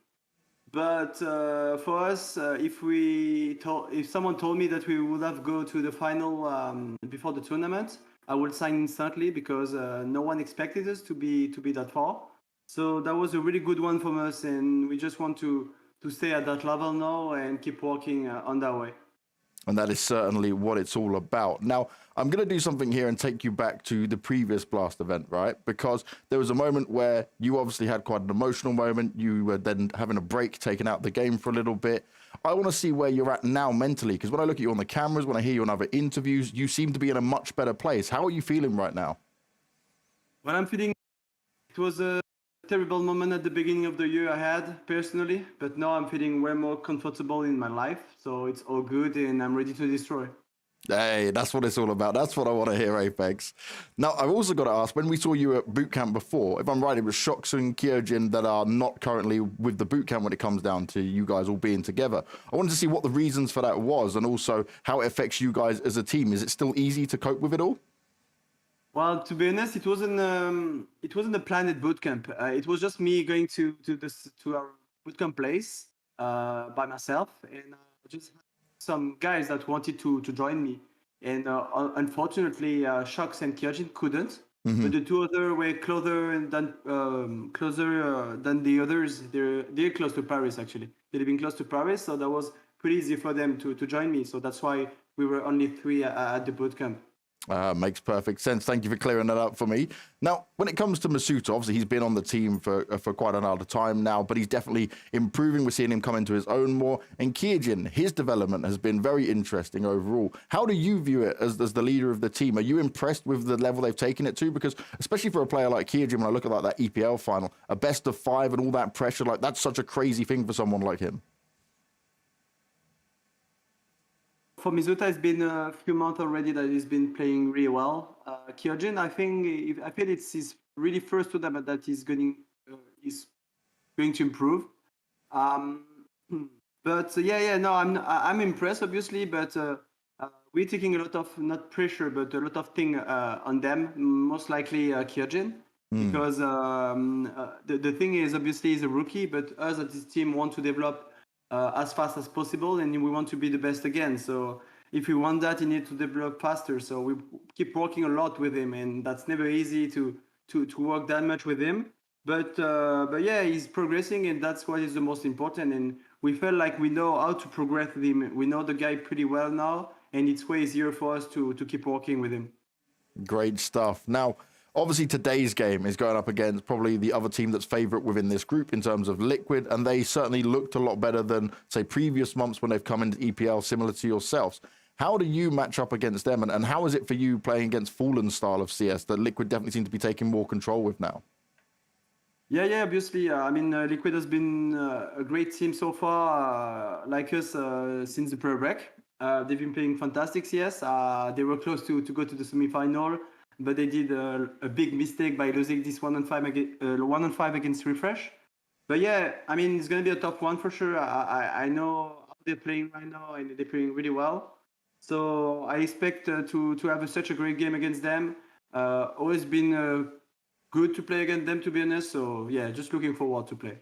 But for us, if someone told me that we would have go to the final before the tournament, I would sign instantly, because no one expected us to be that far. So that was a really good one from us, and we just want to stay at that level now and keep working on that way. And that is certainly what it's all about. Now, I'm going to do something here and take you back to the previous Blast event, right? Because there was a moment where you obviously had quite an emotional moment. You were then having a break, taking out the game for a little bit. I want to see where you're at now mentally, because when I look at you on the cameras, when I hear you on other interviews, you seem to be in a much better place. How are you feeling right now? Well, I'm feeling it was a terrible moment at the beginning of the year I had personally, but now I'm feeling way more comfortable in my life, so it's all good and I'm ready to destroy. Hey, that's what it's all about. That's what I want to hear, Apex. Now, I've also got to ask, when we saw you at bootcamp before, if I'm right, it was Shox and CeRq that are not currently with the bootcamp when it comes down to you guys all being together. I wanted to see what the reasons for that was, and also how it affects you guys as a team. Is it still easy to cope with it all? Well, to be honest, it wasn't a planned bootcamp. It was just me going to our bootcamp place by myself, and just some guys that wanted to join me. And unfortunately, Shox and CeRq couldn't. Mm-hmm. But the 2 others were closer than the others. They're close to Paris, actually. They're living close to Paris, so that was pretty easy for them to join me. So that's why we were only 3 at the bootcamp. Makes perfect sense. Thank you for clearing that up for me. Now, when it comes to misutaaa, obviously he's been on the team for quite another time now, but he's definitely improving. We're seeing him come into his own more. And CeRq, his development has been very interesting overall. How do you view it as the leader of the team? Are you impressed with the level they've taken it to? Because especially for a player like CeRq, when I look at like that EPL final, a best of 5 and all that pressure, like that's such a crazy thing for someone like him. For misutaaa, it's been a few months already that he's been playing really well. CeRq, I feel it's his really first tournament that he's going to improve. But no, I'm impressed obviously, but we're taking a lot of not pressure, but a lot of things on them. Most likely CeRq, because the thing is obviously he's a rookie, but us at this team want to develop as fast as possible, and we want to be the best again. So if we want that, you need to develop faster. So we keep working a lot with him, and that's never easy to work that much with him. But yeah, he's progressing, and that's what is the most important. And we felt like we know how to progress with him. We know the guy pretty well now, and it's way easier for us to keep working with him. Great stuff. Now, obviously, today's game is going up against probably the other team that's favourite within this group in terms of Liquid, and they certainly looked a lot better than, say, previous months when they've come into EPL, similar to yourselves. How do you match up against them? And how is it for you playing against Fallen's style of CS that Liquid definitely seem to be taking more control with now? Yeah, obviously. I mean, Liquid has been a great team so far, like us, since the pre-break. They've been playing fantastic CS. They were close to go to the semi-final, but they did a big mistake by losing this 1-5 against Refresh. But yeah, I mean, it's going to be a tough one for sure. I know how they're playing right now, and they're playing really well. So I expect to have such a great game against them. Always been good to play against them, to be honest. So yeah, just looking forward to play.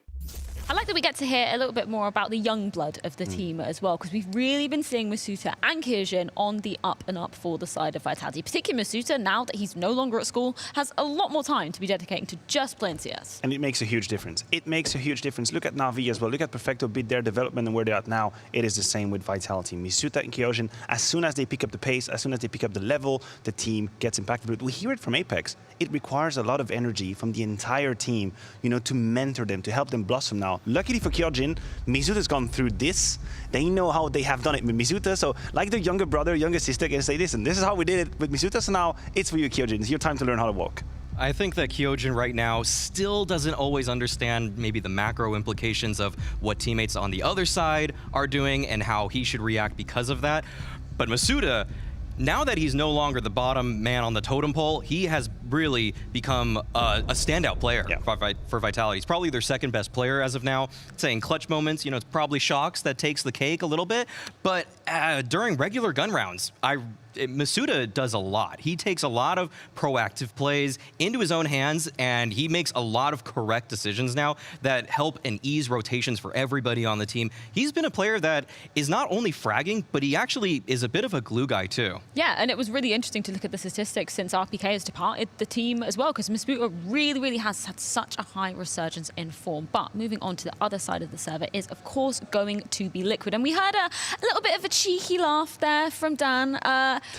I like that we get to hear a little bit more about the young blood of the team as well, because we've really been seeing misutaaa and CeRq on the up and up for the side of Vitality. Particularly misutaaa, now that he's no longer at school, has a lot more time to be dedicating to just playing CS. And it makes a huge difference. It makes a huge difference. Look at Na'Vi as well. Look at Perfecto, bit their development and where they're at now. It is the same with Vitality. misutaaa and CeRq, as soon as they pick up the pace, as soon as they pick up the level, the team gets impacted. But we hear it from Apex. It requires a lot of energy from the entire team, you know, to mentor them, to help them blossom now. Luckily for CeRq, misutaaa's gone through this. They know how they have done it with misutaaa. So like their younger brother, younger sister can say, listen, this is how we did it with misutaaa. So now it's for you, CeRq. It's your time to learn how to walk. I think that CeRq right now still doesn't always understand maybe the macro implications of what teammates on the other side are doing and how he should react because of that. But misutaaa, now that he's no longer the bottom man on the totem pole, he has really become a standout player for Vitality. He's probably their second best player as of now. Saying clutch moments, you know, it's probably Shocks that takes the cake a little bit. But during regular gun rounds, misutaaa does a lot. He takes a lot of proactive plays into his own hands, and he makes a lot of correct decisions now that help and ease rotations for everybody on the team. He's been a player that is not only fragging, but he actually is a bit of a glue guy too. Yeah, and it was really interesting to look at the statistics since RPK has departed the team as well, because misutaaa really has had such a high resurgence in form. But moving on to the other side of the server is, of course, going to be Liquid. And we heard a little bit of a cheeky laugh there from Dan,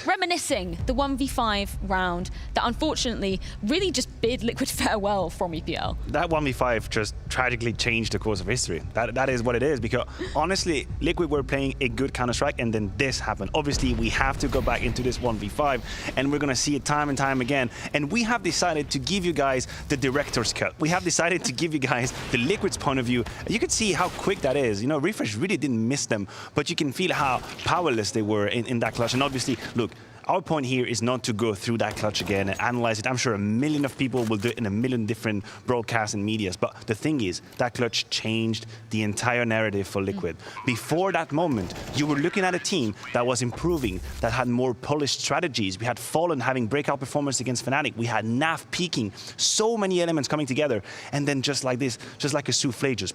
reminiscing the 1v5 round that unfortunately really just bid Liquid farewell from EPL. That 1v5 just tragically changed the course of history. That is what it is, because honestly, Liquid were playing a good Counter-Strike, and then this happened. Obviously, we have to go back into this 1v5, and we're going to see it time and time again. And we have decided to give you guys the director's cut. We have decided to give you guys the Liquid's point of view. You can see how quick that is. You know, Refresh really didn't miss them, but you can feel how powerless they were in that clutch. And obviously, look, our point here is not to go through that clutch again and analyze it. I'm sure a million of people will do it in a million different broadcasts and medias. But the thing is, that clutch changed the entire narrative for Liquid. Before that moment, you were looking at a team that was improving, that had more polished strategies. We had Fallen having breakout performance against Fnatic. We had NAF peaking. So many elements coming together. And then just like this, just like a souffle, just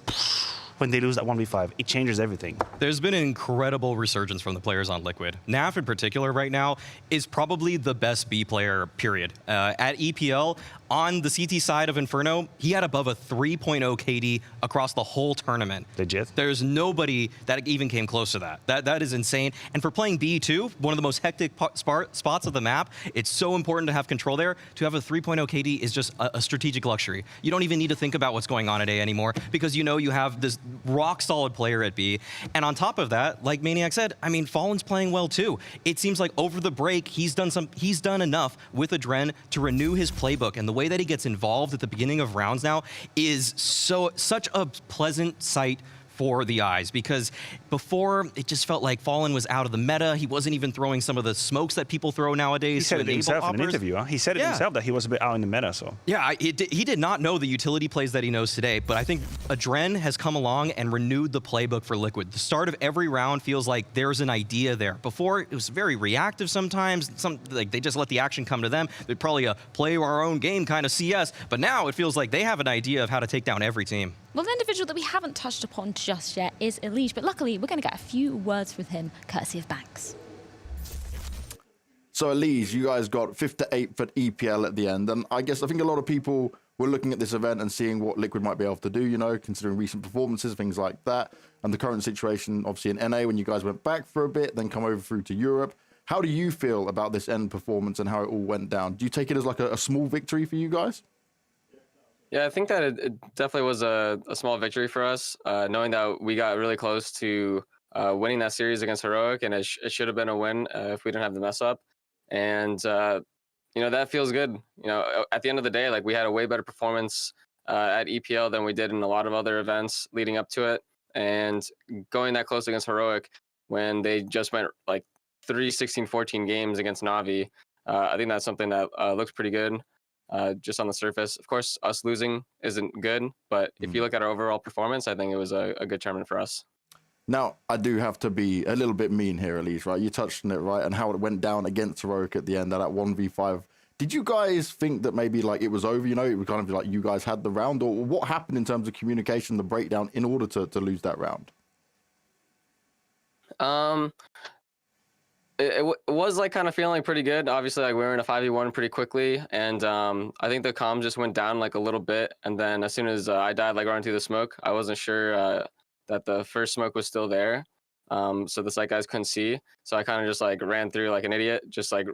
when they lose that 1v5, it changes everything. There's been an incredible resurgence from the players on Liquid. NAF in particular right now is probably the best B player, period. At EPL, on the CT side of Inferno, he had above a 3.0 KD across the whole tournament. Legit. There's nobody that even came close to that. That is insane. And for playing B2, one of the most hectic spots of the map, it's so important to have control there. To have a 3.0 KD is just a strategic luxury. You don't even need to think about what's going on at A anymore, because you know you have this rock solid player at B. And on top of that, like Maniac said, I mean, Fallen's playing well too. It seems like over the break, he's done enough with Adren to renew his playbook, and the way that he gets involved at the beginning of rounds now is such a pleasant sight for the eyes, because before it just felt like Fallen was out of the meta. He wasn't even throwing some of the smokes that people throw nowadays. He said it himself in an interview. Huh? He said it himself that he was a bit out in the meta. So yeah, he did not know the utility plays that he knows today. But I think Adren has come along and renewed the playbook for Liquid. The start of every round feels like there's an idea there. Before it was very reactive sometimes. Like they just let the action come to them. They'd probably play our own game kind of CS. But now it feels like they have an idea of how to take down every team. Well, the individual that we haven't touched upon just yet is EliGE, but luckily we're going to get a few words with him, courtesy of Banks. So EliGE, you guys got 5th to 8th at EPL at the end, and I think a lot of people were looking at this event and seeing what Liquid might be able to do, you know, considering recent performances, things like that, and the current situation, obviously in NA when you guys went back for a bit, then come over through to Europe. How do you feel about this end performance and how it all went down? Do you take it as like a small victory for you guys? Yeah, I think that it definitely was a small victory for us, knowing that we got really close to winning that series against Heroic, and it should have been a win if we didn't have the mess up. And that feels good. At the end of the day, like, we had a way better performance at EPL than we did in a lot of other events leading up to it, and going that close against Heroic when they just went like 3 16-14 games against Na'Vi. I think that's something that looks pretty good just on the surface. Of course, us losing isn't good, but if you look at our overall performance, I think it was a good tournament for us. Now, I do have to be a little bit mean here, EliGE, right? You touched on it, right? And how it went down against Heroic at the end of that 1v5. Did you guys think that maybe like it was over, it was kind of like you guys had the round, or what happened in terms of communication, the breakdown in order to lose that round? It was like kind of feeling pretty good. Obviously, like, we were in a 5v1 pretty quickly, and I think the comm just went down like a little bit, and then as soon as I died, like, running through the smoke, I wasn't sure that the first smoke was still there, so the site guys couldn't see, so I kind of just like ran through like an idiot, just like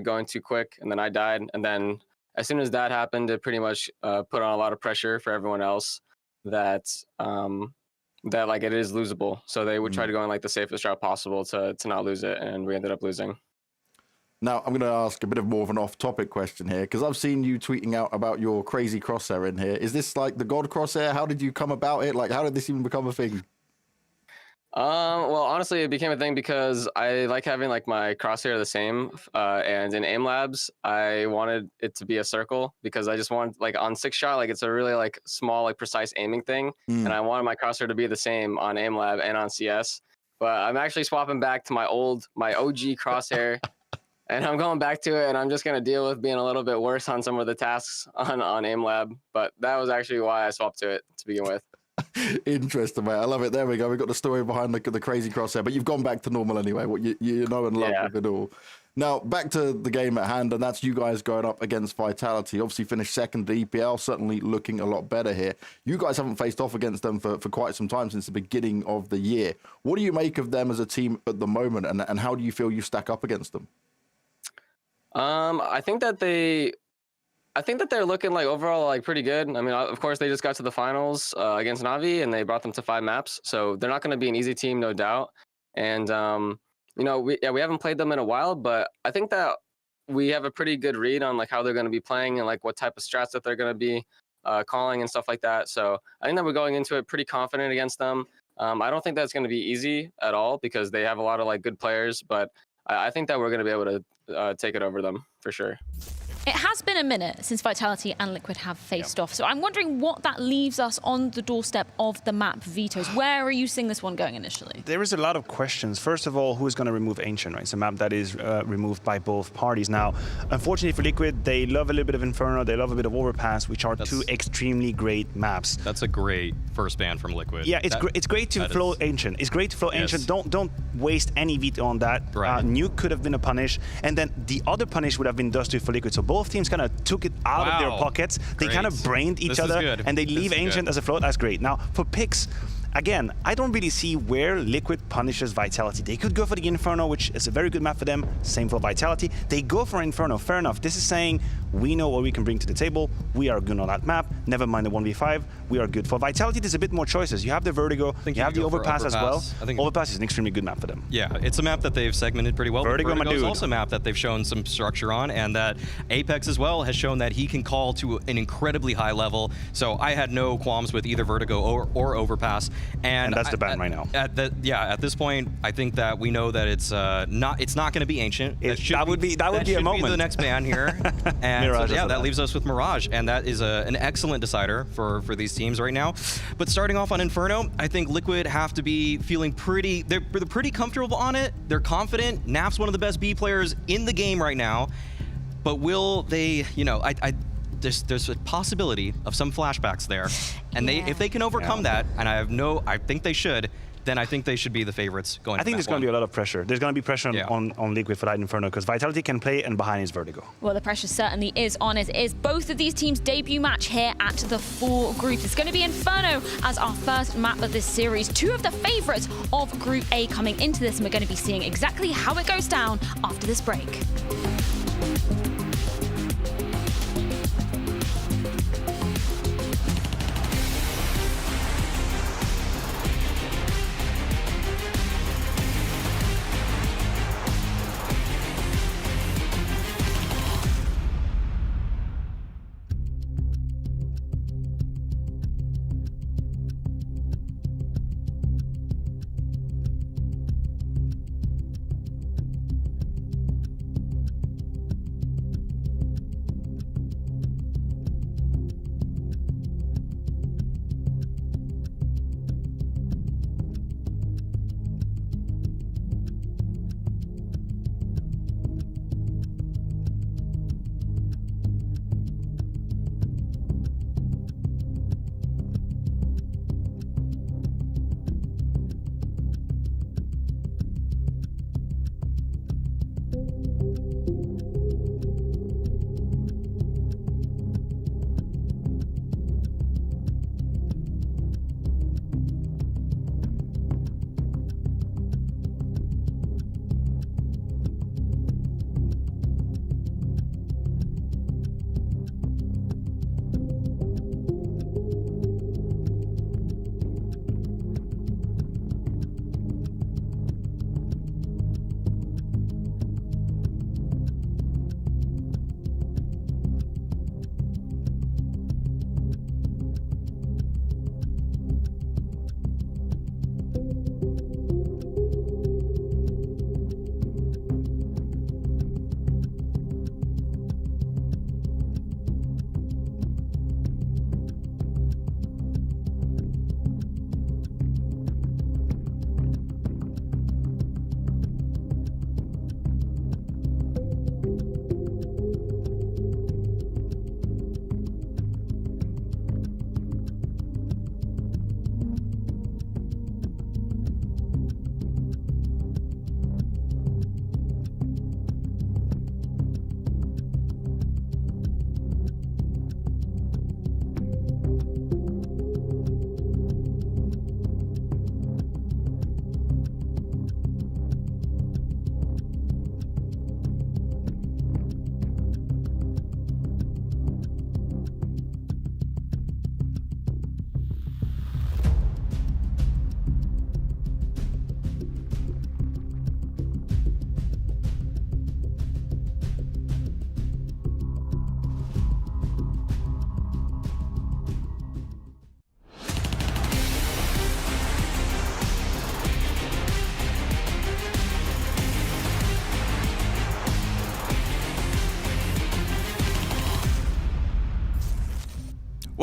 going too quick, and then I died. And then as soon as that happened, it pretty much put on a lot of pressure for everyone else that like it is losable, so they would try to go in like the safest route possible to not lose it, and we ended up losing. Now, I'm going to ask a bit of more of an off-topic question here, because I've seen you tweeting out about your crazy crosshair in here. Is this like the God crosshair? How did you come about it? Like, how did this even become a thing? Well, honestly, it became a thing because I like having like my crosshair the same, and in aim labs, I wanted it to be a circle because I just wanted, like, on 6-shot, like, it's a really like small, like, precise aiming thing, and I wanted my crosshair to be the same on aim lab and on CS. But I'm actually swapping back to my OG crosshair. And I'm going back to it, and I'm just going to deal with being a little bit worse on some of the tasks on aim lab. But that was actually why I swapped to it to begin with. Interesting, mate. I love it. There we go. We've got the story behind the crazy crosshair, but you've gone back to normal anyway. What you know and love with it all. Now, back to the game at hand, and that's you guys going up against Vitality. Obviously finished second at EPL, certainly looking a lot better here. You guys haven't faced off against them for quite some time, since the beginning of the year. What do you make of them as a team at the moment, and how do you feel you stack up against them? I think that they're looking like overall like pretty good. I mean, of course, they just got to the finals against Na'Vi, and they brought them to 5 maps, so they're not going to be an easy team, no doubt. And we haven't played them in a while, but I think that we have a pretty good read on like how they're going to be playing and like what type of strats that they're going to be calling and stuff like that. So I think that we're going into it pretty confident against them. I don't think that's going to be easy at all because they have a lot of like good players, but I think that we're going to be able to take it over them for sure. It has been a minute since Vitality and Liquid have faced off, so I'm wondering what that leaves us on the doorstep of the map vetoes. Where are you seeing this one going initially? There is a lot of questions. First of all, who's going to remove Ancient, right? It's a map that is removed by both parties. Now, unfortunately for Liquid, they love a little bit of Inferno, they love a bit of Overpass, which are two extremely great maps. That's a great first ban from Liquid. Yeah, it's great to flow Ancient. It's great to flow Ancient. Don't waste any veto on that. Right. Nuke could have been a punish, and then the other punish would have been Dust 2 for Liquid. So both teams kind of took it out of their pockets. They kind of brained each other, and they leave Ancient as a float. That's great. Now, for picks, again, I don't really see where Liquid punishes Vitality. They could go for the Inferno, which is a very good map for them. Same for Vitality. They go for Inferno. Fair enough. This is saying we know what we can bring to the table. We are good on that map. Never mind the 1v5. We are good. For Vitality, there's a bit more choices. You have the Vertigo. You have the Overpass as well. I think Overpass is an extremely good map for them. Yeah, it's a map that they've segmented pretty well. Vertigo is also a map that they've shown some structure on, and that Apex as well has shown that he can call to an incredibly high level. So I had no qualms with either Vertigo or Overpass. And that's the ban right now. At this point, I think that we know that it's not going to be Ancient. That would be a moment. Be the next ban here. And Mirage, so, yeah, that leaves us with Mirage, and that is an excellent decider for these teams right now. But starting off on Inferno, I think Liquid have to be feeling they're pretty comfortable on it. They're confident. Nap's one of the best B players in the game right now. But will they, there's a possibility of some flashbacks there. And if they can overcome that, and I think they should, then I think they should be the favorites going. I think there's going to be a lot of pressure. There's going to be pressure on Liquid for that Inferno, because Vitality can play, and behind is Vertigo. Well, the pressure certainly is on. It is both of these teams' debut match here at the 4 group. It's going to be Inferno as our first map of this series. 2 of the favorites of Group A coming into this, and we're going to be seeing exactly how it goes down after this break.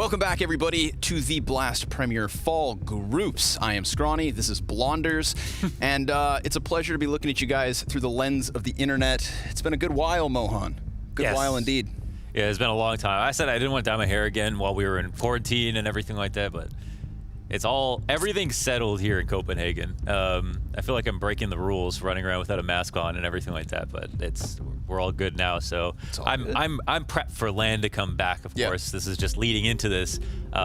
Welcome back, everybody, to the Blast Premier Fall Groups. I am Scrawny, this is Blonders, and it's a pleasure to be looking at you guys through the lens of the internet. It's been a good while, Mohan. Good while indeed. Yeah, it's been a long time. I said I didn't want to dye my hair again while we were in quarantine and everything like that, but everything's settled here in Copenhagen. I feel like I'm breaking the rules, running around without a mask on and everything like that, but we're all good now. So I'm prepped for LAN to come back. Of course, this is just leading into this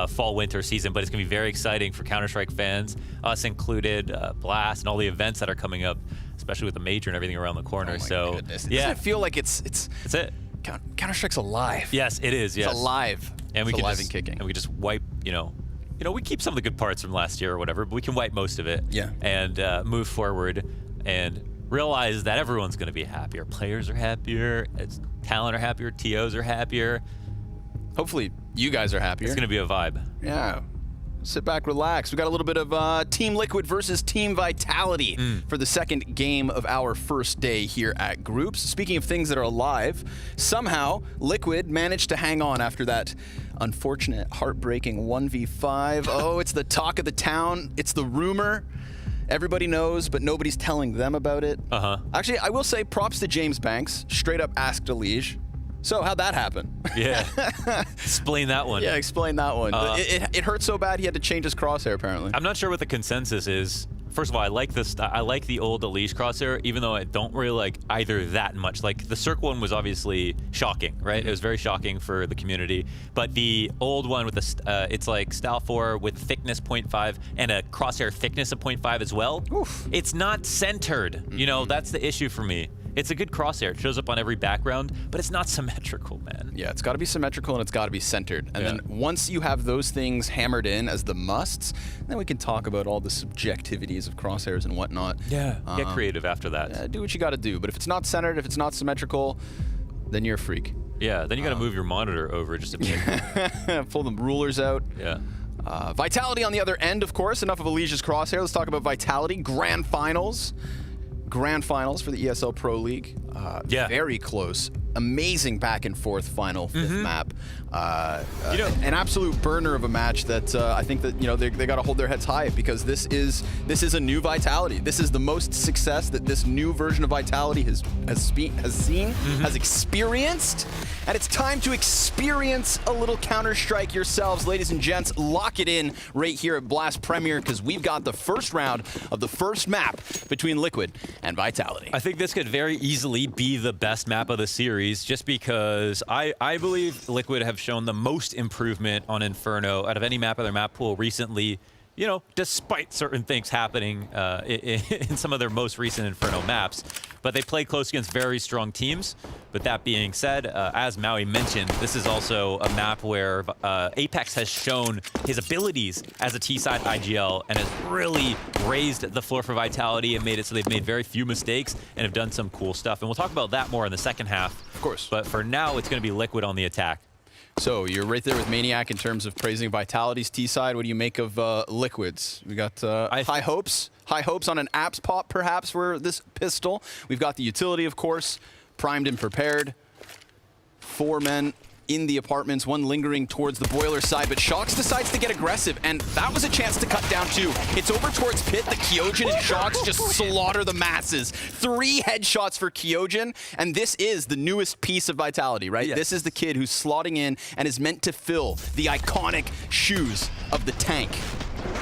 fall-winter season, but it's gonna be very exciting for Counter-Strike fans, us included, Blast, and all the events that are coming up, especially with the major and everything around the corner. Oh my goodness. Doesn't it feel like it's it? Counter-Strike's alive. Yes, it is. Yes, it's alive. And we it's can alive just, and kicking. And we just wipe, we keep some of the good parts from last year or whatever, but we can wipe most of it. Yeah. And move forward and realize that everyone's going to be happier. Players are happier, talent are happier, TOs are happier. Hopefully you guys are happier. It's going to be a vibe. Yeah. Sit back, relax. We got a little bit of Team Liquid versus Team Vitality for the second game of our first day here at Groups. Speaking of things that are alive, somehow Liquid managed to hang on after that unfortunate, heartbreaking 1v5. Oh, it's the talk of the town. It's the rumor. Everybody knows, but nobody's telling them about it. Actually, I will say props to James Banks. Straight up asked EliGE. So how'd that happen? Yeah. Explain that one. Yeah, explain that one. It hurt so bad he had to change his crosshair, apparently. I'm not sure what the consensus is. First of all, I like this. I like the old EliGE crosshair, even though I don't really like either that much. Like the CeRq one was obviously shocking, right? It was very shocking for the community. But the old one with the it's like style 4 with thickness 0.5 and a crosshair thickness of 0.5 as well. Oof. It's not centered. You know, that's the issue for me. It's a good crosshair. It shows up on every background, but it's not symmetrical, man. Yeah, it's got to be symmetrical and it's got to be centered. And then once you have those things hammered in as the musts, then we can talk about all the subjectivities of crosshairs and whatnot. Yeah, get creative after that. Do what you got to do. But if it's not centered, if it's not symmetrical, then you're a freak. Yeah, then you got to move your monitor over just a bit. Pull the rulers out. Yeah. Vitality on the other end, of course. Enough of EliGE's crosshair. Let's talk about Vitality. Grand Finals for the ESL Pro League. Very close. Amazing back and forth final fifth map. An absolute burner of a match that I think that they got to hold their heads high, because this is a new Vitality. This is the most success that this new version of Vitality has experienced, and it's time to experience a little Counter-Strike yourselves, ladies and gents. Lock it in right here at Blast Premier, because we've got the first round of the first map between Liquid and Vitality. I think this could very easily be the best map of the series, just because I believe Liquid have shown the most improvement on Inferno out of any map of their map pool recently, despite certain things happening in some of their most recent Inferno maps. But they played close against very strong teams. But that being said, as Maui mentioned, this is also a map where Apex has shown his abilities as a T-side IGL and has really raised the floor for Vitality and made it so they've made very few mistakes and have done some cool stuff. And we'll talk about that more in the second half. Of course. But for now, it's going to be Liquid on the attack. So you're right there with Maniac in terms of praising Vitality's T-side. What do you make of Liquid's? We got high hopes on an apps pop, perhaps, for this pistol. We've got the utility, of course, primed and prepared. 4 men in the apartments, one lingering towards the boiler side, but Shox decides to get aggressive, and that was a chance to cut down too. It's over towards Pit. The Kyojin and Shox just slaughter the masses. 3 headshots for Kyojin, and this is the newest piece of Vitality, right? Yes. This is the kid who's slotting in and is meant to fill the iconic shoes of the tank.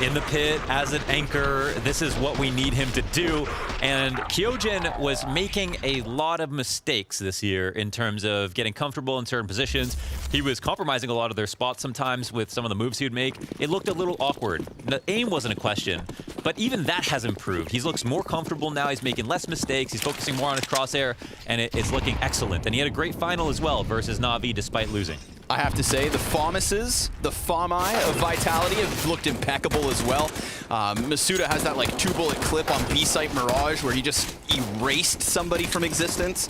In the pit, as an anchor, this is what we need him to do. And Kyojin was making a lot of mistakes this year in terms of getting comfortable in certain positions. He was compromising a lot of their spots sometimes with some of the moves he would make. It looked a little awkward. The aim wasn't a question, but even that has improved. He looks more comfortable now. He's making less mistakes. He's focusing more on his crosshair, and it's looking excellent. And he had a great final as well versus Na'Vi despite losing. I have to say, the FAMI of Vitality have looked impeccable as well. misutaaa has that like 2-bullet clip on B-Site Mirage where he just erased somebody from existence.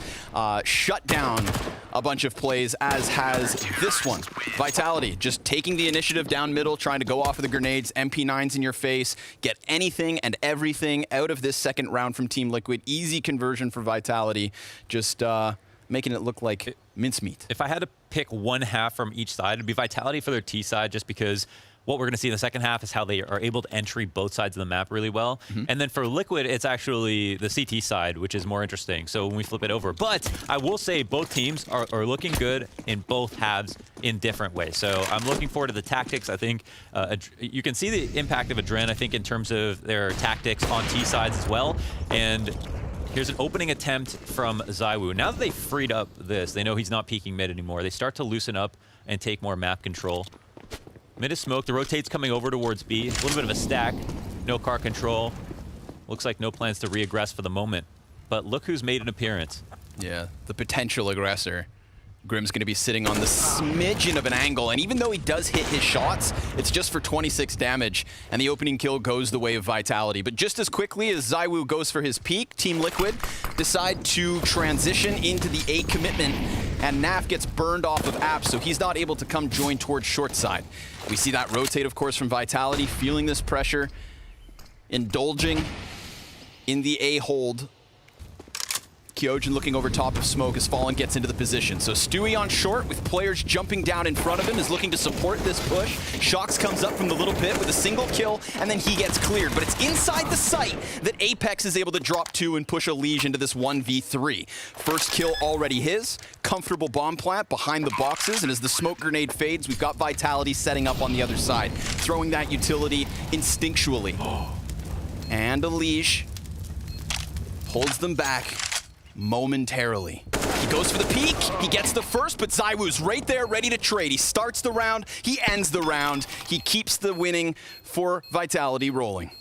Shut down a bunch of plays, as has this one. Vitality just taking the initiative down middle, trying to go off of the grenades, MP9s in your face, get anything and everything out of this second round from Team Liquid. Easy conversion for Vitality. Just making it look like mincemeat. If I had to pick one half from each side, it'd be Vitality for their T side, just because what we're going to see in the second half is how they are able to entry both sides of the map really well. And then for Liquid, it's actually the CT side, which is more interesting. So when we flip it over. But I will say both teams are looking good in both halves in different ways. So I'm looking forward to the tactics. I think you can see the impact of Adren, I think, in terms of their tactics on T sides as well. And here's an opening attempt from ZywOo. Now that they've freed up this, they know he's not peeking mid anymore. They start to loosen up and take more map control. Mid is smoked. The rotate's coming over towards B. A little bit of a stack. No car control. Looks like no plans to re-aggress for the moment. But look who's made an appearance. Yeah, the potential aggressor. Grim's going to be sitting on the smidgen of an angle, and even though he does hit his shots, it's just for 26 damage, and the opening kill goes the way of Vitality. But just as quickly as ZywOo goes for his peak, Team Liquid decide to transition into the A commitment, and Naf gets burned off of Apps, so he's not able to come join towards short side. We see that rotate, of course, from Vitality, feeling this pressure, indulging in the A hold. Kyojin looking over top of smoke as Fallen gets into the position. So Stewie on short with players jumping down in front of him is looking to support this push. Shox comes up from the little pit with a single kill, and then he gets cleared. But it's inside the site that Apex is able to drop 2 and push EliGE into this 1v3. First kill already his. Comfortable bomb plant behind the boxes, and as the smoke grenade fades, we've got Vitality setting up on the other side, throwing that utility instinctually. And EliGE holds them back momentarily. He goes for the peek, he gets the first, but ZywOo's right there ready to trade. He starts the round, he ends the round, he keeps the winning for Vitality rolling.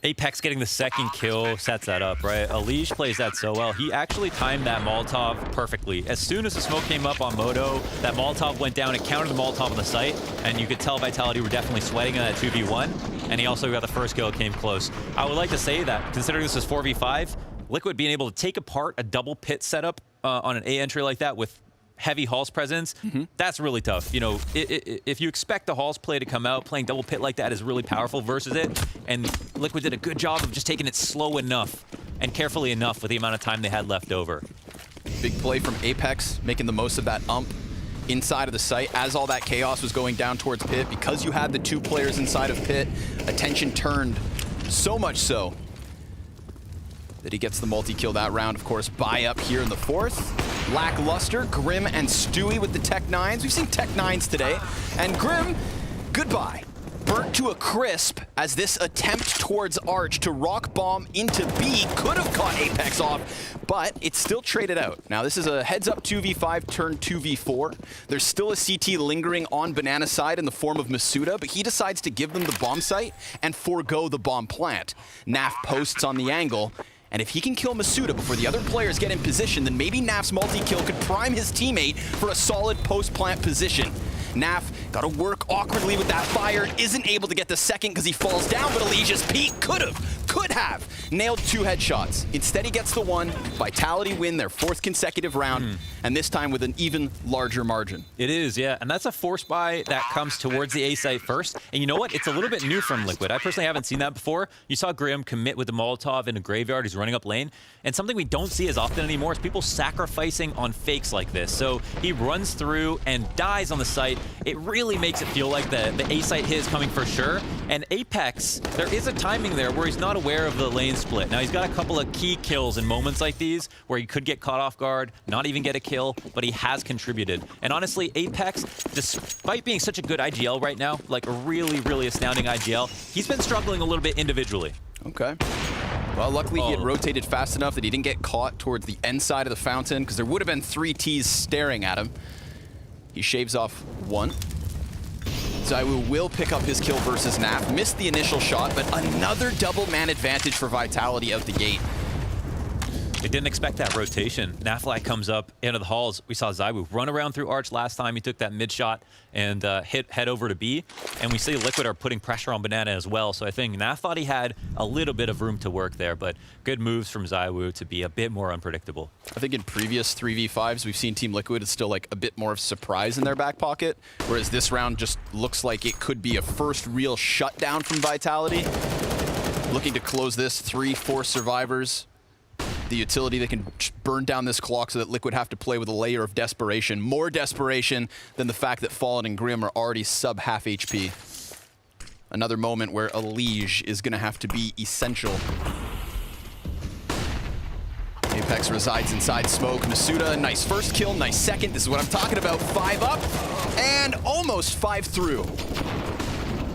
Apex getting the second kill sets that up, right? EliGE plays that so well. He actually timed that Molotov perfectly. As soon as the smoke came up on Moto, that Molotov went down, it countered the Molotov on the site, and you could tell Vitality were definitely sweating in that 2v1, and he also got the first kill, came close. I would like to say that, considering this is 4v5, Liquid being able to take apart a double pit setup on an A entry like that with heavy Halls presence, that's really tough. You know, if you expect the Halls play to come out, playing double pit like that is really powerful versus it, and Liquid did a good job of just taking it slow enough and carefully enough with the amount of time they had left over. Big play from Apex, making the most of that ump inside of the site as all that chaos was going down towards pit. Because you had the 2 players inside of pit, attention turned so much so that he gets the multi-kill that round. Of course, buy up here in the 4th. Lackluster, Grim and Stewie with the Tech 9s. We've seen Tech 9s today. And Grim, goodbye. Burnt to a crisp as this attempt towards Arch to rock bomb into B could have caught Apex off, but it's still traded out. Now this is a heads up 2v5 turn 2v4. There's still a CT lingering on Banana side in the form of misutaaa, but he decides to give them the bomb site and forego the bomb plant. Naf posts on the angle, and if he can kill misutaaa before the other players get in position, then maybe Naf's multi-kill could prime his teammate for a solid post-plant position. Naf got to work awkwardly with that fire, isn't able to get the second because he falls down, but EliGE's peak could have nailed 2 headshots. Instead, he gets the 1. Vitality win their 4th consecutive round, and this time with an even larger margin. It is, yeah, and that's a force buy that comes towards the A site first. And you know what? It's a little bit new from Liquid. I personally haven't seen that before. You saw Grim commit with the Molotov in a graveyard. He's running up lane. And something we don't see as often anymore is people sacrificing on fakes like this. So he runs through and dies on the site. It really makes it feel like the A site hit is coming for sure. And Apex, there is a timing there where he's not aware of the lane split. Now, he's got a couple of key kills in moments like these where he could get caught off guard, not even get a kill, but he has contributed. And honestly, Apex, despite being such a good IGL right now, like a really, really astounding IGL, he's been struggling a little bit individually. Okay. Well, luckily he had rotated fast enough that he didn't get caught towards the end side of the fountain, because there would have been 3 Ts staring at him. He shaves off 1. ZywOo will pick up his kill versus Naf. Missed the initial shot, but another double man advantage for Vitality out the gate. They didn't expect that rotation. Naflac comes up into the halls. We saw ZywOo run around through Arch last time. He took that mid shot and head over to B. And we see Liquid are putting pressure on Banana as well. So I think Naf thought he had a little bit of room to work there, but good moves from ZywOo to be a bit more unpredictable. I think in previous 3v5s, we've seen Team Liquid is still like a bit more of surprise in their back pocket, whereas this round just looks like it could be a first real shutdown from Vitality. Looking to close this, 3-4 survivors. The utility that can burn down this clock so that Liquid have to play with a layer of desperation. More desperation than the fact that Fallen and Grim are already sub half HP. Another moment where EliGE is going to have to be essential. Apex resides inside smoke. misutaaa, nice first kill, nice second. This is what I'm talking about. 5 up and almost 5 through.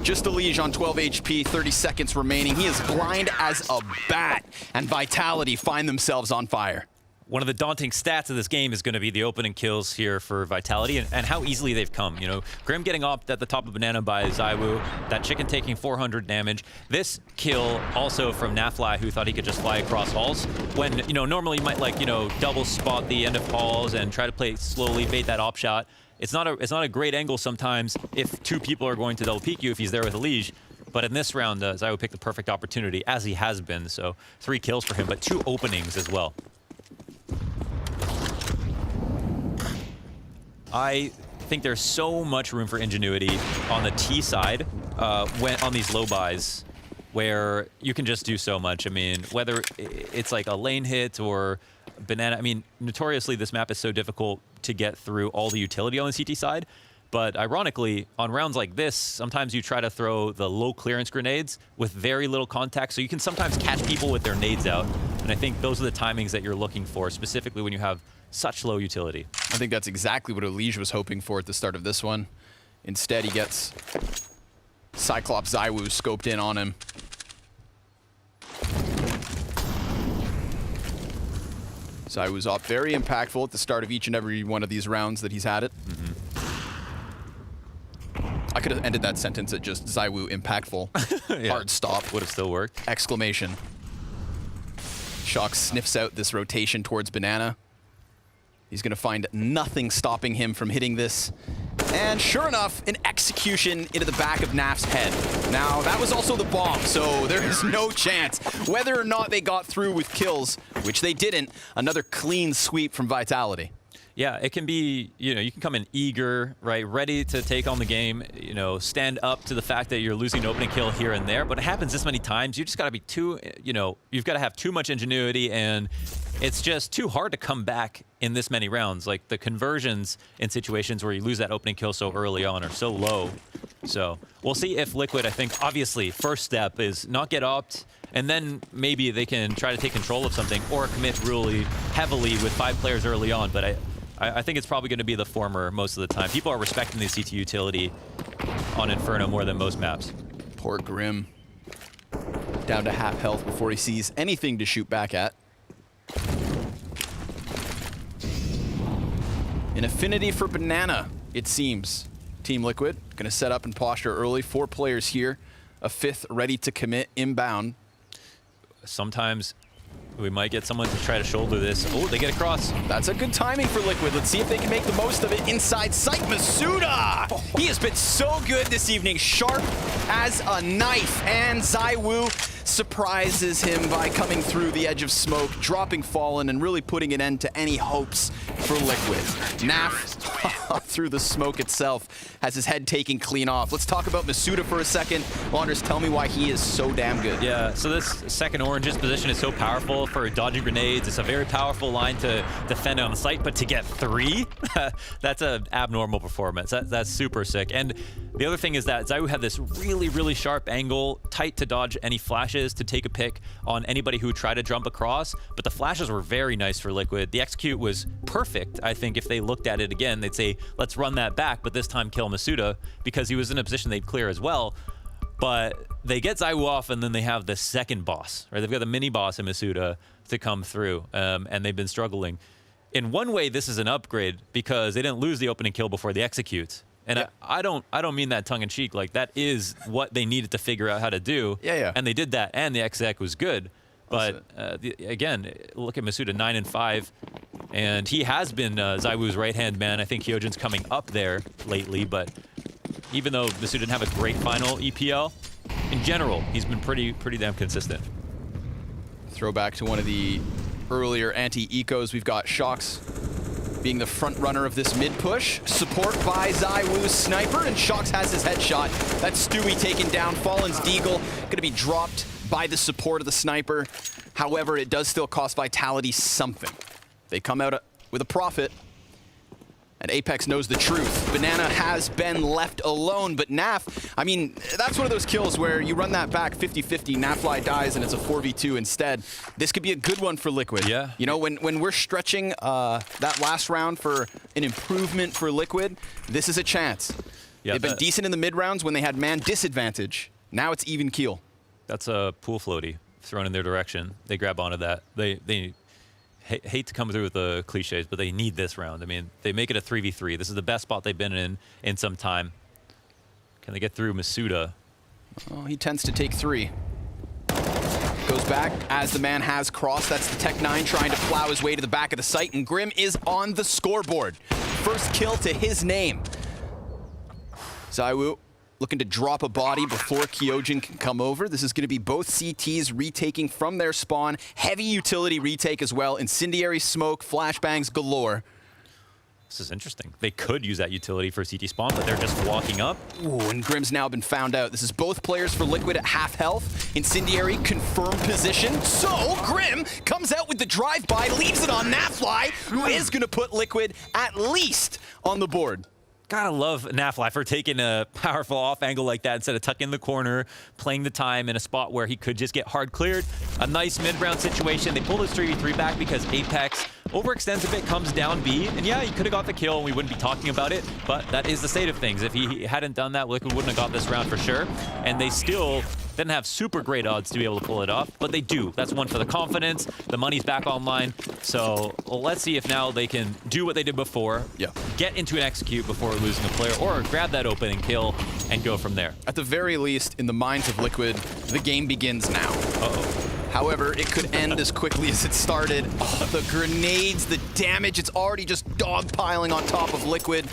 Just EliGE on 12 HP, 30 seconds remaining. He is blind as a bat, and Vitality find themselves on fire. One of the daunting stats of this game is going to be the opening kills here for Vitality and how easily they've come. You know, Grim getting off at the top of Banana by ZywOo, that chicken taking 400 damage. This kill also from Nafly, who thought he could just fly across halls. When, you know, normally you might like, you know, double spot the end of halls and try to play slowly, bait that op shot. It's not a great angle sometimes if 2 people are going to double peek you if he's there with EliGE. But in this round, ZywOo picked the perfect opportunity, as he has been. So 3 kills for him, but 2 openings as well. I think there's so much room for ingenuity on the T side when on these low buys, where you can just do so much. I mean, whether it's like a lane hit or Banana. I mean, notoriously, this map is so difficult to get through all the utility on the CT side. But ironically, on rounds like this, sometimes you try to throw the low clearance grenades with very little contact, so you can sometimes catch people with their nades out. And I think those are the timings that you're looking for, specifically when you have such low utility. I think that's exactly what EliGE was hoping for at the start of this one. Instead, he gets Cyclops ZywOo scoped in on him. ZywOo's up, very impactful at the start of each and every one of these rounds that he's had it. I could have ended that sentence at just ZywOo impactful. Yeah. Hard stop. Would have still worked. Exclamation. Shock sniffs out this rotation towards Banana. He's going to find nothing stopping him from hitting this. And sure enough, an execution into the back of Naf's head. Now, that was also the bomb, so there is no chance. Whether or not they got through with kills, which they didn't, another clean sweep from Vitality. Yeah, it can be, you know, you can come in eager, right, ready to take on the game, you know, stand up to the fact that you're losing an opening kill here and there, but it happens this many times. You just got to be too, you know, you've got to have too much ingenuity, and it's just too hard to come back in this many rounds. Like, the conversions in situations where you lose that opening kill so early on are so low. So we'll see if Liquid, I think, obviously, first step is not get opt, and then maybe they can try to take control of something or commit really heavily with 5 players early on, but I think it's probably going to be the former most of the time. People are respecting the CT utility on Inferno more than most maps. Poor Grim. Down to half health before he sees anything to shoot back at. An affinity for Banana, it seems. Team Liquid going to set up and posture early. 4 players here. A 5th ready to commit inbound. Sometimes we might get someone to try to shoulder this. Oh, they get across. That's a good timing for Liquid. Let's see if they can make the most of it inside sight. misutaaa! He has been so good this evening. Sharp as a knife. And ZywOo surprises him by coming through the edge of smoke, dropping Fallen, and really putting an end to any hopes for Liquid. Naf, through the smoke itself, has his head taken clean off. Let's talk about misutaaa for a second. Launders, tell me why he is so damn good. Yeah, so this second Orange's position is so powerful for dodging grenades. It's a very powerful line to defend on the site, but to get 3, that's an abnormal performance. That's super sick. And the other thing is that ZywOo had this really, really sharp angle, tight to dodge any flashes, to take a pick on anybody who tried to jump across, but the flashes were very nice for Liquid. The execute was perfect. I think if they looked at it again, they'd say, let's run that back, but this time kill misutaaa, because he was in a position they'd clear as well. But they get ZywOo off, and then they have the second boss, right? They've got the mini boss in misutaaa to come through, and they've been struggling. In one way, this is an upgrade because they didn't lose the opening kill before the execute. And yeah. I don't mean that tongue in cheek. Like, that is what they needed to figure out how to do. Yeah. And they did that, and the exec was good. But again, look at misutaaa, 9 and 5, and he has been ZywOo's right-hand man. I think Hyojin's coming up there lately, but even though misutaaa didn't have a great final EPL, in general, he's been pretty damn consistent. Throwback to one of the earlier anti-ecos. We've got Shox being the front runner of this mid push. Support by ZywOo's sniper, and Shox has his headshot. That's Stewie taken down. Fallen's Deagle gonna be dropped by the support of the sniper. However, it does still cost Vitality something. They come out with a profit. And Apex knows the truth. Banana has been left alone, but Naf, I mean, that's one of those kills where you run that back 50-50, Nafly dies and it's a 4v2 instead. This could be a good one for Liquid. Yeah. You know, when we're stretching that last round for an improvement for Liquid, this is a chance. Yeah, they've been decent in the mid rounds when they had man disadvantage. Now it's even keel. That's a pool floaty thrown in their direction. They grab onto that. They hate to come through with the cliches, but they need this round. I mean, they make it a 3v3. This is the best spot they've been in some time. Can they get through misutaaa? Oh, he tends to take 3. Goes back as the man has crossed. That's the Tech9 trying to plow his way to the back of the site, and Grim is on the scoreboard. First kill to his name. Zywoo looking to drop a body before Kyojin can come over. This is going to be both CTs retaking from their spawn. Heavy utility retake as well. Incendiary smoke, flashbangs galore. This is interesting. They could use that utility for CT spawn, but they're just walking up. Ooh, and Grim's now been found out. This is both players for Liquid at half health. Incendiary, confirmed position. So Grim comes out with the drive-by, leaves it on Nafly, who is going to put Liquid at least on the board. Gotta love Nafly for taking a powerful off angle like that instead of tucking in the corner, playing the time in a spot where he could just get hard cleared. A nice mid-round situation. They pulled his 3v3 back because Apex overextends a bit, comes down B, and yeah, he could have got the kill and we wouldn't be talking about it, but that is the state of things. If he hadn't done that, Liquid wouldn't have got this round for sure, and they still didn't have super great odds to be able to pull it off, but they do. That's one for the confidence. The money's back online, so let's see if now they can do what they did before, get into an execute before losing a player, or grab that opening kill and go from there. At the very least, in the minds of Liquid, the game begins now. Uh-oh. However, it could end as quickly as it started. Oh, the grenades, the damage, it's already just dogpiling on top of Liquid.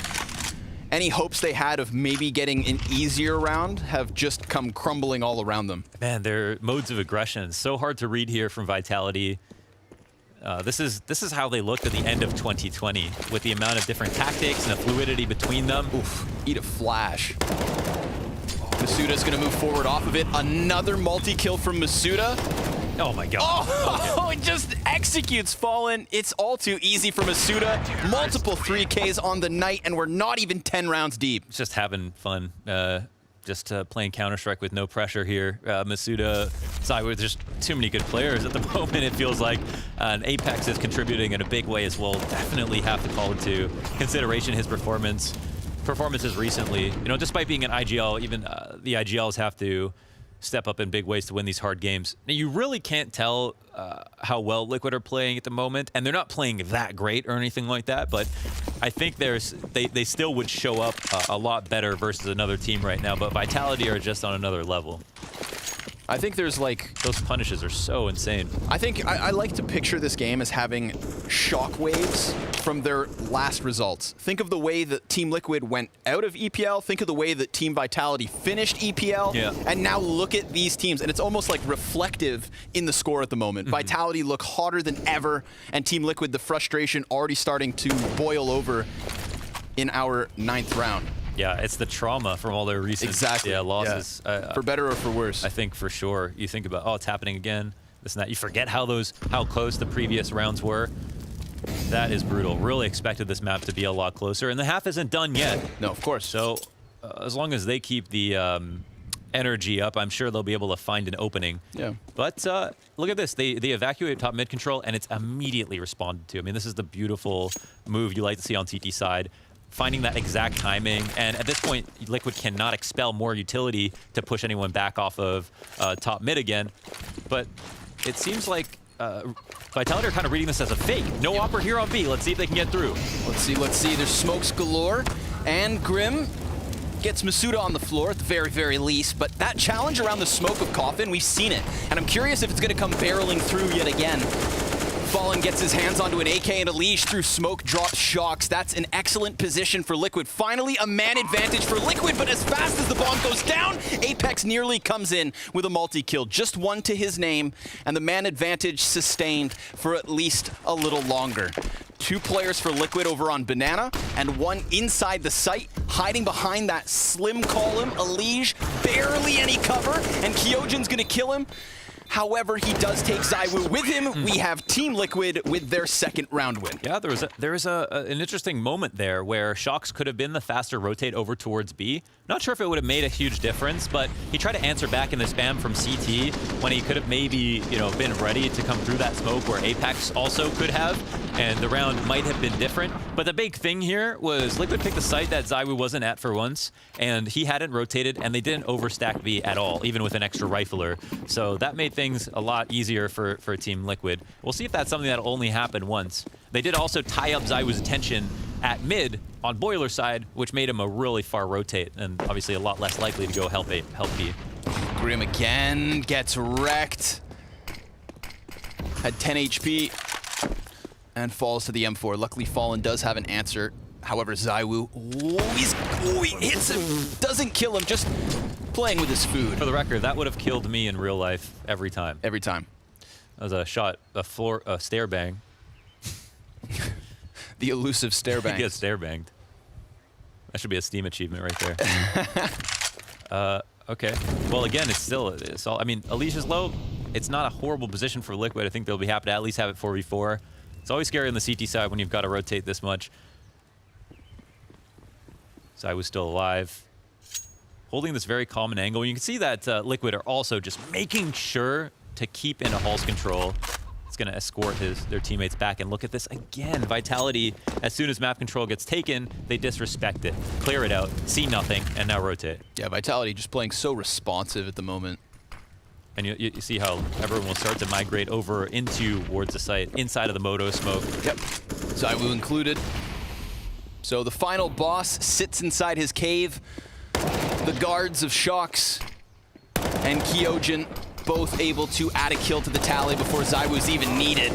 Any hopes they had of maybe getting an easier round have just come crumbling all around them. Man, their modes of aggression, so hard to read here from Vitality. This is how they looked at the end of 2020 with the amount of different tactics and the fluidity between them. Oof, eat a flash. Misutaaa's gonna move forward off of it. Another multi-kill from Misutaaa. Oh my god. Oh, it just executes Fallen. It's all too easy for Misutaaa. Multiple 3Ks on the night, and we're not even 10 rounds deep. Just having fun. Just playing Counter-Strike with no pressure here. Misutaaa, Zywoo, there's too many good players at the moment, it feels like. And Apex is contributing in a big way as well. Definitely have to call into consideration his performances recently. You know, despite being an IGL, even the IGLs have to step up in big ways to win these hard games. Now, you really can't tell how well Liquid are playing at the moment, and they're not playing that great or anything like that, but I think they still would show up a lot better versus another team right now, but Vitality are just on another level. I think there's like... Those punishes are so insane. I think I like to picture this game as having shockwaves from their last results. Think of the way that Team Liquid went out of EPL. Think of the way that Team Vitality finished EPL. Yeah. And now look at these teams. And it's almost like reflective in the score at the moment. Vitality look hotter than ever. And Team Liquid, the frustration already starting to boil over in our 9th round. Yeah, it's the trauma from all their recent losses. Yeah. For better or for worse. I think for sure. You think about, oh, it's happening again, this and that. You forget how close the previous rounds were. That is brutal. Really expected this map to be a lot closer, and the half isn't done yet. No, of course. So as long as they keep the energy up, I'm sure they'll be able to find an opening. Yeah. But look at this. They evacuate top mid control, and it's immediately responded to. I mean, this is the beautiful move you like to see on CT side. Finding that exact timing, and at this point, Liquid cannot expel more utility to push anyone back off of top mid again. But it seems like Vitality are kind of reading this as a fake. No Opera here on B. Let's see if they can get through. Let's see. There's smokes galore, and Grim gets misutaaa on the floor at the very, very least. But that challenge around the smoke of Coffin, we've seen it, and I'm curious if it's going to come barreling through yet again. Fallen gets his hands onto an AK and EliGE through smoke, drops shocks. That's an excellent position for Liquid. Finally, a man advantage for Liquid, but as fast as the bomb goes down, Apex nearly comes in with a multi-kill. Just one to his name, and the man advantage sustained for at least a little longer. 2 players for Liquid over on Banana, and 1 inside the site, hiding behind that slim column. EliGE, barely any cover, and Kyojin's gonna kill him. However, he does take ZywOo with him. We have Team Liquid with their second round win. Yeah, there was an interesting moment there where Shox could have been the faster rotate over towards B. Not sure if it would have made a huge difference, but he tried to answer back in the spam from CT when he could have maybe, you know, been ready to come through that smoke where Apex also could have, and the round might have been different. But the big thing here was Liquid picked the site that ZywOo wasn't at for once, and he hadn't rotated, and they didn't overstack B at all, even with an extra rifler. So that made things a lot easier for Team Liquid. We'll see if that's something that'll only happen once. They did also tie up ZywOo's attention at mid on Boiler side, which made him a really far rotate, and obviously a lot less likely to go help B. Grim again gets wrecked. Had 10 HP and falls to the M4. Luckily, Fallen does have an answer. However, ZywOo, he hits him, doesn't kill him, just playing with his food. For the record, that would have killed me in real life every time. Every time. That was a shot, a stair bang. The elusive stair bang. He gets stair banged. That should be a Steam achievement right there. Okay. Well, again, it's all. I mean, EliGE is low. It's not a horrible position for Liquid. I think they'll be happy to at least have it 4v4. It's always scary on the CT side when you've got to rotate this much. ZywOo's still alive. Holding this very common angle. You can see that Liquid are also just making sure to keep in a Hall's control. It's going to escort their teammates back. And look at this again. Vitality, as soon as map control gets taken, they disrespect it. Clear it out, see nothing, and now rotate. Yeah, Vitality just playing so responsive at the moment. And you see how everyone will start to migrate over towards the site, inside of the Moto smoke. Yep, ZywOo included. So the final boss sits inside his cave. The guards of Shox and Kyojin both able to add a kill to the tally before ZywOo's even needed.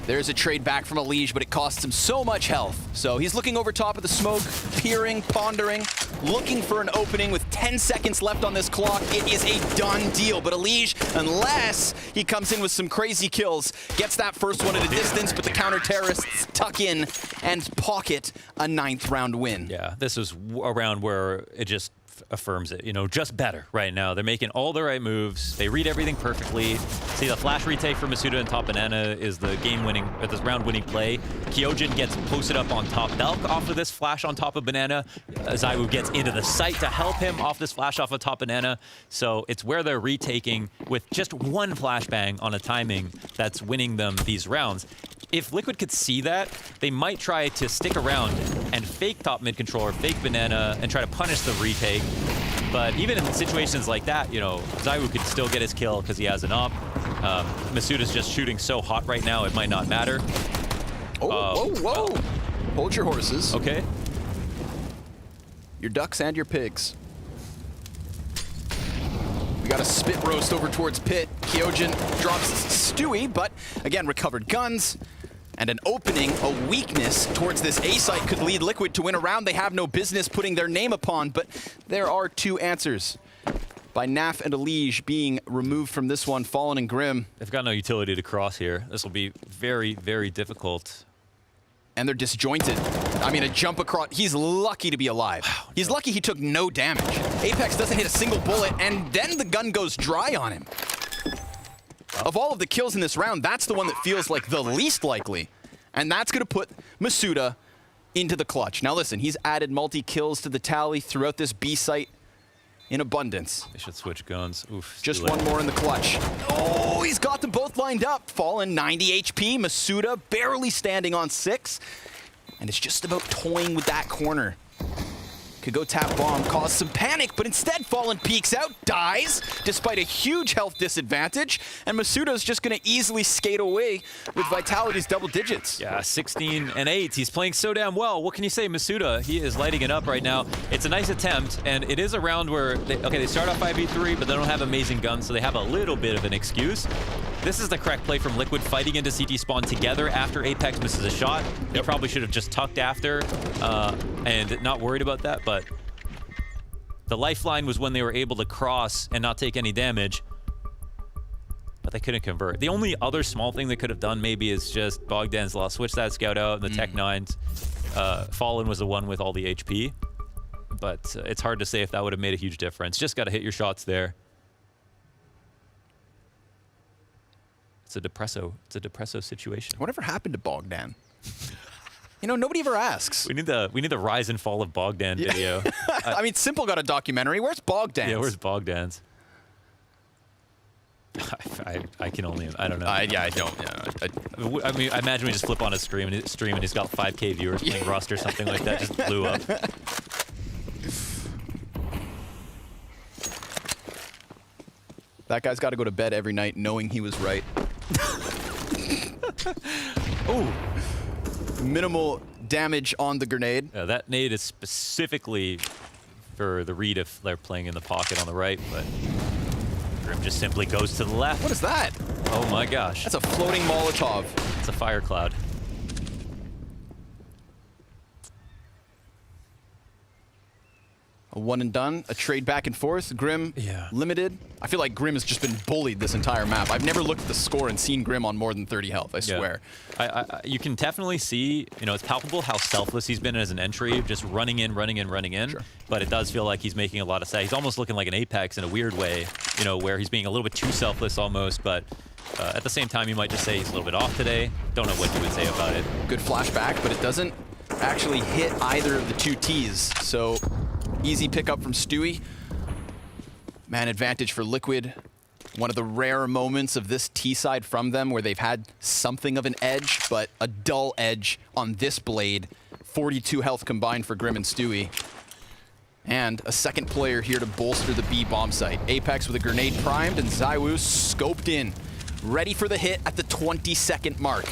There's a trade back from EliGE, but it costs him so much health. So he's looking over top of the smoke, peering, pondering, looking for an opening with 10 seconds left on this clock. It is a done deal, but EliGE, unless he comes in with some crazy kills, gets that first one at a distance, but the counter-terrorists tuck in and pocket a 9th round win. Yeah, this is a round where it just affirms it, you know, just better right now. They're making all the right moves. They read everything perfectly. See, the flash retake for misutaaa and top banana is the game-winning, or this round-winning play. Kyojin gets posted up on top Belk off of this flash on top of banana. ZywOo gets into the site to help him off this flash off of top banana. So it's where they're retaking with just one flashbang on a timing that's winning them these rounds. If Liquid could see that, they might try to stick around and fake top mid controller, fake banana, and try to punish the retake. But even in situations like that, you know, ZywOo could still get his kill because he has an op. misutaaa's just shooting so hot right now, it might not matter. Whoa. Hold your horses. Okay. Your ducks and your pigs. We got a spit roast over towards pit. Kyojin drops Stewie, but again, recovered guns. And an opening, a weakness towards this A site could lead Liquid to win a round they have no business putting their name upon, but there are two answers. By Naf and EliGE being removed from this one, Fallen and Grim. They've got no utility to cross here. This will be very, very difficult. And they're disjointed. I mean, a jump across. He's lucky to be alive. He's lucky he took no damage. Apex doesn't hit a single bullet, and then the gun goes dry on him. Of all of the kills in this round, that's the one that feels like the least likely. And that's going to put misutaaa into the clutch. Now listen, he's added multi-kills to the tally throughout this B site in abundance. They should switch guns. Oof. Just one more in the clutch. Oh, he's got them both lined up. Fallen 90 HP, misutaaa barely standing on 6. And it's just about toying with that corner. Could go tap bomb, cause some panic, but instead Fallen peeks out, dies, despite a huge health disadvantage, and misutaaa's just gonna easily skate away with Vitality's double digits. Yeah, 16 and 8. He's playing so damn well. What can you say, misutaaa? He is lighting it up right now. It's a nice attempt, and it is a round where, they start off 5v3, but they don't have amazing guns, so they have a little bit of an excuse. This is the correct play from Liquid, fighting into CT spawn together after Apex misses a shot. He probably should have just tucked after and not worried about that, but the lifeline was when they were able to cross and not take any damage, but they couldn't convert. The only other small thing they could have done maybe is just Bogdan's lost. Switch that scout out, and the Tech 9s. Fallen was the one with all the HP, but it's hard to say if that would have made a huge difference. Just got to hit your shots there. It's a depresso situation. Whatever happened to Bogdan? You know, nobody ever asks. We need the rise and fall of Bogdan video. I mean, Simple got a documentary. Where's Bogdan? Yeah, where's Bogdan's? I can only, I don't know. Yeah, I don't. Yeah, I mean, I imagine we just flip on his stream and he's got 5K viewers playing Rust or something like that. Just blew up. That guy's got to go to bed every night knowing he was right. Ooh. Minimal damage on the grenade. Yeah, that nade is specifically for the read if they're playing in the pocket on the right, but Grim just simply goes to the left. What is that? Oh my gosh. That's a floating Molotov. It's a fire cloud. A one and done, a trade back and forth. Grim limited. I feel like Grim has just been bullied this entire map. I've never looked at the score and seen Grim on more than 30 health, I swear. You can definitely see, you know, it's palpable how selfless he's been as an entry, just running in. Sure. But it does feel like he's making a lot of saves. He's almost looking like an Apex in a weird way, you know, where he's being a little bit too selfless almost, but at the same time, you might just say he's a little bit off today. Don't know what you would say about it. Good flashback, but it doesn't actually hit either of the two Ts, so easy pickup from Stewie. Man advantage for Liquid. One of the rare moments of this T side from them where they've had something of an edge, but a dull edge on this blade. 42 health combined for Grim and Stewie. And a second player here to bolster the B bomb site. Apex with a grenade primed and ZywOo scoped in. Ready for the hit at the 20-second mark.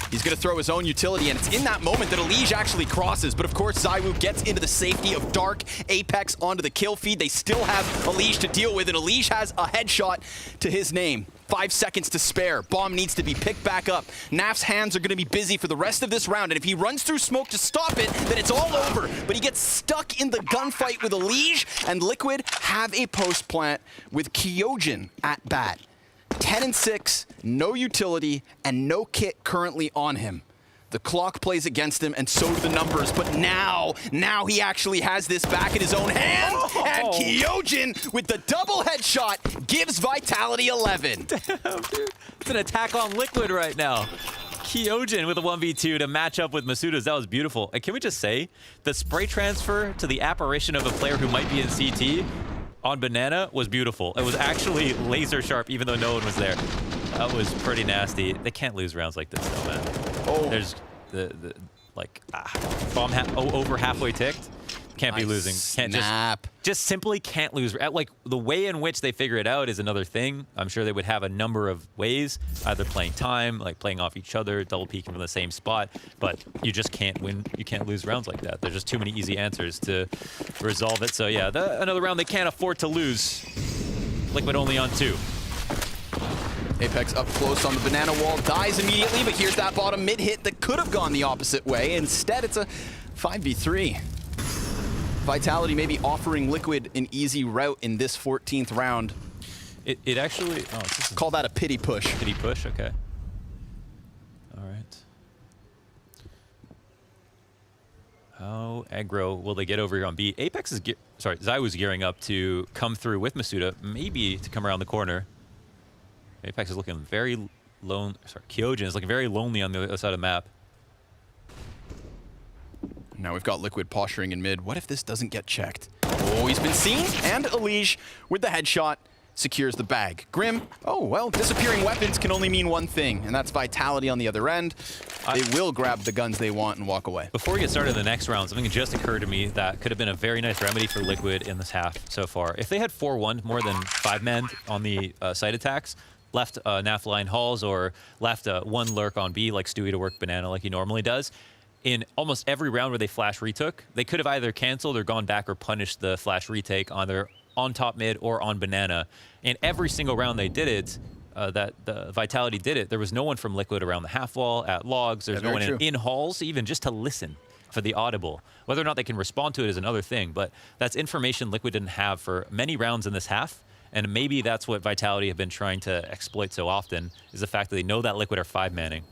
He's going to throw his own utility, and it's in that moment that EliGE actually crosses. But of course, ZywOo gets into the safety of Dark. Apex onto the kill feed. They still have EliGE to deal with, and EliGE has a headshot to his name. 5 seconds to spare. Bomb needs to be picked back up. Naf's hands are going to be busy for the rest of this round, and if he runs through smoke to stop it, then it's all over. But he gets stuck in the gunfight with EliGE, and Liquid have a post plant with Kyojin at bat. 10 and 6, no utility, and no kit currently on him. The clock plays against him, and so do the numbers. But now he actually has this back in his own hands. Oh. And Kyojin, with the double headshot, gives Vitality 11. Damn, dude. It's an attack on Liquid right now. Kyojin with a 1v2 to match up with misutaaa. That was beautiful. And can we just say, the spray transfer to the apparition of a player who might be in CT on Banana was beautiful. It was actually laser sharp, even though no one was there. That was pretty nasty. They can't lose rounds like this, though, man. Oh, there's bomb over halfway ticked. Can't be losing. Can't just simply can't lose. Like the way in which they figure it out is another thing. I'm sure they would have a number of ways, either playing time, like playing off each other, double peeking from the same spot. But you just can't win. You can't lose rounds like that. There's just too many easy answers to resolve it. So yeah, another round they can't afford to lose. Liquid only on 2. Apex up close on the banana wall, dies immediately, but here's that bottom mid hit that could have gone the opposite way. Instead, it's a 5v3. Vitality maybe offering Liquid an easy route in this 14th round. It actually... Oh, call that a pity push. Pity push, okay. All right. How aggro will they get over here on B? Apex is... ZywOo's gearing up to come through with misutaaa, maybe to come around the corner. Apex is looking very lone. Sorry, Kyojin is looking very lonely on the other side of the map. Now we've got Liquid posturing in mid. What if this doesn't get checked? Oh, he's been seen, and EliGE with the headshot secures the bag. Grim, oh, well, disappearing weapons can only mean one thing, and that's Vitality on the other end. They will grab the guns they want and walk away. Before we get started in the next round, something just occurred to me that could have been a very nice remedy for Liquid in this half so far. If they had 4-1 more than 5-men on the site attacks, left Naf line halls, or left one lurk on B like Stewie to work banana like he normally does, in almost every round where they flash retook, they could have either canceled or gone back or punished the flash retake either on top mid or on banana. And every single round they did it, that the Vitality did it, there was no one from Liquid around the half wall, at logs, there's no one in halls, even just to listen for the audible. Whether or not they can respond to it is another thing, but that's information Liquid didn't have for many rounds in this half. And maybe that's what Vitality have been trying to exploit so often, is the fact that they know that Liquid are 5-manning.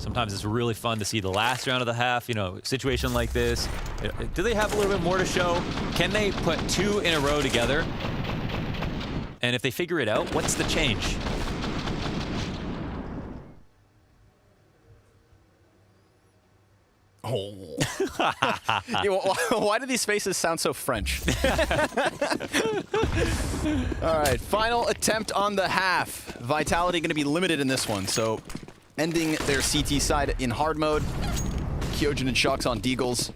Sometimes it's really fun to see the last round of the half, you know, situation like this. Do they have a little bit more to show? Can they put 2 in a row together? And if they figure it out, what's the change? Oh. Why do these faces sound so French? All right, final attempt on the half. Vitality going to be limited in this one, so ending their CT side in hard mode. Kyojin and Shocks on Deagles.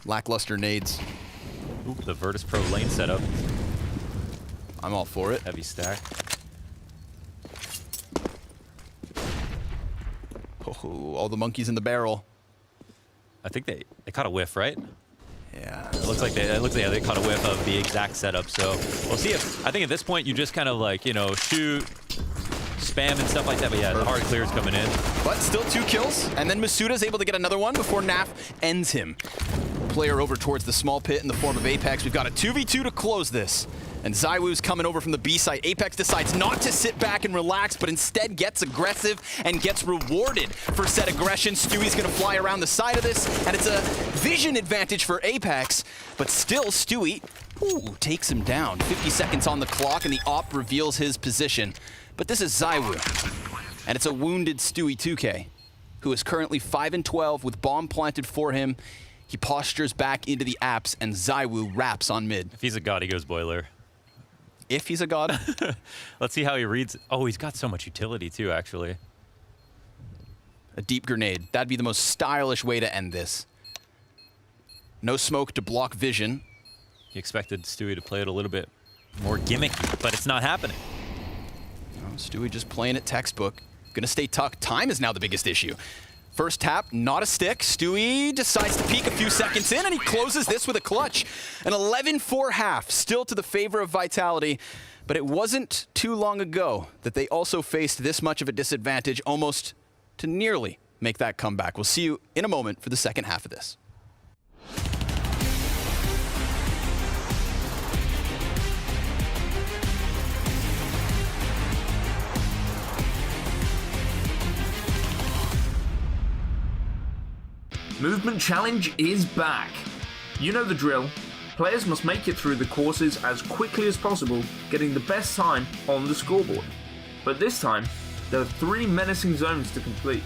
Lackluster nades. Ooh, the Virtus Pro lane setup. I'm all for it. Heavy stack. Oh, all the monkeys in the barrel. I think they caught a whiff, right? Yeah. It looks like they caught a whiff of the exact setup. So we'll see if, I think at this point you just kind of like, you know, shoot, spam and stuff like that. But yeah, the hard clear's coming in. But still 2 kills. And then misutaaa's able to get another one before Naf ends him. Player over towards the small pit in the form of Apex. We've got a 2v2 to close this. And ZywOo's coming over from the B site. Apex decides not to sit back and relax, but instead gets aggressive and gets rewarded for said aggression. Stewie's gonna fly around the side of this, and it's a vision advantage for Apex, but still Stewie takes him down. 50 seconds on the clock, and the op reveals his position. But this is ZywOo, and it's a wounded Stewie 2K, who is currently 5-12 with bomb planted for him. He postures back into the apps, and ZywOo wraps on mid. If he's a god, he goes boiler. If he's a god. Let's see how he reads. Oh, he's got so much utility too, actually. A deep grenade. That'd be the most stylish way to end this. No smoke to block vision. You expected Stewie to play it a little bit more gimmicky, but it's not happening. Oh, Stewie just playing it textbook. Gonna stay tucked. Time is now the biggest issue. First tap, not a stick. Stewie decides to peek a few seconds in, and he closes this with a clutch. An 11-4 half, still to the favor of Vitality, but it wasn't too long ago that they also faced this much of a disadvantage, almost to nearly make that comeback. We'll see you in a moment for the second half of this. Movement Challenge is back. You know the drill. Players must make it through the courses as quickly as possible, getting the best time on the scoreboard. But this time, there are 3 menacing zones to complete.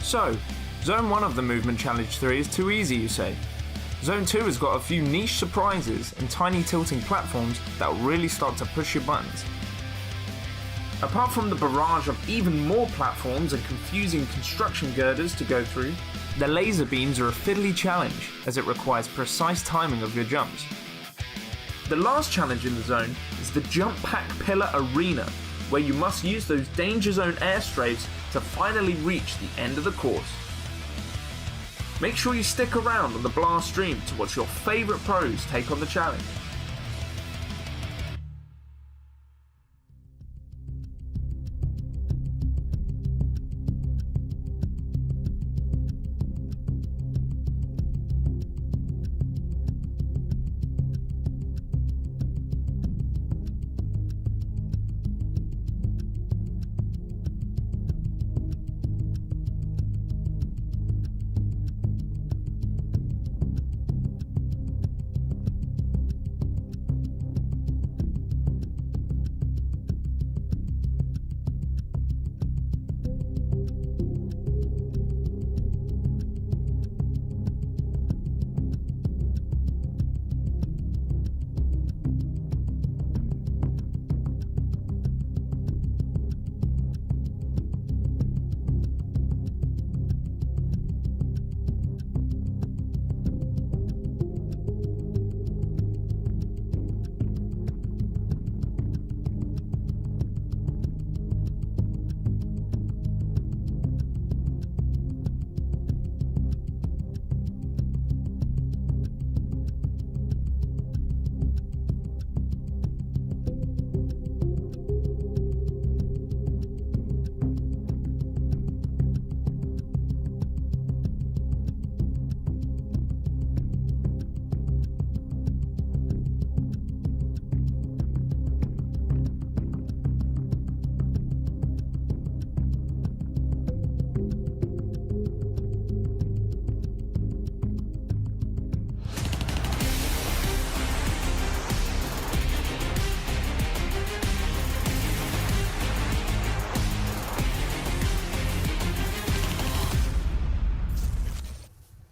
So, Zone 1 of the Movement Challenge 3 is too easy, you say. Zone 2 has got a few niche surprises and tiny tilting platforms that will really start to push your buttons. Apart from the barrage of even more platforms and confusing construction girders to go through, the laser beams are a fiddly challenge as it requires precise timing of your jumps. The last challenge in the zone is the Jump Pack Pillar Arena, where you must use those Danger Zone airstrafes to finally reach the end of the course. Make sure you stick around on the Blast stream to watch your favourite pros take on the challenge.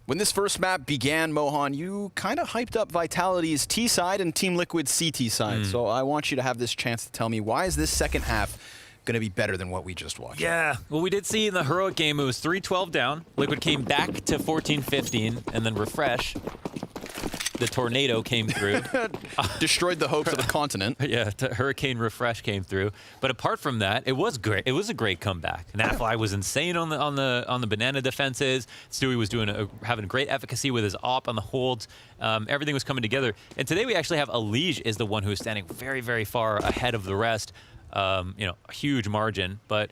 When this first map began, Mohan, you kind of hyped up Vitality's T side and Team Liquid's CT side. So I want you to have this chance to tell me, why is this second half going to be better than what we just watched? Yeah, well, we did see in the heroic game, it was 3-12 down. Liquid came back to 14-15, and then refresh. The tornado came through. Destroyed the hopes of the continent. Yeah, the hurricane refresh came through. But apart from that, it was great. It was a great comeback. Nafly was insane on the banana defenses. Stewie was having great efficacy with his op on the holds. Everything was coming together. And today we actually have EliGE is the one who is standing very, very far ahead of the rest. You know, a huge margin, but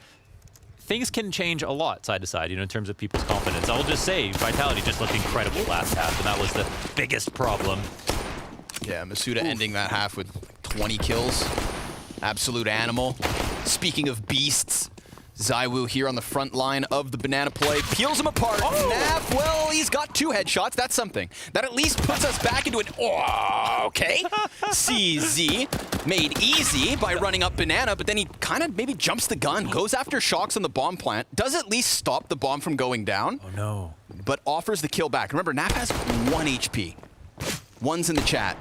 things can change a lot side to side, you know, in terms of people's confidence. I'll just say Vitality just looked incredible last half, and that was the biggest problem. Yeah, misutaaa ending that half with 20 kills. Absolute animal. Speaking of beasts, ZywOo here on the front line of the banana play. Peels him apart. Nav, well, he's got 2 headshots. That's something. That at least puts us back into an... Oh, okay. CZ made easy by running up banana, but then he kind of maybe jumps the gun, goes after Shocks on the bomb plant, does at least stop the bomb from going down. Oh, no. But offers the kill back. Remember, Nav has 1 HP. One's in the chat.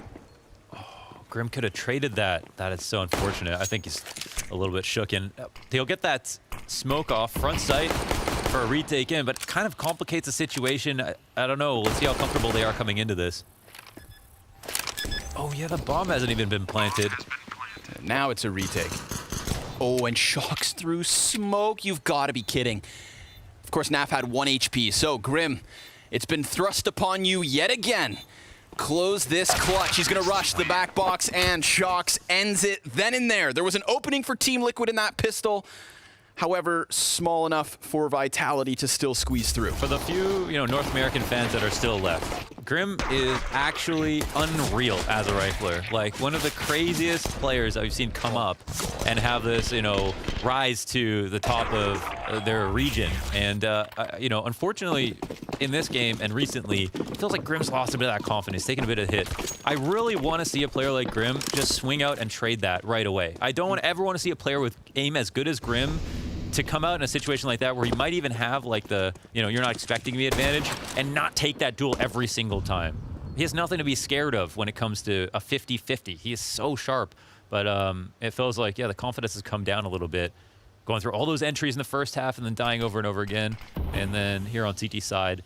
Grim could have traded that. That is so unfortunate. I think he's a little bit shook in. He'll get that smoke off front sight for a retake in, but kind of complicates the situation. I don't know. Let's see how comfortable they are coming into this. Oh, yeah, the bomb hasn't even been planted. Now it's a retake. Oh, and Shocks through smoke. You've got to be kidding. Of course, Naf had 1 HP. So, Grim, it's been thrust upon you yet again. Close this clutch. He's going to rush the back box, and Shocks ends it then and there. There was an opening for Team Liquid in that pistol. However, small enough for Vitality to still squeeze through. For the few, you know, North American fans that are still left, Grim is actually unreal as a rifler. Like, one of the craziest players I've seen come up and have this, you know, rise to the top of their region. And, you know, unfortunately, in this game and recently, it feels like Grim's lost a bit of that confidence, taking a bit of hit. I really want to see a player like Grim just swing out and trade that right away. I don't ever want to see a player with aim as good as Grim to come out in a situation like that where he might even have like the, you know, you're not expecting the advantage and not take that duel every single time. He has nothing to be scared of when it comes to a 50-50. He is so sharp, but it feels like, yeah, the confidence has come down a little bit. Going through all those entries in the first half and then dying over and over again. And then here on CT side,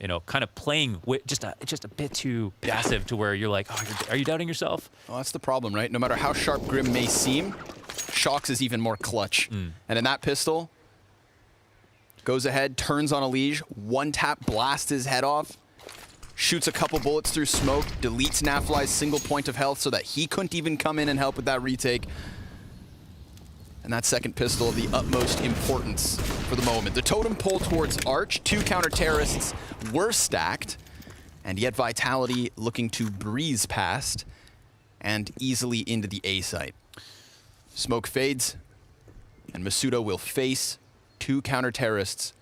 you know, kind of playing with just a bit too passive to where you're like, oh, are you doubting yourself? Well, that's the problem, right? No matter how sharp Grim may seem, Shocks is even more clutch. And in that pistol, goes ahead, turns on EliGE, 1-tap, blasts his head off, shoots a couple bullets through smoke, deletes Nafly's single point of health so that he couldn't even come in and help with that retake. And that second pistol of the utmost importance for the moment. The totem pole towards Arch, 2 counter-terrorists were stacked, and yet Vitality looking to breeze past and easily into the A site. Smoke fades, and misutaaa will face 2 counter-terrorists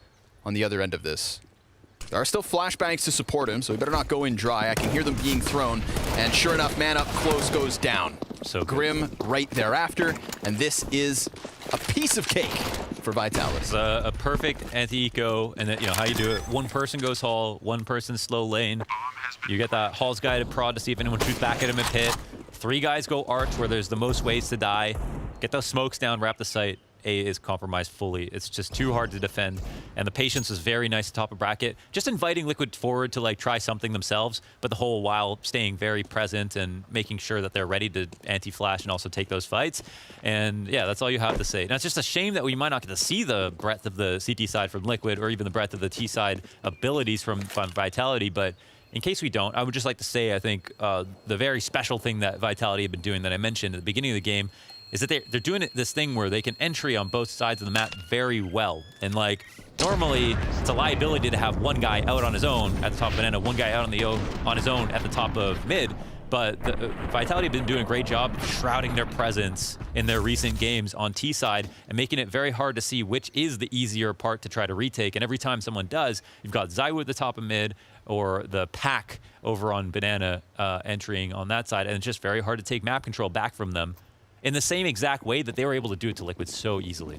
on the other end of this. There are still flashbangs to support him, so he better not go in dry. I can hear them being thrown, and sure enough, man up close goes down. So Grim right thereafter, and this is a piece of cake for Vitality. It's a perfect anti-eco, and then, you know, how you do it. 1 person goes Hall, 1 person slow lane. You get that Hall's guided prod to see if anyone shoots back at him and pit. 3 guys go Arch, where there's the most ways to die. Get those smokes down, wrap the site. A is compromised fully. It's just too hard to defend. And the patience is very nice at top of bracket. Just inviting Liquid forward to like try something themselves, but the whole while staying very present and making sure that they're ready to anti-flash and also take those fights. And yeah, that's all you have to say. Now, it's just a shame that we might not get to see the breadth of the CT side from Liquid or even the breadth of the T side abilities from Vitality, but in case we don't, I would just like to say, I think the very special thing that Vitality have been doing that I mentioned at the beginning of the game is that they're doing this thing where they can entry on both sides of the map very well. And like, normally it's a liability to have 1 guy out on his own at the top of banana, 1 guy out on his own at the top of mid. But Vitality have been doing a great job shrouding their presence in their recent games on T side and making it very hard to see which is the easier part to try to retake. And every time someone does, you've got ZywOo at the top of mid or the pack over on banana entering on that side. And it's just very hard to take map control back from them in the same exact way that they were able to do it to Liquid so easily.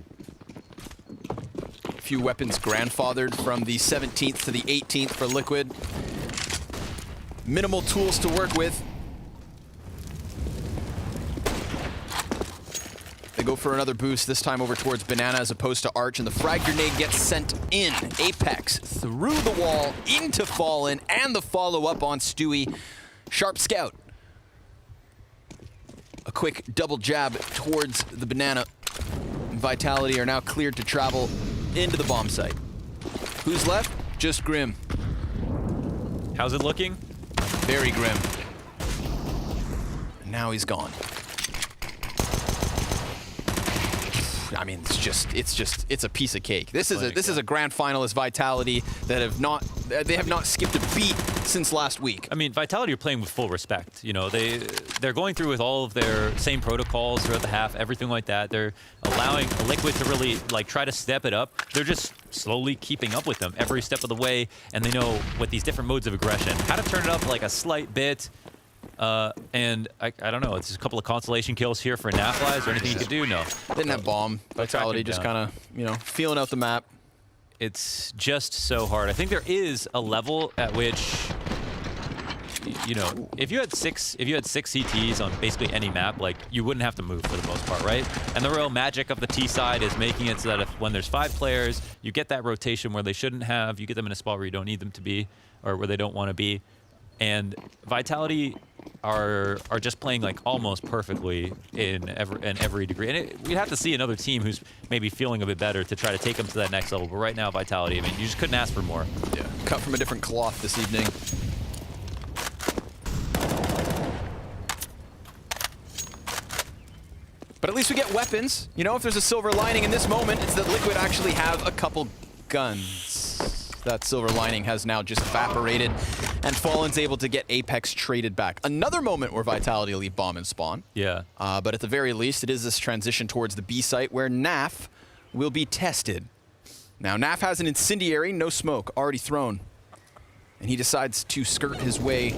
few weapons grandfathered from the 17th to the 18th for Liquid. Minimal tools to work with. They go for another boost, this time over towards Banana as opposed to Arch, and the frag grenade gets sent in. Apex through the wall into Fallen, and the follow-up on Stewie. Sharp Scout. A quick double jab towards the Banana. Vitality are now cleared to travel into the bomb site. Who's left? Just Grim. How's it looking? Very grim. And now he's gone. I mean, it's a piece of cake. This is a grand finalist Vitality that have not skipped a beat since last week. I mean, Vitality are playing with full respect. You know, they're going through with all of their same protocols throughout the half, everything like that. They're allowing Liquid to really like try to step it up. They're just slowly keeping up with them every step of the way, and they know with these different modes of aggression how to turn it up like a slight bit. And I don't know, it's just a couple of consolation kills here for Nafly. Is there anything you could do? No. Didn't have bomb. Vitality just kind of, you know, feeling out the map. It's just so hard. I think there is a level at which, you know, if you had six CTs on basically any map, like, you wouldn't have to move for the most part, right? And the real magic of the T side is making it so that when there's 5 players, you get that rotation where they shouldn't have. You get them in a spot where you don't need them to be, or where they don't want to be. And Vitality are just playing like almost perfectly in every degree. And we'd have to see another team who's maybe feeling a bit better to try to take them to that next level. But right now, Vitality, I mean, you just couldn't ask for more. Yeah, cut from a different cloth this evening. But at least we get weapons. You know, if there's a silver lining in this moment, it's that Liquid actually have a couple guns. That silver lining has now just evaporated, and Fallen's able to get Apex traded back. Another moment where Vitality leave bomb and spawn. Yeah. But at the very least, it is this transition towards the B site where Naf will be tested. Now, Naf has an incendiary, no smoke, already thrown. And he decides to skirt his way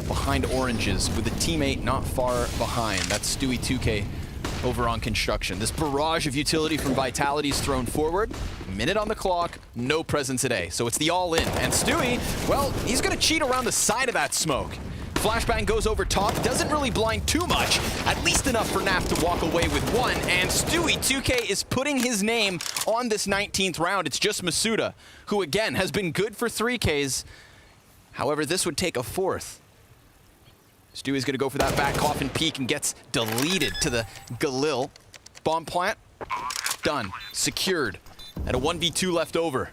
behind oranges with a teammate not far behind. That's Stewie 2K over on construction. This barrage of utility from Vitality is thrown forward. Minute on the clock, no present today. So it's the all-in. And Stewie, well, he's going to cheat around the side of that smoke. Flashbang goes over top, doesn't really blind too much, at least enough for Naf to walk away with 1. And Stewie 2K is putting his name on this 19th round. It's just misutaaa, who again has been good for 3Ks. However, this would take a 4th. Stewie's going to go for that back coffin peek and gets deleted to the Galil. Bomb plant, done, secured. And a 1v2 left over.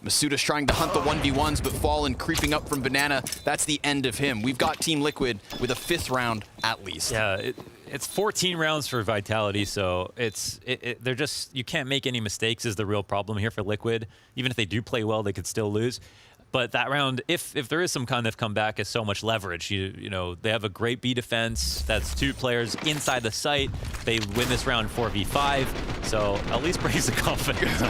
Misutaa's trying to hunt the 1v1s, but Fallen creeping up from Banana. That's the end of him. We've got Team Liquid with a 5th round at least. Yeah, it's 14 rounds for Vitality, so they're just, you can't make any mistakes is the real problem here for Liquid. Even if they do play well, they could still lose. But that round, if there is some kind of comeback, is so much leverage. You know, they have a great B defense. That's 2 players inside the site. They win this round 4v5, so at least brings the confidence.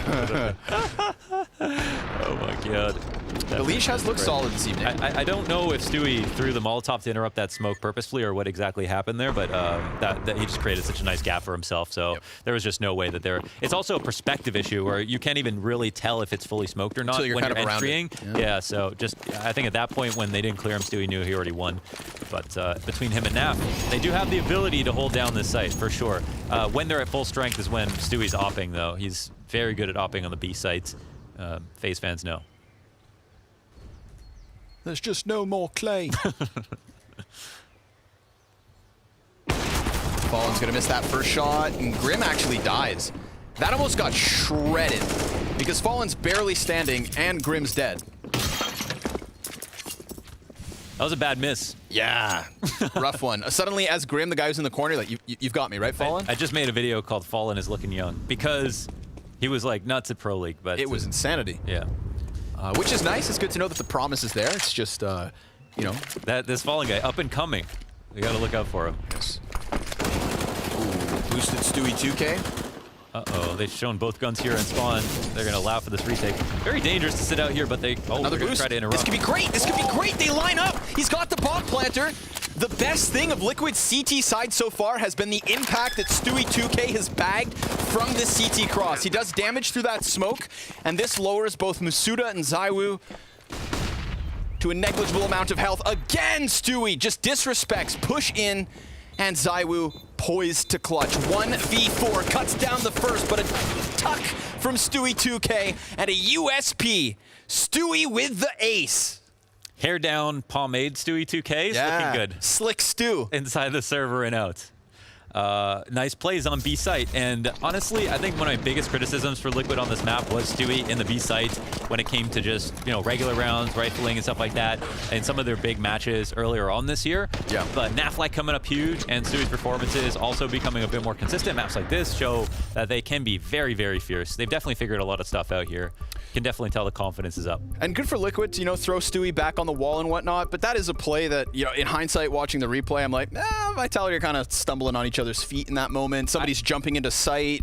Oh my god. EliGE has looked solid this evening. I don't know if Stewie threw the Molotov to interrupt that smoke purposefully or what exactly happened there, but that he just created such a nice gap for himself, so there was just no way that there... It's also a perspective issue where you can't even really tell if it's fully smoked or not when you're entering. Yeah, so just, I think at that point when they didn't clear him, Stewie knew he already won. But between him and Naf, they do have the ability to hold down this site, for sure. When they're at full strength is when Stewie's opping, though. He's very good at opping on the B sites. FaZe fans know. There's just no more clay. Fallen's gonna miss that first shot, and Grim actually dies. That almost got shredded, because Fallen's barely standing, and Grim's dead. That was a bad miss. Yeah, rough one. Suddenly, as Grim, the guy who's in the corner, like, you've got me, right, Fallen? I just made a video called Fallen is Looking Young, because he was, like, nuts at Pro League, but... It was insanity. Yeah. Which is nice. It's good to know that the promise is there. It's just, you know... This Fallen guy, up and coming. We gotta look out for him. Yes. Ooh, boosted Stewie 2K. Uh-oh, they've shown both guns here in spawn. They're gonna allow for this retake. Very dangerous to sit out here, but they... Oh, another boost. Try to interrupt. This could be great. This could be great. They line up. He's got the bomb planter. The best thing of Liquid's CT side so far has been the impact that Stewie2k has bagged from this CT cross. He does damage through that smoke, and this lowers both misutaaa and ZywOo to a negligible amount of health. Again, Stewie just disrespects, push in, and ZywOo poised to clutch. 1v4, cuts down the first, but a tuck from Stewie2k and a USP. Stewie with the ace. Hair down, pomade Stewie2k is looking good. Slick Stew. Inside the server and out. Nice plays on B site, and honestly, I think one of my biggest criticisms for Liquid on this map was Stewie in the B site when it came to just, you know, regular rounds, rifling and stuff like that, and some of their big matches earlier on this year. Yeah. But Naflac coming up huge, and Stewie's performances also becoming a bit more consistent. Maps like this show that they can be very, very fierce. They've definitely figured a lot of stuff out here. Can definitely tell the confidence is up. And good for Liquid to, you know, throw Stewie back on the wall and whatnot, but that is a play that, you know, in hindsight, watching the replay, I'm like, Vitality are kind of stumbling on each other's feet in that moment. Somebody's jumping into sight.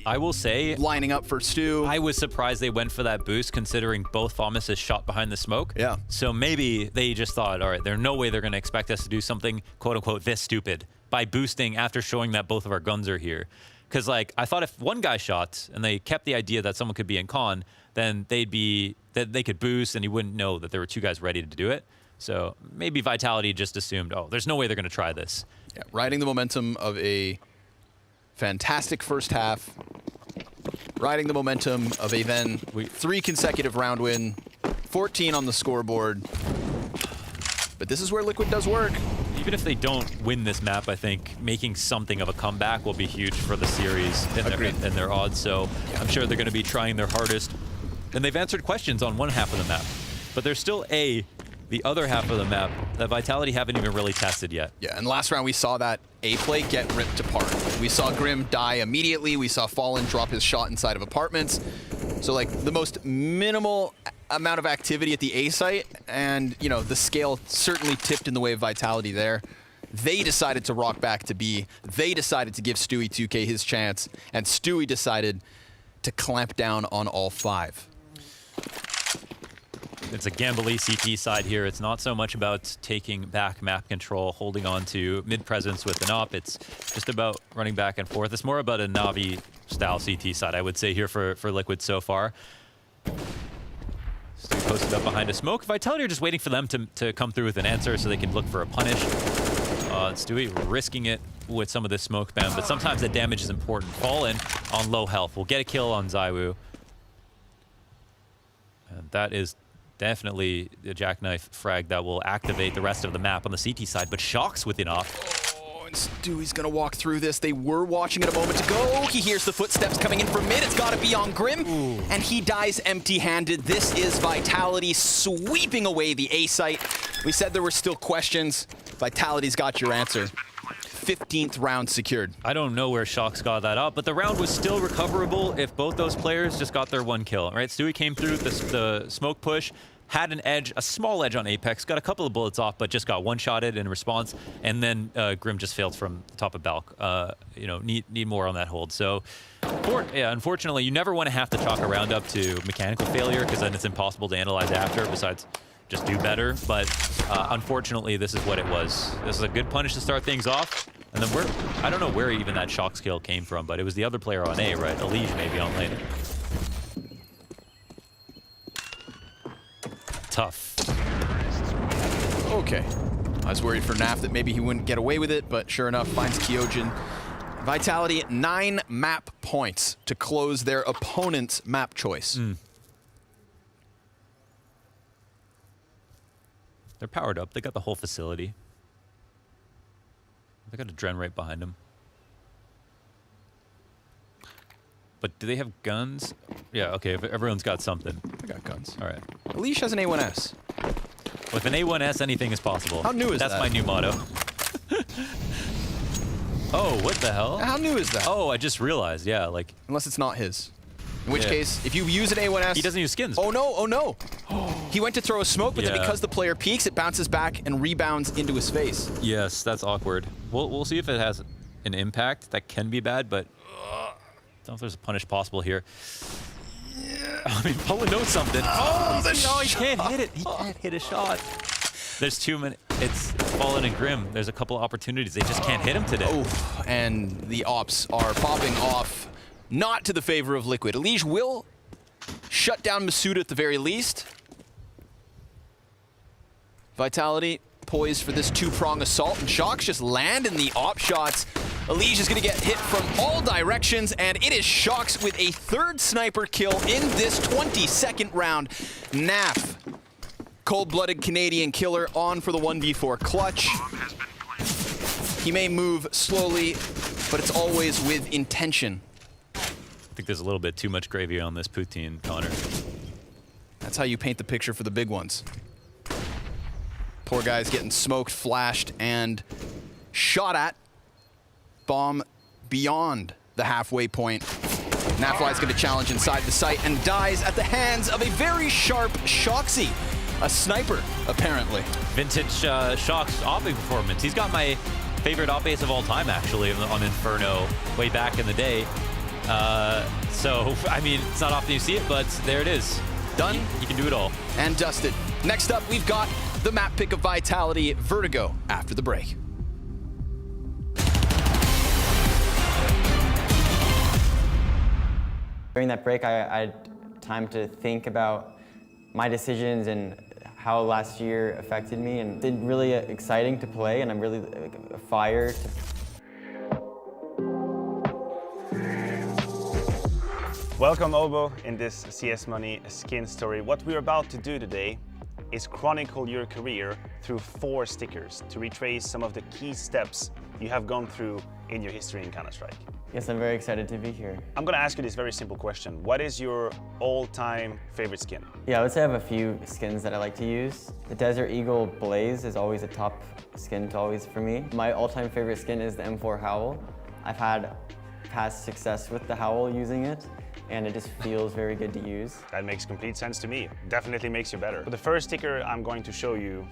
I will say, lining up for Stu. I was surprised they went for that boost, considering both Thomas is shot behind the smoke. Yeah. So maybe they just thought, all right, there's no way they're going to expect us to do something, quote unquote, this stupid by boosting after showing that both of our guns are here. Because, like, I thought if one guy shot and they kept the idea that someone could be in con, then they could boost and you wouldn't know that there were two guys ready to do it. So maybe Vitality just assumed, oh, there's no way they're going to try this. Yeah, riding the momentum of a fantastic first half, riding the momentum of a then 3 consecutive round win, 14 on the scoreboard. But this is where Liquid does work. Even if they don't win this map, I think making something of a comeback will be huge for the series and their odds. So I'm sure they're going to be trying their hardest. And they've answered questions on one half of the map. But there's still the other half of the map that Vitality haven't even really tested yet. Yeah, and last round we saw that A play get ripped apart. We saw Grim die immediately. We saw Fallen drop his shot inside of apartments. So, like, the most minimal amount of activity at the A site, and, you know, the scale certainly tipped in the way of Vitality there. They decided to rock back to B. They decided to give Stewie2k his chance, and Stewie decided to clamp down on all 5. It's a Gambly CT side here. It's not so much about taking back map control, holding on to mid-presence with an op. It's just about running back and forth. It's more about a Na'Vi-style CT side, I would say, here for Liquid so far. Stewie posted up behind a smoke. Vitality are just waiting for them to come through with an answer so they can look for a punish. Stewie risking it with some of this smoke spam, but sometimes the damage is important. Fallen on low health. We'll get a kill on ZywOo. And that is definitely a jackknife frag that will activate the rest of the map on the CT side, but Shock's within off. Oh, and Stewie's gonna walk through this. They were watching it a moment ago. He hears the footsteps coming in from mid. It's gotta be on Grim. Ooh. And he dies empty-handed. This is Vitality sweeping away the A site. We said there were still questions. Vitality's got your answer. 15th round secured. I don't know where Shock's got that up, but the round was still recoverable if both those players just got their 1 kill, right? Stewie came through the smoke push, had an edge, a small edge on Apex, got a couple of bullets off, but just got one-shotted in response, and then Grim just failed from the top of Balk. You know, need more on that hold. So, unfortunately, you never want to have to chalk a round up to mechanical failure, because then it's impossible to analyze after, besides just do better. But unfortunately, this is what it was. This is a good punish to start things off. And then I don't know where even that shock skill came from, but it was the other player on A, right? EliGE maybe on lane. Tough. Okay. I was worried for Naf that maybe he wouldn't get away with it, but sure enough, finds Kyojin. Vitality, 9 map points to close their opponent's map choice. They're powered up. They got the whole facility. They got a Dren right behind them. But do they have guns? Yeah, okay, if everyone's got something. They got guns. All right. EliGE has an A1S. With an A1S, anything is possible. How new is that? That's my new motto. Oh, what the hell? How new is that? Oh, I just realized, yeah, like... Unless it's not his. In which case, if you use an A1S... He doesn't use skins. Oh no, oh no! He went to throw a smoke, but then because the player peeks, it bounces back and rebounds into his face. Yes, that's awkward. We'll see if it has an impact. That can be bad, but... I don't know if there's a punish possible here. I mean, Poland knows something. Oh, the shot! He can't hit it. He can't hit a shot. There's too many. It's Fallen and Grim. There's a couple of opportunities. They just can't hit him today. Oh, and the ops are popping off, not to the favor of Liquid. EliGE will shut down misutaaa at the very least. Vitality poised for this two-prong assault, and Shocks just land in the op shots. EliGE is going to get hit from all directions, and it is Shocks with a third sniper kill in this 22nd round. Naf, cold-blooded Canadian killer, on for the 1v4 clutch. He may move slowly, but it's always with intention. I think there's a little bit too much gravy on this poutine, Connor. That's how you paint the picture for the big ones. Poor guy's getting smoked, flashed, and shot at. Bomb beyond the halfway point. Nafly's going to challenge inside the site and dies at the hands of a very sharp Shoxy. A sniper, apparently. Vintage Shocks opping performance. He's got my favorite op ace of all time, actually, on Inferno, way back in the day. So, I mean, it's not often you see it, but there it is. Done. You can do it all. And dusted. Next up, we've got the map pick of Vitality, Vertigo, after the break. During that break, I had time to think about my decisions and how last year affected me, and it's really exciting to play, and I'm really fired. Welcome, Obo, in this CS Money skin story. What we're about to do today is chronicle your career through 4 stickers to retrace some of the key steps you have gone through in your history in Counter-Strike. Yes, I'm very excited to be here. I'm gonna ask you this very simple question. What is your all-time favorite skin? Yeah, I would say I have a few skins that I like to use. The Desert Eagle Blaze is always a top skin for me. My all-time favorite skin is the M4 Howl. I've had past success with the Howl using it, and it just feels very good to use. That makes complete sense to me. Definitely makes you better. But the first sticker I'm going to show you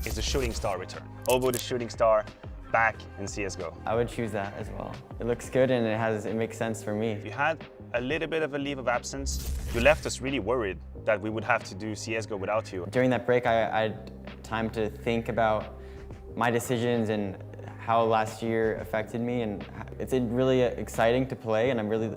is the Shooting Star return. Obo the Shooting Star back in CSGO. I would choose that as well. It looks good and it makes sense for me. You had a little bit of a leave of absence. You left us really worried that we would have to do CSGO without you. During that break, I had time to think about my decisions and how last year affected me, and it's really exciting to play, and I'm really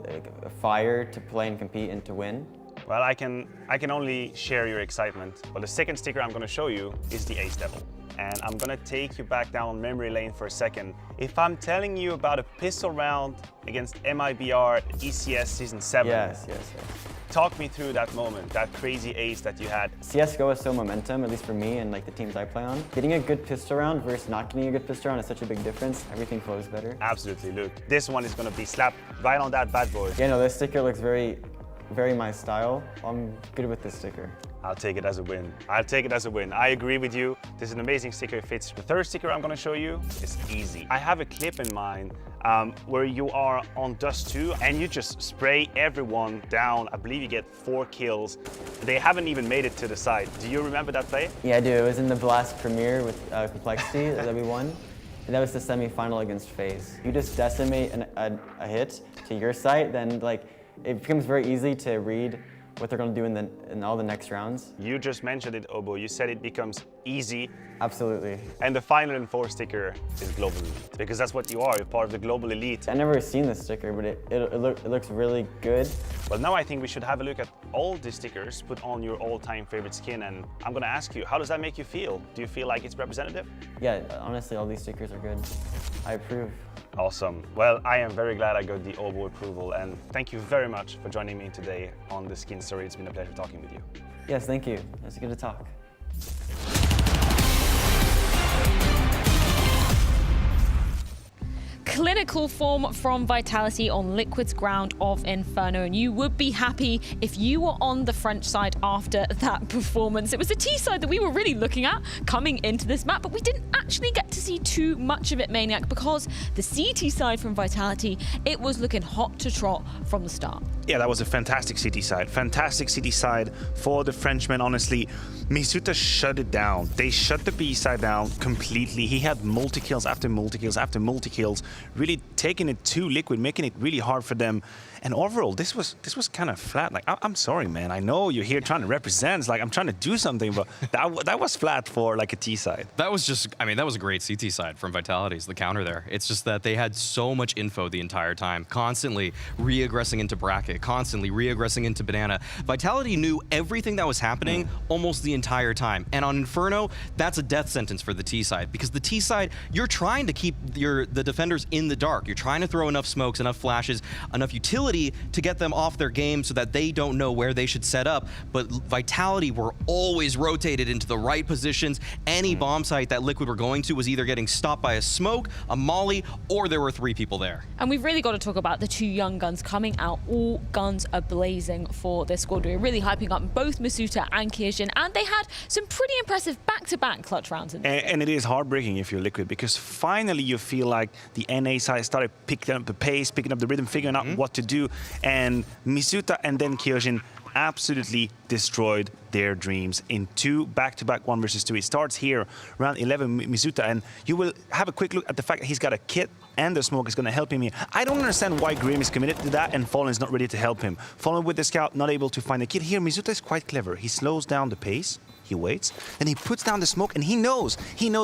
fired to play and compete and to win. Well, I can only share your excitement. Well, the second sticker I'm going to show you is the Ace Devil. And I'm going to take you back down memory lane for a second. If I'm telling you about a pistol round against MIBR ECS Season 7, yes. Talk me through that moment, that crazy ace that you had. CSGO is so momentum, at least for me and like the teams I play on. Getting a good pistol round versus not getting a good pistol round is such a big difference. Everything flows better. Absolutely, Luke. This one is going to be slapped right on that bad boy. Yeah, no, this sticker looks very my style. I'm good with this sticker. I'll take it as a win. I'll take it as a win. I agree with you. This is an amazing sticker. It fits. The third sticker I'm going to show you is easy. I have a clip in mind where you are on Dust 2 and you just spray everyone down. I believe you get 4 kills. They haven't even made it to the side. Do you remember that play? Yeah, I do. It was in the Blast Premier with Complexity that we won. And that was the semi-final against FaZe. You just decimate a hit to your site, then like it becomes very easy to read what they're going to do in all the next rounds. You just mentioned it, Obo. You said it becomes easy. Absolutely. And the final and fourth sticker is Global Elite, because that's what you are. You're part of the Global Elite. I've never seen this sticker, but it looks really good. Well, now I think we should have a look at all the stickers put on your all-time favorite skin, and I'm going to ask you, how does that make you feel? Do you feel like it's representative? Yeah, honestly, all these stickers are good. I approve. Awesome. Well, I am very glad I got the Obo approval, and thank you very much for joining me today on the Skin Story. It's been a pleasure talking with you. Yes, thank you. It's good to talk. Clinical form from Vitality on Liquid's ground of Inferno, and you would be happy if you were on the French side after that performance. It was the T side that we were really looking at coming into this map, but we didn't actually get to see too much of it, Maniac, because the CT side from Vitality, it was looking hot to trot from the start. Yeah, that was a fantastic CT side. Fantastic CT side for the Frenchmen, honestly. misutaaa shut it down. They shut the B side down completely. He had multi-kills after multi-kills after multi-kills, really taking it to Liquid, making it really hard for them. And overall, this was kind of flat. Like, I'm sorry, man. I know you're here trying to represent. It's like, I'm trying to do something, but that was flat for like a T side. That was just, I mean, that was a great CT side from Vitality's, the counter there. It's just that they had so much info the entire time, constantly re-aggressing into bracket, constantly re-aggressing into banana. Vitality knew everything that was happening almost the entire time. And on Inferno, that's a death sentence for the T side, because the T side, you're trying to keep the defenders in the dark. You're trying to throw enough smokes, enough flashes, enough utility to get them off their game so that they don't know where they should set up. But Vitality were always rotated into the right positions. Any bomb site that Liquid were going to was either getting stopped by a smoke, a molly, or there were 3 people there. And we've really got to talk about the 2 young guns coming out. All guns are blazing for this squad. We're really hyping up both misutaaa and CeRq, and they had some pretty impressive back-to-back clutch rounds in this. And it is heartbreaking if you're Liquid, because finally you feel like the NA side started picking up the pace, picking up the rhythm, figuring out what to do. And misutaaa and then CeRq absolutely destroyed their dreams in 2 back-to-back 1 versus 2. It starts here, round 11, misutaaa, and you will have a quick look at the fact that he's got a kit and the smoke is going to help him here. I don't understand why Grim is committed to that and Fallen is not ready to help him. Fallen with the scout, not able to find a kit. Here, misutaaa is quite clever. He slows down the pace. He waits, then he puts down the smoke, and he knows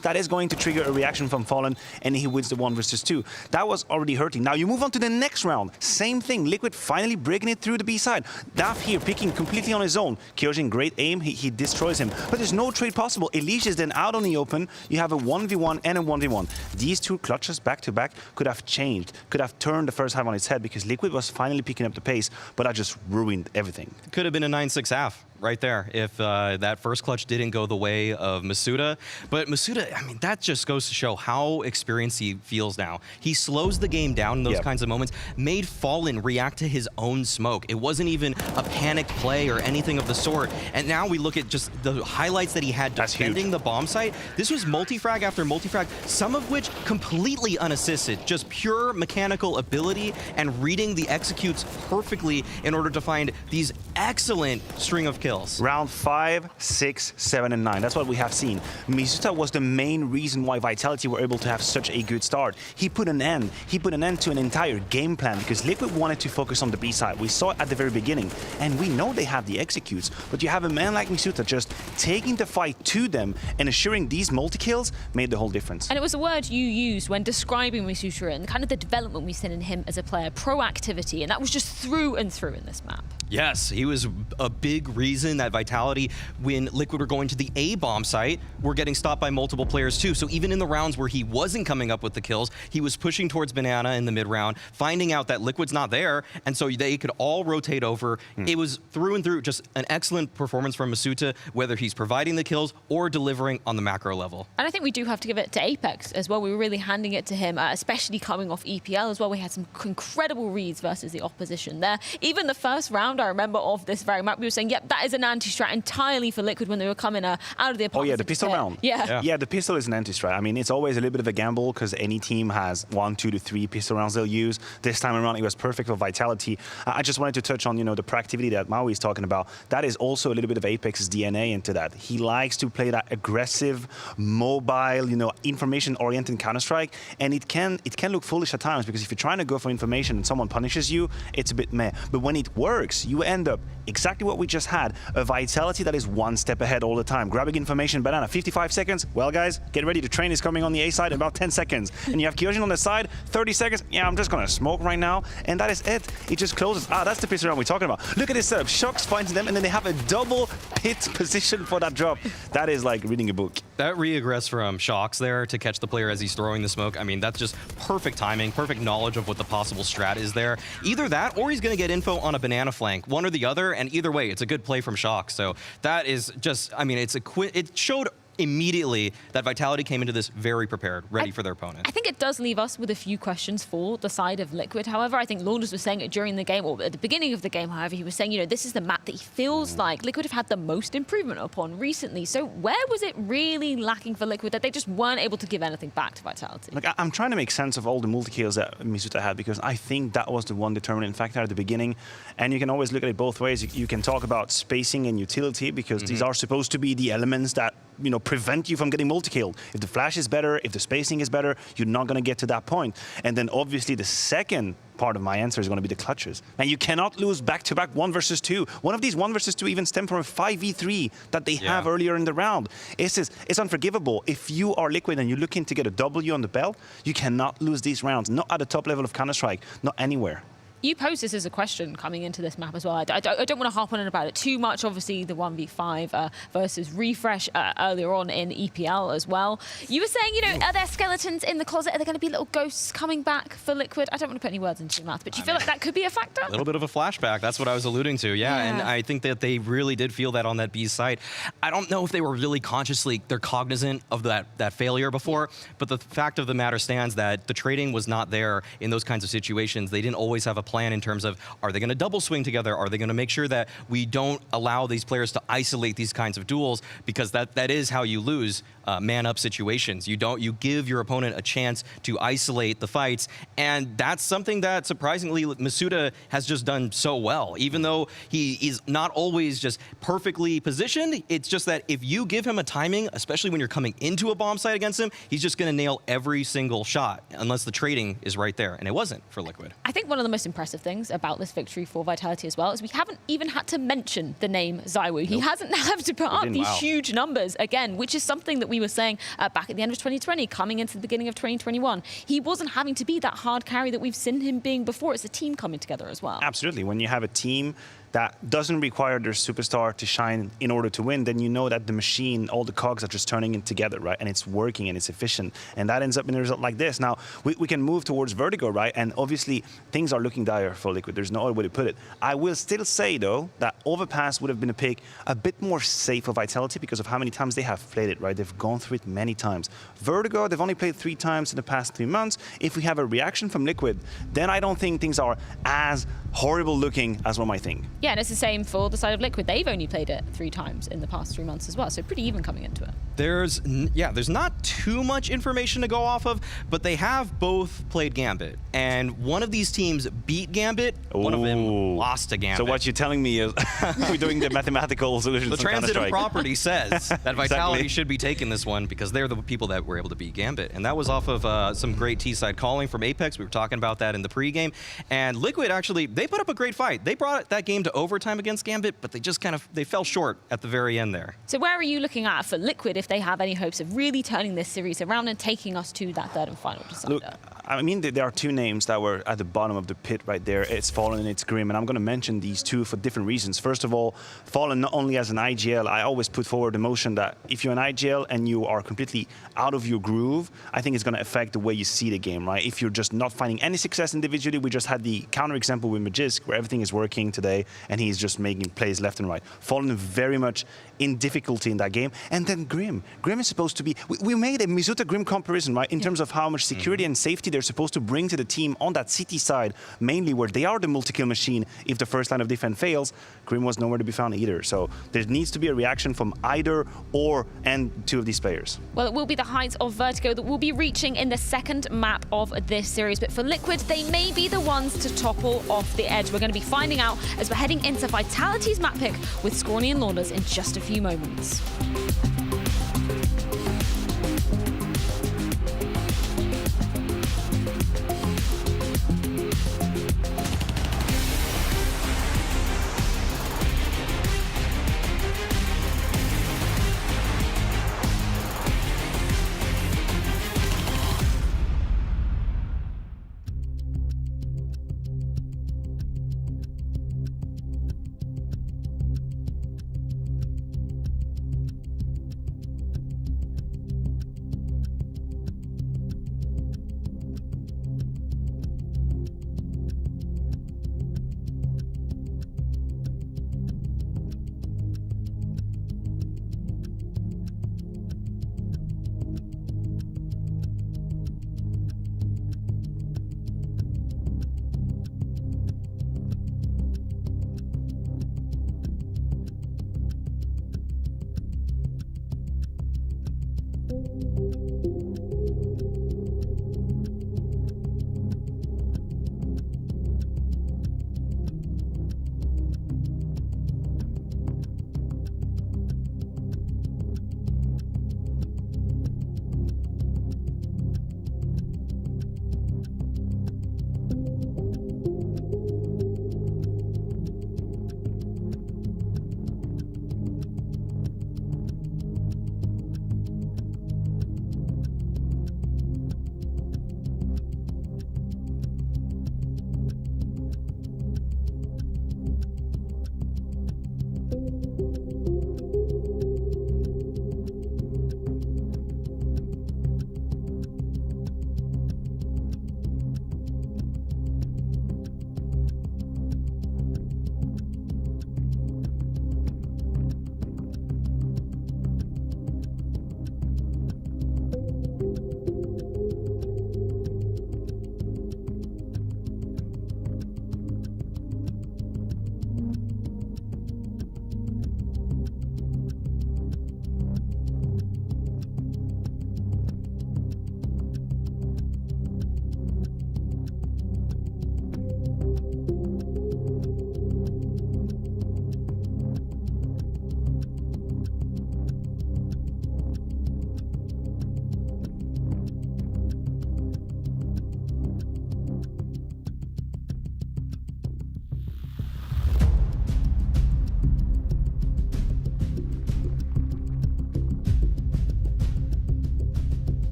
that is going to trigger a reaction from Fallen, and he wins the 1 versus 2. That was already hurting. Now you move on to the next round. Same thing. Liquid finally breaking it through the B side. Daf here picking completely on his own. CeRq, great aim. He destroys him. But there's no trade possible. EliGE is then out on the open. You have a 1v1 and a 1v1. These 2 clutches back to back could have changed, could have turned the first half on its head, because Liquid was finally picking up the pace, but that just ruined everything. Could have been a 9-6 half right there if that first clutch didn't go the way of misutaaa. But misutaaa, I mean, that just goes to show how experienced he feels now. He slows the game down in those kinds of moments, made Fallen react to his own smoke. It wasn't even a panic play or anything of the sort. And now we look at just the highlights that he had defending the bomb site. This was multi-frag after multi-frag, some of which completely unassisted, just pure mechanical ability and reading the executes perfectly in order to find these excellent string of kills. Round 5, 6, 7, and 9. That's what we have seen. misutaaa was the main reason why Vitality were able to have such a good start. He put an end to an entire game plan, because Liquid wanted to focus on the B side. We saw it at the very beginning, and we know they have the executes, but you have a man like misutaaa just taking the fight to them and assuring these multi-kills made the whole difference. And it was a word you used when describing misutaaa and kind of the development we've seen in him as a player, proactivity, and that was just through and through in this map. Yes, he was a big reason that Vitality, when Liquid were going to the A bomb site, were getting stopped by multiple players too. So even in the rounds where he wasn't coming up with the kills, he was pushing towards banana in the mid round, finding out that Liquid's not there, and so they could all rotate over. It was through and through just an excellent performance from misutaaa, whether he's providing the kills or delivering on the macro level. And I think we do have to give it to Apex as well. We were really handing it to him, especially coming off EPL as well. We had some incredible reads versus the opposition there. Even the first round, I remember, of this very map, we were saying, yep, that is an anti-strat entirely for Liquid when they were coming out of the opponent's Oh yeah, the pistol round. Yeah, the pistol is an anti-strat. I mean, it's always a little bit of a gamble, because any team has 1, 2 to 3 pistol rounds they'll use. This time around, it was perfect for Vitality. I just wanted to touch on, the proactivity that Maui is talking about. That is also a little bit of Apex's DNA into that. He likes to play that aggressive, mobile, information-oriented Counter-Strike, and it can look foolish at times, because if you're trying to go for information and someone punishes you, it's a bit meh. But when it works, you end up exactly what we just had, a Vitality that is 1 step ahead all the time. Grabbing information, banana, 55 seconds. Well, guys, get ready. The train is coming on the A side in about 10 seconds. And you have CeRq on the side, 30 seconds. Yeah, I'm just going to smoke right now. And that is it. It just closes. That's the pistol round we're talking about. Look at this setup. Shox finds them, and then they have a double pit position for that drop. That is like reading a book. That re-aggress from Shox there to catch the player as he's throwing the smoke, I mean, that's just perfect timing, perfect knowledge of what the possible strat is there. Either that, or he's going to get info on a banana flank. One or the other, and either way, it's a good play from Shox. So that is just, I mean, it showed immediately that Vitality came into this very prepared, ready for their opponent. I think it does leave us with a few questions for the side of Liquid. However, I think Launders was saying it during the game, or at the beginning of the game, however, he was saying, you know, this is the map that he feels like Liquid have had the most improvement upon recently. So where was it really lacking for Liquid that they just weren't able to give anything back to Vitality? Look, I'm trying to make sense of all the multi-kills that misutaaa had, because I think that was the one determinant factor at the beginning. And you can always look at it both ways. You can talk about spacing and utility, because these are supposed to be the elements that, you know, prevent you from getting multi-killed. If the flash is better, if the spacing is better, you're not going to get to that point. And then obviously the second part of my answer is going to be the clutches. And you cannot lose back-to-back 1 versus 2. One of these 1 versus 2 even stem from a 5v3 that they have earlier in the round. It's unforgivable. If you are Liquid and you're looking to get a W on the belt, you cannot lose these rounds. Not at the top level of Counter-Strike, not anywhere. You posed this as a question coming into this map as well. I don't want to harp on it about it too much. Obviously, the 1v5 versus Refresh earlier on in EPL as well. You were saying, you know, are there skeletons in the closet? Are there going to be little ghosts coming back for Liquid? I don't want to put any words into your mouth, but do you feel like that could be a factor? A little bit of a flashback. That's what I was alluding to. Yeah, and I think that they really did feel that on that B site. I don't know if they were really consciously, they're cognizant of that failure before, but the fact of the matter stands that the trading was not there in those kinds of situations. They didn't always have a plan in terms of, are they going to double swing together? Are they going to make sure that we don't allow these players to isolate these kinds of duels? Because that is how you lose man-up situations. You give your opponent a chance to isolate the fights, and that's something that surprisingly misutaaa has just done so well. Even though he is not always just perfectly positioned, it's just that if you give him a timing, especially when you're coming into a bomb site against him, he's just going to nail every single shot, unless the trading is right there, and it wasn't for Liquid. I think one of the most impressive things about this victory for Vitality as well is we haven't even had to mention the name ZywOo. He hasn't had to put up these huge numbers again, which is something that we were saying back at the end of 2020, coming into the beginning of 2021. He wasn't having to be that hard carry that we've seen him being before. It's a team coming together as well. Absolutely. When you have a team that doesn't require their superstar to shine in order to win, then you know that the machine, all the cogs are just turning in together, right? And it's working and it's efficient. And that ends up in a result like this. Now, we can move towards Vertigo, right? And obviously, things are looking dire for Liquid. There's no other way to put it. I will still say, though, that Overpass would have been a pick a bit more safe for Vitality because of how many times they have played it, right? They've gone through it many times. Vertigo, they've only played 3 times in the past 3 months. If we have a reaction from Liquid, then I don't think things are as horrible looking as one might think. Yeah, and it's the same for the side of Liquid. They've only played it 3 times in the past 3 months as well, so pretty even coming into it. There's not too much information to go off of, but they have both played Gambit, and one of these teams beat Gambit, one of them lost to Gambit. So what you're telling me is we're doing the mathematical solutions. The transitive property says that Vitality should be taking this one because they're the people that were able to beat Gambit, and that was off of some great T-side calling from Apex. We were talking about that in the pregame, and Liquid actually, they put up a great fight. They brought that game to overtime against Gambit, but they just they fell short at the very end there. So where are you looking at for Liquid if they have any hopes of really turning this series around and taking us to that 3rd and final decider? Look, I mean, there are 2 names that were at the bottom of the pit right there. It's Fallen and it's Grim, and I'm going to mention these 2 for different reasons. First of all, Fallen not only as an IGL, I always put forward the motion that if you're an IGL and you are completely out of your groove, I think it's going to affect the way you see the game, right? If you're just not finding any success individually, we just had the counter example with Magisk, where everything is working today, and he's just making plays left and right. Fallen very much in difficulty in that game. And then Grim. Grim is supposed to be... We made a misutaaa Grim comparison, right, in terms of how much security and safety they're supposed to bring to the team on that city side, mainly where they are the multi-kill machine if the first line of defense fails. Grim was nowhere to be found either. So there needs to be a reaction from either or and 2 of these players. Well, it will be the heights of Vertigo that we'll be reaching in the 2nd map of this series. But for Liquid, they may be the ones to topple off the edge. We're going to be finding out as we're heading into Vitality's map pick with Scrawny and Launders in just a few moments.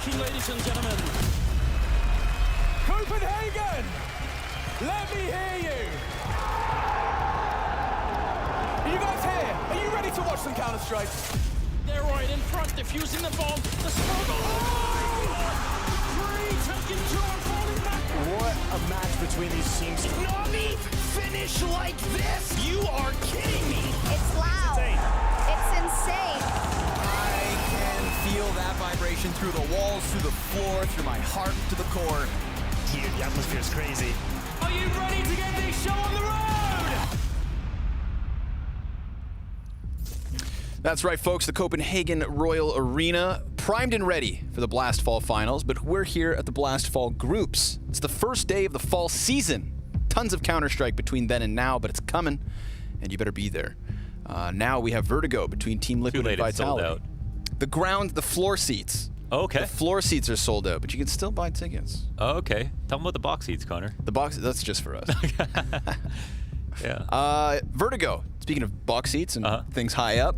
speaking, ladies and gentlemen. Copenhagen, let me hear you. Are you guys here? Are you ready to watch some Counter-Strike? They're right in front, defusing the bomb. The smoke. Taking two and falling back. What a match between these teams. Na'Vi finish like this? You are kidding me. It's loud. It's insane. I can feel that vibration through the walls, through the floor, through my heart, to the core. Dude, the atmosphere is crazy. Are you ready to get this show on the road? That's right, folks. The Copenhagen Royal Arena primed and ready for the Blast Fall Finals, but we're here at the Blast Fall Groups. It's the first day of the fall season. Tons of Counter-Strike between then and now, but it's coming, and you better be there. Now we have Vertigo between Team Liquid and Vitality. The floor seats. Okay. The floor seats are sold out, but you can still buy tickets. Okay. Tell them about the box seats, Connor. The box, that's just for us. Yeah. Vertigo. Speaking of box seats and things high up,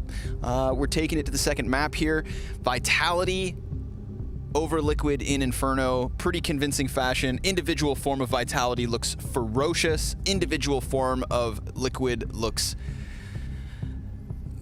we're taking it to the second map here. Vitality over Liquid in Inferno. Pretty convincing fashion. Individual form of Vitality looks ferocious. Individual form of Liquid looks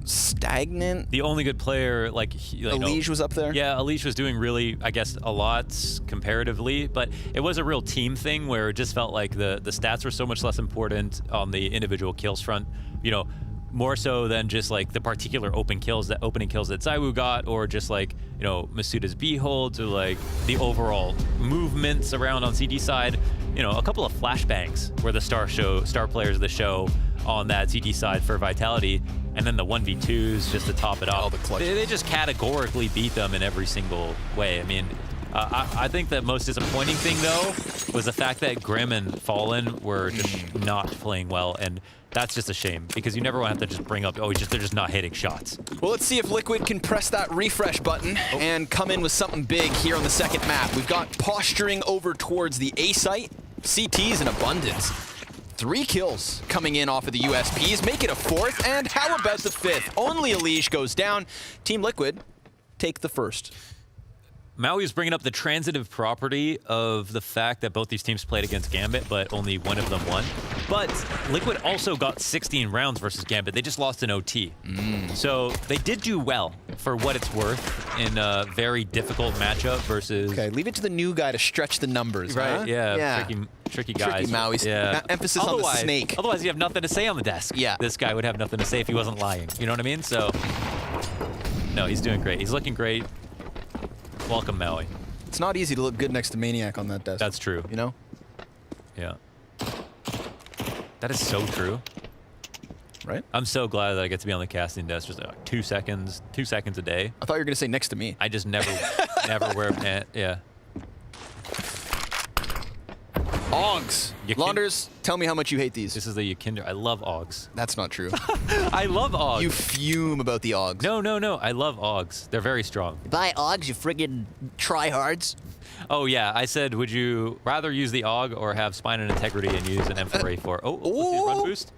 stagnant. The only good player, like EliGE was up there. Yeah, EliGE was doing really, I guess, a lot comparatively, but it was a real team thing where it just felt like the stats were so much less important on the individual kills front. You know, more so than just like the particular opening kills that Zywoo got, or just like, you know, Misutaa's B-holds, or like the overall movements around on CD side. You know, a couple of flashbangs were the star players of the show on that CD side for Vitality, and then the 1v2s just to top it off. They just categorically beat them in every single way. I mean, I think the most disappointing thing, though, was the fact that Grim and Fallen were just not playing well, and that's just a shame, because you never want to have to just bring up, they're just not hitting shots. Well, let's see if Liquid can press that refresh button and come in with something big here on the second map. We've got posturing over towards the A site. CTs in abundance. 3 kills coming in off of the USPs. Make it a 4th, and how about the 5th? Only EliGE goes down. Team Liquid take the first. Maui is bringing up the transitive property of the fact that both these teams played against Gambit, but only one of them won. But Liquid also got 16 rounds versus Gambit. They just lost an OT. So they did do well for what it's worth in a very difficult matchup versus... Okay, leave it to the new guy to stretch the numbers, right? Huh? Yeah. Tricky guys. Tricky Mauis. Yeah. Emphasis on the snake. Otherwise, you have nothing to say on the desk. Yeah. This guy would have nothing to say if he wasn't lying. You know what I mean? So, no, he's doing great. He's looking great. Welcome, Maui. It's not easy to look good next to Maniac on that desk. That's true. You know? Yeah. That is so true. Right? I'm so glad that I get to be on the casting desk just like 2 seconds a day. I thought you were going to say next to me. I just never wear pants. Yeah. Augs. Launders, tell me how much you hate these. This is the Yakinder. I love Augs. That's not true. I love Augs. You fume about the Augs. No. I love Augs. They're very strong. Buy Augs, you friggin' tryhards. Oh, yeah. I said, would you rather use the AUG or have Spine and Integrity and use an M4A4? Let's see, run boost.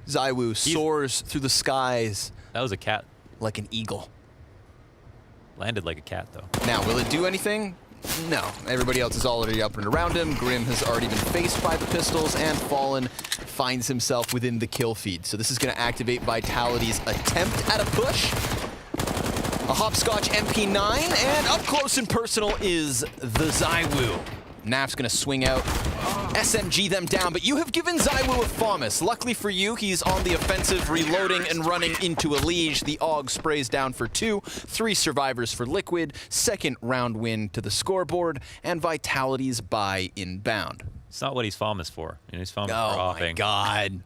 Zywoo soars through the skies. That was a cat. Like an eagle. Landed like a cat, though. Now, will it do anything? No. Everybody else is already up and around him. Grim has already been faced by the pistols, and Fallen finds himself within the kill feed. So this is going to activate Vitality's attempt at a push. A hopscotch MP9, and up close and personal is the Zywoo. Naf's going to swing out, SMG them down, but you have given Zywoo a FAMAS. Luckily for you, he's on the offensive, reloading and running into EliGE. The AUG sprays down for 2, 3 survivors for Liquid, second round win to the scoreboard, and Vitality's buy inbound. It's not what he's FAMAS for. You know, he's FAMAS for Oh offing. my God.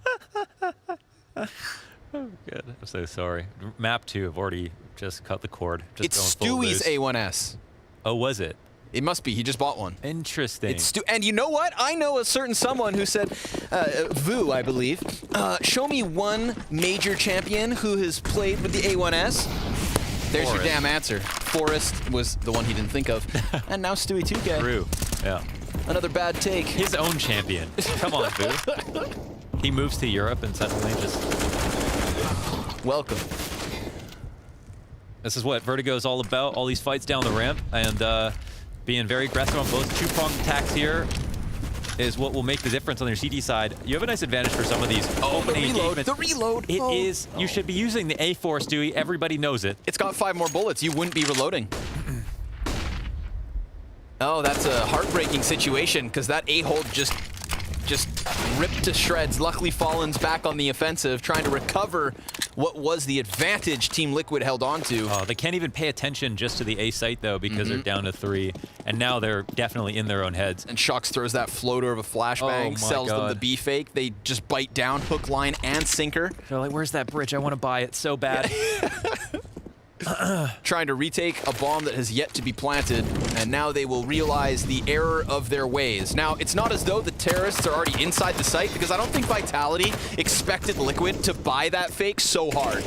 Oh, good. I'm so sorry. Map 2, I've already just cut the cord. It's Stewie's A1S. Oh, was it? It must be. He just bought one. Interesting. It's and you know what? I know a certain someone who said, Vu, I believe, show me one major champion who has played with the A1S. There's your damn answer. Forrest was the one he didn't think of. And now Stewie 2K. True. Yeah. Another bad take. His own champion. Come on, Vu. He moves to Europe and suddenly just... Welcome. This is what Vertigo is all about, all these fights down the ramp, and being very aggressive on both two-pronged attacks here is what will make the difference on your CT side. You have a nice advantage for some of these opening engagements. The reload! It is, you should be using the A4, Stewie. Everybody knows it. It's got 5 more bullets. You wouldn't be reloading. Oh, that's a heartbreaking situation, because that A-hold just ripped to shreds. Luckily, Fallen's back on the offensive, trying to recover what was the advantage Team Liquid held on to. Oh, they can't even pay attention just to the A site, though, because they're down to 3. And now they're definitely in their own heads. And Shox throws that floater of a flashbang, sells them the B fake. They just bite down, hook, line, and sinker. They're like, where's that bridge? I want to buy it so bad. Trying to retake a bomb that has yet to be planted, and now they will realize the error of their ways. Now, it's not as though the terrorists are already inside the site, because I don't think Vitality expected Liquid to buy that fake so hard.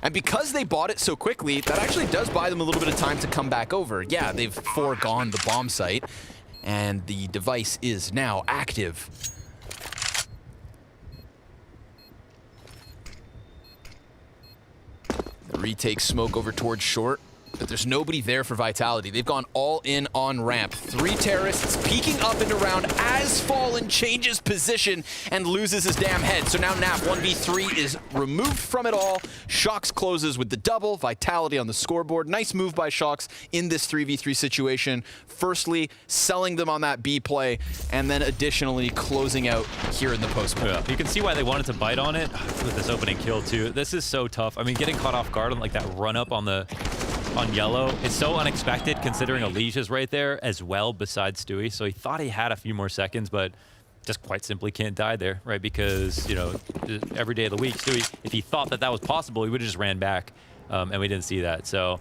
And because they bought it so quickly, that actually does buy them a little bit of time to come back over. Yeah, they've foregone the bomb site, and the device is now active. Retake smoke over towards short, but there's nobody there for Vitality. They've gone all in on ramp. 3 terrorists peeking up and around as Fallen changes position and loses his damn head. So now Nap 1v3 is removed from it all. Shox closes with the double. Vitality on the scoreboard. Nice move by Shox in this 3v3 situation. Firstly, selling them on that B play, and then additionally closing out here in the post play. Yeah. You can see why they wanted to bite on it with this opening kill too. This is so tough. I mean, getting caught off guard on like that run up on yellow, it's so unexpected considering EliGE is right there as well besides Stewie. So he thought he had a few more seconds, but just quite simply can't die there, right? Because, you know, every day of the week, Stewie, if he thought that that was possible, he would have just ran back, and we didn't see that. So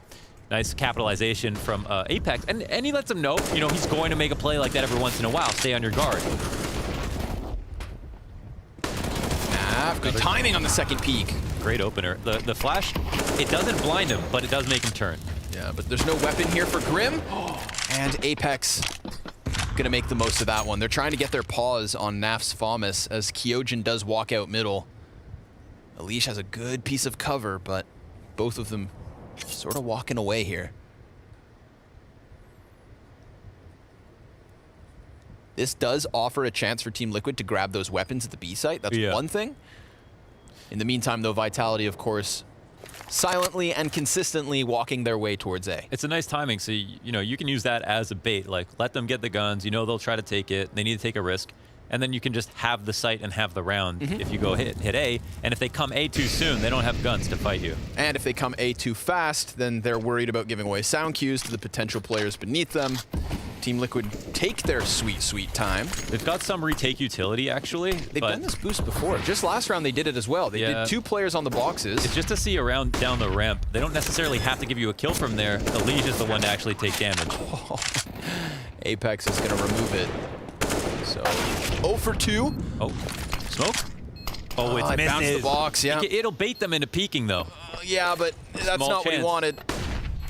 nice capitalization from Apex, and he lets him know, you know, he's going to make a play like that every once in a while. Stay on your guard. Good timing on the second peek. Great opener. The flash, it doesn't blind him, but it does make him turn. Yeah, but there's no weapon here for Grim. And Apex gonna make the most of that one. They're trying to get their paws on Naf's FAMAS as Kyojin does walk out middle. EliGE has a good piece of cover, but both of them sort of walking away here. This does offer a chance for Team Liquid to grab those weapons at the B site. That's one thing. In the meantime, though, Vitality, of course, silently and consistently walking their way towards A. It's a nice timing, so you know you can use that as a bait. Like, let them get the guns. You know they'll try to take it. They need to take a risk, and then you can just have the site and have the round if you go hit A. And if they come A too soon, they don't have guns to fight you. And if they come A too fast, then they're worried about giving away sound cues to the potential players beneath them. Team Liquid take their sweet, sweet time. They've got some retake utility, actually. They've done this boost before. Just last round, they did it as well. They did 2 players on the boxes. It's just to see around down the ramp. They don't necessarily have to give you a kill from there. EliGE is the one to actually take damage. Oh. Apex is going to remove it. So, 0 for 2. Oh, smoke? Oh, it's it bounced the box, yeah. It'll bait them into peeking, though. Yeah, but that's not what he wanted.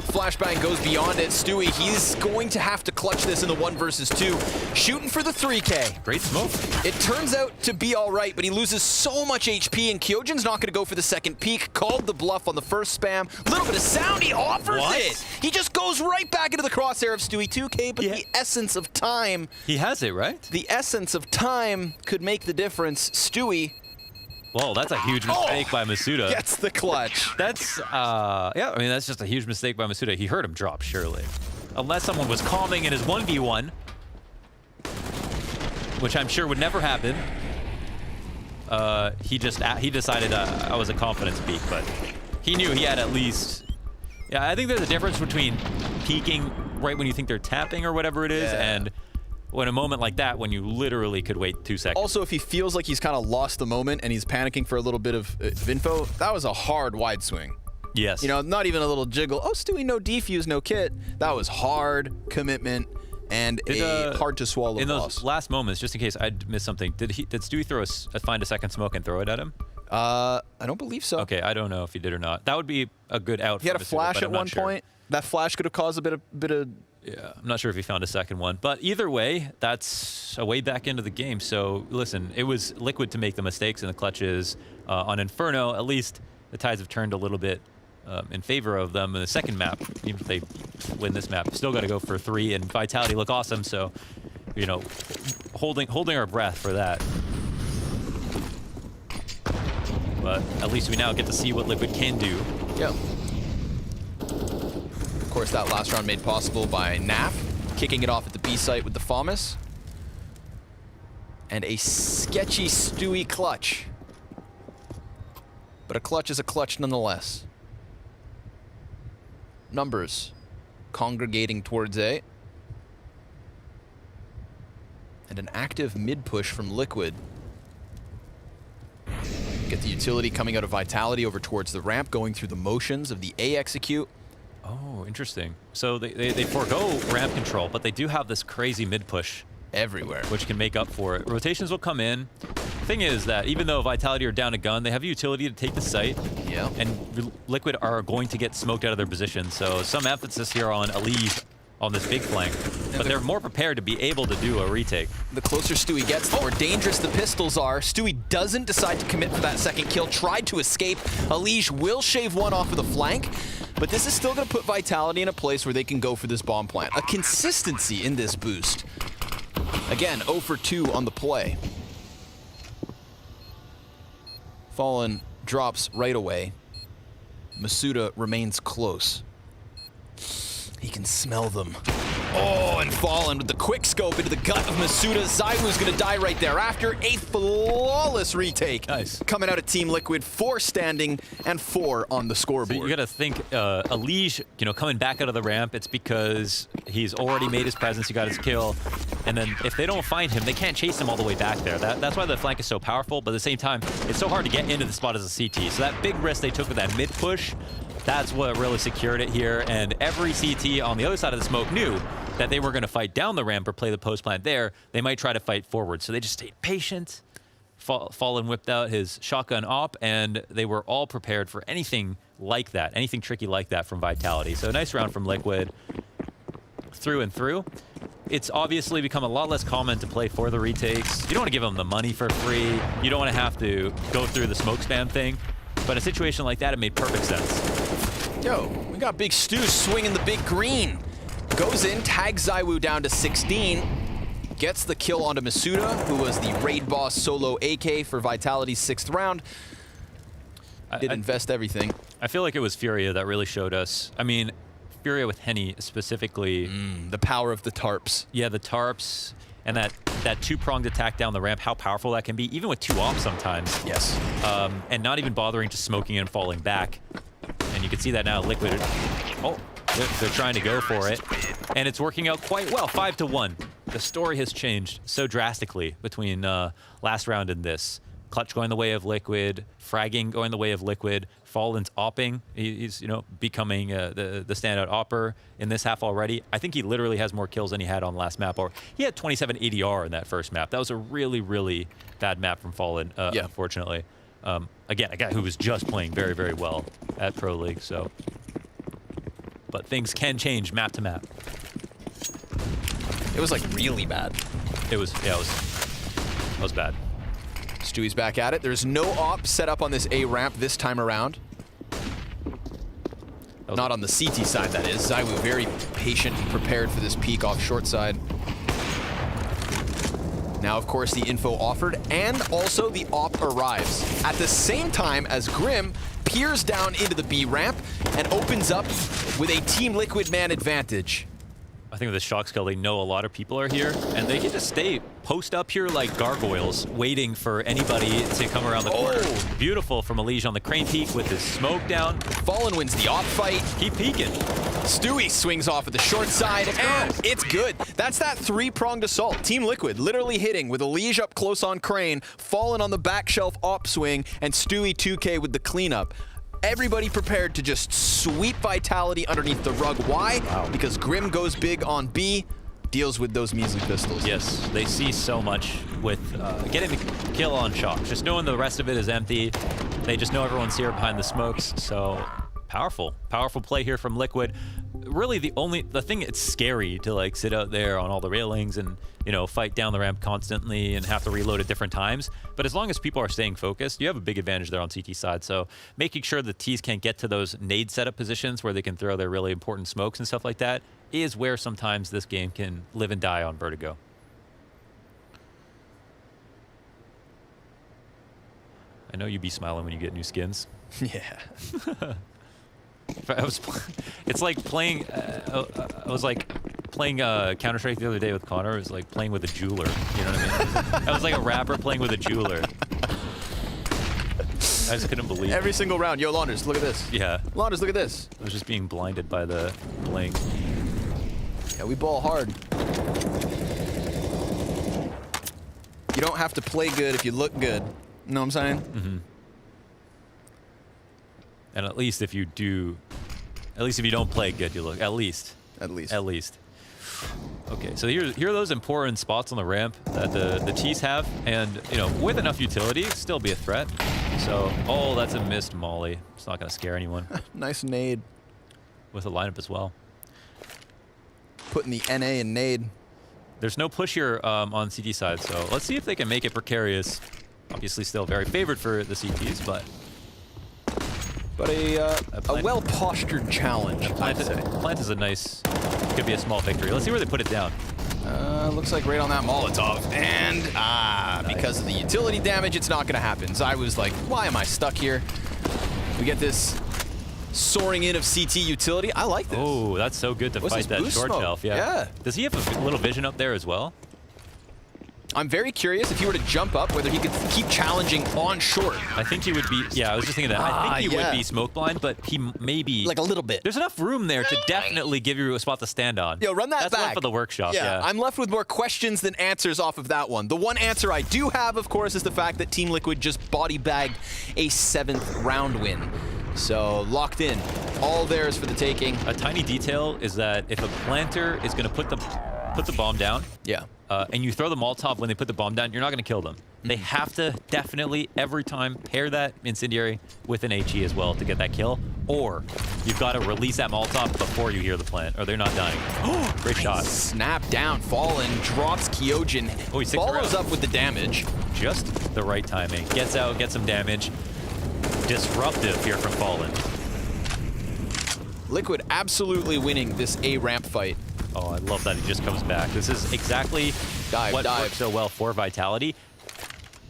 Flashbang goes beyond it. Stewie, he's going to have to clutch this in the 1 versus 2. Shooting for the 3K. Great smoke. It turns out to be all right, but he loses so much HP, and Kyojin's not going to go for the second peek. Called the bluff on the first spam. A little bit of sound, he offers it. He just goes right back into the crosshair of Stewie 2K, but the essence of time. He has it, right? The essence of time could make the difference. Stewie. Whoa, that's a huge mistake by misutaaa. Gets the clutch. That's, yeah, I mean, that's just a huge mistake by misutaaa. He heard him drop, surely. Unless someone was calming in his 1v1, which I'm sure would never happen. He decided I was a confidence peak, but he knew he had at least... Yeah, I think there's a difference between peeking right when you think they're tapping or whatever it is, and... when a moment like that, when you literally could wait 2 seconds. Also, if he feels like he's kind of lost the moment and he's panicking for a little bit of info, that was a hard wide swing. Yes. You know, not even a little jiggle. Oh, Stewie, no defuse, no kit. That was hard commitment and a hard to swallow in loss. those last moments, just in case I'd missed something, did Stewie throw find a second smoke and throw it at him? I don't believe so. Okay, I don't know if he did or not. That would be a good out. He had a flash at one point. That flash could have caused a bit of. Yeah, I'm not sure if he found a second one, but either way, that's a way back into the game. So listen, it was Liquid to make the mistakes in the clutches on Inferno. At least the tides have turned a little bit in favor of them in the second map. Even if they win this map, still got to go for 3, and Vitality look awesome. So, you know, holding our breath for that. But at least we now get to see what Liquid can do. Yeah. Of course, that last round made possible by Naf, kicking it off at the B site with the FAMAS. And a sketchy Stewie clutch. But a clutch is a clutch nonetheless. Numbers congregating towards A. And an active mid push from Liquid. Get the utility coming out of Vitality over towards the ramp, going through the motions of the A execute. Oh, interesting. So they forego ramp control, but they do have this crazy mid push everywhere, which can make up for it. Rotations will come in. Thing is that even though Vitality are down a gun, they have utility to take the site. Yeah. And Liquid are going to get smoked out of their position. So some emphasis here on EliGE on this big flank, but they're more prepared to be able to do a retake. The closer Stewie gets, the more dangerous the pistols are. Stewie doesn't decide to commit for that second kill, tried to escape. EliGE will shave one off of the flank, but this is still going to put Vitality in a place where they can go for this bomb plant. A consistency in this boost. Again, 0 for 2 on the play. Fallen drops right away. misutaaa remains close. He can smell them. Oh, and Fallen with the quick scope into the gut of misutaaa. ZywOo's gonna die right thereafter. A flawless retake. Nice. Coming out of Team Liquid, 4 standing and 4 on the scoreboard. So you gotta think, EliGE, you know, coming back out of the ramp, it's because he's already made his presence, he got his kill, and then if they don't find him, they can't chase him all the way back there. That's why the flank is so powerful, but at the same time, it's so hard to get into the spot as a CT. So that big risk they took with that mid push, that's what really secured it here, and every CT on the other side of the smoke knew that they were going to fight down the ramp or play the post plant there. They might try to fight forward, so they just stayed patient. Fallen whipped out his shotgun op, and they were all prepared for anything like that, anything tricky like that from Vitality. So a nice round from Liquid, through and through. It's obviously become a lot less common to play for the retakes. You don't want to give them the money for free. You don't want to have to go through the smoke spam thing. But a situation like that, it made perfect sense. Yo, we got Big Stu swinging the big green. Goes in, tags ZywOo down to 16. Gets the kill onto misutaaa, who was the raid boss solo AK for Vitality's 6th round. Did invest everything. I feel like it was Freya that really showed us. I mean, Freya with Henny specifically. The power of the tarps. Yeah, the tarps. And that two-pronged attack down the ramp, how powerful that can be, even with 2 ops sometimes. Yes. And not even bothering to smoking and falling back. And you can see that now, Liquid. Oh, they're trying to go for it. And it's working out quite well, 5-1. The story has changed so drastically between last round and this. Clutch going the way of Liquid, fragging going the way of Liquid, Fallen's opping. He's, you know, becoming the standout opper in this half already. I think he literally has more kills than he had on the last map. Or he had 27 ADR in that first map. That was a really, really bad map from Fallen, unfortunately. Again, a guy who was just playing very, very well at Pro League. So, but things can change map to map. It was like really bad. It was, yeah, it was bad. Stewie's back at it. There's no op set up on this A ramp this time around. Not on the CT side, that is. ZywOo very patient and prepared for this peek off short side. Now, of course, the info offered, and also the op arrives. At the same time as Grim peers down into the B ramp and opens up with a Team Liquid man advantage. I think with the shock skill, they know a lot of people are here, and they can just stay post up here like gargoyles, waiting for anybody to come around the corner. Beautiful from EliGE on the crane peak with his smoke down. Fallen wins the op fight. Keep peeking. Stewie swings off at the short side, and it's good. That's that 3-pronged assault. Team Liquid literally hitting with EliGE up close on crane, Fallen on the back shelf op swing, and Stewie 2K with the cleanup. Everybody prepared to just sweep Vitality underneath the rug. Why? Wow. Because Grim goes big on B, deals with those measly pistols. Yes, they see so much with getting the kill on shock. Just knowing the rest of it is empty. They just know everyone's here behind the smokes. So powerful, powerful play here from Liquid. really the thing, it's scary to like sit out there on all the railings and, you know, fight down the ramp constantly and have to reload at different times. But as long as people are staying focused, you have a big advantage there on CT side. So making sure the T's can't get to those nade setup positions where they can throw their really important smokes and stuff like that is where sometimes this game can live and die on Vertigo. I know you'd be smiling when you get new skins. Yeah. It's like playing. I was like playing Counter-Strike the other day with Connor. It was like playing with a jeweler. You know what I mean? I was like a rapper playing with a jeweler. I just couldn't believe it. Every single round. Yo, Launders, look at this. Yeah. Launders, look at this. I was just being blinded by the bling. Yeah, we ball hard. You don't have to play good if you look good. You know what I'm saying? Mm-hmm. And at least if you do, at least if you don't play good, you look. At least. At least. At least. Okay, so here are those important spots on the ramp that the T's have, and you know, with enough utility, still be a threat. So, oh, that's a missed molly. It's not gonna scare anyone. Nice nade. With a lineup as well. Putting the NA in nade. There's no push here on CT side, so let's see if they can make it precarious. Obviously, still very favored for the CTs, but a well-postured challenge. Plant is a nice, could be a small victory. Let's see where they put it down. Looks like right on that Molotov. And, nice. Because of the utility damage, it's not going to happen. So I was like, why am I stuck here? We get this soaring in of CT utility. I like this. Oh, that's so good to fight that short shelf. Yeah. Does he have a little vision up there as well? I'm very curious if he were to jump up, whether he could keep challenging on short. I think he would be, yeah, I was just thinking that. I think he would be smoke blind, but he may be. Like a little bit. There's enough room there to definitely give you a spot to stand on. Yo, run that That's back. one for the workshop, yeah. I'm left with more questions than answers off of that one. The one answer I do have, of course, is the fact that Team Liquid just body bagged a 7th round win. So, locked in. All theirs for the taking. A tiny detail is that if a planter is going to put the bomb down, and you throw the Molotov when they put the bomb down, you're not going to kill them. They have to definitely, every time, pair that incendiary with an HE as well to get that kill, or you've got to release that Molotov before you hear the plant, or they're not dying. Great shot. Snap down, Fallen, drops Kyojin, follows up with the damage. Just the right timing. Gets out, gets some damage. Disruptive here from Fallen. Liquid absolutely winning this A ramp fight. Oh, I love that he just comes back. This is exactly what works so well for Vitality.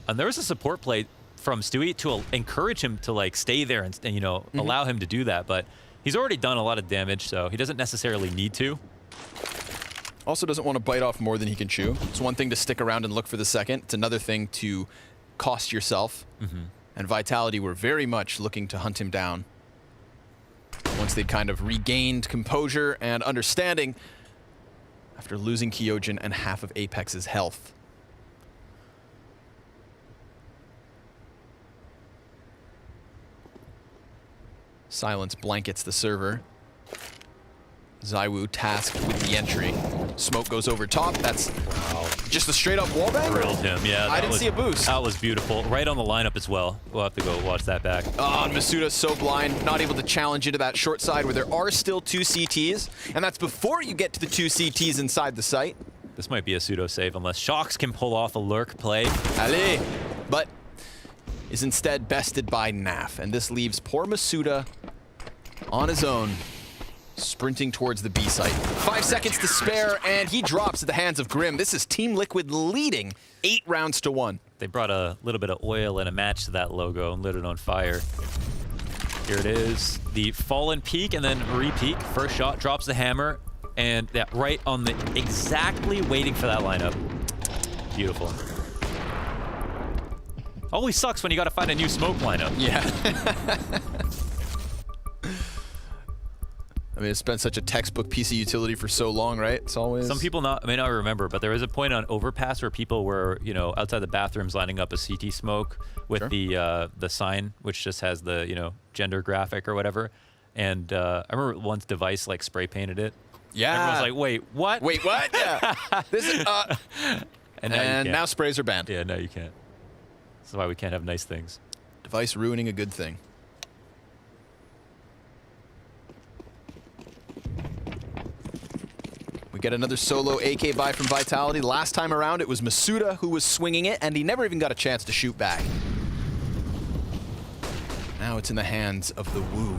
And there was a support play from Stewie to encourage him to like stay there and you know, allow him to do that. But he's already done a lot of damage, so he doesn't necessarily need to. Also doesn't want to bite off more than he can chew. It's one thing to stick around and look for the second. It's another thing to cost yourself. And Vitality were very much looking to hunt him down. Once they'd kind of regained composure and understanding after losing Kyojin and half of Apex's health. Silence blankets the server. Zywoo tasked with the entry. Smoke goes over top. That's just a straight up wallbang. Drilled him, yeah. I didn't see a boost. That was beautiful. Right on the lineup as well. We'll have to go watch that back. Oh, and misutaaa's so blind, not able to challenge into that short side where there are still 2 CTs. And that's before you get to the 2 CTs inside the site. This might be a pseudo save unless Shox can pull off a lurk play. Allez! But is instead bested by Naf. And this leaves poor misutaaa on his own, sprinting towards the B site. 5 seconds to spare, and he drops at the hands of Grim. This is Team Liquid leading 8 rounds to 1. They brought a little bit of oil and a match to that logo and lit it on fire. Here it is, the Fallen peak and then re-peak. First shot drops the hammer, and right on the exactly waiting for that lineup. Beautiful. Always sucks when you got to find a new smoke lineup. Yeah. I mean, it's been such a textbook piece of utility for so long, right? It's always... Some people may not remember, but there was a point on Overpass where people were, you know, outside the bathrooms lining up a CT smoke with the sign, which just has the, you know, gender graphic or whatever. And I remember once Device, like, spray painted it. Yeah. Everyone's like, wait, what? Wait, what? Yeah. This is... And now sprays are banned. Yeah, no, you can't. That's why we can't have nice things. Device ruining a good thing. Get another solo AK buy from Vitality. Last time around, it was misutaaa who was swinging it, and he never even got a chance to shoot back. Now it's in the hands of the Wu.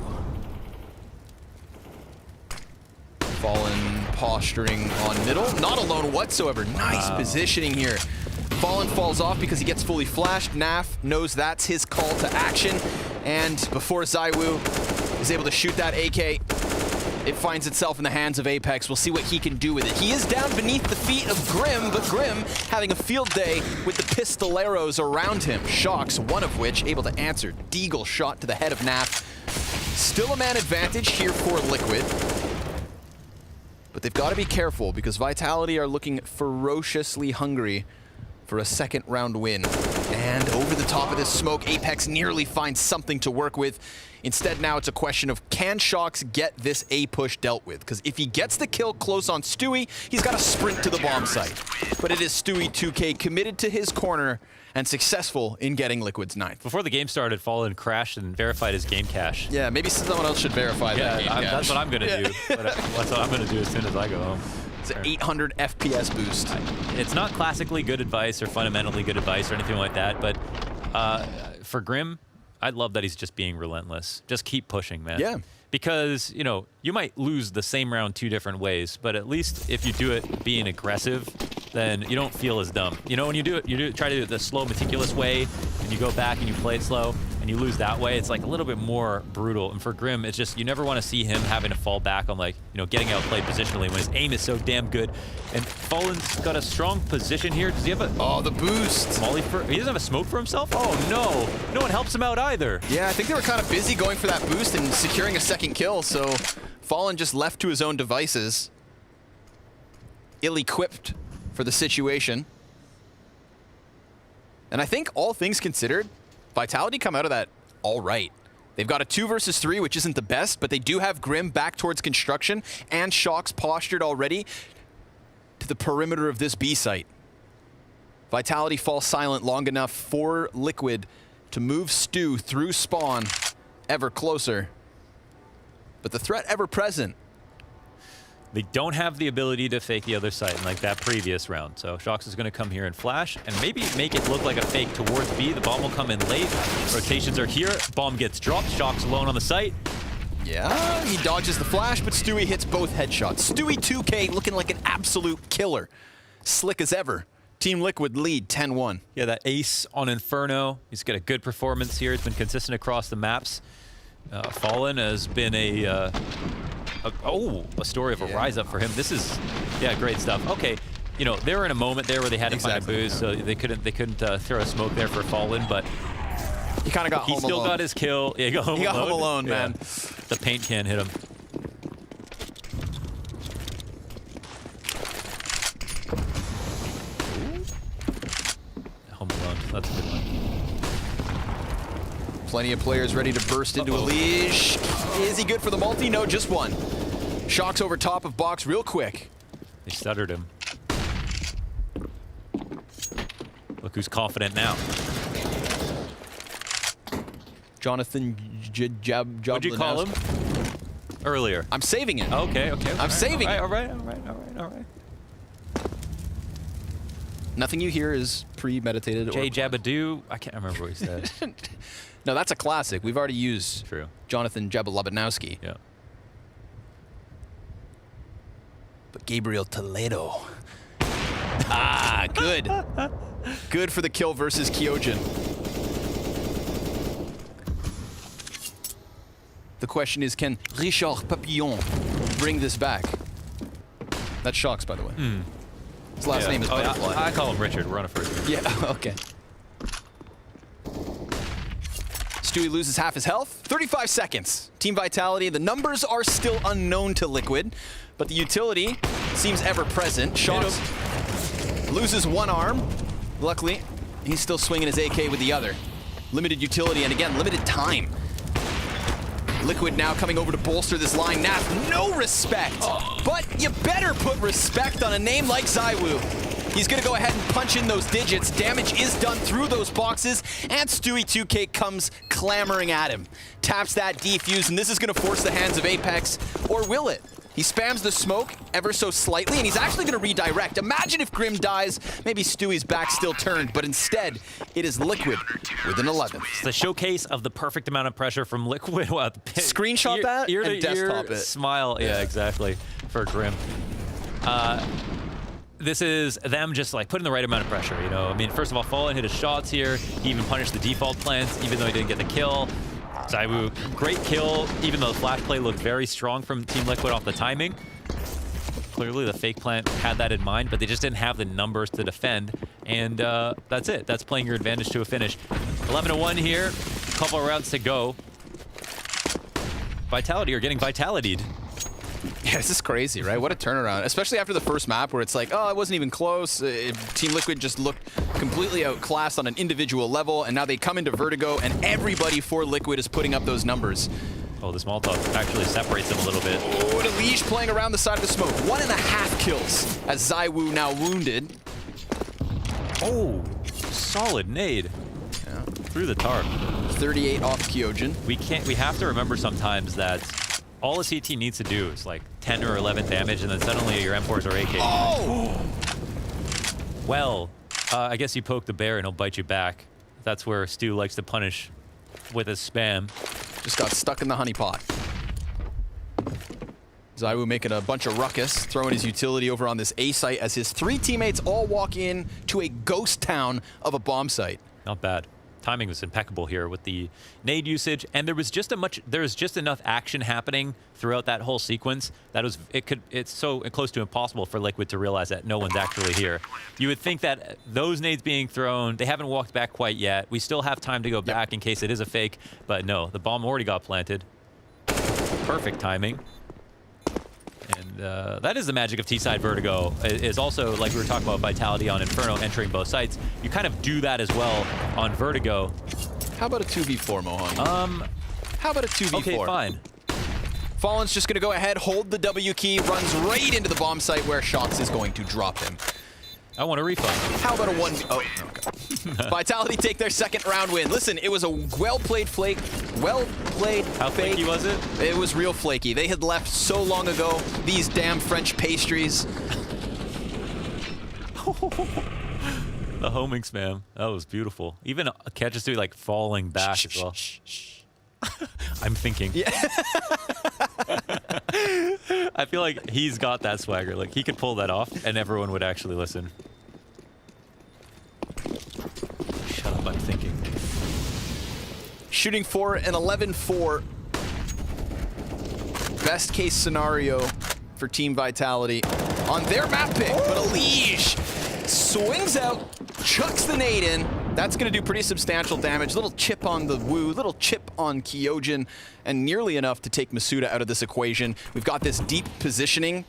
Fallen posturing on middle. Not alone whatsoever. Nice positioning here. Fallen falls off because he gets fully flashed. Naf knows that's his call to action. And before ZywOo is able to shoot that AK, it finds itself in the hands of Apex. We'll see what he can do with it. He is down beneath the feet of Grim, but Grim having a field day with the pistoleros around him. Shocks, one of which able to answer. Deagle shot to the head of Naf. Still a man advantage here for Liquid. But they've got to be careful because Vitality are looking ferociously hungry for a second round win. And over the top of this smoke, Apex nearly finds something to work with. Instead, now it's a question of can Shocks get this A push dealt with? Because if he gets the kill close on Stewie, he's got to sprint to the bomb site. But it is Stewie 2K committed to his corner and successful in getting Liquid's ninth. Before the game started, Fallen crashed and verified his game cache. Yeah, maybe someone else should verify that game cache. That's what I'm going to do. That's what I'm going to do as soon as I go home. It's an 800 FPS boost. It's not classically good advice or fundamentally good advice or anything like that, but for Grim, I love that he's just being relentless. Just keep pushing, man. Yeah. Because, you know, you might lose the same round 2 different ways, but at least if you do it being aggressive, then you don't feel as dumb. You know, when you try to do it the slow, meticulous way, and you go back and you play it slow, and you lose that way, it's like a little bit more brutal. And for Grim, it's just, you never want to see him having to fall back on, like, you know, getting outplayed positionally when his aim is so damn good. And Fallen's got a strong position here. Does he have a... Oh, the boost. Molly for... He doesn't have a smoke for himself? Oh, no. No one helps him out either. Yeah, I think they were kind of busy going for that boost and securing a second kill, so Fallen just left to his own devices. Ill-equipped for the situation. And I think all things considered, Vitality come out of that all right. They've got a 2 versus 3, which isn't the best, but they do have Grim back towards construction and Shocks postured already to the perimeter of this B site. Vitality falls silent long enough for Liquid to move Stu through spawn ever closer. But the threat ever present. They don't have the ability to fake the other side like that previous round. So Shocks is going to come here and flash and maybe make it look like a fake towards B. The bomb will come in late. Rotations are here. Bomb gets dropped. Shocks alone on the site. Yeah, he dodges the flash, but Stewie hits both headshots. Stewie 2K looking like an absolute killer. Slick as ever. Team Liquid lead 10-1. Yeah, that ace on Inferno. He's got a good performance here. He's been consistent across the maps. Fallen has been a story of a rise up for him. This is, yeah, great stuff. Okay, you know, they were in a moment there where they had to find a boost, so they couldn't throw a smoke there for Fallen, but he kind of got home alone. He still got his kill. Yeah, he got home alone, man. Yeah. The paint can hit him. Home alone. That's a good one. Plenty of players ready to burst into EliGE. Is he good for the multi? No, just one. Shocks over top of box real quick. They stuttered him. Look who's confident now. Jonathan Jab. What'd you call him earlier? I'm saving it. Okay. I'm saving it. All right. Nothing you hear is premeditated. Jay Jabadoo. I can't remember what he said. No, that's a classic. We've already used Jonathan Jabalabinowski. Yeah. But Gabriel Toledo. Ah, good. Good for the kill versus Kyojin. The question is, can Richard Papillon bring this back? That's Shocks, by the way. His last name is Butterfly. I call him Richard. We're on a first name. Yeah, okay. Stewie loses half his health. 35 seconds. Team Vitality, the numbers are still unknown to Liquid, but the utility seems ever present. Shocks loses one arm. Luckily, he's still swinging his AK with the other. Limited utility, and again, limited time. Liquid now coming over to bolster this line. Naf, no respect. But you better put respect on a name like ZywOo. He's gonna go ahead and punch in those digits. Damage is done through those boxes, and Stewie 2K comes clamoring at him. Taps that defuse, and this is gonna force the hands of Apex, or will it? He spams the smoke ever so slightly, and he's actually going to redirect. Imagine if Grim dies, maybe Stewie's back still turned, but instead, it is Liquid with an 11. It's the showcase of the perfect amount of pressure from Liquid. Wow, Screenshot that ear and to desktop ear it. Smile, yeah, exactly, for Grim. This is them just like putting the right amount of pressure, you know? I mean, first of all, Fallen hit his shots here. He even punished the default plants, even though he didn't get the kill. Zywoo, great kill, even though the flash play looked very strong from Team Liquid off the timing. Clearly, the fake plant had that in mind, but they just didn't have the numbers to defend. And that's it. That's playing your advantage to a finish. 11-1 here. A couple of rounds to go. Vitality are getting vitality'd. Yeah, this is crazy, right? What a turnaround, especially after the first map where it's like, oh, it wasn't even close. Team Liquid just looked completely outclassed on an individual level, and now they come into Vertigo, and everybody for Liquid is putting up those numbers. Oh, the Molotov actually separates them a little bit. Oh, and EliGE playing around the side of the smoke. 1.5 kills as Zywoo now wounded. Oh, solid nade. Yeah. Through the tarp. 38 off Kyojin. We have to remember sometimes that all a CT needs to do is like 10 or 11 damage, and then suddenly your M4s are AK. Oh! Well, I guess you poke the bear and he'll bite you back. That's where Stu likes to punish with his spam. Just got stuck in the honeypot. Zywoo making a bunch of ruckus, throwing his utility over on this A site as his 3 teammates all walk in to a ghost town of a bomb site. Not bad. Timing was impeccable here with the nade usage, and there was just enough action happening throughout that whole sequence that it's so close to impossible for Liquid to realize that no one's actually here. You would think that those nades being thrown, they haven't walked back quite yet. We still have time to go back in case it is a fake, but no, the bomb already got planted. Perfect timing. And that is the magic of T-side Vertigo, is also, like we were talking about Vitality on Inferno entering both sites. You kind of do that as well on Vertigo. How about a 2v4, Mohan? How about a 2v4? Okay, fine. Fallen's just going to go ahead, hold the W key, runs right into the bomb site where Shox is going to drop him. I want a refund. How about a 1v... Oh, okay. Vitality take their second round win. Listen, it was a well-played flake. Well-played How fake. flaky was it? It was real flaky. They had left so long ago, these damn French pastries. The homing spam. That was beautiful. Even Ketchistui like falling back as well. I'm thinking. Yeah. I feel like he's got that swagger. Like he could pull that off and everyone would actually listen. Shut up, I'm thinking. Shooting for an 11-4. Best case scenario for Team Vitality on their map pick. But EliGE swings out, chucks the nade in. That's going to do pretty substantial damage. Little chip on the Woo, little chip on Kyojin, and nearly enough to take misutaaa out of this equation. We've got this deep positioning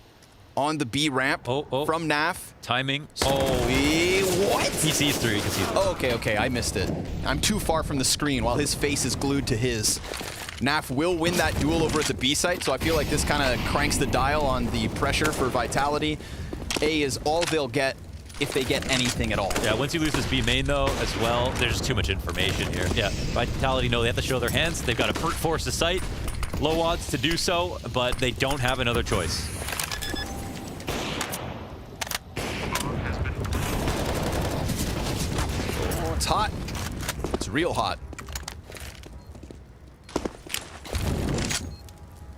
on the B ramp from NAF. Timing. What? He sees through, you can see through. Oh, okay, I missed it. I'm too far from the screen while his face is glued to his. NAF will win that duel over at the B site, so I feel like this kind of cranks the dial on the pressure for Vitality. A is all they'll get if they get anything at all. Yeah, once you lose this B main though, as well, there's just too much information here. Yeah, Vitality know they have to show their hands. They've got to brute force the site. Low odds to do so, but they don't have another choice. Oh, it's hot. It's real hot.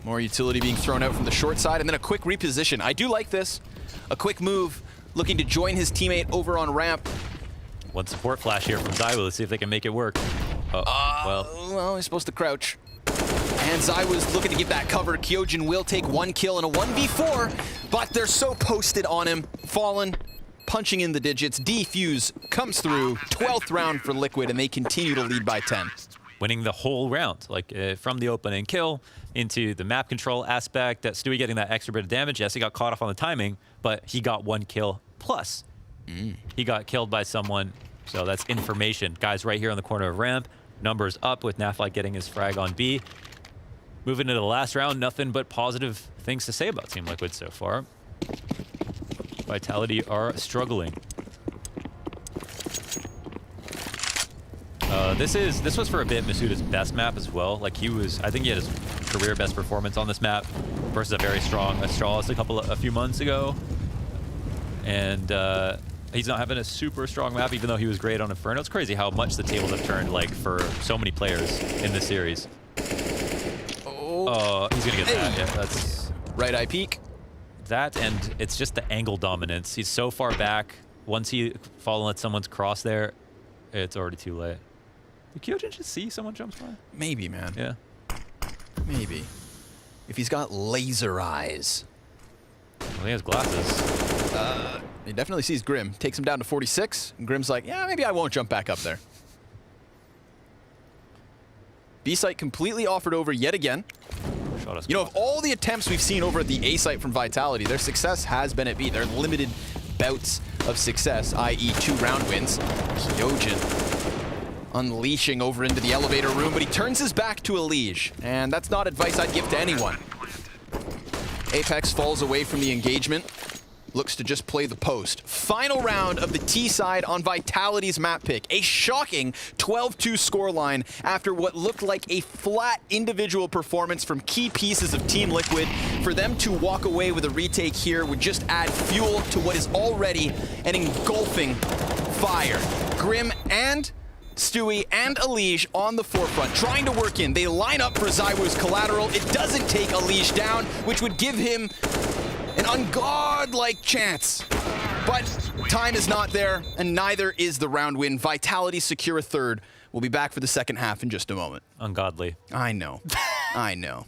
More utility being thrown out from the short side, and then a quick reposition. I do like this. A quick move, looking to join his teammate over on ramp. One support flash here from Zywoo. Let's see if they can make it work. Well, he's supposed to crouch. And Zywoo's looking to give that cover. Kyojin will take 1 kill in a 1v4, but they're so posted on him. Fallen, punching in the digits. Defuse comes through. 12th round for Liquid, and they continue to lead by 10. Winning the whole round, like from the opening kill into the map control aspect. That Stewie getting that extra bit of damage. Yes, he got caught off on the timing, but he got 1 kill plus. He got killed by someone, so that's information. Guys right here on the corner of ramp. Numbers up with Naflight getting his frag on B. Moving into the last round, nothing but positive things to say about Team Liquid so far. Vitality are struggling. This was for a bit misutaaa's best map as well. Like I think he had his career best performance on this map. versus a very strong Astralis a few months ago. And he's not having a super strong map, even though he was great on Inferno. It's crazy how much the tables have turned, like, for so many players in this series. Oh, he's gonna get that. Yeah, that's right eye peek. That, and it's just the angle dominance. He's so far back. Once he fallen at someone's cross there, it's already too late. Did Kyojin just see someone jumps by? Maybe, man. Yeah. Maybe. If he's got laser eyes. Well, he has glasses. He definitely sees Grim. Takes him down to 46. And Grim's like, yeah, maybe I won't jump back up there. B-site completely offered over yet again. You know, of all the attempts we've seen over at the A site from Vitality, their success has been at B. Their limited bouts of success, i.e. 2 round wins. Kyojin unleashing over into the elevator room, but he turns his back to EliGE, and that's not advice I'd give to anyone. Apex falls away from the engagement, looks to just play the post. Final round of the T side on Vitality's map pick. A shocking 12-2 scoreline after what looked like a flat individual performance from key pieces of Team Liquid. For them to walk away with a retake here would just add fuel to what is already an engulfing fire. Grim and Stewie and EliGE on the forefront, trying to work in. They line up for ZywOo's collateral. It doesn't take EliGE down, which would give him an unguard-like chance. But time is not there, and neither is the round win. Vitality secure a third. We'll be back for the second half in just a moment. Ungodly. I know. I know.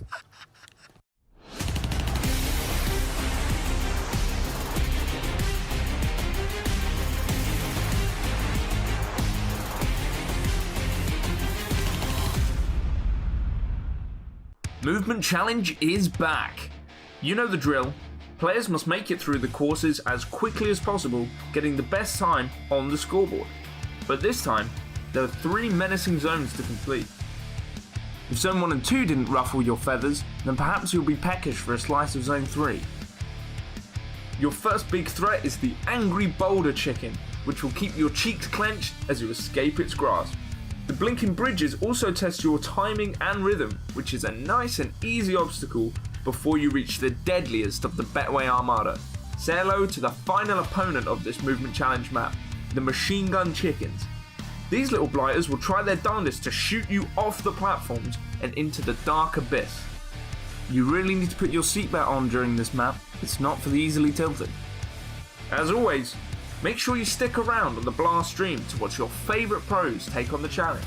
Movement Challenge is back. You know the drill. Players must make it through the courses as quickly as possible, getting the best time on the scoreboard. But this time, there are 3 menacing zones to complete. If Zone 1 and 2 didn't ruffle your feathers, then perhaps you'll be peckish for a slice of Zone 3. Your first big threat is the Angry Boulder Chicken, which will keep your cheeks clenched as you escape its grasp. The Blinking Bridges also test your timing and rhythm, which is a nice and easy obstacle before you reach the deadliest of the Betway Armada. Say hello to the final opponent of this Movement Challenge map, the Machine Gun Chickens. These little blighters will try their darndest to shoot you off the platforms and into the dark abyss. You really need to put your seatbelt on during this map, it's not for the easily tilted. As always, make sure you stick around on the Blast stream to watch your favourite pros take on the challenge.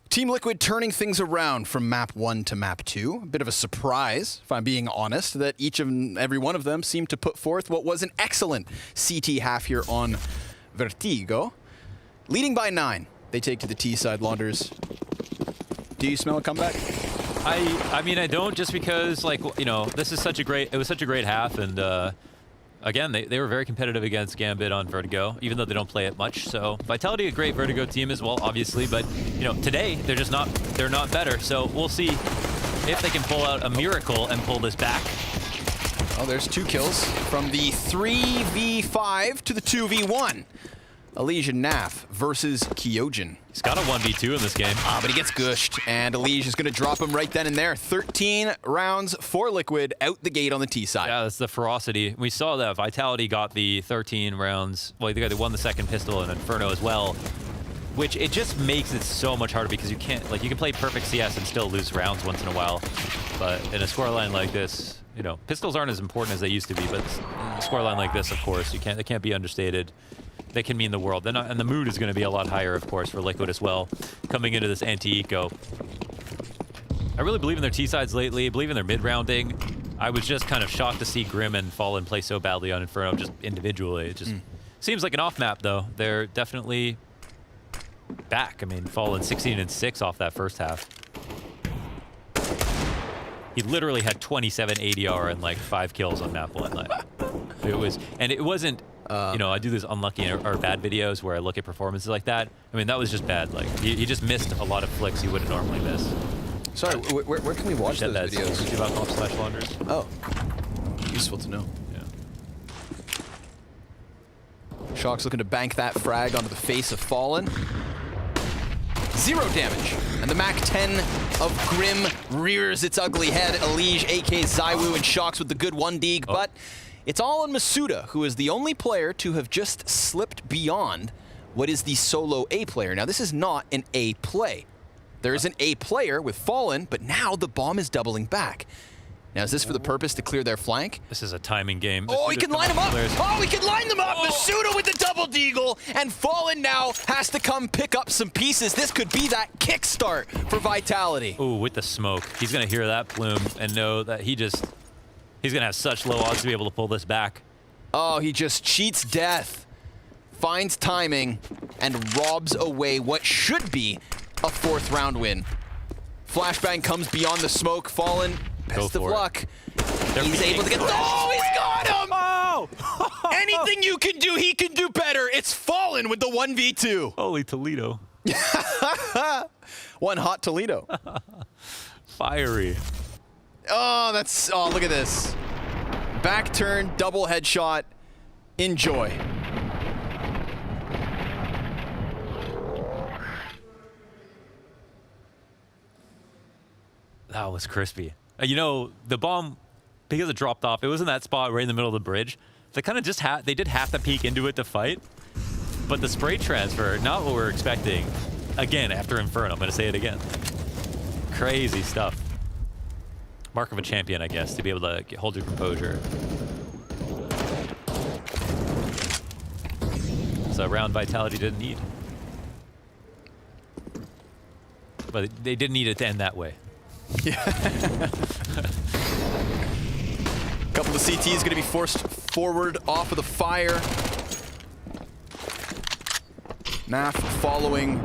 Team Liquid turning things around from map 1 to map 2. A bit of a surprise, if I'm being honest, that each and every one of them seemed to put forth what was an excellent CT half here on Vertigo. Leading by 9, they take to the T side, Launders. Do you smell a comeback? I mean, I don't, just because, like, you know, this is such a great, it was such a great half, and again, they were very competitive against Gambit on Vertigo, even though they don't play it much. So Vitality, a great Vertigo team as well, obviously, but you know, today they're just not, they're not better. So we'll see if they can pull out a miracle and pull this back. Oh, there's 2 kills from the 3v5 to the 2v1. EliGE and Naf versus Kyojin. He's got a 1v2 in this game. But he gets gushed, and EliGE is going to drop him right then and there. 13 rounds for Liquid out the gate on the T side. Yeah, that's the ferocity. We saw that Vitality got the 13 rounds. Well, they won the second pistol in Inferno as well, which it just makes it so much harder because you can't, like, you can play perfect CS and still lose rounds once in a while. But in a scoreline like this, you know, pistols aren't as important as they used to be, but a scoreline like this, of course, they can't be understated. They can mean the world. And the mood is going to be a lot higher, of course, for Liquid as well, coming into this anti-eco. I really believe in their T-sides lately, believe in their mid-rounding. I was just kind of shocked to see Grim and Fallen play so badly on Inferno, just individually. It just seems like an off-map, though. They're definitely back. I mean, Fallen 16 and 6 off that first half. He literally had 27 ADR and like 5 kills on map 1. Like, it wasn't, you know, I do these unlucky or bad videos where I look at performances like that. I mean, that was just bad. Like, he just missed a lot of flicks he wouldn't normally miss. Sorry, where can we watch those videos? YouTube.com/launders. Oh, useful to know. Yeah. Shock's looking to bank that frag onto the face of Fallen. 0 damage. And the MAC-10 of Grim rears its ugly head. EliGE, AK ZywOo, and Shock's with the good 1 dig, but it's all on misutaaa, who is the only player to have just slipped beyond what is the solo A player. Now, this is not an A play. There is an A player with Fallen, but now the bomb is doubling back. Now, is this for the purpose to clear their flank? This is a timing game. Oh, he can line them up! Oh, he can line them up! misutaaa with the double deagle, and Fallen now has to come pick up some pieces. This could be that kickstart for Vitality. Oh, with the smoke. He's going to hear that plume and know that he's going to have such low odds to be able to pull this back. Oh, he just cheats death, finds timing, and robs away what should be a 4th round win. Flashbang comes beyond the smoke. Fallen, best of luck. He's able to get... Oh, he's got him! Oh! Anything you can do, he can do better. It's Fallen with the 1v2. Holy Toledo. One hot Toledo. Fiery. Oh, that's... Oh, look at this. Back turn, double headshot. Enjoy. That was crispy. You know, the bomb, because it dropped off, it was in that spot right in the middle of the bridge. They kind of just they did have to peek into it to fight. But the spray transfer, not what we're expecting. Again, after Inferno, I'm going to say it again. Crazy stuff. Mark of a champion, I guess, to be able to hold your composure. It's a round Vitality didn't need. But they didn't need it to end that way. Yeah. Couple of CTs going to be forced forward off of the fire. Naf following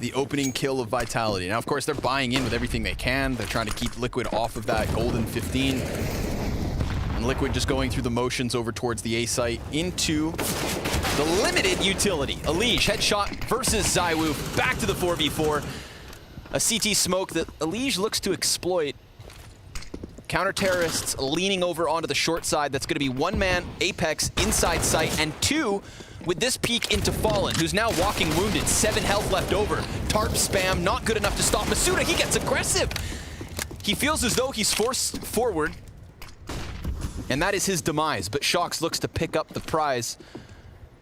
the opening kill of Vitality. Now, of course, they're buying in with everything they can. They're trying to keep Liquid off of that golden 15. And Liquid just going through the motions over towards the A site into the limited utility. EliGE headshot versus ZywOo. Back to the 4v4. A CT smoke that EliGE looks to exploit. Counter-terrorists leaning over onto the short side. That's going to be 1-man Apex inside sight, and 2 with this peek into Fallen, who's now walking wounded. 7 health left over. Tarp spam, not good enough to stop misutaaa. He gets aggressive. He feels as though he's forced forward, and that is his demise. But Shox looks to pick up the prize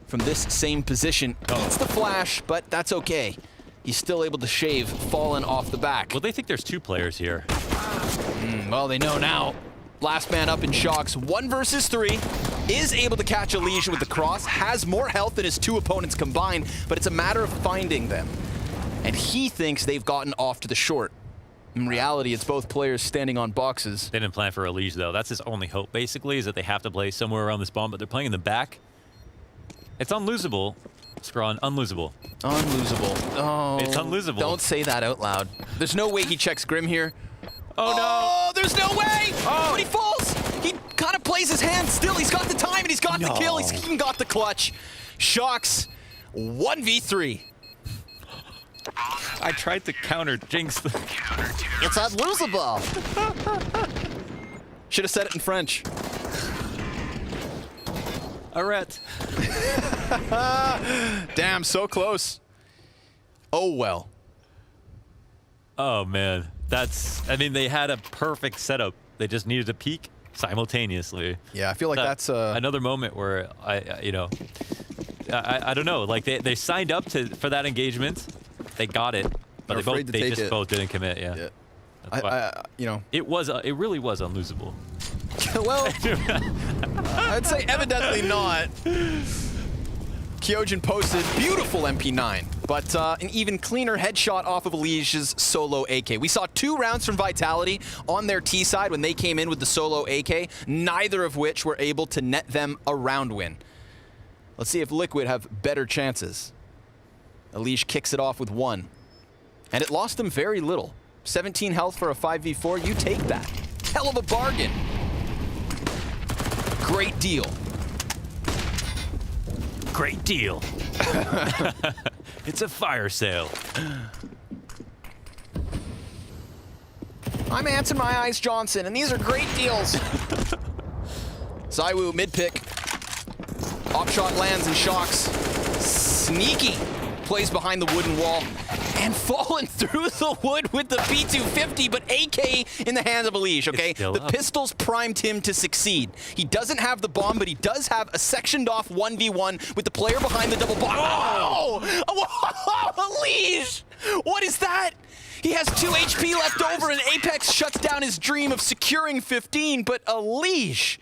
from this same position. It's the flash, but that's okay. He's still able to shave Fallen off the back. Well, they think there's 2 players here. Well, they know now. Last man up in Shox. 1 versus 3. Is able to catch EliGE with the cross. Has more health than his 2 opponents combined, but it's a matter of finding them. And he thinks they've gotten off to the short. In reality, it's both players standing on boxes. They didn't plan for EliGE, though. That's his only hope, basically, is that they have to play somewhere around this bomb, but they're playing in the back. It's unlosable. Scrawn, unlosable. Unlosable. Oh, it's unlosable. Don't say that out loud. There's no way he checks Grim here. Oh, no. There's no way! Oh. But he falls! He kind of plays his hand still. He's got the time and he's got the kill. He's even got the clutch. Shox, 1v3. I tried to counter Jinx. It's unlosable. Should have said it in French. Arrête. Damn, so close. Oh, well. Oh, man. I mean, they had a perfect setup. They just needed to peak simultaneously. Yeah, I feel like that's another moment where I don't know. Like they signed up for that engagement. They got it, but they just both didn't commit. Yeah. It really was unlosable. Well, I'd say evidently not. Kyojin posted beautiful MP9, but an even cleaner headshot off of EliGE's solo AK. We saw 2 rounds from Vitality on their T side when they came in with the solo AK, neither of which were able to net them a round win. Let's see if Liquid have better chances. EliGE kicks it off with 1, and it lost them very little. 17 health for a 5v4, you take that. Hell of a bargain. Great deal. Great deal. It's a fire sale. I'm Anson My Eyes Johnson, and these are great deals. Zywoo mid-pick. Op shot lands and Shox. Sneaky. Plays behind the wooden wall. And falling through the wood with the P250, but AK in the hands of EliGE, okay? The pistols primed him to succeed. He doesn't have the bomb, but he does have a sectioned off 1v1 with the player behind the double bomb. Oh! EliGE! What is that? He has 2 HP left over, and Apex shuts down his dream of securing 15, but EliGE.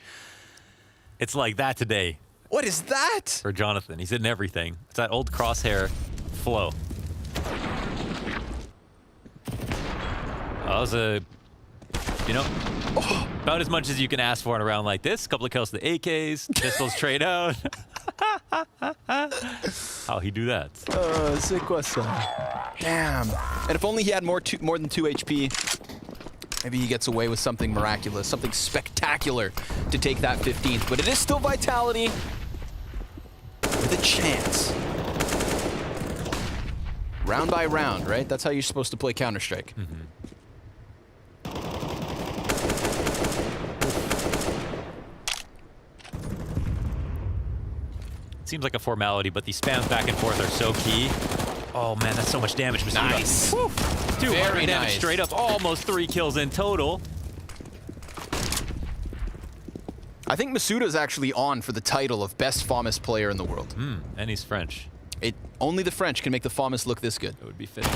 It's like that today. What is that? For Jonathan. He's in everything. It's that old crosshair flow. That was about as much as you can ask for in a round like this. A couple of kills to the AKs, pistols trade out. How'll he do that? C'est quoi ça? Damn. And if only he had more than 2 HP, maybe he gets away with something miraculous, something spectacular to take that 15th. But it is still Vitality with a chance. Round by round, right? That's how you're supposed to play Counter-Strike. Mm-hmm. Seems like a formality, but these spams back and forth are so key. Oh man, that's so much damage. misutaaa. Nice. 200 damage straight up, almost 3 kills in total. I think misutaaa is actually on for the title of best FAMAS player in the world. And he's French. Only the French can make the FAMAS look this good. It would be fitting.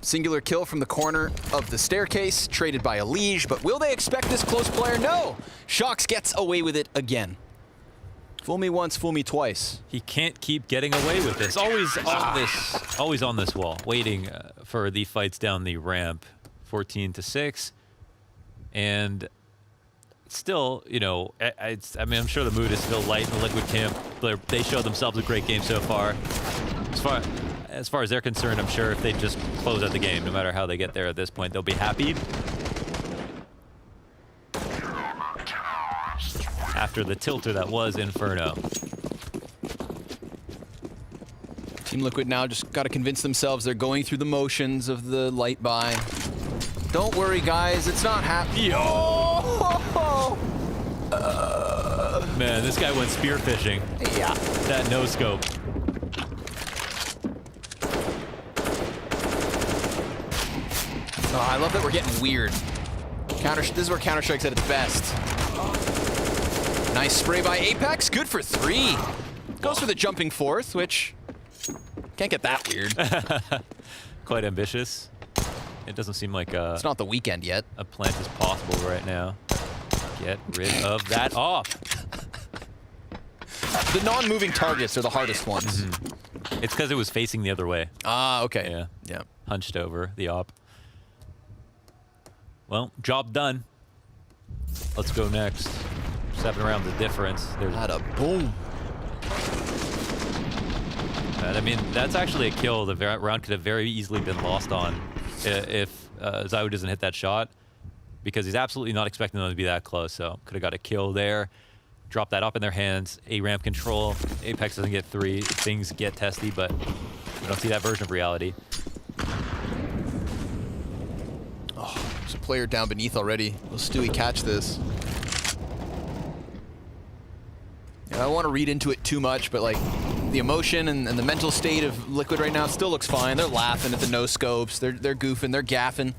Singular kill from the corner of the staircase, traded by EliGE, but will they expect this close player? No! Shox gets away with it again. Fool me once, fool me twice. He can't keep getting away with this. Always on this wall, waiting for the fights down the ramp. 14-6, and still, I mean, I'm sure the mood is still light in the Liquid camp. They showed themselves a great game so far. As far as they're concerned, I'm sure if they just close out the game, no matter how they get there at this point, they'll be happy. After the tilter that was Inferno. Team Liquid now just got to convince themselves they're going through the motions of the light buy. Don't worry, guys, it's not happening. Man, this guy went spearfishing. Yeah. That no-scope. Oh, I love that we're getting weird. This is where Counter-Strike's at its best. Nice spray by Apex, good for 3. Goes for the jumping fourth, which can't get that weird. Quite ambitious. It doesn't seem like it's not the weekend yet. A plant is possible right now. Get rid of that off. The non-moving targets are the hardest ones. It's because it was facing the other way. Ah, okay. Yeah. Hunched over the op. Well, job done. Let's go next. 7 rounds of difference. There's a boom. I mean, that's actually a kill. The round could have very easily been lost on if Xiao doesn't hit that shot, because he's absolutely not expecting them to be that close. So could have got a kill there. Drop that up in their hands. A-ramp control. Apex doesn't get 3. Things get testy, but we don't see that version of reality. Oh, there's a player down beneath already. Will Stewie catch this? I don't want to read into it too much, but like the emotion and the mental state of Liquid right now still looks fine. They're laughing at the no-scopes. They're goofing. They're gaffing.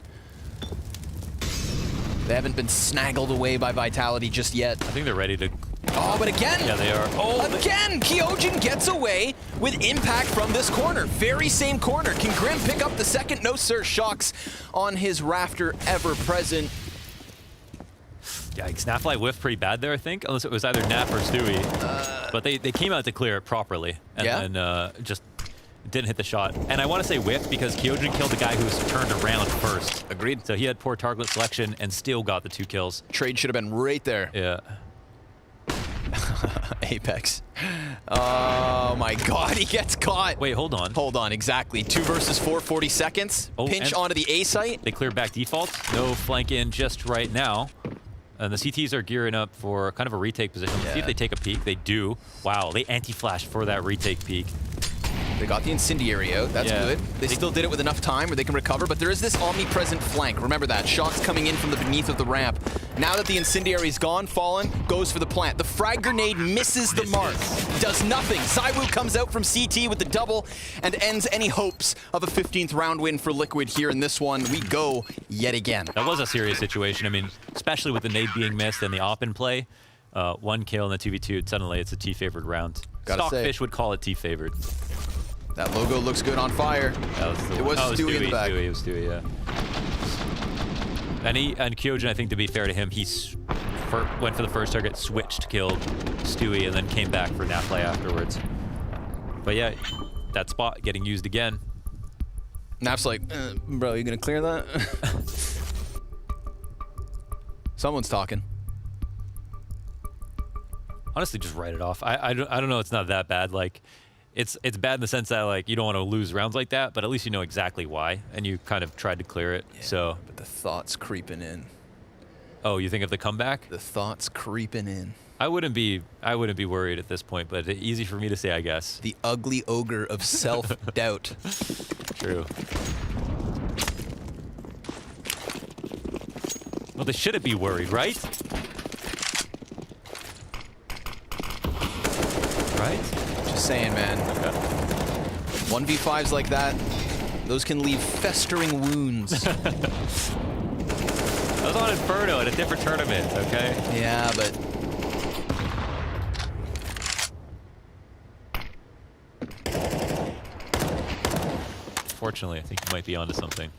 They haven't been snaggled away by Vitality just yet. I think they're ready to... Oh, but again! Yeah, they are. Oh, again! Kyojin gets away with impact from this corner. Very same corner. Can Grim pick up the second? No, sir. Shocks on his rafter, ever present. Yikes. Nafly whiffed pretty bad there, I think. Unless it was either Naf or Stewie. But they came out to clear it properly. And then just didn't hit the shot. And I want to say whiffed because Kyojin killed the guy who was turned around first. Agreed. So he had poor target selection and still got the 2 kills. Trade should have been right there. Yeah. Apex. Oh my god, he gets caught. Wait, hold on. Hold on, exactly. 2 versus 4, 40 seconds. Oh, Pinch onto the A site. They clear back default. No flank in just right now. And the CTs are gearing up for kind of a retake position. Let's see if they take a peek. They do. Wow, they anti-flash for that retake peek. They got the incendiary out. That's good. They still did it with enough time where they can recover, but there is this omnipresent flank. Remember that. Shots coming in from the beneath of the ramp. Now that the incendiary's gone, Fallen goes for the plant. The frag grenade misses the mark. Does nothing. Zywoo comes out from CT with the double and ends any hopes of a 15th round win for Liquid here in this one. We go yet again. That was a serious situation. I mean, especially with the nade being missed and the op in play. 1 kill in the 2v2, suddenly it's a T-favored round. Stockfish would call it T-favored. That logo looks good on fire. It was Stewie in the back. It was Stewie, yeah. And Kyojin, I think to be fair to him, he went for the first target, switched, killed Stewie, and then came back for Nafly afterwards. But yeah, that spot getting used again. Naf's like, bro, you gonna clear that? Someone's talking. Honestly, just write it off. I don't know. It's not that bad. Like, it's bad in the sense that like you don't want to lose rounds like that, but at least you know exactly why, and you kind of tried to clear it. Yeah, so. But the thoughts creeping in. Oh, you think of the comeback? The thoughts creeping in. I wouldn't be worried at this point, but easy for me to say, I guess. The ugly ogre of self-doubt. True. Well, they shouldn't be worried, right? Right? Just saying, man. 1v5s like that, those can leave festering wounds. I was on Inferno at a different tournament, okay? Yeah, but... Fortunately, I think you might be onto something.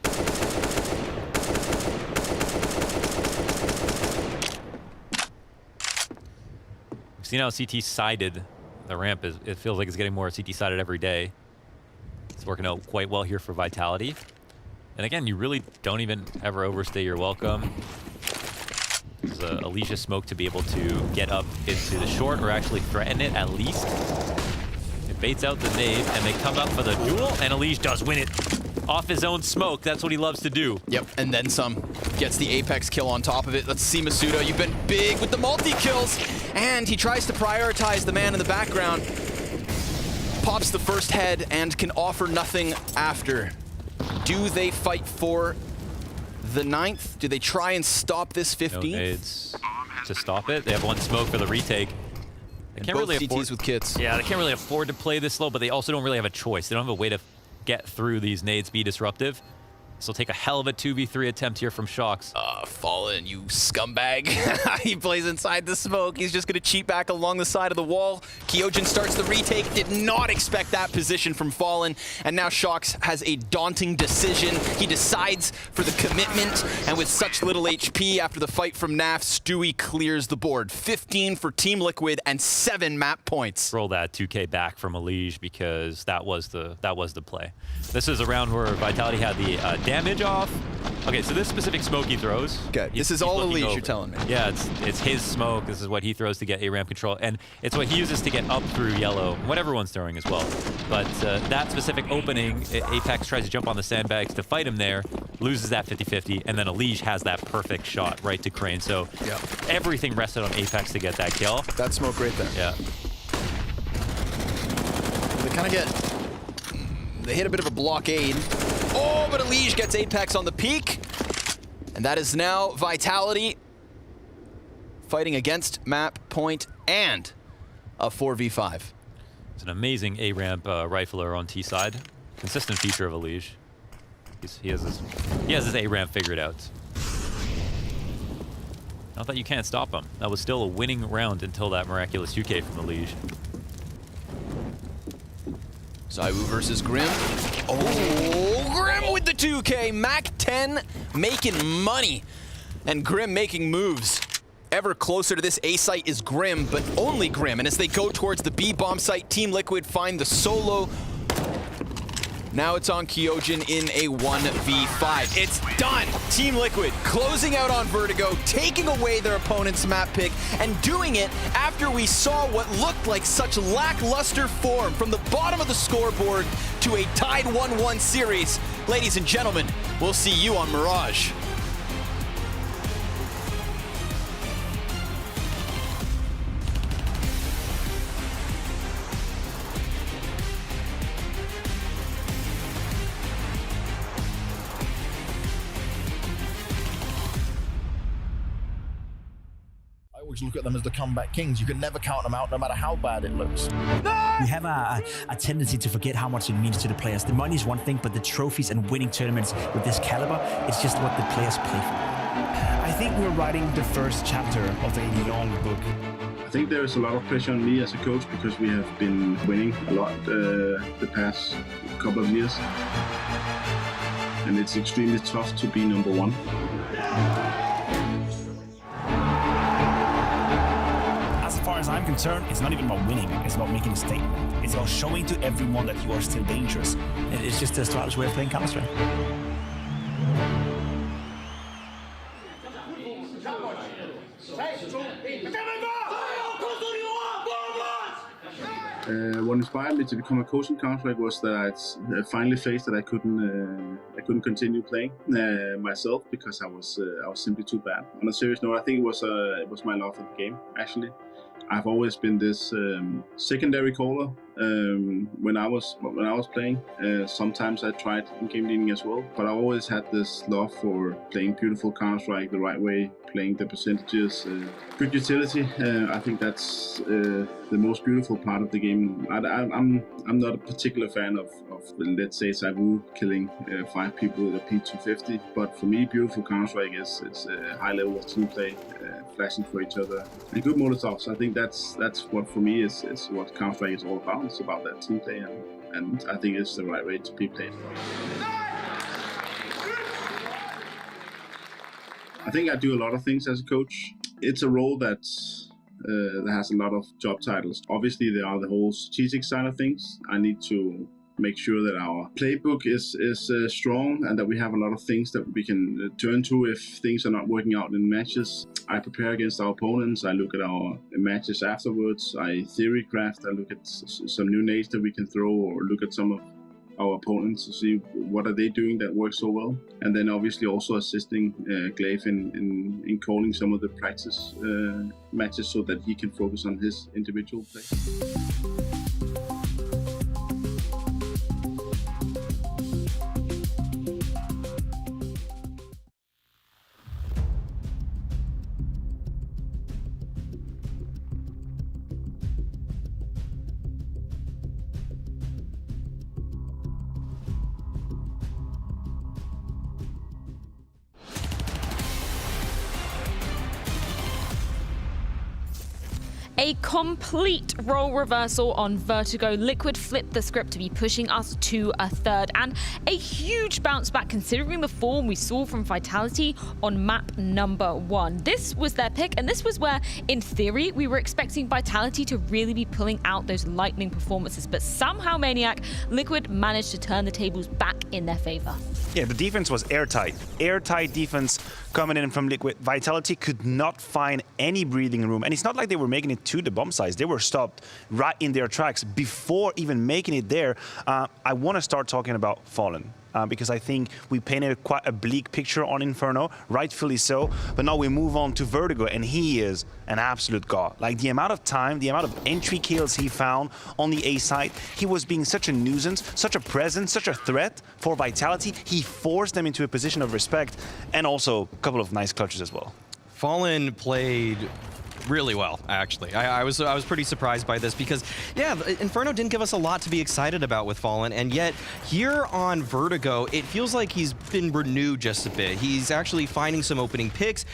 We've seen how CT sided the ramp is. It feels like it's getting more CT sided every day. It's working out quite well here for Vitality. And again, you really don't even ever overstay your welcome. There's a EliGE smoke to be able to get up into the short or actually threaten it at least. It baits out the nade and they come up for the duel, and EliGE does win it off his own smoke. That's what he loves to do. Yep, and then some. Gets the Apex kill on top of it. Let's see misutaaa. You've been big with the multi-kills. And he tries to prioritize the man in the background. Pops the first head and can offer nothing after. Do they fight for the 9th? Do they try and stop this 15th? No nades to stop it. They have 1 smoke for the retake. They can't really afford with kits. Yeah, they can't really afford to play this slow, but they also don't really have a choice. They don't have a way to get through these nades, be disruptive. This will take a hell of a 2v3 attempt here from Shocks. Fallen, you scumbag. He plays inside the smoke. He's just gonna cheat back along the side of the wall. Kyojin starts the retake. Did not expect that position from Fallen. And now Shocks has a daunting decision. He decides for the commitment. And with such little HP after the fight from Naf, Stewie clears the board. 15 for Team Liquid and 7 map points. Roll that 2K back from EliGE because that was the play. This is a round where Vitality had the damage off, Okay, so this specific smoke he throws. Okay, this is all EliGE, you're telling me. Yeah, it's his smoke. This is what he throws to get A-ramp control, and it's what he uses to get up through yellow, what everyone's throwing as well. But that specific opening, Apex tries to jump on the sandbags to fight him there, loses that 50-50, and then EliGE has that perfect shot right to Crane. So everything rested on Apex to get that kill. That smoke right there. Yeah. They kind of get... They hit a bit of a blockade. Oh, but EliGE gets Apex on the peak. And that is now Vitality fighting against map, point, and a 4v5. It's an amazing A-ramp rifler on T side. Consistent feature of EliGE. He has his A-ramp figured out. Not that you can't stop him. That was still a winning round until that miraculous UK from EliGE. Zywoo versus Grim. Oh, Grim with the 2K. Mac 10 making money. And Grim making moves. Ever closer to this A site is Grim, but only Grim. And as they go towards the B bomb site, Team Liquid find the solo. Now it's on Kyojin in a 1v5. It's done! Team Liquid closing out on Vertigo, taking away their opponent's map pick, and doing it after we saw what looked like such lackluster form from the bottom of the scoreboard to a tied 1-1 series. Ladies and gentlemen, we'll see you on Mirage. I always look at them as the comeback kings. You can never count them out, no matter how bad it looks. We have a tendency to forget how much it means to the players. The money is one thing, but the trophies and winning tournaments with this caliber, it's just what the players play for. I think we're writing the first chapter of a long book. I think there is a lot of pressure on me as a coach because we have been winning a lot the past couple of years. And it's extremely tough to be number one. As far as I'm concerned, it's not even about winning, it's about making a statement. It's about showing to everyone that you are still dangerous. It's just a Astralis way of playing Counter-Strike. What inspired me to become a coach in Counter-Strike was that I finally faced that I couldn't continue playing myself because I was simply too bad. On a serious note, I think it was my love of the game. Actually, I've always been this secondary caller when I was playing. Sometimes I tried in game leading as well, but I always had this love for playing beautiful Counter-Strike the right way, playing the percentages, good utility. I think that's the most beautiful part of the game. I'm not a particular fan of let's say CeRq killing 5 people with a P250, but for me, beautiful Counter-Strike is a high level of team play, flashing for each other, and good Molotovs. I think that's what for me is what Counter-Strike is all about. It's about that team play, and I think it's the right way to be played. I think I do a lot of things as a coach. It's a role that has a lot of job titles. Obviously, there are the whole strategic side of things. I need to make sure that our playbook is strong and that we have a lot of things that we can turn to if things are not working out in matches. I prepare against our opponents. I look at our matches afterwards. I theory craft. I look at some new nades that we can throw, or look at some of our opponents to see what are they doing that works so well. And then obviously also assisting Glaive in calling some of the practice matches so that he can focus on his individual play. A complete role reversal on Vertigo. Liquid flipped the script to be pushing us to a third, and a huge bounce back considering the form we saw from Vitality on map number 1. This was their pick, and this was where, in theory, we were expecting Vitality to really be pulling out those lightning performances, but somehow Maniac, Liquid managed to turn the tables back in their favor. Yeah, the defense was airtight. Airtight defense coming in from Liquid. Vitality could not find any breathing room, and it's not like they were making it to the bomb sites. They were stopped right in their tracks before even making it there. I want to start talking about Fallen. Because I think we painted quite a bleak picture on Inferno, rightfully so. But now we move on to Vertigo, and he is an absolute god. Like, the amount of time, the amount of entry kills he found on the A side, he was being such a nuisance, such a presence, such a threat for Vitality. He forced them into a position of respect, and also a couple of nice clutches as well. Fallen played really well, actually. I was pretty surprised by this because, yeah, Inferno didn't give us a lot to be excited about with Fallen, and yet here on Vertigo, it feels like he's been renewed just a bit. He's actually finding some opening picks.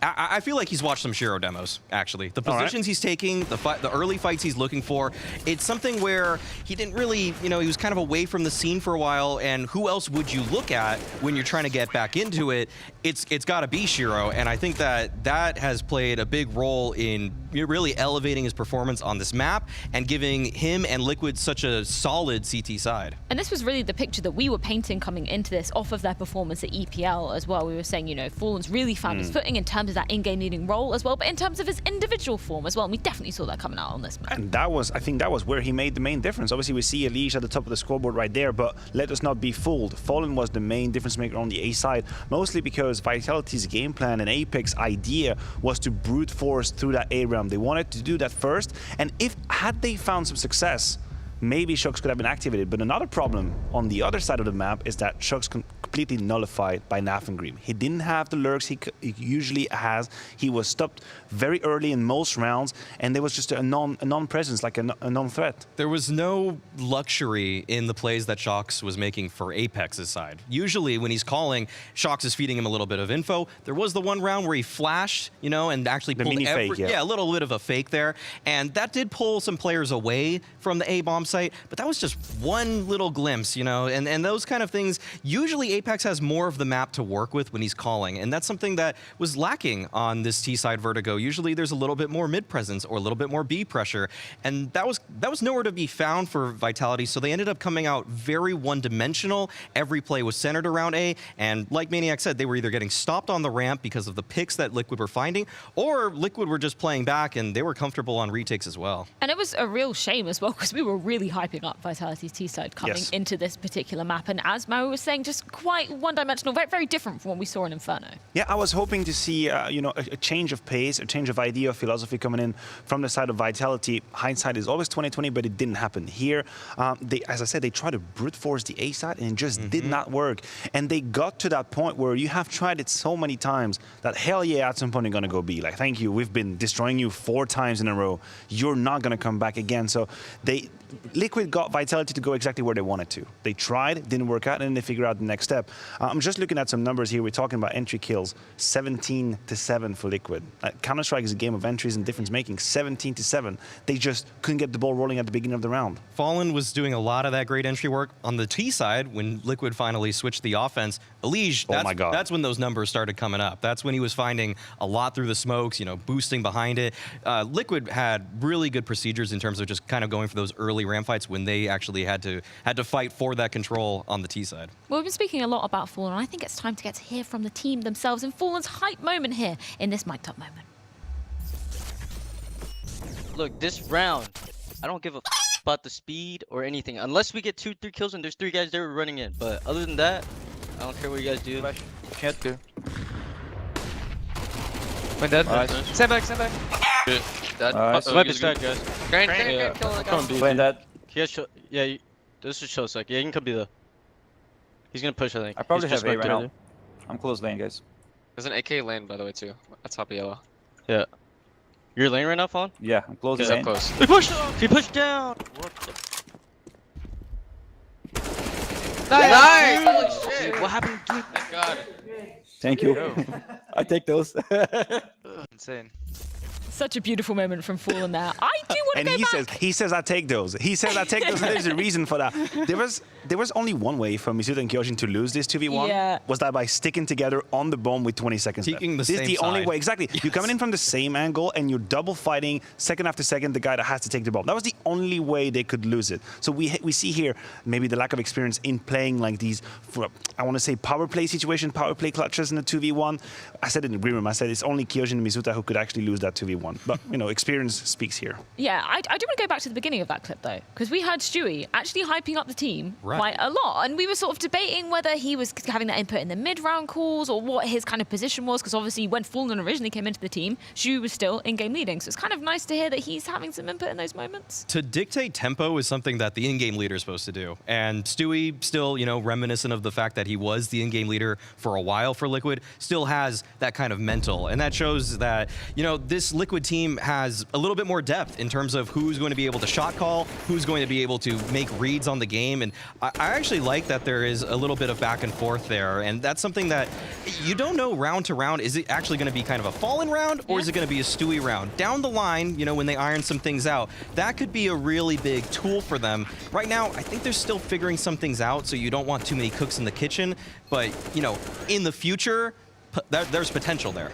I feel like he's watched some CeRq demos, actually. The positions he's taking, the early fights he's looking for, it's something where he didn't really, he was kind of away from the scene for a while, and who else would you look at when you're trying to get back into it? It's got to be CeRq, and I think that has played a big role in really elevating his performance on this map and giving him and Liquid such a solid CT side. And this was really the picture that we were painting coming into this off of their performance at EPL as well. We were saying, Fallen's really found his footing in terms of that in-game leading role as well, but in terms of his individual form as well, and we definitely saw that coming out on this map. And I think that was where he made the main difference. Obviously, we see EliGE at the top of the scoreboard right there, but let us not be fooled. Fallen was the main difference maker on the A side, mostly because Vitality's game plan and Apex idea was to brute force through that A realm. They wanted to do that first, and had they found some success, maybe CeRq could have been activated. But another problem on the other side of the map is that CeRq's completely nullified by Nafengrim. He didn't have the lurks he usually has. He was stopped very early in most rounds, and there was just a non-presence, like a non-threat. There was no luxury in the plays that CeRq was making for Apex's side. Usually when he's calling, CeRq is feeding him a little bit of info. There was the one round where he flashed, and actually pulled fake, a little bit of a fake there, and that did pull some players away from the A bomb site, but that was just one little glimpse, and those kind of things. Usually Apex has more of the map to work with when he's calling, and that's something that was lacking on this T-side Vertigo. Usually there's a little bit more mid presence or a little bit more B pressure, and that was nowhere to be found for Vitality, so they ended up coming out very one-dimensional. Every play was centered around A, and like Maniac said, they were either getting stopped on the ramp because of the picks that Liquid were finding, or Liquid were just playing back and they were comfortable on retakes as well. And it was a real shame as well, because we were really hyping up Vitality's T-side coming into this particular map, and as Mau was saying, just quite one-dimensional, very, very different from what we saw in Inferno. Yeah, I was hoping to see, a change of pace, a change of idea, of philosophy coming in from the side of Vitality. Hindsight is always 20/20, but it didn't happen here. As I said, they tried to brute force the A side, and it just did not work. And they got to that point where you have tried it so many times that hell yeah, at some point you're gonna go B. Like, thank you, we've been destroying you 4 times in a row. You're not gonna come back again. So Liquid got Vitality to go exactly where they wanted to. They tried, it didn't work out, and then they figured out the next step. I'm just looking at some numbers here. We're talking about entry kills, 17-7 for Liquid. Counter-Strike is a game of entries and difference making, 17-7. They just couldn't get the ball rolling at the beginning of the round. Fallen was doing a lot of that great entry work on the T side when Liquid finally switched the offense. EliGE, that's when those numbers started coming up. That's when he was finding a lot through the smokes, boosting behind it. Liquid had really good procedures in terms of just kind of going for those early ramp fights when they actually had to fight for that control on the T side. Well, we've been speaking a lot about Fallen, and I think it's time to get to hear from the team themselves in Fallen's hype moment here in this mic'd up moment. Look, this round, I don't give a about the speed or anything. Unless we get 2-3 kills and there's 3 guys there running in. But other than that, I don't care what you guys do. Can't do. When dead. Stand back, stand back. Good. Might be stacked, guys. Crane, Playing that. Yeah, this is show sec. Yeah, you can come be the. He's gonna push, I think. I probably have A right now. I'm close lane, guys. There's an AK lane, by the way, too. At top of yellow. Yeah. You're lane right now, Fawn? Yeah, I'm close lane. Close. He pushed! He pushed down! What the... Nice! Holy shit! Dude, what happened? Dude? Thank God. Thank you. I take those. Insane. Such a beautiful moment from Fallen there. I do want to go back. He says, I take those. He says, I take those, and there's a reason for that. There was only one way for misutaaa and Kyojin to lose this 2v1. Yeah. Was that by sticking together on the bomb with 20 seconds left. Taking the This is same the only side. way. Exactly. Yes. You're coming in from the same angle, and you're double fighting second after second the guy that has to take the bomb. That was the only way they could lose it. So we see here maybe the lack of experience in playing like these, I want to say power play situation, power play clutches in the 2v1. I said it in the green room. I said it's only Kyojin and misutaaa who could actually lose that 2v1. But, you know, experience speaks here. Yeah, I do want to go back to the beginning of that clip, though, because we heard Stewie actually hyping up the team quite a lot. And we were sort of debating whether he was having that input in the mid-round calls or what his kind of position was, because obviously when Fallen originally came into the team, Stewie was still in-game leading. So it's kind of nice to hear that he's having some input in those moments. To dictate tempo is something that the in-game leader is supposed to do. And Stewie, still, you know, reminiscent of the fact that he was the in-game leader for a while for Liquid, still has that kind of mental. And that shows that, you know, this Liquid team has a little bit more depth in terms of who's going to be able to shot call, who's going to be able to make reads on the game. And I actually like that there is a little bit of back and forth there. And that's something that you don't know round to round. Is it actually going to be kind of a Fallen round, or is it going to be a Stewie round? Down the line, you know, when they iron some things out, that could be a really big tool for them. Right now, I think they're still figuring some things out, so you don't want too many cooks in the kitchen. But, you know, in the future, there's potential there.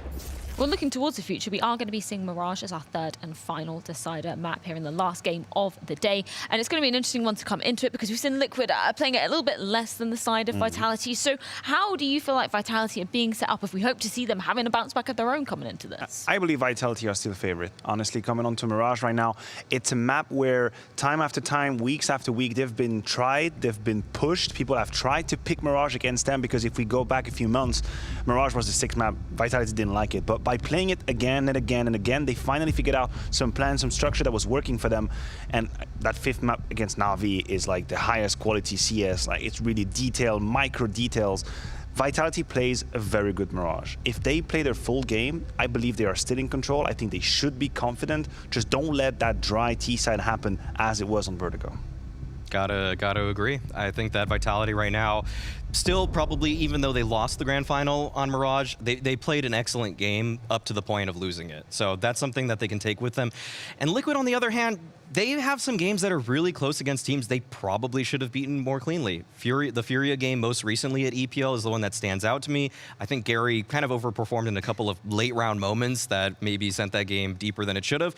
Well, looking towards the future, we are going to be seeing Mirage as our third and final decider map here in the last game of the day. And it's going to be an interesting one to come into it because we've seen Liquid playing it a little bit less than the side of Vitality. So how do you feel like Vitality are being set up if we hope to see them having a bounce back of their own coming into this? I believe Vitality are still favorite. Honestly, coming on to Mirage right now, it's a map where time after time, weeks after week, they've been tried, they've been pushed. People have tried to pick Mirage against them because if we go back a few months, Mirage was the sixth map. Vitality didn't like it. But by playing it again and again and again, they finally figured out some plan, some structure that was working for them. And that fifth map against Na'Vi is like the highest quality CS. Like it's really detailed, micro details. Vitality plays a very good Mirage. If they play their full game, I believe they are still in control. I think they should be confident. Just don't let that dry T side happen as it was on Vertigo. Gotta agree. I think that Vitality right now, still probably, even though they lost the grand final on Mirage, they played an excellent game up to the point of losing it. So that's something that they can take with them. And Liquid, on the other hand, they have some games that are really close against teams they probably should have beaten more cleanly. The Furia game most recently at EPL is the one that stands out to me. I think Gary kind of overperformed in a couple of late round moments that maybe sent that game deeper than it should have.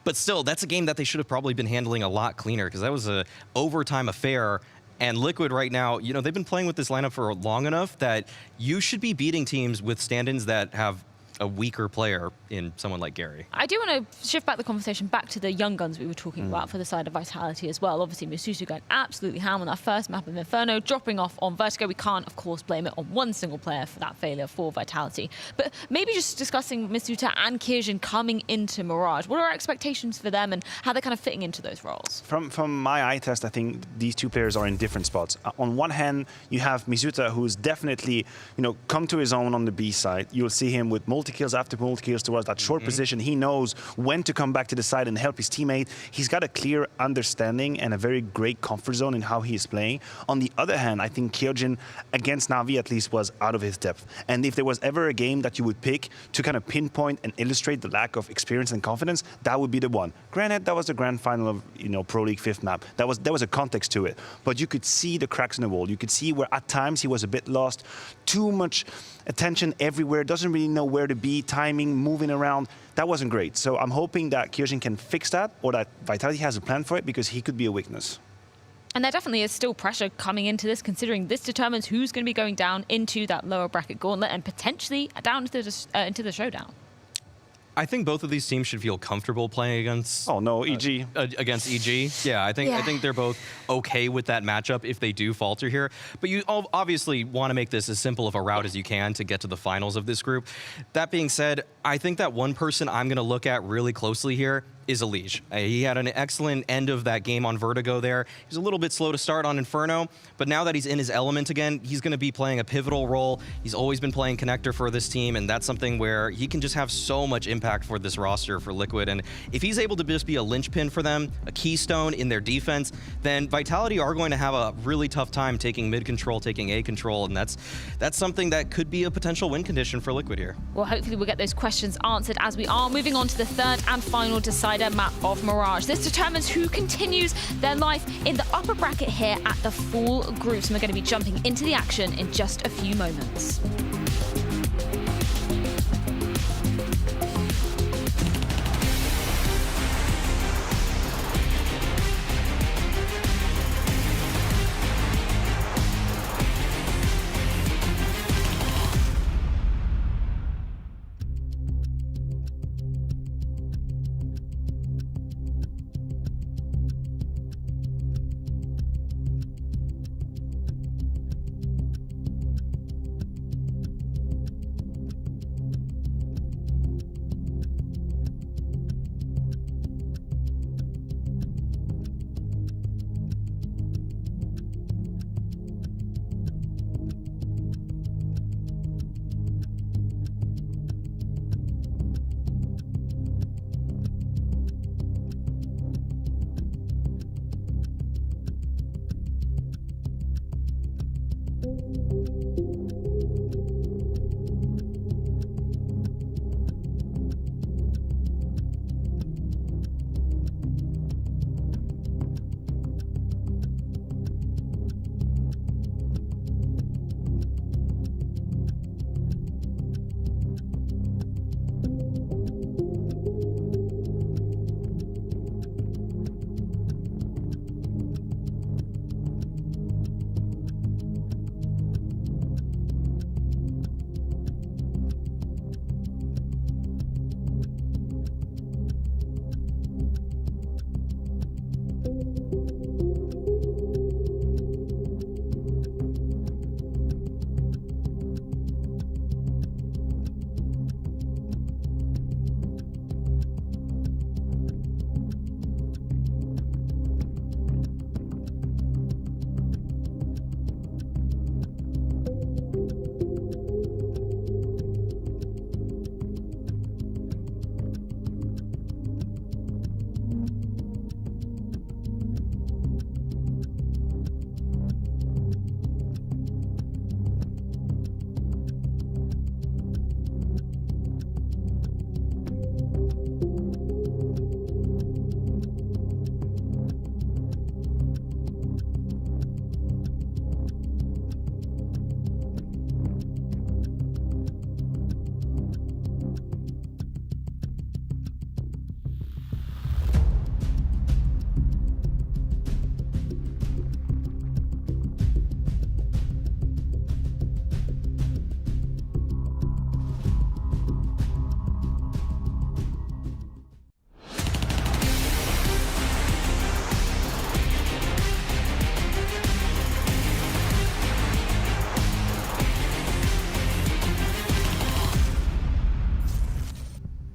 But still, that's a game that they should have probably been handling a lot cleaner because that was an overtime affair. And Liquid right now, you know, they've been playing with this lineup for long enough that you should be beating teams with stand-ins that have a weaker player in someone like Gary. I do want to shift back the conversation back to the young guns we were talking about for the side of Vitality as well. Obviously, misutaaa going absolutely ham on that first map of Inferno, dropping off on Vertigo. We can't, of course, blame it on one single player for that failure for Vitality. But maybe just discussing misutaaa and Kyojin coming into Mirage. What are our expectations for them and how they're kind of fitting into those roles? From my eye test, I think these two players are in different spots. On one hand, you have misutaaa, who's definitely, you know, come to his own on the B side. You'll see him with multi-kills after multi-kills towards that short position. He knows when to come back to the side and help his teammate. He's got a clear understanding and a very great comfort zone in how he is playing. On the other hand, I think Kyojin against Na'Vi at least was out of his depth. And if there was ever a game that you would pick to kind of pinpoint and illustrate the lack of experience and confidence, that would be the one. Granted, that was the grand final of, you know, Pro League 5th map. There was a context to it. But you could see the cracks in the wall. You could see where at times he was a bit lost. Too much attention everywhere, doesn't really know where to be, timing, moving around. That wasn't great. So I'm hoping that Kyojin can fix that, or that Vitality has a plan for it, because he could be a weakness. And there definitely is still pressure coming into this, considering this determines who's going to be going down into that lower bracket gauntlet and potentially down into the showdown. I think both of these teams should feel comfortable playing against. Oh no, EG against EG. Yeah, I think they're both okay with that matchup if they do falter here. But you obviously want to make this as simple of a route as you can to get to the finals of this group. That being said, I think that one person I'm going to look at really closely here is EliGE. He had an excellent end of that game on Vertigo there. He's a little bit slow to start on Inferno, but now that he's in his element again, he's going to be playing a pivotal role. He's always been playing connector for this team, and that's something where he can just have so much impact for this roster for Liquid. And if he's able to just be a linchpin for them, a keystone in their defense, then Vitality are going to have a really tough time taking mid control, taking A control, and that's something that could be a potential win condition for Liquid here. Well, hopefully we'll get those questions answered as we are moving on to the third and final decider map of Mirage. This determines who continues their life in the upper bracket here at the full groups, and we're going to be jumping into the action in just a few moments.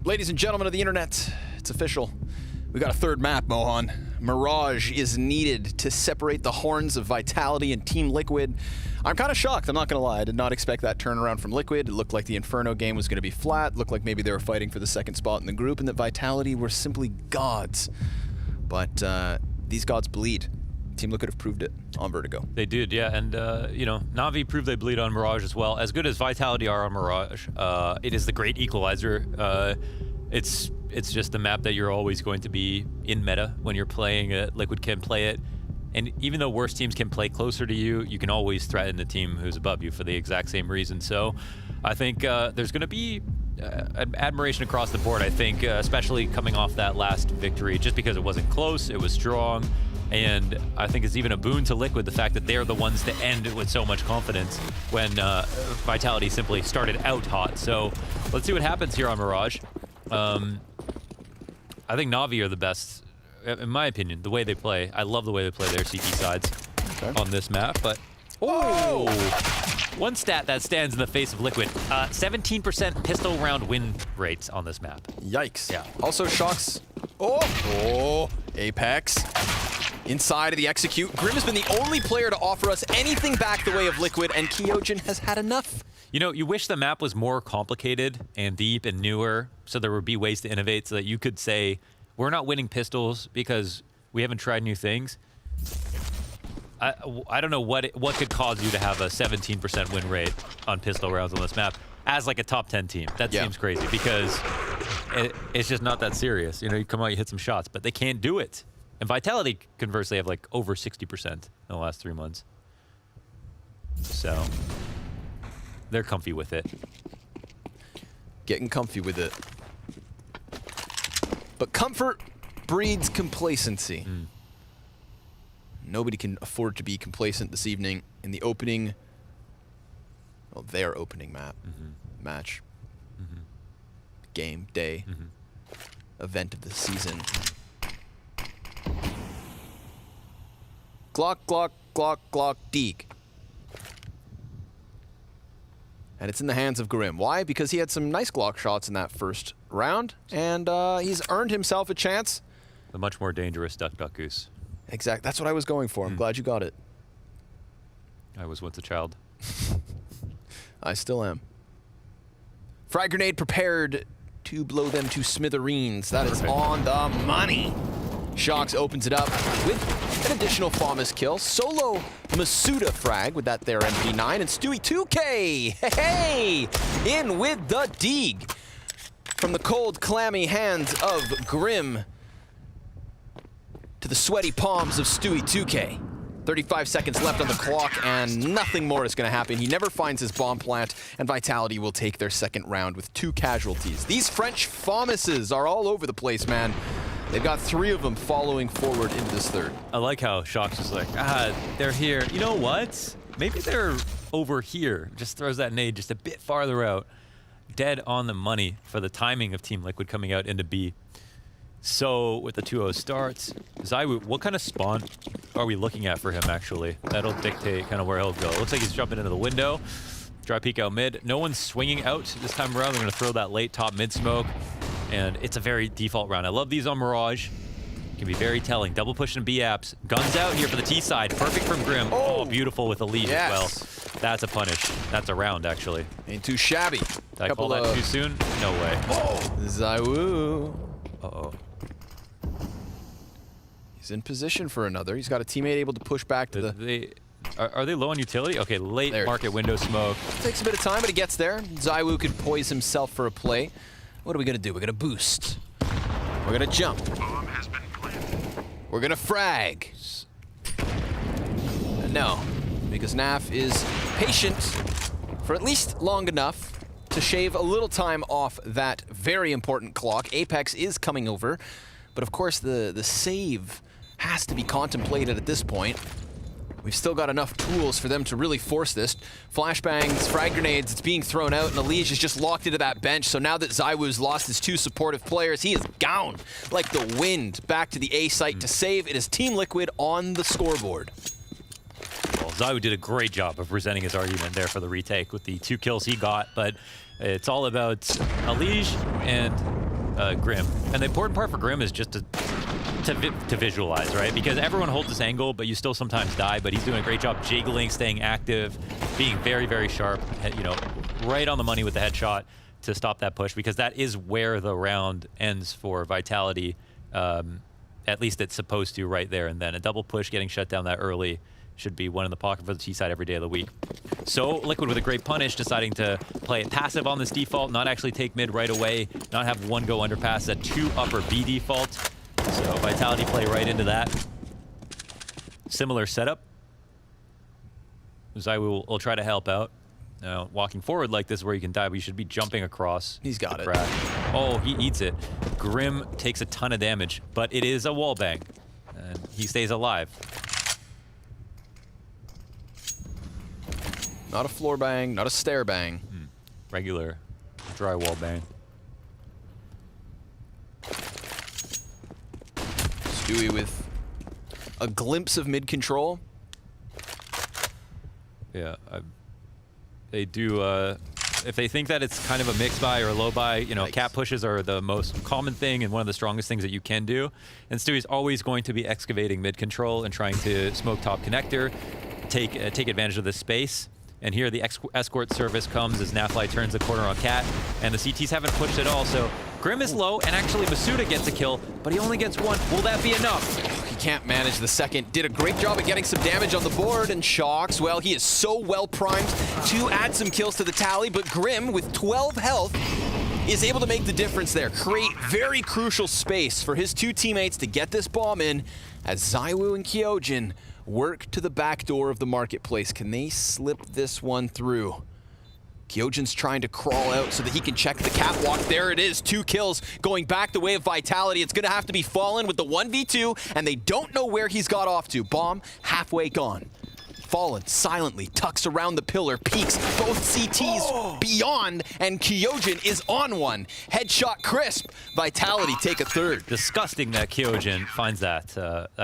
Ladies and gentlemen of the internet, it's official. We got a third map, Mohan. Mirage is needed to separate the horns of Vitality and Team Liquid. I'm kind of shocked, I'm not gonna lie. I did not expect that turnaround from Liquid. It looked like the Inferno game was gonna be flat. Looked like maybe they were fighting for the second spot in the group and that Vitality were simply gods. But these gods bleed. Team Liquid have proved it on Vertigo. They did, yeah, and you know, Na'Vi proved they bleed on Mirage as well. As good as Vitality are on Mirage, it is the great equalizer. It's just the map that you're always going to be in meta when you're playing it. Liquid can play it, and even though worse teams can play closer to you, you can always threaten the team who's above you for the exact same reason. So I think there's going to be admiration across the board, I think, especially coming off that last victory, just because it wasn't close, it was strong. And I think it's even a boon to Liquid, the fact that they're the ones to end with so much confidence when Vitality simply started out hot. So let's see what happens here on Mirage. I think Na'Vi are the best, in my opinion, the way they play. I love the way they play their CT sides on this map, but... Oh! One stat that stands in the face of Liquid, 17% pistol round win rates on this map. Yikes. Yeah. Also, Shox Oh, Apex. Inside of the execute. Grim has been the only player to offer us anything back the way of Liquid, and Kyojin has had enough. You know, you wish the map was more complicated and deep and newer, so there would be ways to innovate so that you could say, we're not winning pistols because we haven't tried new things. I don't know what could cause you to have a 17% win rate on pistol rounds on this map as like a top 10 team. That seems crazy because it's just not that serious. You know, you come out, you hit some shots, but they can't do it. And Vitality, conversely, have like over 60% in the last 3 months. So they're comfy with it. Getting comfy with it. But comfort breeds complacency. Nobody can afford to be complacent this evening in the opening, well, their opening map, match, game, day, event of the season. Glock, Glock, Glock, Glock, Deek. And it's in the hands of Grim. Why? Because he had some nice Glock shots in that first round, and he's earned himself a chance. The much more dangerous Duck Duck Goose. Exactly. That's what I was going for. I'm glad you got it. I was once a child. I still am. Frag grenade prepared to blow them to smithereens. That is on the money. Shox opens it up with an additional FAMAS kill. Solo misutaaa frag with that there MP9. And Stewie2K, hey, in with the Deeg. From the cold, clammy hands of Grim to the sweaty palms of Stewie2K. 35 seconds left on the clock, and nothing more is going to happen. He never finds his bomb plant, and Vitality will take their second round with 2 casualties. These French FAMASes are all over the place, man. They've got 3 of them following forward into this third. I like how Shox is like, they're here. You know what? Maybe they're over here. Just throws that nade just a bit farther out. Dead on the money for the timing of Team Liquid coming out into B. So with the 2-0 starts, Zywoo, what kind of spawn are we looking at for him, actually? That'll dictate kind of where he'll go. Looks like he's jumping into the window. Dry peek out mid. No one's swinging out this time around. They're going to throw that late top mid smoke. And it's a very default round. I love these on Mirage. Can be very telling. Double pushing B apps. Guns out here for the T side. Perfect from Grim. Oh, beautiful with the lead as well. That's a punish. That's a round, actually. Ain't too shabby. Did I call that too soon? No way. Oh, Zywoo. Uh-oh. He's in position for another. He's got a teammate able to push back to the... Are they low on utility? Okay, late market window smoke. Takes a bit of time, but he gets there. Zywoo could poise himself for a play. What are we going to do? We're going to boost. We're going to jump. We're going to frag. No, because Naf is patient for at least long enough to shave a little time off that very important clock. Apex is coming over, but of course the save has to be contemplated at this point. We've still got enough tools for them to really force this. Flashbangs, frag grenades, it's being thrown out, and EliGE is just locked into that bench. So now that Zywoo's lost his 2 supportive players, he is gone like the wind back to the A site to save. It is Team Liquid on the scoreboard. Well, Zywoo did a great job of presenting his argument there for the retake with the 2 kills he got, but it's all about EliGE and Grim. And the important part for Grim is just to visualize, right? Because everyone holds this angle, but you still sometimes die, but he's doing a great job jiggling, staying active, being very, very sharp, you know, right on the money with the headshot to stop that push, because that is where the round ends for Vitality. At least it's supposed to right there and then. A double push getting shut down that early should be one in the pocket for the T side every day of the week. So Liquid with a great punish, deciding to play it passive on this default, not actually take mid right away, not have 1 go underpass, a 2 upper B default. So Vitality play right into that. Similar setup. Zywoo will try to help out. Now, walking forward like this is where you can die, but you should be jumping across. He's got it. Oh, he eats it. Grim takes a ton of damage, but it is a wall bang, and he stays alive. Not a floor bang, not a stair bang. Regular drywall bang. Stewie with a glimpse of mid control. Yeah, they do if they think that it's kind of a mix buy or a low buy, you know, cap pushes are the most common thing and one of the strongest things that you can do. And Stewie's always going to be excavating mid control and trying to smoke top connector, take advantage of this space. And here the escort service comes as Nafly turns the corner on Cat, and the CTs haven't pushed at all. So Grim is low, and actually misutaaa gets a kill, but he only gets one. Will that be enough? He can't manage the second. Did a great job at getting some damage on the board, and Shox, well, he is so well primed to add some kills to the tally, but Grim, with 12 health, is able to make the difference there. Create very crucial space for his two teammates to get this bomb in, as ZywOo and Kyojin work to the back door of the marketplace. Can they slip this one through? Kyojin's trying to crawl out so that he can check the catwalk. There it is, 2 kills going back the way of Vitality. It's gonna have to be Fallen with the 1v2, and they don't know where he's got off to. Bomb halfway gone. Fallen silently tucks around the pillar, peeks both CTs beyond, and Kyojin is on one. Headshot crisp. Vitality take a third. Disgusting that Kyojin finds that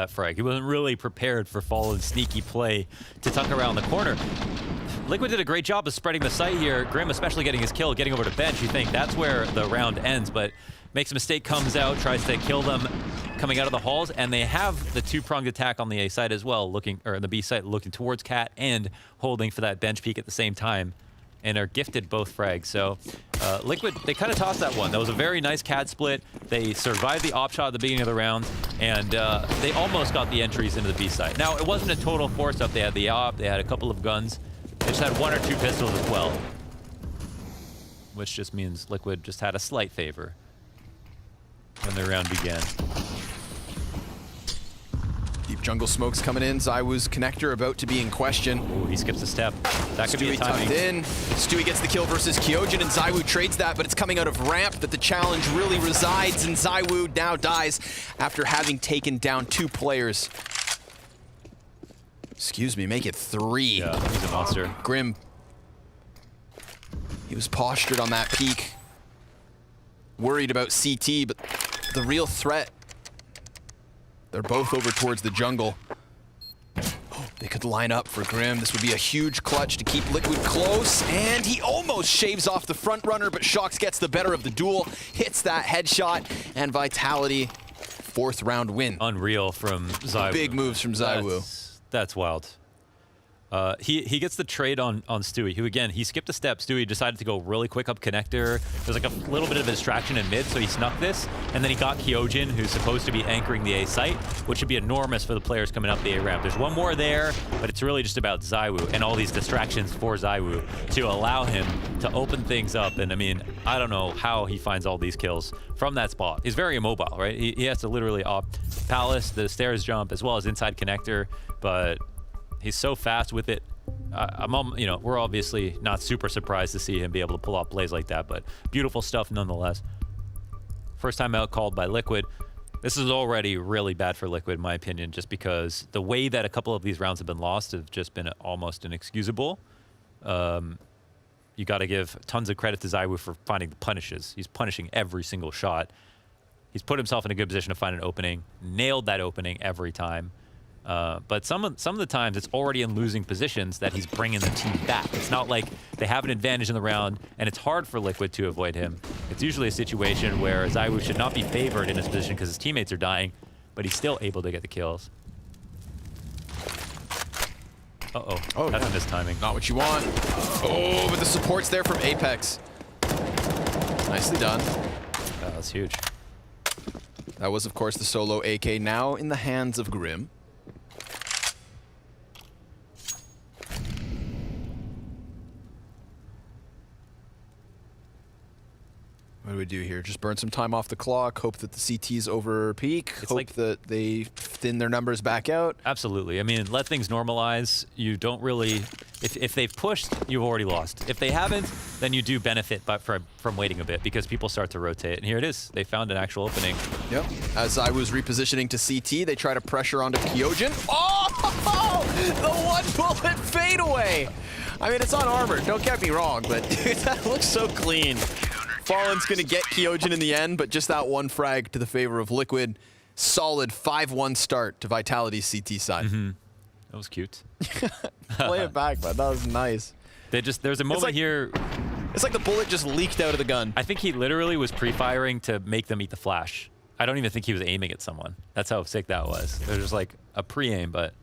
frag. He wasn't really prepared for Fallen's sneaky play to tuck around the corner. Liquid did a great job of spreading the site here. Grim especially getting his kill, getting over to bench. You think that's where the round ends, but makes a mistake, comes out, tries to kill them coming out of the halls, and they have the two-pronged attack on the A side as well, the B side looking towards Cat and holding for that bench peek at the same time, and are gifted both frags. So Liquid, they kind of tossed that one. That was a very nice Cat split. They survived the op shot at the beginning of the round, and they almost got the entries into the B side. Now, it wasn't a total force-up. They had the op, they had a couple of guns. They just had 1 or 2 pistols as well, which just means Liquid just had a slight favor when the round began. Deep jungle smokes coming in. ZywOo's connector about to be in question. Ooh, he skips a step. That could be a timing. Tucked in. Stewie gets the kill versus Kyojin, and ZywOo trades that, but it's coming out of ramp that the challenge really resides, and ZywOo now dies after having taken down 2 players. Excuse me, make it 3. Yeah, he's a monster. Grim. He was postured on that peak. Worried about CT, but the real threat, they're both over towards the jungle. Oh, they could line up for Grim. This would be a huge clutch to keep Liquid close, and he almost shaves off the front runner, but Shox gets the better of the duel, hits that headshot, and Vitality, 4th round win. Unreal from ZywOo. Big moves from ZywOo. That's wild. He gets the trade on Stewie, who again, he skipped a step. Stewie decided to go really quick up connector. There's like a little bit of a distraction in mid, so he snuck this. And then he got Kyojin, who's supposed to be anchoring the A site, which should be enormous for the players coming up the A ramp. There's one more there, but it's really just about ZywOo and all these distractions for ZywOo to allow him to open things up. And I mean, I don't know how he finds all these kills from that spot. He's very immobile, right? He has to literally op Palace, the stairs jump, as well as inside connector, but he's so fast with it. You know, we're obviously not super surprised to see him be able to pull off plays like that, but beautiful stuff nonetheless. First time out called by Liquid. This is already really bad for Liquid, in my opinion, just because the way that a couple of these rounds have been lost have just been almost inexcusable. You got to give tons of credit to ZywOo for finding the punishes. He's punishing every single shot. He's put himself in a good position to find an opening, nailed that opening every time. But some of the times it's already in losing positions that he's bringing the team back. It's not like they have an advantage in the round and it's hard for Liquid to avoid him. It's usually a situation where ZywOo should not be favored in his position because his teammates are dying, but he's still able to get the kills. Oh, that's a mistiming. Not what you want. Oh, but the support's there from Apex. Nicely done. Oh, that's huge. That was, of course, the solo AK, now in the hands of Grim. What do we do here? Just burn some time off the clock, hope that the CT's over peak, hope that they thin their numbers back out. Absolutely. I mean, let things normalize. You don't really... If they've pushed, you've already lost. If they haven't, then you do benefit from waiting a bit because people start to rotate. And here it is. They found an actual opening. Yep. As I was repositioning to CT, they try to pressure onto Kyojin. Oh! The 1 bullet fadeaway! I mean, it's unarmored, don't get me wrong, but that looks so clean. Fallen's gonna get Kyojin in the end, but just that 1 frag to the favor of Liquid. Solid 5-1 start to Vitality's CT side. That was cute. Play it back, but that was nice. There's a moment here It's like the bullet just leaked out of the gun. I think he literally was pre-firing to make them eat the flash. I don't even think he was aiming at someone. That's how sick that was. It was just like a pre-aim, but...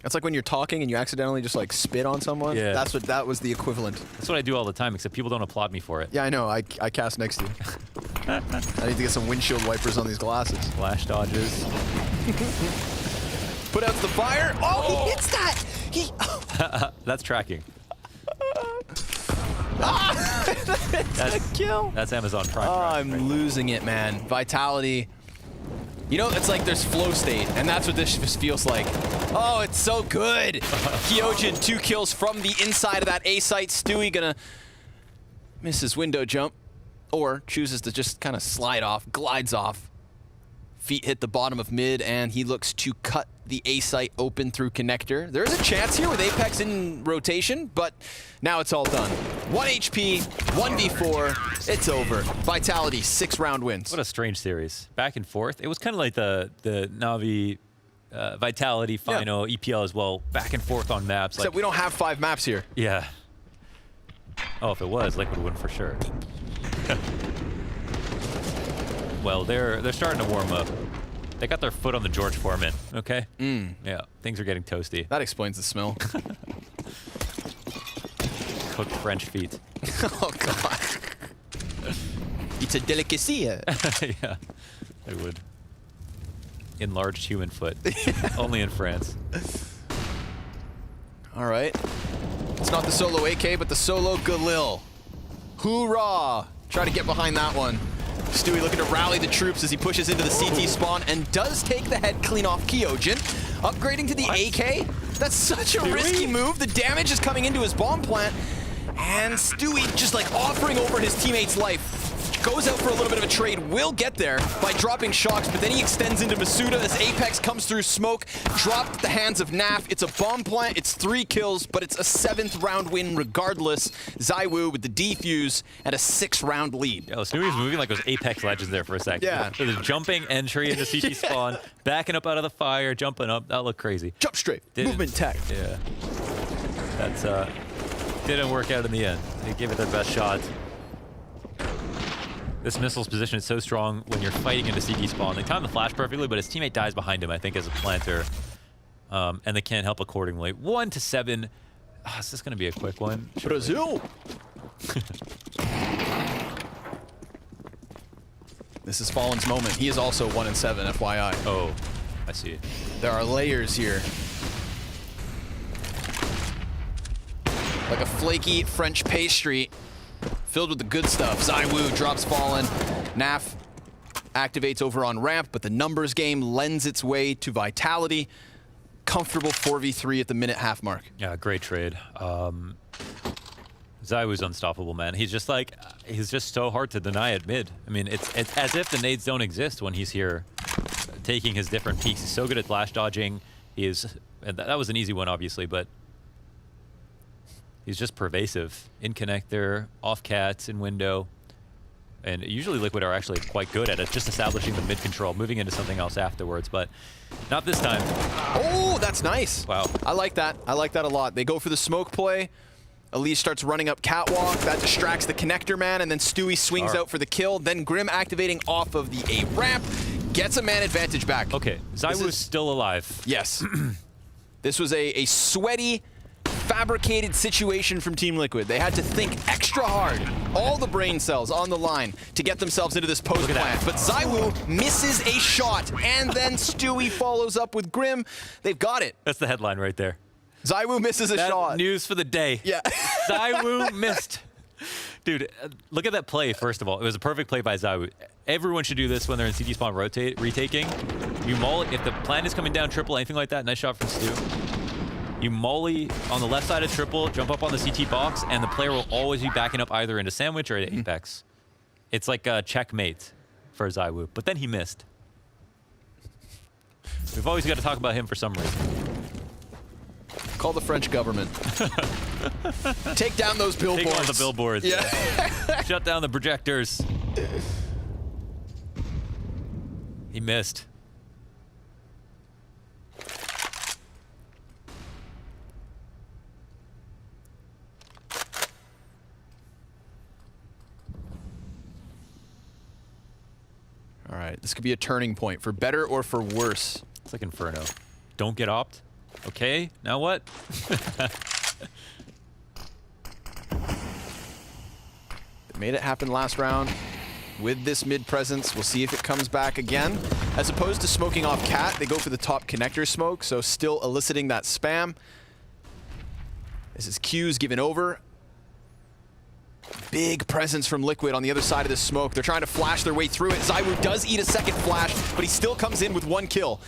That's like when you're talking and you accidentally just like spit on someone. Yeah. That was the equivalent. That's what I do all the time, except people don't applaud me for it. Yeah, I know. I cast next to you. I need to get some windshield wipers on these glasses. Flash dodges. Put out the fire. Oh, he hits that. He. That's tracking. That's a kill. That's Amazon Prime. Oh, I'm losing it, man. Vitality. You know, it's like there's flow state, and that's what this just feels like. Oh, it's so good. Kyojin, 2 kills from the inside of that A site. Stewie gonna miss his window jump, or chooses to just kind of slide off, glides off. Feet hit the bottom of mid, and he looks to cut the A site open through connector. There's a chance here with Apex in rotation, but now it's all done. 1 HP, 1v4, it's over. Vitality, 6-round wins. What a strange series. Back and forth. It was kind of like the Na'Vi Vitality final, EPL as well. Back and forth on maps. Except we don't have 5 maps here. Yeah. Oh, if it was, Liquid would win for sure. Well, they're starting to warm up. They got their foot on the George Foreman, okay? Yeah, things are getting toasty. That explains the smell. Cooked French feet. Oh, God. It's a delicacy. Yeah, they would. Enlarged human foot. Only in France. All right. It's not the solo AK, but the solo Galil. Hoorah! Try to get behind that one. Stewie looking to rally the troops as he pushes into the CT spawn and does take the head clean off Kyojin. Upgrading to the AK? That's such a risky move. The damage is coming into his bomb plant. And Stewie just like offering over his teammate's life. Goes out for a little bit of a trade, will get there by dropping shocks, but then he extends into misutaaa as Apex comes through smoke. Dropped at the hands of Naf. It's a bomb plant, it's 3 kills, but it's a 7th round win regardless. ZywOo with the defuse and a 6-round lead. Yeah, Stewie was moving like those Apex legends there for a second. Yeah. So the jumping entry into CT spawn, backing up out of the fire, jumping up. That looked crazy. Jump straight, movement tech. Yeah. That's, didn't work out in the end. They gave it their best shot. This missile's position is so strong when you're fighting into CT spawn. They time the flash perfectly, but his teammate dies behind him, I think, as a planter. And they can't help accordingly. 1-7. Oh, is this going to be a quick one? Brazil! This is Fallen's moment. He is also 1-7, FYI. Oh, I see. There are layers here. Like a flaky French pastry. Filled with the good stuff. ZywOo drops Fallen. Naf activates over on ramp, but the numbers game lends its way to Vitality. Comfortable 4v3 at the minute half mark. Yeah, great trade. ZywOo's unstoppable, man. He's just like, he's just so hard to deny at mid. I mean, it's as if the nades don't exist when he's here, taking his different peaks. He's so good at flash dodging. He is, and that was an easy one, obviously, but he's just pervasive. In connector, off cats, in window. And usually Liquid are actually quite good at it, just establishing the mid control, moving into something else afterwards, but not this time. Oh, that's nice. Wow. I like that. I like that a lot. They go for the smoke play. EliGE starts running up catwalk. That distracts the connector man, and then Stewie swings out for the kill. Then Grim activating off of the A ramp. Gets a man advantage back. Okay, ZywOo's still alive. Yes. This was a sweaty, fabricated situation from Team Liquid. They had to think extra hard, all the brain cells on the line to get themselves into this post plant. But ZywOo misses a shot, and then Stewie follows up with Grim. They've got it. That's the headline right there. ZywOo misses a shot. News for the day. Yeah. ZywOo missed. Dude, look at that play, first of all. It was a perfect play by ZywOo. Everyone should do this when they're in CT spawn retaking. You maul it. If the plant is coming down triple, anything like that, nice shot from Stu. You molly on the left side of triple, jump up on the CT box, and the player will always be backing up either into sandwich or into Apex. It's like a checkmate for ZywOo, but then he missed. We've always got to talk about him for some reason. Call the French government. Take down those billboards. Take on the billboards. Yeah. Shut down the projectors. He missed. This could be a turning point for better or for worse. It's like Inferno. Don't get opt. Okay, now what? They made it happen last round with this mid presence. We'll see if it comes back again. As opposed to smoking off Cat, they go for the top connector smoke, so still eliciting that spam. This is Q's given over. Big presence from Liquid on the other side of the smoke. They're trying to flash their way through it. Zywoo does eat a second flash, but he still comes in with 1 kill.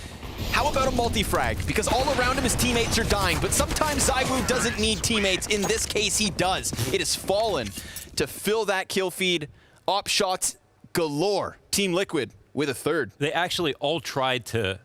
How about a multi-frag? Because all around him his teammates are dying, but sometimes Zywoo doesn't need teammates. In this case, he does. It has fallen to fill that kill feed. Op shots galore. Team Liquid with a third. They actually all tried to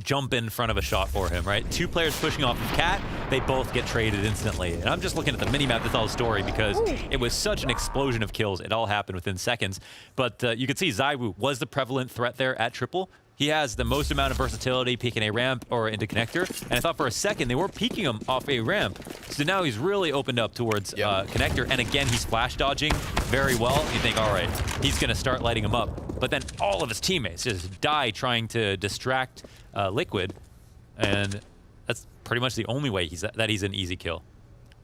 jump in front of a shot for him, right? 2 players pushing off of Cat, they both get traded instantly. And I'm just looking at the mini-map to tell the story because it was such an explosion of kills. It all happened within seconds. But you could see Zywoo was the prevalent threat there at triple. He has the most amount of versatility peeking a ramp or into connector. And I thought for a second they were peeking him off a ramp. So now he's really opened up towards connector. And again, he's flash dodging very well. You think, all right, he's going to start lighting him up. But then all of his teammates just die trying to distract Liquid. And that's pretty much the only way that he's an easy kill.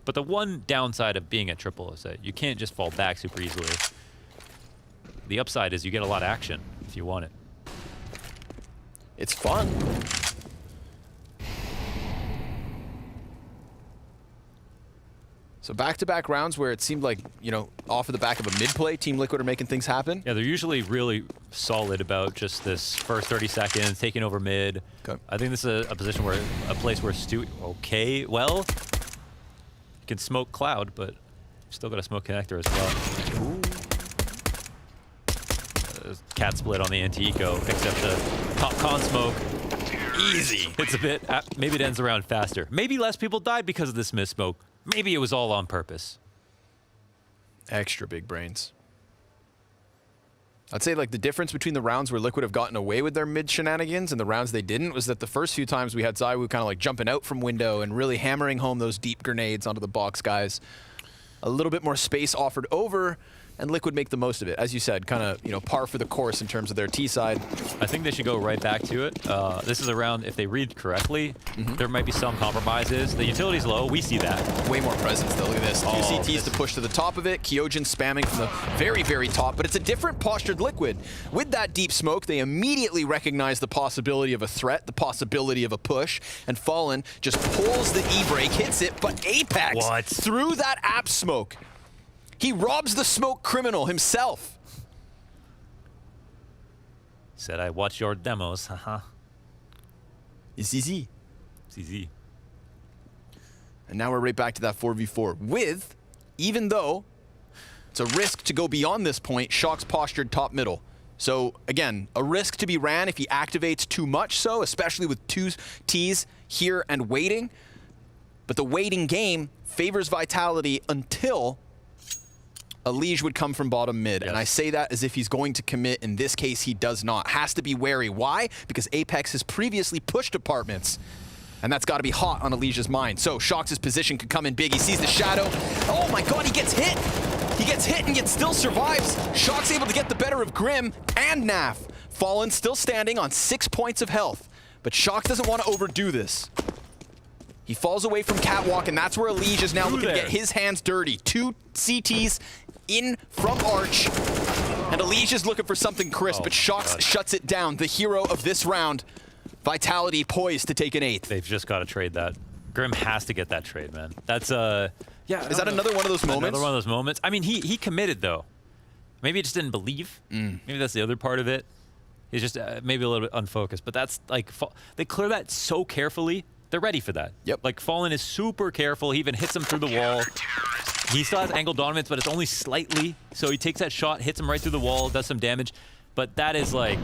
But the one downside of being a triple is that you can't just fall back super easily. The upside is you get a lot of action if you want it. It's fun. So back-to-back rounds where it seemed like, you know, off of the back of a mid-play, Team Liquid are making things happen. Yeah, they're usually really solid about just this first 30 seconds, taking over mid. Okay. I think this is a position where, a place where Stu, okay, well, you can smoke Cloud, but you still got to smoke connector as well. Ooh. Cat split on the anti-eco, except the top con smoke. Easy. It's a bit, maybe it ends around faster. Maybe less people died because of this miss smoke. Maybe it was all on purpose. Extra big brains. I'd say like the difference between the rounds where Liquid have gotten away with their mid shenanigans and the rounds they didn't was that the first few times we had Zywoo kind of like jumping out from window and really hammering home those deep grenades onto the box guys. A little bit more space offered over, and Liquid make the most of it. As you said, kind of, you know, par for the course in terms of their T side. I think they should go right back to it. This is a round, if they read correctly, there might be some compromises. The utility's low, we see that. Way more presence though, look at this. 2 CTs to push to the top of it, Kyojin spamming from the very, very top, but it's a different postured Liquid. With that deep smoke, they immediately recognize the possibility of a threat, the possibility of a push, and Fallen just pulls the E-brake, hits it, but Apex, through that app smoke, he robs the smoke criminal himself. Said I watch your demos, haha. It's easy. It's easy. And now we're right back to that 4v4 with, even though it's a risk to go beyond this point, Shock's postured top middle. So again, a risk to be ran if he activates too much so, especially with 2 Ts here and waiting. But the waiting game favors Vitality until EliGE would come from bottom mid, and I say that as if he's going to commit. In this case, he does not. Has to be wary. Why? Because Apex has previously pushed apartments, and that's got to be hot on EliGE's mind. So Shock's position could come in big. He sees the shadow. Oh my god, he gets hit! He gets hit and yet still survives. Shock's able to get the better of Grim and Naf. Fallen still standing on 6 points of health, but Shock doesn't want to overdo this. He falls away from Catwalk, and that's where EliGE is now looking to get his hands dirty. 2 CTs in from Arch, and EliGE is looking for something crisp, but Shox shuts it down. The hero of this round, Vitality poised to take an 8th. They've just got to trade that. Grim has to get that trade, man. That's yeah. Is that another one of those moments? Another one of those moments. I mean, he committed though. Maybe he just didn't believe. Maybe that's the other part of it. He's just maybe a little bit unfocused. But that's like they clear that so carefully. They're ready for that. Yep. Like Fallen is super careful. He even hits him through the wall. He still has angle dominance, but it's only slightly. So he takes that shot, hits him right through the wall, does some damage. But that is like,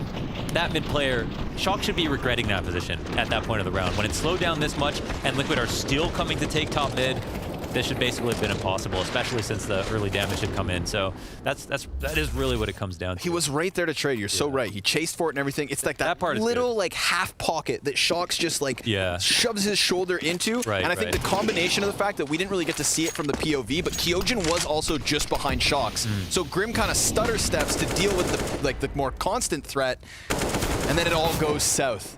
that mid player, Shock should be regretting that position at that point of the round. When it's slowed down this much and Liquid are still coming to take top mid, this should basically have been impossible, especially since the early damage had come in. So that is really what it comes down to. He was right there to trade. You're so right. He chased for it and everything. It's like that part little like half pocket that Shox just like shoves his shoulder into. Right, and I think the combination of the fact that we didn't really get to see it from the POV, but Kyojin was also just behind Shox. So Grim kind of stutter steps to deal with the more constant threat, and then it all goes south.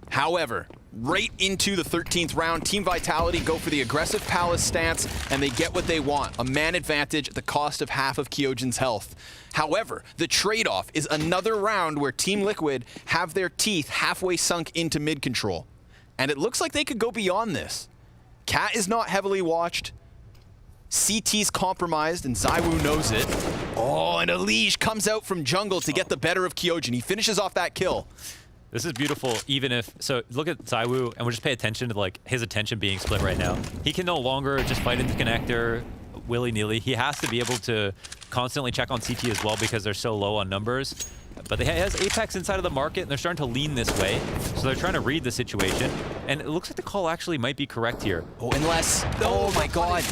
However, right into the 13th round, Team Vitality go for the aggressive Palace stance, and they get what they want, a man advantage at the cost of half of Kyojin's health. However, the trade-off is another round where Team Liquid have their teeth halfway sunk into mid control. And it looks like they could go beyond this. Cat is not heavily watched. CT's compromised, and ZywOo knows it. Oh, and EliGE comes out from jungle to get the better of Kyojin. He finishes off that kill. This is beautiful, even if, so look at ZywOo, and we'll just pay attention to like his attention being split right now. He can no longer just fight into connector willy-nilly. He has to be able to constantly check on CT as well because they're so low on numbers. But he has Apex inside of the market, and they're starting to lean this way. So they're trying to read the situation. And it looks like the call actually might be correct here. Oh, unless, oh my God.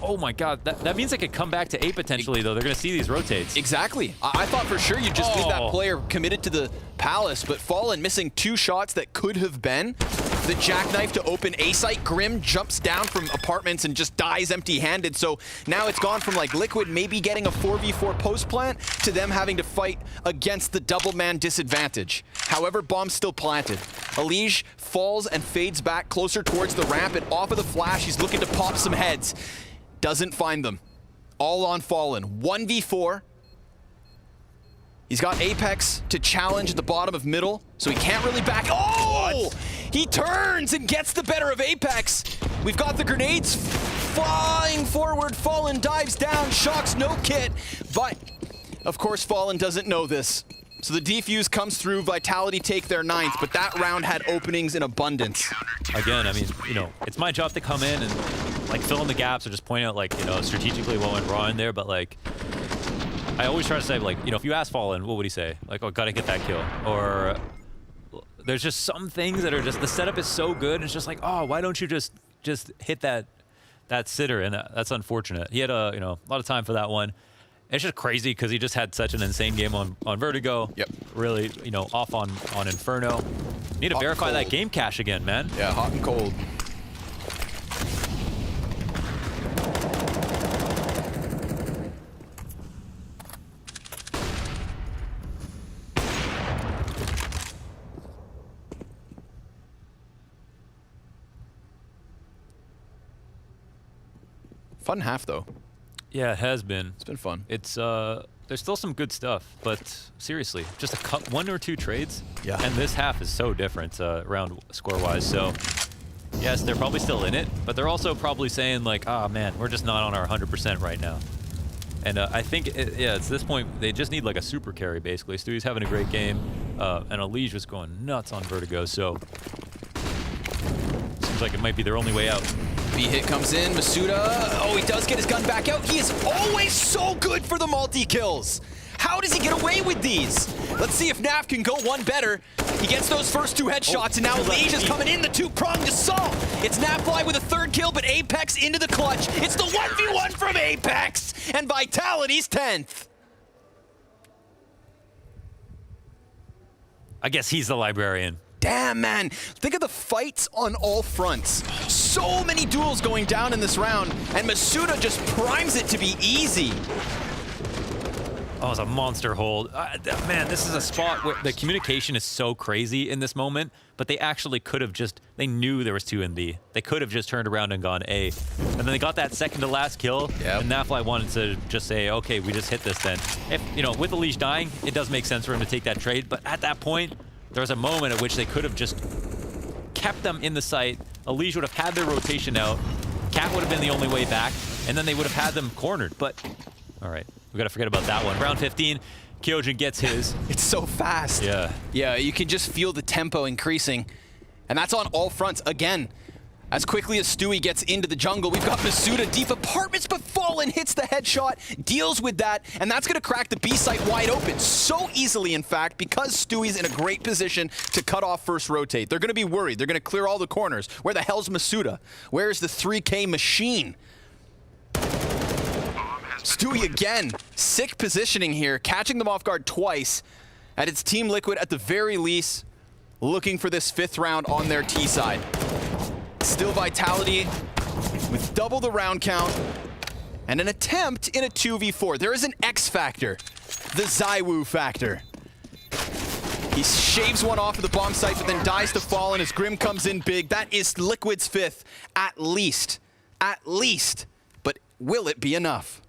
Oh my God, that means they could come back to A potentially, though. They're going to see these rotates. Exactly. I thought for sure you'd just leave that player committed to the Palace, but Fallen missing 2 shots that could have been. The jackknife to open A site. Grim jumps down from apartments and just dies empty-handed. So now it's gone from like Liquid maybe getting a 4v4 post plant to them having to fight against the double man disadvantage. However, bomb's still planted. EliGE falls and fades back closer towards the ramp, and off of the flash, he's looking to pop some heads. Doesn't find them. All on Fallen. 1v4. He's got Apex to challenge at the bottom of middle, so he can't really back. Oh! He turns and gets the better of Apex. We've got the grenades flying forward. Fallen dives down. Shox no kit. But, of course, Fallen doesn't know this. So the defuse comes through, Vitality take their 9th, but that round had openings in abundance. Again, I mean, you know, it's my job to come in and like fill in the gaps or just point out like, you know, strategically what went wrong there, but like, I always try to say like, you know, if you ask Fallen, what would he say? Like, oh, gotta get that kill. Or there's just some things that are just, the setup is so good, and it's just like, oh, why don't you just hit that sitter? And that's unfortunate. He had a, you know, a lot of time for that one. It's just crazy because he just had such an insane game on Vertigo. Yep. Really, you know, off on Inferno. Need to verify that game cache again, man. Yeah, hot and cold. Fun half though. Yeah, it has been. It's been fun. It's there's still some good stuff, but seriously, just one or two trades. Yeah. And this half is so different round score-wise. So yes, they're probably still in it, but they're also probably saying like, ah, man, we're just not on our 100% right now. And I think, yeah, it's this point, they just need like a super carry, basically. Stewie's having a great game, and EliGE was going nuts on Vertigo, so seems like it might be their only way out. B-hit comes in, misutaaa. Oh, he does get his gun back out. He is always so good for the multi-kills. How does he get away with these? Let's see if Nav can go one better. He gets those first 2 headshots, and now EliGE is coming in, the 2-pronged assault. It's Napfly with a 3rd kill, but Apex into the clutch. It's the 1v1 from Apex, and Vitality's 10th. I guess he's the librarian. Damn, man. Think of the fights on all fronts. So many duels going down in this round, and misutaaa just primes it to be easy. Oh, it's a monster hold. Man, this is a spot where the communication is so crazy in this moment, but they actually could have just, they knew there was 2 in B. They could have just turned around and gone A. And then they got that second to last kill, and Napfly wanted to just say, okay, we just hit this then. If, you know, with EliGE dying, it does make sense for him to take that trade, but at that point, there was a moment at which they could have just kept them in the site. EliGE would have had their rotation out. Cat would have been the only way back, and then they would have had them cornered. But, all right, we got to forget about that one. Round 15, Kyojin gets his. It's so fast. Yeah. Yeah, you can just feel the tempo increasing. And that's on all fronts. Again, As quickly as Stewie gets into the jungle, we've got misutaaa deep apartments, but Fallen hits the headshot, deals with that, and that's going to crack the B site wide open so easily, in fact, because Stewie's in a great position to cut off first rotate. They're going to be worried. They're going to clear all the corners. Where the hell's misutaaa? Where's the 3K machine? Stewie again, sick positioning here, catching them off guard twice. And it's Team Liquid at the very least looking for this 5th round on their T side. Still Vitality with double the round count and an attempt in a 2v4. There is an X factor, the Zywoo factor. He shaves one off of the bomb site, but then dies to Fallen as Grim comes in big. That is Liquid's 5th, at least. At least. But will it be enough?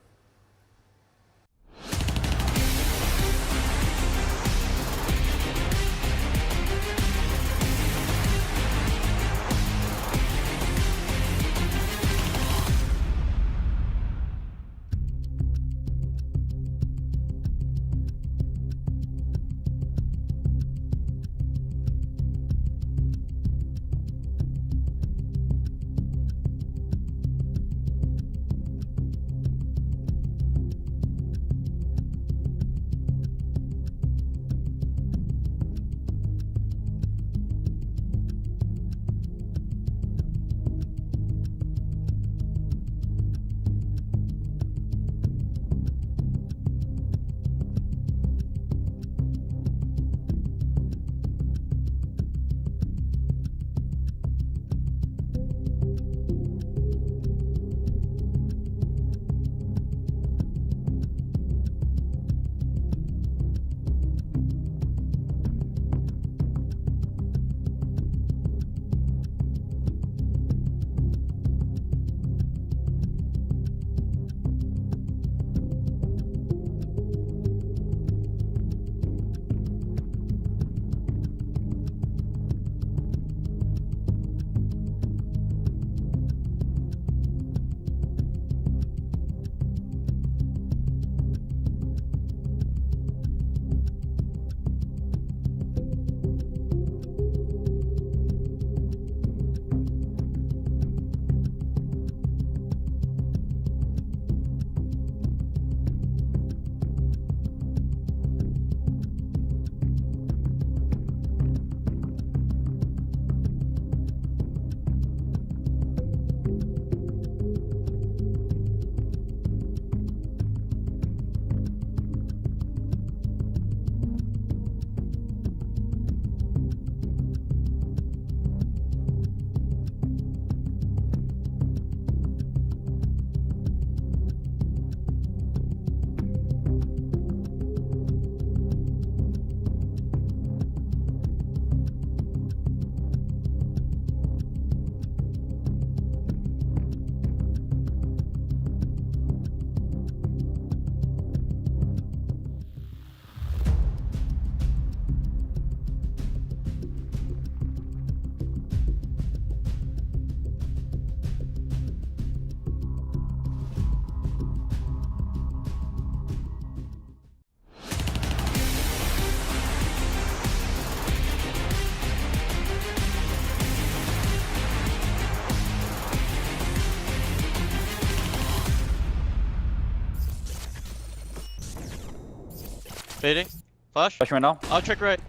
Baiting. Flash. Flash right now. I'll trick right.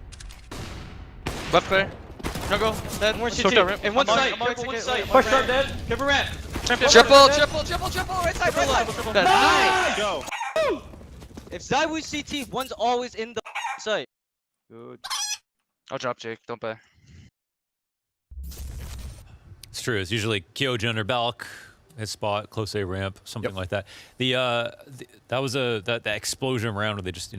Left clear. No go. Dead. More CT. And one side. One side. Push up dead. Give a ramp. Triple. Right side. Right side. Nice. Go. If Zywoo CT, one's always in the site. Good. I'll drop Jake. Don't pay. It's true. It's usually Kyojin or Balk, his spot, close A ramp, something like that. That was the explosion round where they just,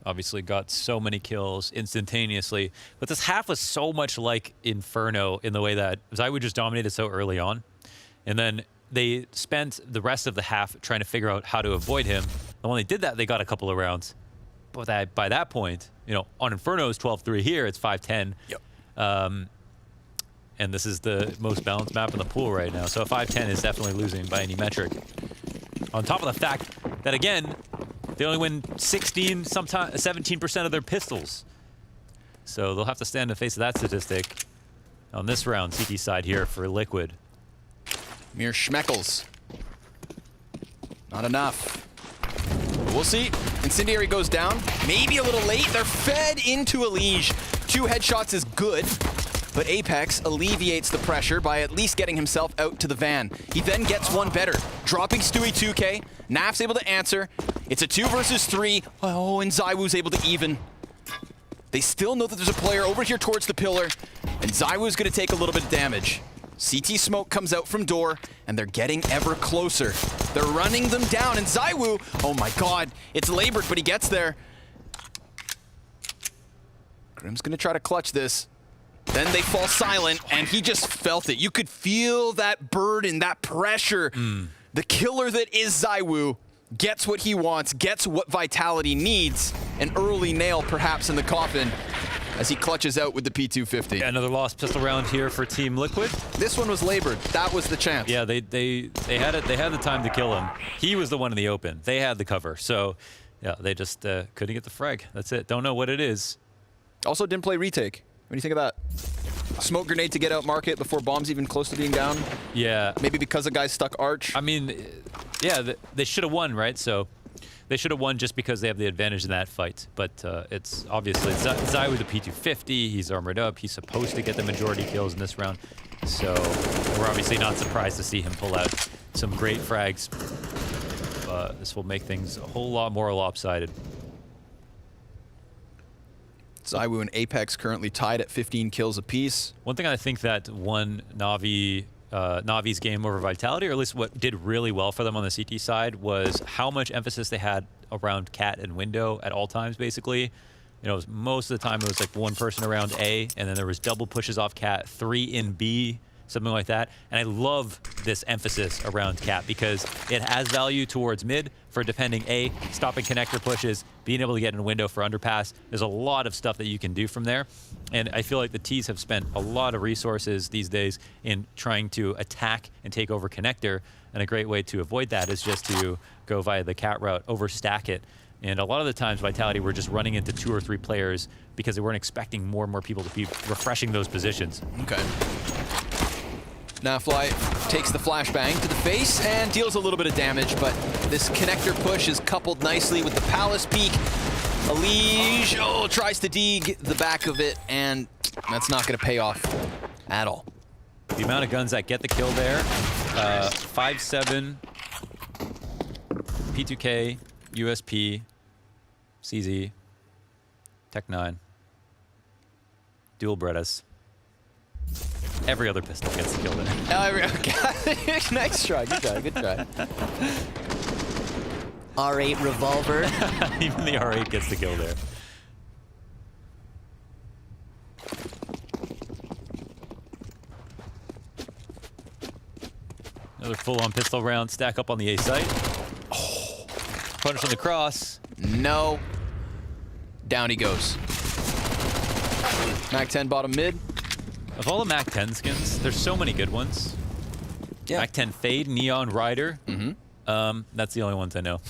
obviously got so many kills instantaneously. But this half was so much like Inferno in the way that Zywoo just dominated so early on. And then they spent the rest of the half trying to figure out how to avoid him. And when they did that, they got a couple of rounds. But by that point, on Inferno it's 12-3 here, it's 5-10. Yep. And this is the most balanced map in the pool right now. So a 5-10 is definitely losing by any metric. On top of the fact that, again, they only win 16, sometimes 17% of their pistols. So they'll have to stand in the face of that statistic. On this round, CT side here for Liquid. Mere schmeckles. Not enough. But we'll see. Incendiary goes down. Maybe a little late. They're fed into EliGE. 2 headshots is good, but Apex alleviates the pressure by at least getting himself out to the van. He then gets one better, dropping Stewie 2K. Naf's able to answer. It's a 2 versus 3. Oh, and ZywOo's able to even. They still know that there's a player over here towards the pillar, and ZywOo's gonna take a little bit of damage. CT smoke comes out from door, and they're getting ever closer. They're running them down, and ZywOo, oh my god, it's labored, but he gets there. Grim's gonna try to clutch this. Then they fall silent, and he just felt it. You could feel that burden, that pressure. The killer that is ZywOo gets what he wants, gets what Vitality needs. An early nail, perhaps, in the coffin as he clutches out with the P250. Yeah, another lost pistol round here for Team Liquid. This one was labored. That was the chance. Yeah, they had it. They had the time to kill him. He was the one in the open. They had the cover. So, yeah, they just couldn't get the frag. That's it. Don't know what it is. Also didn't play retake. What do you think of that? Smoke grenade to get out market before bomb's even close to being down. Yeah. Maybe because the guy stuck arch. I mean, yeah, they should have won, right? So they should have won just because they have the advantage in that fight. But it's obviously ZywOo the P250. He's armored up. He's supposed to get the majority kills in this round. So we're obviously not surprised to see him pull out some great frags. This will make things a whole lot more lopsided. ZywOo and Apex currently tied at 15 kills apiece. One thing I think that won Navi's game over Vitality, or at least what did really well for them on the CT side, was how much emphasis they had around Cat and Window at all times, basically. You know, most of the time it was like one person around A, and then there was double pushes off Cat, 3 in B, something like that. And I love this emphasis around Cat because it has value towards mid for defending A, stopping connector pushes, being able to get in a window for underpass. There's a lot of stuff that you can do from there. And I feel like the T's have spent a lot of resources these days in trying to attack and take over connector. And a great way to avoid that is just to go via the Cat route, overstack it. And a lot of the times Vitality were just running into 2 or 3 players because they weren't expecting more and more people to be refreshing those positions. Okay. Nafly takes the flashbang to the face and deals a little bit of damage, but this connector push is coupled nicely with the Palace peek. EliGE, tries to dig the back of it, and that's not going to pay off at all. The amount of guns that get the kill there, 5-7, P2K, USP, CZ, Tech 9, dual Bretas. Every other pistol gets the kill there. Nice try, good try, good try. R8 revolver. Even the R8 gets the kill there. Another full-on pistol round, stack up on the A site. Oh, punish on the cross. No. Down he goes. Mac 10 bottom mid. Of all the Mac 10 skins, there's so many good ones. Yeah. Mac 10 Fade, Neon Rider. That's the only ones I know.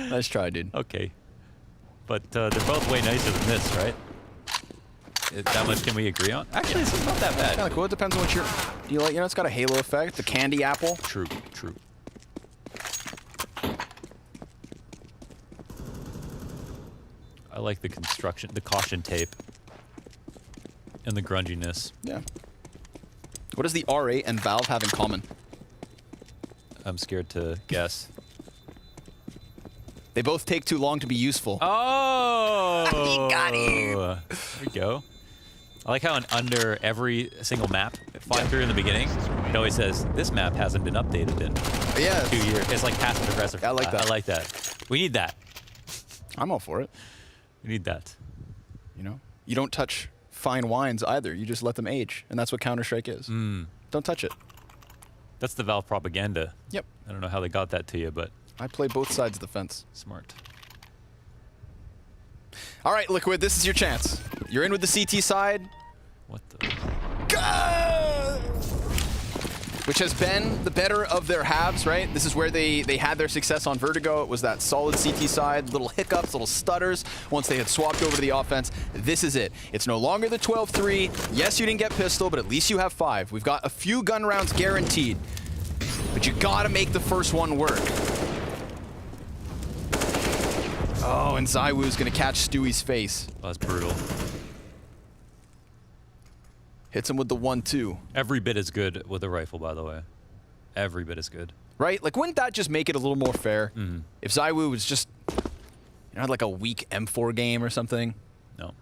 Nice try, dude. Okay. But they're both way nicer than this, right? That much can we agree on? Actually, this is not that bad. Kind of cool. It depends on what you're... Do you like? You know, it's got a halo effect. The candy apple. True, true. I like the construction, the caution tape, and the grunginess. Yeah. What does the R8 and Valve have in common? I'm scared to guess. They both take too long to be useful. Oh! He got you! There we go. I like how under every single map, flying through in the beginning, it always says, this map hasn't been updated in 2 years. It's like passive aggressive. I like that. I like that. We need that. I'm all for it. We need that. You know? You don't touch fine wines either. You just let them age. And that's what Counter-Strike is. Don't touch it. That's the Valve propaganda. Yep. I don't know how they got that to you, but... I play both sides of the fence. Smart. All right, Liquid, this is your chance. You're in with the CT side. What the... which has been the better of their halves, right? This is where they had their success on Vertigo. It was that solid CT side, little hiccups, little stutters once they had swapped over to the offense. This is it. It's no longer the 12-3. Yes, you didn't get pistol, but at least you have 5. We've got a few gun rounds guaranteed, but you gotta make the first one work. Oh, and ZywOo's gonna catch Stewie's face. Oh, that's brutal. Hits him with the 1-2. Every bit as good with a rifle, by the way. Every bit as good. Right? Like, wouldn't that just make it a little more fair? If ZywOo was just, had like a weak M4 game or something? No.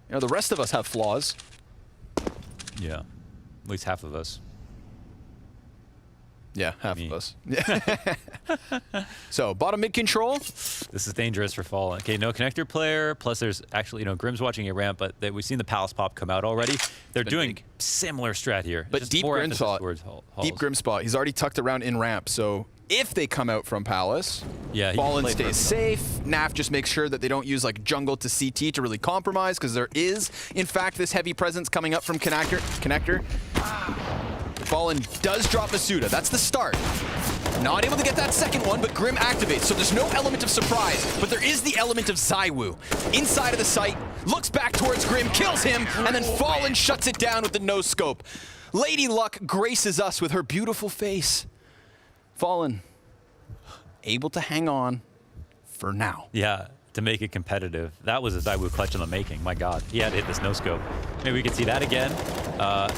The rest of us have flaws. Yeah. At least half of us. Yeah, half of us. So, bottom mid control. This is dangerous for Fallen. Okay, no connector player. Plus, there's actually, Grim's watching a ramp, but we've seen the Palace pop come out already. They're doing similar strat here. But just deep more Grim spot. Deep Grim spot. He's already tucked around in ramp, so if they come out from Palace, yeah, Fallen stays safe. Naf just makes sure that they don't use like jungle to CT to really compromise, because there is, in fact, this heavy presence coming up from connector. Fallen does drop misutaaa. That's the start. Not able to get that second one, but Grim activates, so there's no element of surprise, but there is the element of ZywOo. Inside of the site, looks back towards Grim, kills him, and then Fallen shuts it down with the no-scope. Lady Luck graces us with her beautiful face. Fallen, able to hang on for now. Yeah, to make it competitive. That was a ZywOo clutch in the making. My God, he had to hit this no-scope. Maybe we could see that again.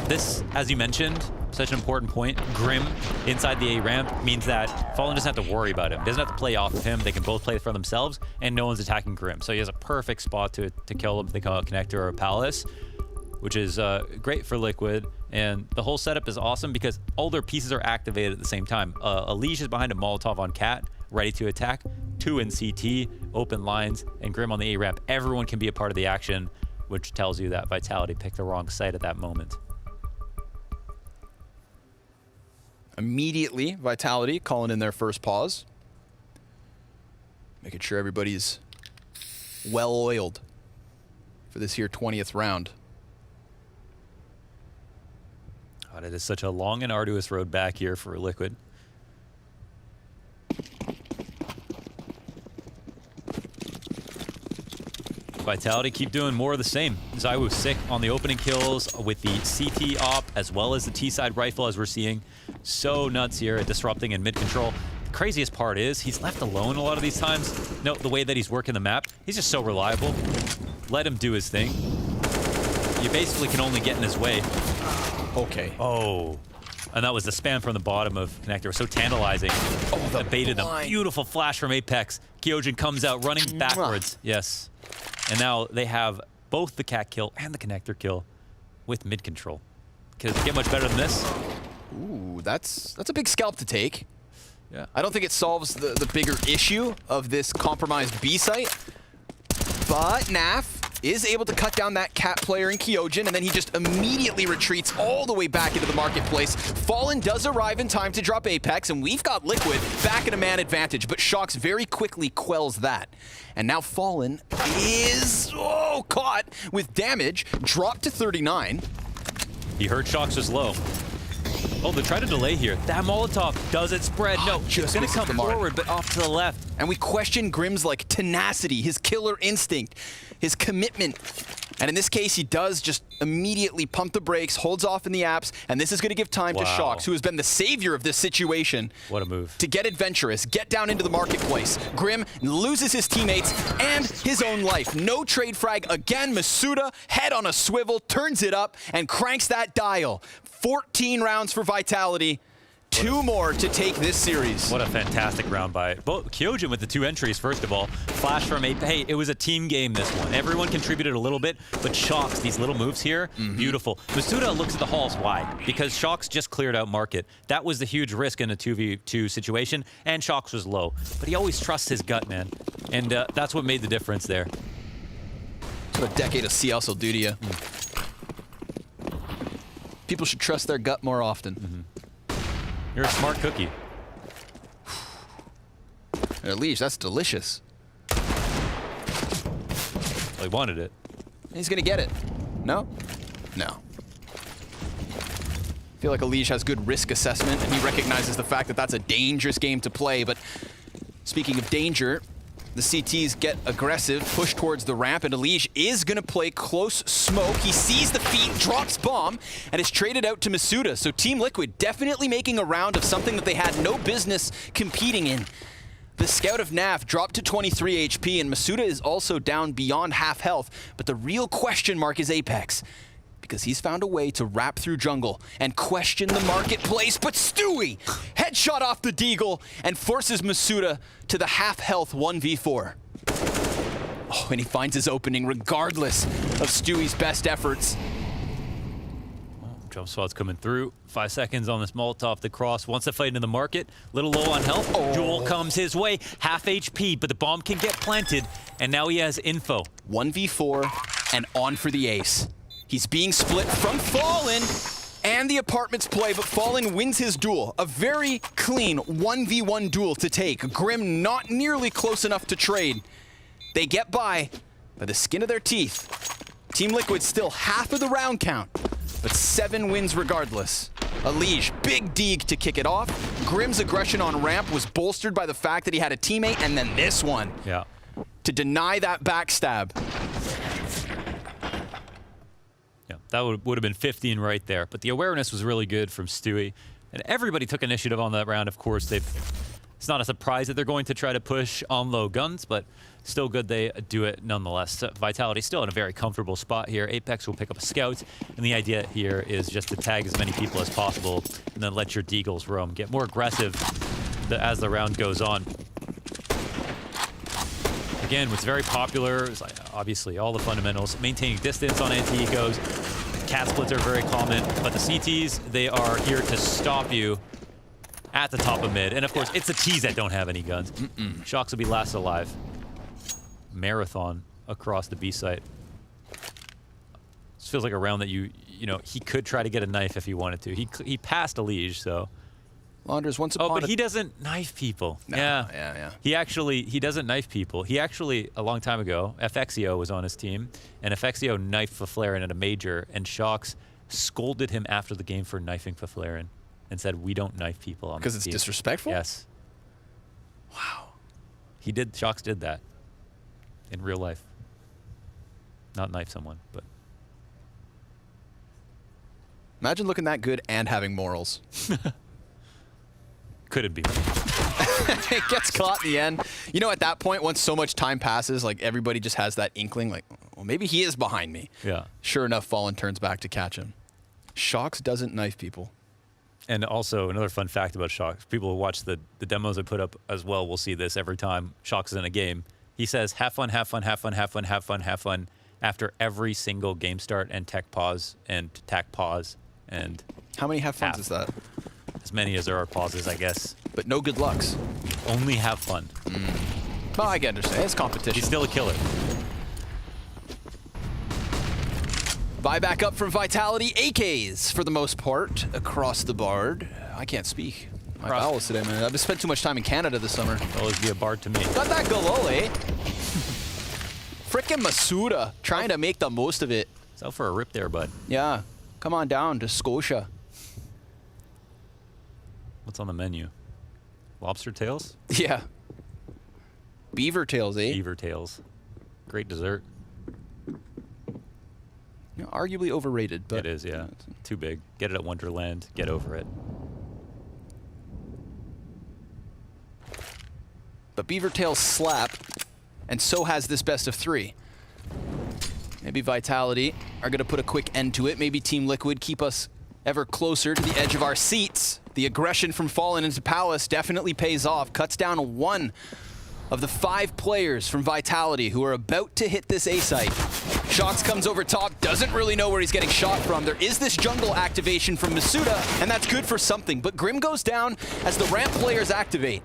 This, as you mentioned, such an important point. Grim inside the A ramp means that Fallen doesn't have to worry about him. Doesn't have to play off of him. They can both play for themselves, and no one's attacking Grim. So he has a perfect spot to kill him if they come out connector or Palace, which is great for Liquid. And the whole setup is awesome because all their pieces are activated at the same time. EliGE is behind a Molotov on Cat, ready to attack. 2 in CT, open lines, and Grim on the A ramp. Everyone can be a part of the action, which tells you that Vitality picked the wrong site at that moment. Immediately, Vitality calling in their first pause. Making sure everybody's well-oiled for this here 20th round. God, it is such a long and arduous road back here for Liquid. Vitality keep doing more of the same. ZywOo sick on the opening kills with the CT op as well as the T-side rifle, as we're seeing. So nuts here at disrupting and mid control. The craziest part is he's left alone a lot of these times. No, the way that he's working the map, he's just so reliable. Let him do his thing. You basically can only get in his way. Okay. Oh. And that was the spam from the bottom of connector. So tantalizing. Oh, that baited them. Beautiful flash from Apex. Kyojin comes out running backwards. Yes. And now they have both the cat kill and the connector kill with mid control. Could it get much better than this? Ooh, that's a big scalp to take. Yeah. I don't think it solves the bigger issue of this compromised B site, but Naf is able to cut down that cat player in Kyojin, and then he just immediately retreats all the way back into the marketplace. Fallen does arrive in time to drop Apex, and we've got Liquid back in a man advantage, but Shox very quickly quells that. And now Fallen is caught with damage, dropped to 39. He heard Shox was low. Oh, they try to delay here. That Molotov, does it spread? No, just gonna come forward, but off to the left. And we question Grim's like tenacity, his killer instinct, his commitment. And in this case, he does just immediately pump the brakes, holds off in the apps, and this is gonna give time to Shox, who has been the savior of this situation. What a move. To get adventurous, get down into the marketplace. Grim loses his teammates and his own life. No trade frag again. misutaaa, head on a swivel, turns it up, and cranks that dial. 14 rounds for Vitality. 2 more to take this series. What a fantastic round by both Kyojin with the 2 entries, first of all. Flash from Ape. Hey, it was a team game, this one. Everyone contributed a little bit, but Shox, these little moves here, beautiful. misutaaa looks at the halls. Why? Because Shox just cleared out market. That was the huge risk in a 2v2 situation, and Shox was low. But he always trusts his gut, man. And that's what made the difference there. That's what a decade of CS will do to you. People should trust their gut more often. You're a smart cookie. At least that's delicious. Well, he wanted it. He's gonna get it. No? No. I feel like EliGE has good risk assessment, and he recognizes the fact that that's a dangerous game to play. But speaking of danger, the CTs get aggressive, push towards the ramp, and EliGE is going to play close smoke. He sees the feet, drops bomb, and is traded out to misutaaa. So Team Liquid definitely making a round of something that they had no business competing in. The Scout of Nav dropped to 23 HP, and misutaaa is also down beyond half health. But the real question mark is Apex, because he's found a way to wrap through jungle and question the marketplace. But Stewie, headshot off the Deagle and forces misutaaa to the half-health 1v4. Oh, and he finds his opening regardless of Stewie's best efforts. Jump spot's coming through. 5 seconds on this Molotov, the cross. Wants to fight into the market. Little low on health. Joel comes his way. Half HP, but the bomb can get planted. And now he has info. 1v4 and on for the ace. He's being split from Fallen and the apartments play, but Fallen wins his duel. A very clean 1v1 duel to take. Grim not nearly close enough to trade. They get by the skin of their teeth. Team Liquid still half of the round count, but 7 wins regardless. EliGE, big deeg to kick it off. Grim's aggression on ramp was bolstered by the fact that he had a teammate, and then this one. Yeah. To deny that backstab. Yeah, that would have been 15 right there. But the awareness was really good from Stewie. And everybody took initiative on that round, of course. It's not a surprise that they're going to try to push on low guns, but still good they do it nonetheless. So Vitality still in a very comfortable spot here. Apex will pick up a scout, and the idea here is just to tag as many people as possible and then let your Deagles roam. Get more aggressive as the round goes on. Again, what's very popular is obviously all the fundamentals. Maintaining distance on anti-ecos. Cat splits are very common, but the CTs, they are here to stop you at the top of mid. And of course, it's the Ts that don't have any guns. Shox will be last alive. Marathon across the B site. This feels like a round that you know, he could try to get a knife if he wanted to. He passed EliGE, so. Launders once upon but he doesn't knife people. No, yeah. He doesn't knife people. He actually, a long time ago, FXEO was on his team, and FXEO knifed Faflaren at a major, and Shox scolded him after the game for knifing Faflaren and said, "We don't knife people on this team." Because it's disrespectful? Yes. Wow. Shox did that in real life. Not knife someone, but. Imagine looking that good and having morals. Couldn't be. It gets caught in the end. You know, at that point, once so much time passes, like everybody just has that inkling, like, well, maybe he is behind me. Yeah. Sure enough, Fallen turns back to catch him. Shox doesn't knife people. And also, another fun fact about Shox, people who watch the demos I put up as well will see this every time Shox is in a game. He says, have fun, have fun, have fun, have fun, have fun, have fun, after every single game start and tech pause and tac pause. And how many have funs is that? As many as there are pauses, I guess. But no good lucks. Only have fun. Well, I can understand. It's competition. He's still a killer. Buy back up from Vitality. AKs, for the most part, across the board. I can't speak. My bowels today, man. I've spent too much time in Canada this summer. Always be a bard to me. Got that galole. Frickin' misutaaa, trying to make the most of it. It's out for a rip there, bud. Yeah. Come on down to Scotia. What's on the menu? Lobster tails? Yeah. Beaver tails, eh? Beaver tails. Great dessert. You know, arguably overrated, but... It is, yeah. Too big. Get it at Wonderland. Get over it. But beaver tails slap, and so has this best of 3. Maybe Vitality are going to put a quick end to it. Maybe Team Liquid keep us ever closer to the edge of our seats. The aggression from Fallen into Palace definitely pays off. Cuts down 1 of the 5 players from Vitality who are about to hit this A site. Shox comes over top, doesn't really know where he's getting shot from. There is this jungle activation from misutaaa, and that's good for something. But Grim goes down as the ramp players activate.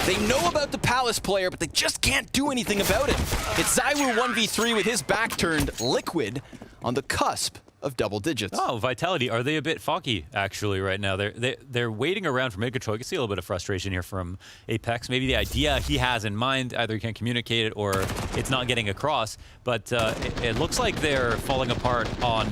They know about the Palace player, but they just can't do anything about it. It's ZywOo 1v3 with his back turned. Liquid on the cusp of double digits. Oh, Vitality, are they a bit foggy, actually, right now? They're waiting around for mid-control. You can see a little bit of frustration here from Apex. Maybe the idea he has in mind, either he can't communicate it or it's not getting across, but it looks like they're falling apart on...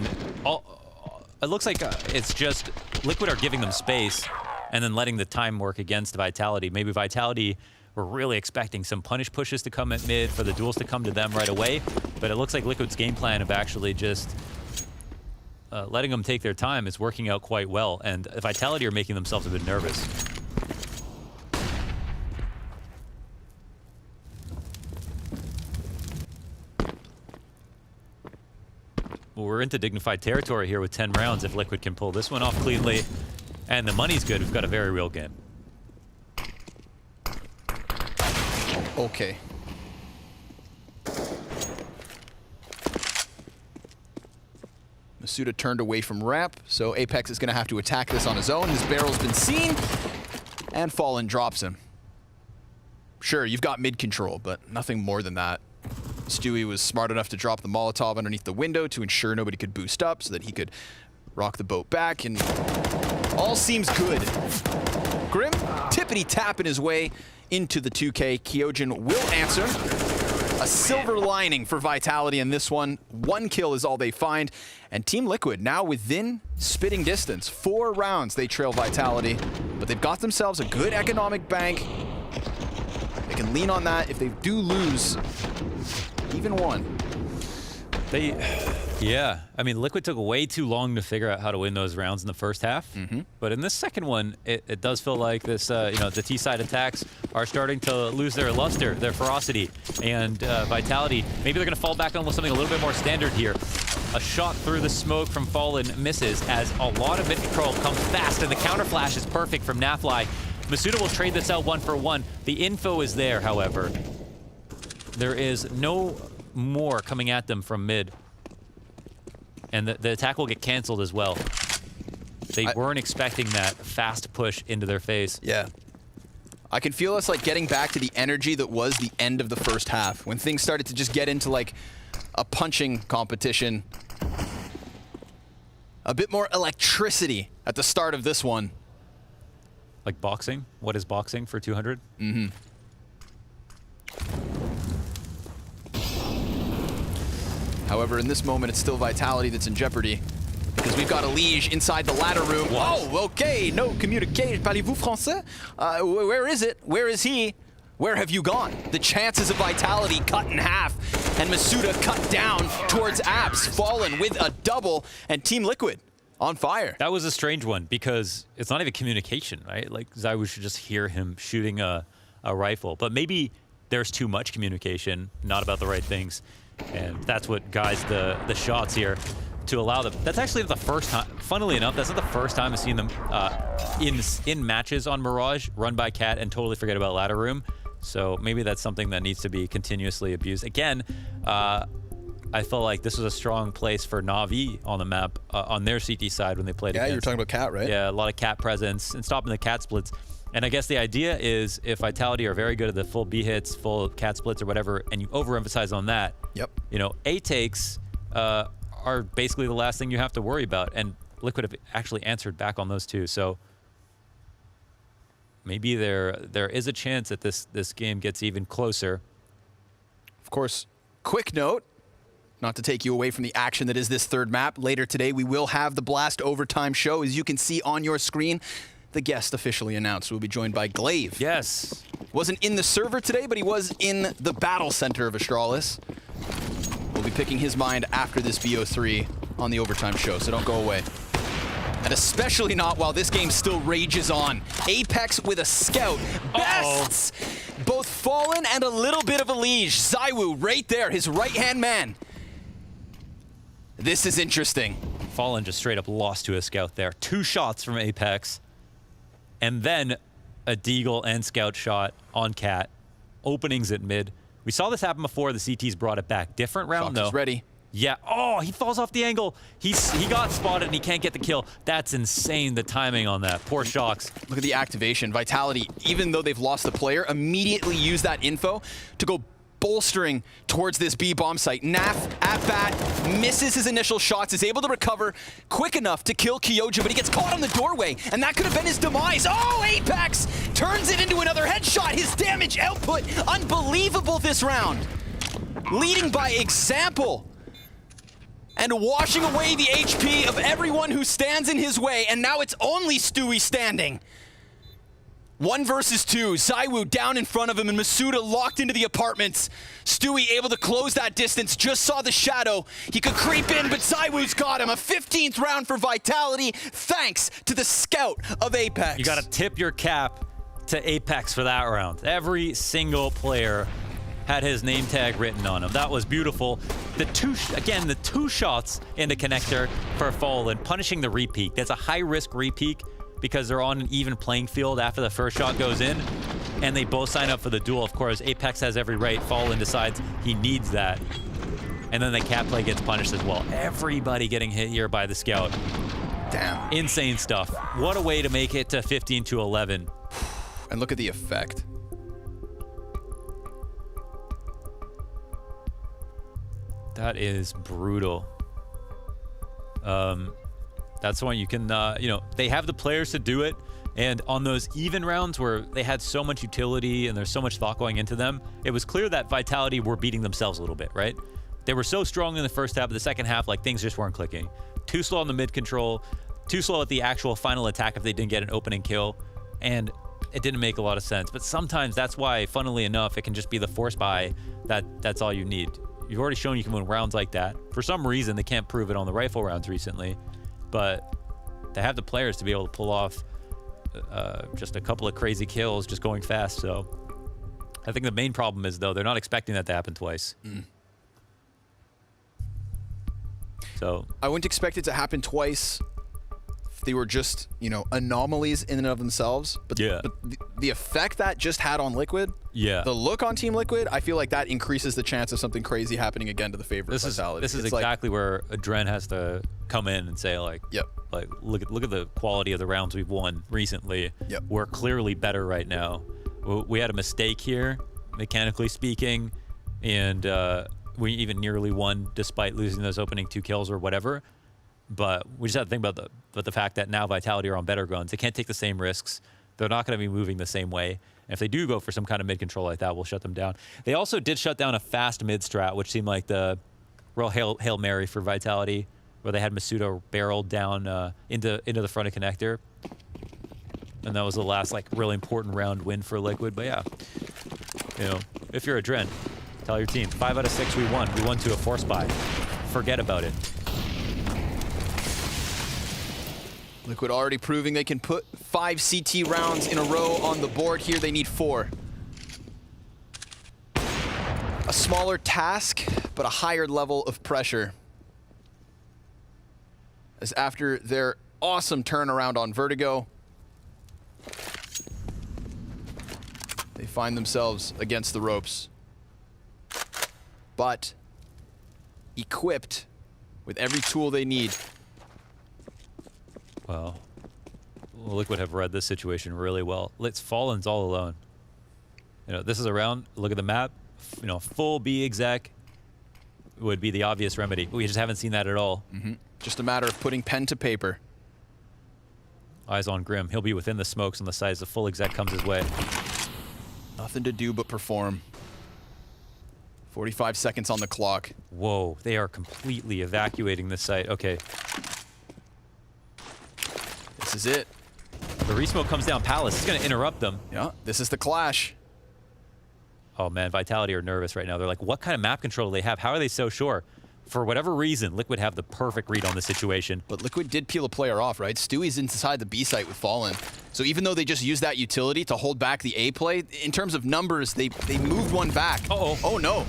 It looks like it's just Liquid are giving them space and then letting the time work against Vitality. Maybe Vitality were really expecting some punish pushes to come at mid, for the duels to come to them right away, but it looks like Liquid's game plan of actually just letting them take their time is working out quite well, and Vitality are making themselves a bit nervous. Well, we're into dignified territory here with 10 rounds if Liquid can pull this one off cleanly. And the money's good. We've got a very real game. Okay. misutaaa turned away from ramp, so Apex is going to have to attack this on his own. His barrel's been seen, and Fallen drops him. Sure, you've got mid control, but nothing more than that. Stewie was smart enough to drop the Molotov underneath the window to ensure nobody could boost up so that he could rock the boat back, and all seems good. Grim, tippity-tapping his way into the 2K. Kyojin will answer. A silver lining for Vitality in this one. 1 kill is all they find. And Team Liquid now within spitting distance. 4 rounds they trail Vitality, but they've got themselves a good economic bank. They can lean on that if they do lose even one. Yeah, I mean, Liquid took way too long to figure out how to win those rounds in the first half. But in this second one, it does feel like this, you know, the T-side attacks are starting to lose their luster, their ferocity, and Vitality. Maybe they're going to fall back on something a little bit more standard here. A shot through the smoke from Fallen misses as a lot of mid control comes fast, and the counter flash is perfect from Nafly. misutaaa will trade this out 1 for 1. The info is there, however. There is no more coming at them from mid. And the attack will get canceled as well. They weren't expecting that fast push into their face. Yeah. I can feel us like getting back to the energy that was the end of the first half, when things started to just get into like a punching competition. A bit more electricity at the start of this one. Like boxing? What is boxing for 200? However, in this moment, it's still Vitality that's in jeopardy, because we've got EliGE inside the ladder room. What? Oh, okay, no communication. Parlez-vous français? Where is it? Where is he? Where have you gone? The chances of Vitality cut in half, and misutaaa cut down towards Abs. Fallen with a double, and Team Liquid on fire. That was a strange one, because it's not even communication, right? Like, Zywoo should just hear him shooting a rifle. But maybe there's too much communication, not about the right things. And that's what guides the shots here to allow them. That's actually the first time, funnily enough, that's not the first time I've seen them in matches on Mirage run by Cat and totally forget about ladder room. So maybe that's something that needs to be continuously abused. Again, I felt like this was a strong place for Na'Vi on the map on their CT side when they played against. Yeah, you were talking about Cat, right? Yeah, a lot of Cat presence and stopping the Cat splits. And I guess the idea is if Vitality are very good at the full B hits, full Cat splits or whatever, and you overemphasize on that, you know, A takes are basically the last thing you have to worry about. And Liquid have actually answered back on those two. So maybe there is a chance that this game gets even closer. Of course, quick note, not to take you away from the action that is this third map. Later today, we will have the Blast Overtime show. As you can see on your screen, the guest officially announced. We'll be joined by Glaive. Yes. Wasn't in the server today, but he was in the battle center of Astralis. We'll be picking his mind after this BO3 on the Overtime show, so don't go away. And especially not while this game still rages on. Apex with a scout. Bests! Both Fallen and a little bit of EliGE. Zywoo right there, his right-hand man. This is interesting. Fallen just straight up lost to a scout there. 2 shots from Apex. And then a Deagle and Scout shot on Cat. Openings at mid. We saw this happen before. The CTs brought it back. Different round, though. Fox is ready. Yeah. Oh, he falls off the angle. He got spotted, and he can't get the kill. That's insane, the timing on that. Poor Shox. Look at the activation. Vitality, even though they've lost the player, immediately use that info to go bolstering towards this B bomb site. Naf at bat, misses his initial shots, is able to recover quick enough to kill Kyojin, but he gets caught on the doorway, and that could have been his demise. Oh, Apex turns it into another headshot. His damage output, unbelievable this round. Leading by example. and washing away the HP of everyone who stands in his way, and now it's only Stewie standing. 1 versus 2, ZywOo down in front of him, and misutaaa locked into the apartments. Stewie able to close that distance, just saw the shadow. He could creep in, but ZywOo's got him. A 15th round for Vitality, thanks to the scout of Apex. You gotta tip your cap to Apex for that round. Every single player had his name tag written on him. That was beautiful. The two shots into connector for Fallen, punishing the repeat. That's a high-risk repeat because they're on an even playing field after the first shot goes in, and they both sign up for the duel. Of course, Apex has every right. Fallen decides he needs that, and then the cap play gets punished as well. Everybody getting hit here by the scout. Damn. Insane stuff. What a way to make it to 15-11. And look at the effect. That is brutal. That's the one you can, you know, they have the players to do it. And on those even rounds where they had so much utility and there's so much thought going into them, it was clear that Vitality were beating themselves a little bit, right? They were so strong in the first half, but the second half, like, things just weren't clicking. Too slow on the mid control, too slow at the actual final attack if they didn't get an opening kill. And it didn't make a lot of sense. But sometimes that's why, funnily enough, it can just be the force buy that's all you need. You've already shown you can win rounds like that. For some reason, they can't prove it on the rifle rounds recently, but they have the players to be able to pull off just a couple of crazy kills just going fast. So I think the main problem is, though, they're not expecting that to happen twice. So I wouldn't expect it to happen twice. They were just, you know, anomalies in and of themselves. But, but the effect that just had on Liquid, the look on Team Liquid, I feel like that increases the chance of something crazy happening again to the favor of Vitality. This is exactly where Adren has to come in and say, like, like look at the quality of the rounds we've won recently. We're clearly better right now. We had a mistake here, mechanically speaking, and we even nearly won despite losing those opening 2 kills or whatever. But we just have to think about the fact that now Vitality are on better guns. They can't take the same risks. They're not going to be moving the same way. And if they do go for some kind of mid control like that, we'll shut them down. They also did shut down a fast mid strat, which seemed like the real Hail Mary for Vitality, where they had misutaaa barreled down into the front of connector. And that was the last, like, really important round win for Liquid. But yeah, you know, if you're Adren, tell your team, 5 out of 6 we won. We won to a force buy. Forget about it. Liquid already proving they can put 5 CT rounds in a row on the board here. They need 4. A smaller task, but a higher level of pressure. As after their awesome turnaround on Vertigo, they find themselves against the ropes. But equipped with every tool they need. Well, Liquid have read this situation really well. Let's Fallen's all alone. You know, this is a round. Look at the map. You know, full B exec would be the obvious remedy. We just haven't seen that at all. Just a matter of putting pen to paper. Eyes on Grim. He'll be within the smokes on the sides. The full exec comes his way. Nothing to do but perform. 45 seconds on the clock. Whoa, they are completely evacuating this site. Okay. This is it. The resmoke comes down Palace. It's going to interrupt them. Yeah, this is the clash. Oh, man, Vitality are nervous right now. They're like, what kind of map control do they have? How are they so sure? For whatever reason, Liquid have the perfect read on the situation. But Liquid did peel a player off, right? Stewie's inside the B site with Fallen. So even though they just used that utility to hold back the A play, in terms of numbers, they moved one back. Uh-oh. Oh, no.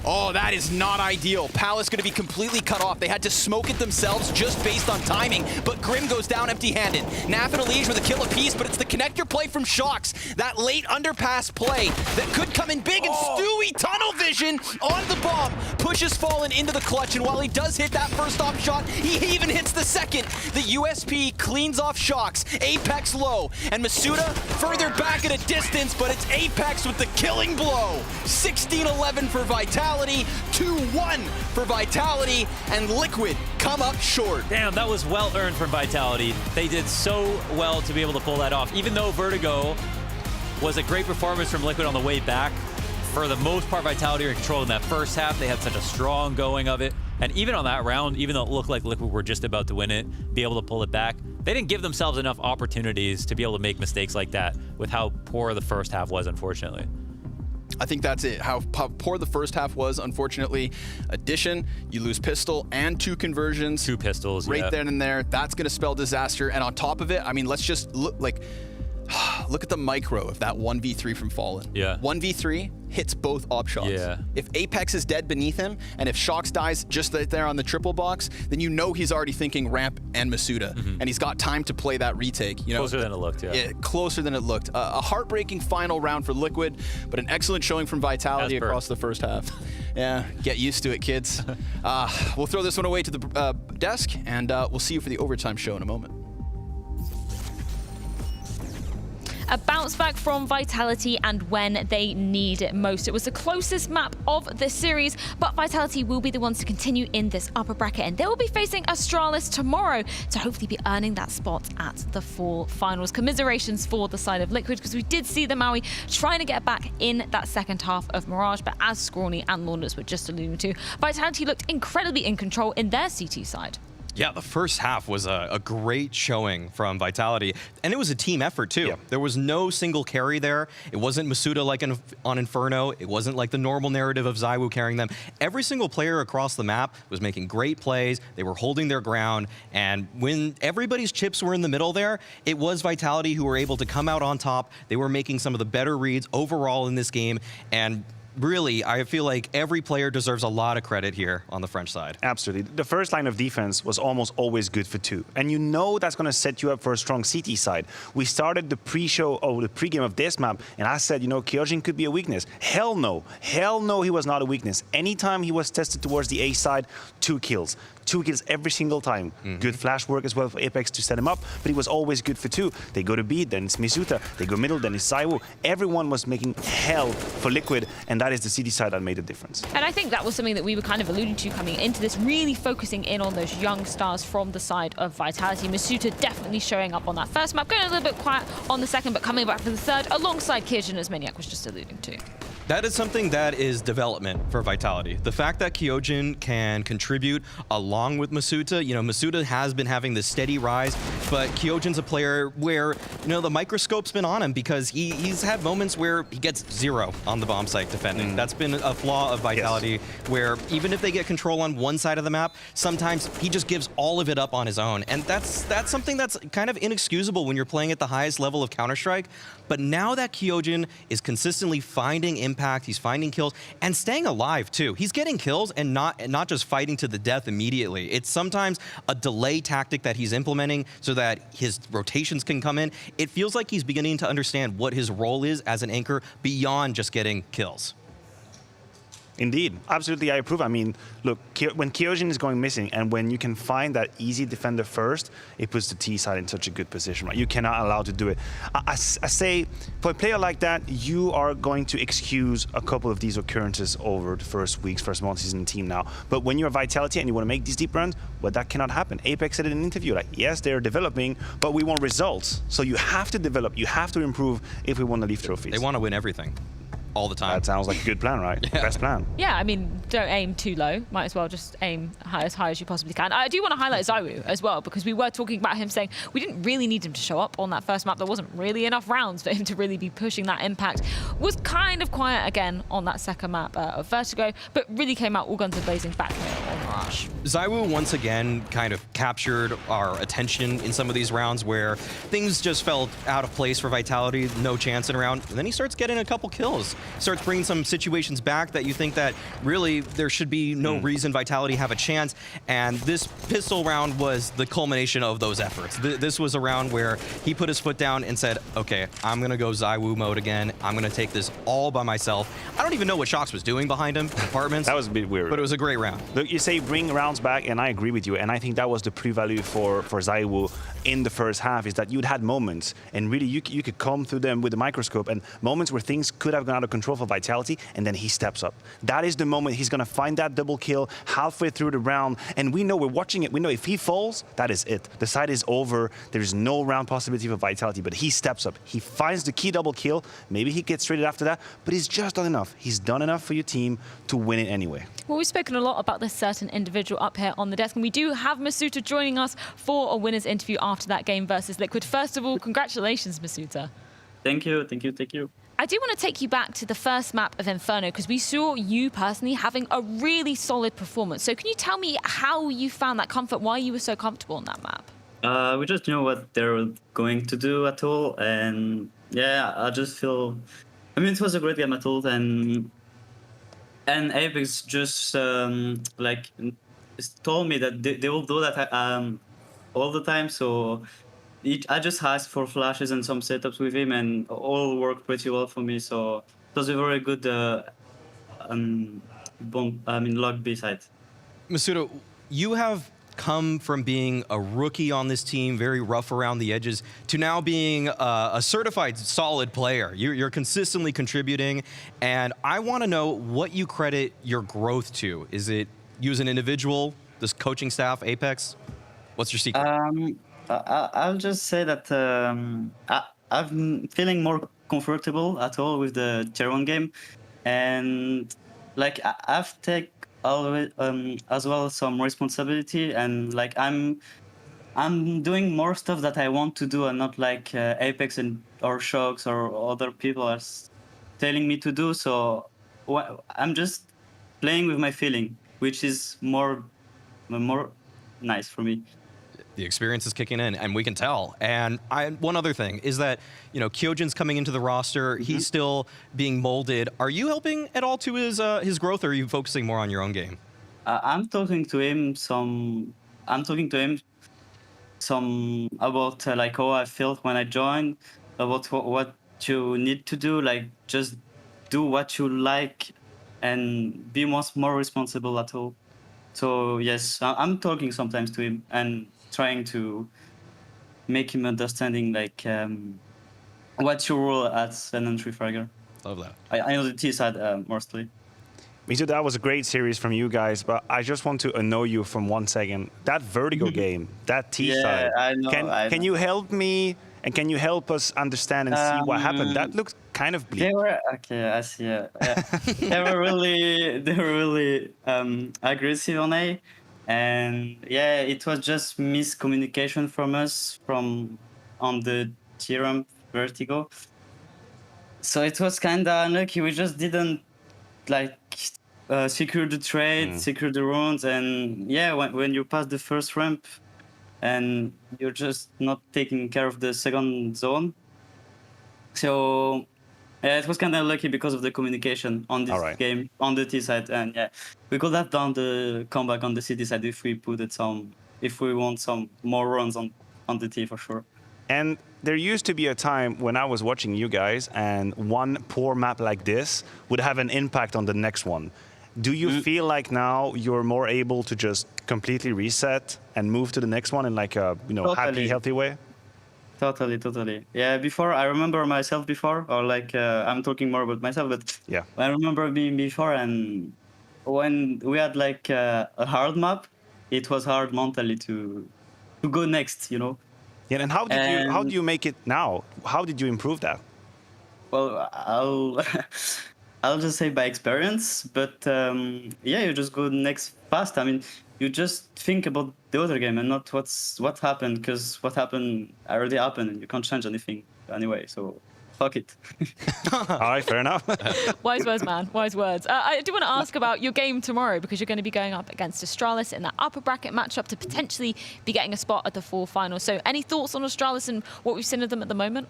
Oh, that is not ideal. Palace going to be completely cut off. They had to smoke it themselves just based on timing, but Grim goes down empty-handed. Naf and EliGE with a kill apiece, but it's the connector play from Shox. That late underpass play that could come in big, and Stewie, tunnel vision on the bomb, pushes Fallen into the clutch, and while he does hit that first off shot, he even hits the second. The USP cleans off Shox. Apex low, and misutaaa further back at a distance, but it's Apex with the killing blow. 16-11 for Vitality. 2-1 for Vitality, and Liquid come up short. Damn, that was well earned from Vitality. They did so well to be able to pull that off. Even though Vertigo was a great performance from Liquid on the way back, for the most part, Vitality were controlling that first half. They had such a strong going of it. And even on that round, even though it looked like Liquid were just about to win it, be able to pull it back, they didn't give themselves enough opportunities to be able to make mistakes like that with how poor the first half was, unfortunately. I think that's it. How poor the first half was, unfortunately. Addition, you lose pistol and 2 conversions. 2 pistols, right then and there. That's going to spell disaster. And on top of it, I mean, let's just look at the micro of that 1v3 from Fallen. Yeah. 1v3 hits both op shots. Yeah. If Apex is dead beneath him, and if Shox dies just right there on the triple box, then you know he's already thinking ramp and misutaaa, and he's got time to play that retake. You know, closer than it looked, yeah. Closer than it looked. A heartbreaking final round for Liquid, but an excellent showing from Vitality across the first half. Yeah, get used to it, kids. We'll throw this one away to the desk, and we'll see you for the overtime show in a moment. A bounce back from Vitality and when they need it most. It was the closest map of the series, but Vitality will be the ones to continue in this upper bracket, and they will be facing Astralis tomorrow to hopefully be earning that spot at the fall finals. Commiserations for the side of Liquid, because we did see the Maui trying to get back in that second half of Mirage, but as Scrawny and Launders were just alluding to, Vitality looked incredibly in control in their CT side. Yeah, the first half was a great showing from Vitality, and it was a team effort too. Yeah. There was no single carry there. It wasn't misutaaa like on Inferno. It wasn't like the normal narrative of ZywOo carrying them. Every single player across the map was making great plays. They were holding their ground, and when everybody's chips were in the middle there, it was Vitality who were able to come out on top. They were making some of the better reads overall in this game, and really, I feel like every player deserves a lot of credit here on the French side. Absolutely. The first line of defense was almost always good for 2. And you know that's going to set you up for a strong CT side. We started the pre-show, or the pre-game of this map, and I said, you know, Kyojin could be a weakness. Hell no. Hell no, he was not a weakness. Anytime he was tested towards the A side, 2 kills. 2 kills every single time. Good flash work as well for Apex to set him up, but he was always good for 2. They go to B, then it's misutaaa. They go middle, then it's ZywOo. Everyone was making hell for Liquid, and that is the CT side that made the difference. And I think that was something that we were kind of alluding to coming into this, really focusing in on those young stars from the side of Vitality. misutaaa definitely showing up on that first map, going a little bit quiet on the second, but coming back for the third, alongside Kyojin, as Maniac was just alluding to. That is something that is development for Vitality. The fact that Kyojin can contribute along with misutaaa, you know, misutaaa has been having this steady rise, but Kyojin's a player where, you know, the microscope's been on him because he's had moments where he gets 0 on the bomb site defending. That's been a flaw of Vitality, where even if they get control on one side of the map, sometimes he just gives all of it up on his own. And that's something that's kind of inexcusable when you're playing at the highest level of Counter-Strike. But now that Kyojin is consistently finding impact, he's finding kills, and staying alive too. He's getting kills and not just fighting to the death immediately. It's sometimes a delay tactic that he's implementing so that his rotations can come in. It feels like he's beginning to understand what his role is as an anchor beyond just getting kills. Indeed, absolutely, I approve. I mean, look, when Kyojin is going missing, and when you can find that easy defender first, it puts the T side in such a good position, right? You cannot allow to do it. I say, for a player like that, you are going to excuse a couple of these occurrences over the first weeks, first months he's in the team now. But when you're Vitality and you want to make these deep runs, well, that cannot happen. Apex said in an interview, like, yes, they're developing, but we want results. So you have to develop, you have to improve if we want to leave trophies. They want to win everything. All the time. That sounds like a good plan, right? Yeah. Best plan. Yeah, I mean, don't aim too low. Might as well just aim as high as you possibly can. I do want to highlight ZywOo as well, because we were talking about him saying we didn't really need him to show up on that first map. There wasn't really enough rounds for him to really be pushing that impact. Was kind of quiet again on that second map of Vertigo, but really came out all guns blazing back here on Mirage. ZywOo once again kind of captured our attention in some of these rounds where things just felt out of place for Vitality, no chance in a round. And then he starts getting a couple kills. Starts bringing some situations back that you think that really there should be no reason Vitality have a chance. And this pistol round was the culmination of those efforts. This was a round where he put his foot down and said, okay, I'm going to go ZywOo mode again. I'm going to take this all by myself. I don't even know what Shox was doing behind him in apartments. That was a bit weird. But it was a great round. Look, you say bring rounds back, and I agree with you. And I think that was the pre-value for ZywOo in the first half is that you'd had moments, and really you could comb through them with the microscope, and moments where things could have gone out of control for Vitality, and then he steps up. That is the moment he's going to find that double kill halfway through the round, and we know, we're watching it, we know if he falls, that is it. The side is over. There's no round possibility for Vitality, but he steps up. He finds the key double kill. Maybe he gets traded after that, but he's just done enough. He's done enough for your team to win it anyway. Well, we've spoken a lot about this certain individual up here on the desk, and we do have misutaaa joining us for a winner's interview after that game versus Liquid. First of all, congratulations, misutaaa. Thank you, thank you, thank you. I do want to take you back to the first map of Inferno, because we saw you personally having a really solid performance. So can you tell me how you found that comfort, why you were so comfortable on that map? We just knew what they were going to do at all, and yeah, I just feel... I mean, it was a great game at all, and Apex just like told me that they will do that all the time, so I just asked for flashes and some setups with him, and all worked pretty well for me, so it was a very good log B side. misutaaa, you have come from being a rookie on this team, very rough around the edges, to now being a certified solid player. You're consistently contributing, and I want to know what you credit your growth to. Is it you as an individual, this coaching staff, Apex? What's your secret? I'll just say that I'm feeling more comfortable at all with the tier 1 game, and like I've taken always as well some responsibility, and like I'm doing more stuff that I want to do, and not like Apex or Shox or other people are telling me to do. So I'm just playing with my feeling, which is more nice for me. The experience is kicking in, and we can tell. And one other thing is that, you know, Kyojin's coming into the roster. He's still being molded. Are you helping at all to his growth, or are you focusing more on your own game? I'm talking to him some about like how I felt when I joined, about what you need to do, like just do what you like and be more responsible at all. So yes, I'm talking sometimes to him and trying to make him understanding like what's your role as an entry fragger. Love that. I know the T side mostly. misutaaa, that was a great series from you guys, but I just want to annoy you from 1 second. That Vertigo game, that T side. I know. Can you help me, and can you help us understand and see what happened? That looked kind of bleak. They were okay. I see. They were really aggressive on A, and yeah, it was just miscommunication from us on the tier ramp Vertigo. So it was kind of unlucky. We just didn't like secure the trade, secure the runes, and yeah, when you pass the first ramp and you're just not taking care of the second zone. So yeah, it was kind of lucky because of the communication on this game on the T side, and yeah, we could have done the comeback on the CT side if we if we want some more runs on the T for sure. And there used to be a time when I was watching you guys, and one poor map like this would have an impact on the next one. Do you feel like now you're more able to just completely reset and move to the next one in like a happy, healthy way? Totally. Yeah, before I remember myself before, or like I'm talking more about myself, but yeah, I remember being before, and when we had like a hard map, it was hard mentally to go next, you know. Yeah, and how do you make it now? How did you improve that? Well, I'll just say by experience, but yeah, you just go next fast. I mean, you just think about the other game and not what happened, because what happened already happened and you can't change anything anyway, so fuck it. All right, fair enough. Wise words, man. Wise words. I do want to ask about your game tomorrow, because you're going to be going up against Astralis in that upper bracket matchup to potentially be getting a spot at the full final. So any thoughts on Astralis and what we've seen of them at the moment?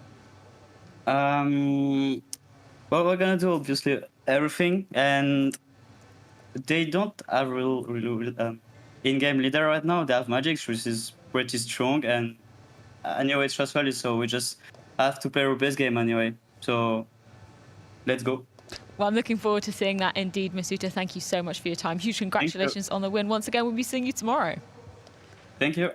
Well, we're going to do obviously everything, and they don't have real in-game leader right now. They have Magisk, which is pretty strong, and anyway, it's trustworthy, so we just have to play our best game anyway. So let's go. Well, I'm looking forward to seeing that indeed, misutaaa. Thank you so much for your time. Huge congratulations on the win. Once again, we'll be seeing you tomorrow. Thank you.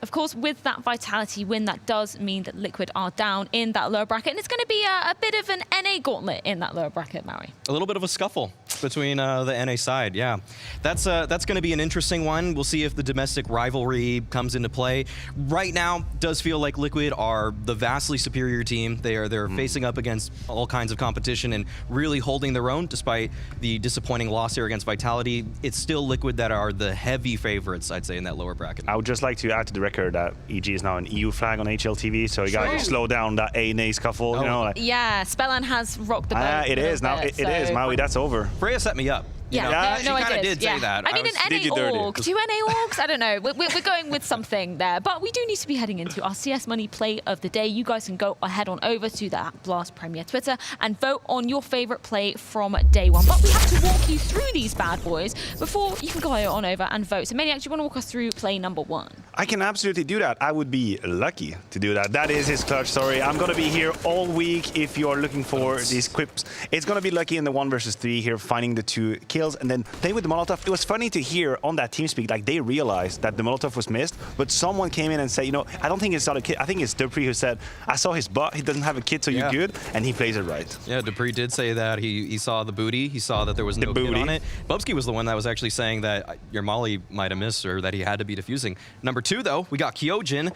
Of course, with that Vitality win, that does mean that Liquid are down in that lower bracket. And it's going to be a bit of an NA gauntlet in that lower bracket, Maui. A little bit of a scuffle between the NA side, yeah. That's going to be an interesting one. We'll see if the domestic rivalry comes into play. Right now, does feel like Liquid are the vastly superior team. They're facing up against all kinds of competition and really holding their own, despite the disappointing loss here against Vitality. It's still Liquid that are the heavy favorites, I'd say, in that lower bracket. I would just like to add to the record that EG is now an EU flag on HLTV, so you got to slow down that A-NA scuffle. You know, like, yeah, Spellan has rocked the boat. It is now. It is, Maui. That's over. Freya set me up. Yeah, she kind of did say that. I mean, an NA org, 2 NA orgs, I don't know. We're going with something there. But we do need to be heading into our CS Money Play of the Day. You guys can go head on over to the Blast Premier Twitter and vote on your favorite play from day one. But we have to walk you through these bad boys before you can go on over and vote. So, Maniac, do you want to walk us through play number 1? I can absolutely do that. I would be lucky to do that. That is his clutch story. I'm going to be here all week if you are looking for these quips. It's going to be Lucky in the 1 versus 3 here, finding the 2 kills and then playing with the Molotov. It was funny to hear on that TeamSpeak, like they realized that the Molotov was missed, but someone came in and said, you know, I don't think it's not a kid. I think it's Dupree who said, I saw his butt, he doesn't have a kid, so you're good, and he plays it right. Yeah, Dupree did say that. He saw the booty. He saw that there was no kid on it. Bubsky was the one that was actually saying that your molly might have missed or that he had to be defusing. Number 2, though, we got Kyojin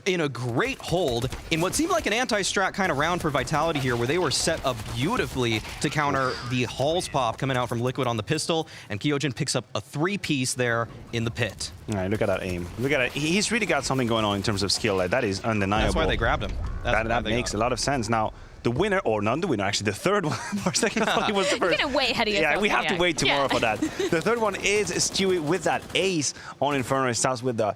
in a great hold in what seemed like an anti-strat kind of round for Vitality here, where they were set up beautifully to counter the Halls pop coming out from Liquid on the pistol, and Kyojin picks up a 3-piece there in the pit. All right, look at that aim. Look at it. He's really got something going on in terms of skill. Like, that is undeniable. That's why they grabbed him. That makes a lot of sense. Now, the winner, or not the winner, actually, the third one. For a second, I thought he was the first. We're going to wait ahead of yourself. Yeah, we have to wait tomorrow for that. The third one is Stewie with that ace on Inferno. It starts with the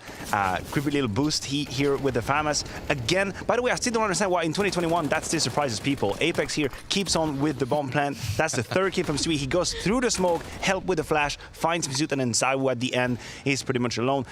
creepy little boost here with the FAMAS. Again, by the way, I still don't understand why in 2021 that still surprises people. Apex here keeps on with the bomb plant. That's the 3rd kill from Stewie. He goes through the smoke, help with the flash, finds misutaaa, and then Zywoo at the end. He's pretty much alone.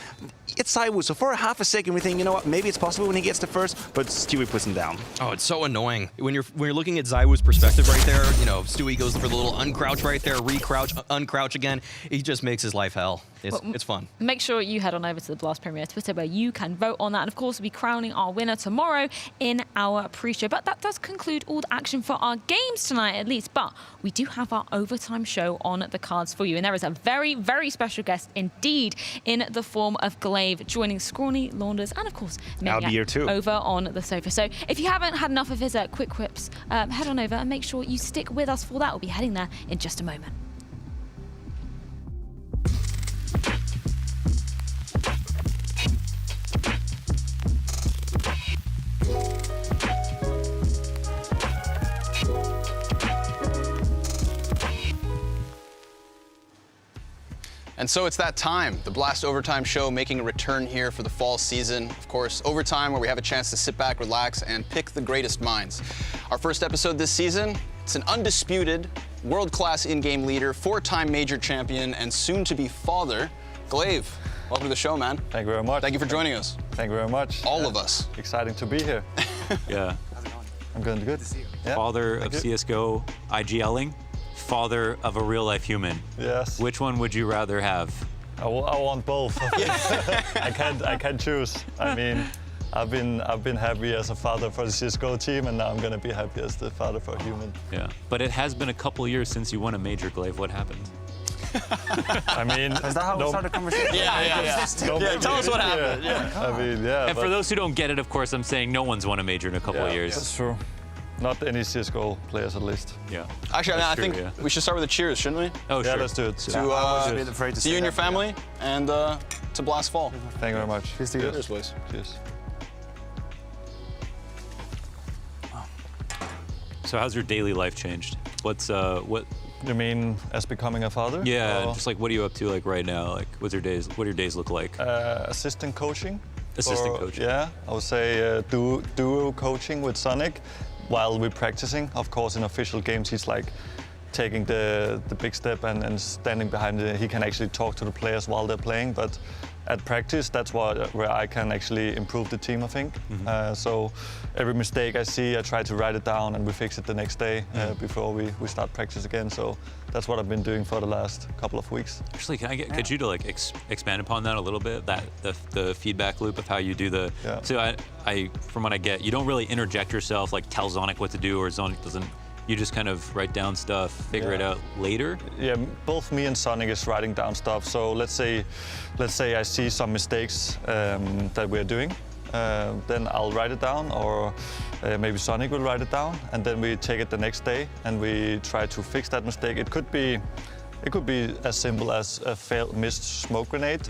It's Zywoo, so for a half a second we think, you know what, maybe it's possible when he gets the first, but Stewie puts him down. Oh, it's so annoying. When you're looking at Zywoo's perspective right there, you know, Stewie goes for the little uncrouch right there, recrouch, uncrouch again. He just makes his life hell. It's fun. Make sure you head on over to the Blast Premier Twitter where you can vote on that. And of course, we'll be crowning our winner tomorrow in our pre-show. But that does conclude all the action for our games tonight, at least. But we do have our overtime show on the cards for you. And there is a very, very special guest indeed in the form of Glaive joining Scrawny, Launders, and of course, Maniac I'll be here too. over on the sofa. So if you haven't had enough of his quick quips, head on over and make sure you stick with us for that. We'll be heading there in just a moment. And so it's that time, the Blast Overtime show making a return here for the fall season. Of course, overtime where we have a chance to sit back, relax, and pick the greatest minds. Our first episode this season, it's an undisputed, world-class in-game leader, 4-time major champion, and soon-to-be father, Glaive. Welcome to the show, man. Thank you very much. Thank you for joining us. Thank you very much. All of us. Exciting to be here. Yeah. I'm going good. Yeah. Father of CSGO IGLing. Father of a real-life human. Yes. Which one would you rather have? I want both. I can't choose. I mean, I've been happy as a father for the CSGO team, and now I'm gonna be happy as the father for a human. Yeah. But it has been a couple years since you won a major, Glaive. What happened? I mean, is that how we started the conversation? Yeah. Tell us what happened. Yeah. I mean, yeah. And for those who don't get it, of course, I'm saying no one's won a major in a couple of years. That's true. Not any CSGO players, at least. Yeah. Actually, I think we should start with a cheers, shouldn't we? Oh, yeah, sure. let's do it. To you and your family, and to Blast Fall. Thank you very much. Cheers to you. Cheers, boys. Cheers. So how's your daily life changed? What's what? You mean as becoming a father? Yeah, just like what are you up to like right now? Like what do your days look like? Assistant coaching. Assistant coaching. Yeah, I would say duo coaching with Sonic while we're practicing. Of course, in official games, he's like taking the big step and standing behind it. He can actually talk to the players while they're playing, but at practice, that's where I can actually improve the team, I think. So every mistake I see, I try to write it down and we fix it the next day before we start practice again. So that's what I've been doing for the last couple of weeks. Actually, can I get you to like expand upon that a little bit? That the feedback loop of how you do the. Yeah. So I from what I get, you don't really interject yourself, like tell Zonic what to do, or Zonic doesn't. You just kind of write down stuff, figure it out later? Yeah, both me and Sonic is writing down stuff. So let's say I see some mistakes that we're doing, then I'll write it down, or maybe Sonic will write it down, and then we take it the next day and we try to fix that mistake. It could be as simple as a missed smoke grenade.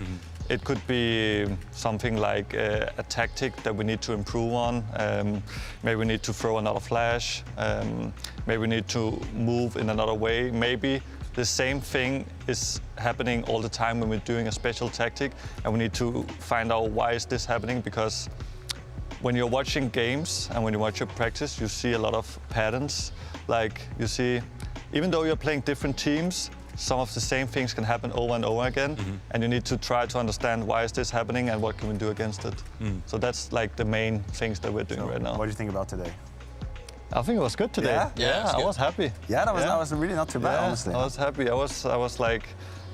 It could be something like a tactic that we need to improve on. Maybe we need to throw another flash. Maybe we need to move in another way. Maybe the same thing is happening all the time when we're doing a special tactic, and we need to find out why is this happening, because when you're watching games and when you watch your practice, you see a lot of patterns. Like you see, even though you're playing different teams, some of the same things can happen over and over again, and you need to try to understand why is this happening and what can we do against it. So that's like the main things that we're doing right now. What do you think about today? I think it was good today. Yeah, I was happy. Yeah, that was really not too bad, honestly. I was happy. I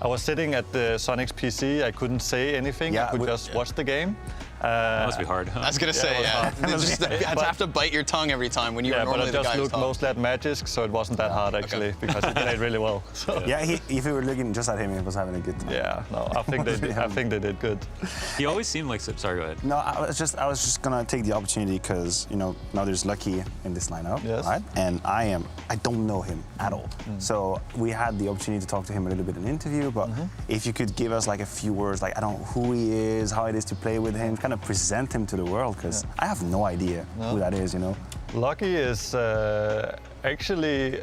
was sitting at the Sonic's PC. I couldn't say anything. I could just watch the game. That must be hard, huh? I was gonna say, you have to bite your tongue every time when you were normally the guy. But I just looked mostly at Magisk, so it wasn't that hard actually, because he played really well. So. Yeah, if you were looking just at him, he was having a good time. Yeah, no, I think they did good. He always seemed like. Sorry, go ahead. No, I was just gonna take the opportunity because now there's Lucky in this lineup, right? And I don't know him at all. So we had the opportunity to talk to him a little bit in an interview, but if you could give us like a few words, like I don't know who he is, how it is to play with him, kind of present him to the world, because I have no idea who that is, Lucky is actually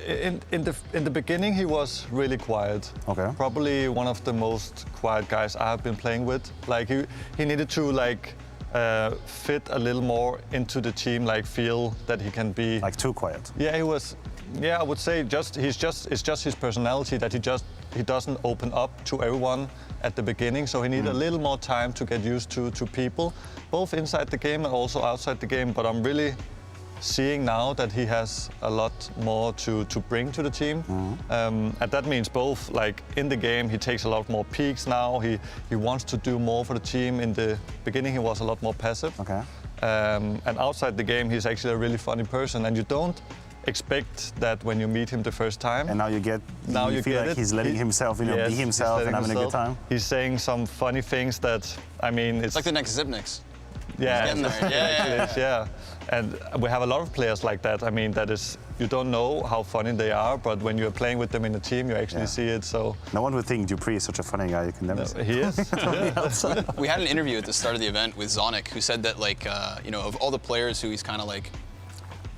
in the beginning he was really quiet. Okay. Probably one of the most quiet guys I have been playing with. Like he needed to fit a little more into the team, like feel that he can be like too quiet. Yeah, he was. Yeah, I would say it's just his personality that he doesn't open up to everyone at the beginning, so he needed a little more time to get used to people, both inside the game and also outside the game. But I'm really seeing now that he has a lot more to bring to the team, and that means both like in the game he takes a lot more peeks now. He wants to do more for the team. In the beginning he was a lot more passive. Okay. And outside the game he's actually a really funny person, and you don't expect that when you meet him the first time. And now you feel like he's letting himself, be himself and having a good time. He's saying some funny things that, I mean, it's like the next Xyp9x. Yeah, he's getting there. Yeah. And we have a lot of players like that. I mean, that is, you don't know how funny they are, but when you're playing with them in a team, you actually see it. So no one would think Dupree is such a funny guy. You can never say. He is. We had an interview at the start of the event with Zonic, who said that of all the players who he's kind of like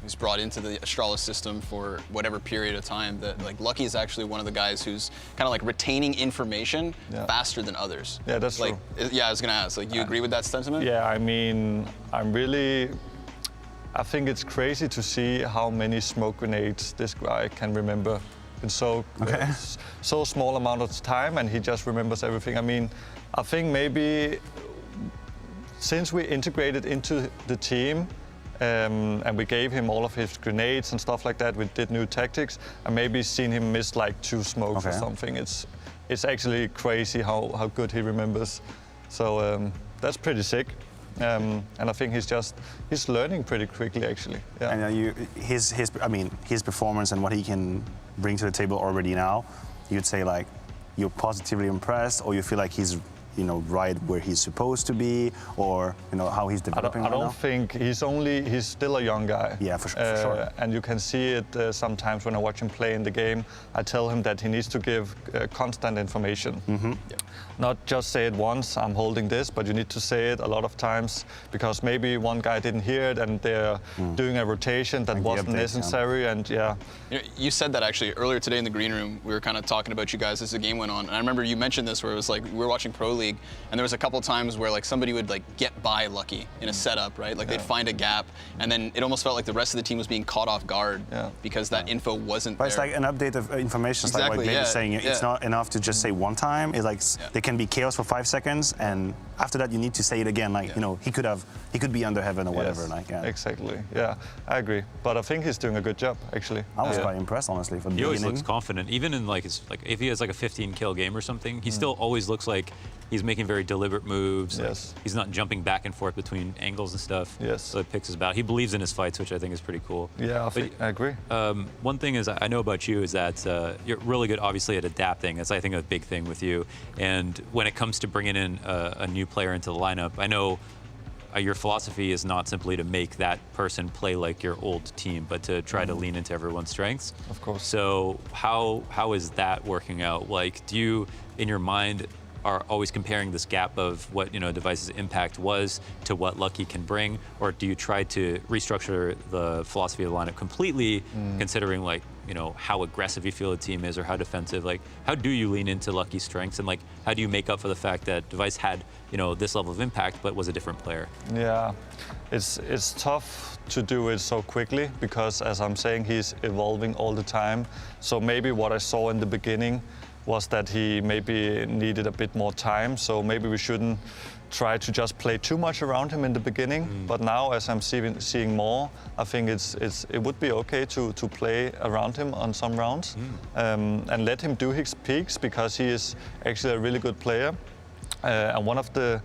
who's brought into the Astralis system for whatever period of time, that like Lucky is actually one of the guys who's kind of like retaining information faster than others. Yeah, that's true. Yeah, I was gonna ask, like, you agree with that sentiment? Yeah, I mean, I think it's crazy to see how many smoke grenades this guy can remember in so small amount of time, and he just remembers everything. I mean, I think maybe since we integrated into the team, and we gave him all of his grenades and stuff like that, we did new tactics, and maybe seen him miss like 2 smokes or something. It's actually crazy how good he remembers. So that's pretty sick. And I think he's learning pretty quickly actually. Yeah. And his performance and what he can bring to the table already now, you'd say like you're positively impressed, or you feel like he's right where he's supposed to be, or how he's developing I don't think he's still a young guy. Yeah, for sure. And you can see it sometimes when I watch him play in the game. I tell him that he needs to give constant information. Not just say it once, I'm holding this, but you need to say it a lot of times, because maybe one guy didn't hear it and they're doing a rotation that wasn't necessary. And you said that actually earlier today in the green room. We were kind of talking about you guys as the game went on, and I remember you mentioned this where it was like we were watching Pro League League, and there was a couple times where like somebody would like get by Lucky in a setup, right? Like they'd find a gap, and then it almost felt like the rest of the team was being caught off guard because that info wasn't there. It's like an update of information. It's like what Dave is saying. It's not enough to just say one time. It's like there can be chaos for 5 seconds, and after that you need to say it again. Like he could be under heaven or whatever. Like exactly. Yeah, I agree. But I think he's doing a good job actually. I was quite impressed, honestly. For the he always beginning. looks confident, even in like if he has like a 15 kill game or something, he still always looks like he's making very deliberate moves. Yes. Like, he's not jumping back and forth between angles and stuff. Yes. So it picks his battle. He believes in his fights, which I think is pretty cool. Yeah, I agree. One thing is I know about you is that you're really good, obviously, at adapting. That's I think a big thing with you. And when it comes to bringing in a new player into the lineup, I know. Your philosophy is not simply to make that person play like your old team, but to try to lean into everyone's strengths. Of course. So how is that working out? Like, do you, in your mind, are always comparing this gap of what Device's impact was to what Lucky can bring, or do you try to restructure the philosophy of the lineup completely, considering like how aggressive you feel the team is or how defensive? Like, how do you lean into Lucky's strengths, and like how do you make up for the fact that Device had this level of impact but was a different player? Yeah, it's tough to do it so quickly because, as I'm saying, he's evolving all the time. So maybe what I saw in the beginning was that he maybe needed a bit more time. So maybe we shouldn't try to just play too much around him in the beginning. But now, as I'm seeing more, I think it would be okay to play around him on some rounds and let him do his peaks because he is actually a really good player. And one of the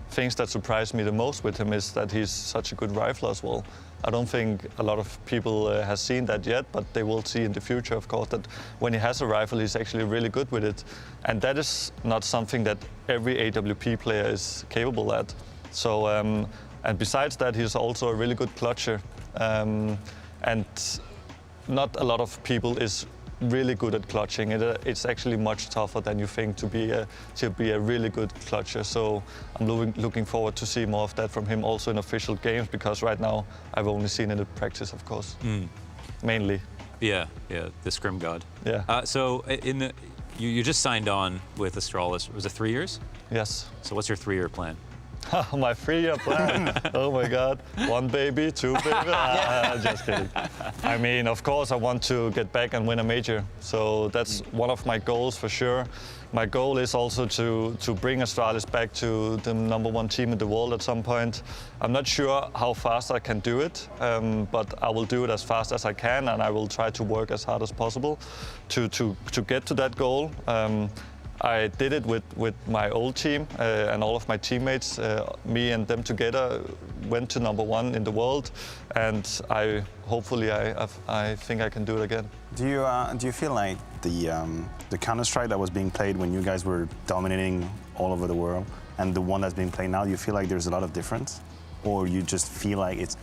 things that surprised me the most with him is that he's such a good rifler as well. I don't think a lot of people have seen that yet, but they will see in the future, of course, that when he has a rifle, he's actually really good with it. And that is not something that every AWP player is capable at. So, and besides that, he's also a really good clutcher. And not a lot of people is really good at clutching. It's actually much tougher than you think to be a really good clutcher. So I'm looking forward to see more of that from him also in official games, because right now I've only seen it in practice, of course, mainly. Yeah, the scrim god. Yeah. So you just signed on with Astralis. Was it 3 years? Yes. So what's your 3-year plan? My 3-year plan? Oh my God. 1 baby, 2 baby? Just kidding. I mean, of course, I want to get back and win a major. So that's one of my goals for sure. My goal is also to bring Astralis back to the #1 team in the world at some point. I'm not sure how fast I can do it, but I will do it as fast as I can, and I will try to work as hard as possible to get to that goal. I did it with my old team and all of my teammates. Me and them together went to #1 in the world, and hopefully I think I can do it again. Do you feel like the Counter-Strike that was being played when you guys were dominating all over the world and the one that's being played now, do you feel like there's a lot of difference, or you just feel like it's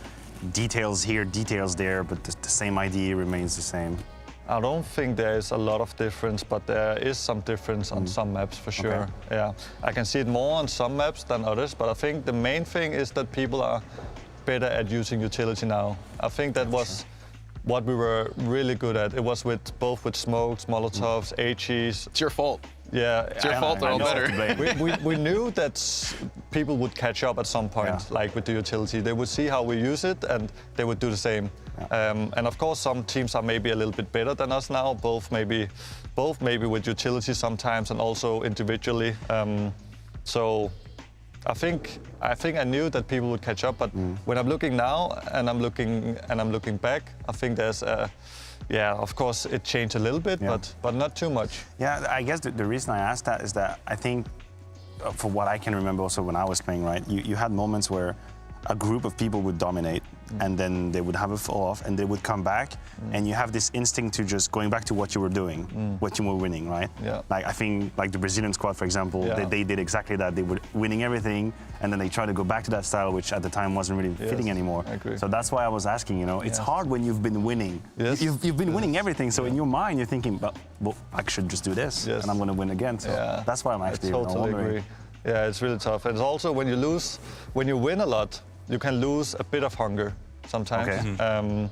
details here, details there, but the same idea remains the same? I don't think there is a lot of difference, but there is some difference on some maps for sure. Okay. Yeah, I can see it more on some maps than others, but I think the main thing is that people are better at using utility now. I think that was what we were really good at. It was both with smokes, molotovs, HEs. It's your fault. Yeah, it's your fault. They're all better. we knew that people would catch up at some point, like with the utility. They would see how we use it, and they would do the same. And of course, some teams are maybe a little bit better than us now. Both maybe with utility sometimes, and also individually. So I think I knew that people would catch up, but when I'm looking now and I'm looking back, I think there's of course it changed a little bit, but not too much. Yeah, I guess the reason I asked that is that I think, for what I can remember also when I was playing, right, you had moments where a group of people would dominate, and then they would have a fall off, and they would come back, and you have this instinct to just going back to what you were doing, what you were winning, right? Yeah. Like, I think, like the Brazilian squad, for example, they did exactly that. They were winning everything, and then they tried to go back to that style, which at the time wasn't really fitting anymore. I agree. So that's why I was asking, it's hard when you've been winning. Yes. You've been winning everything, so in your mind, you're thinking, well, I should just do this, and I'm going to win again. So that's why I'm actually totally wondering. agree. Yeah, it's really tough. And also when you win a lot, you can lose a bit of hunger sometimes. Okay.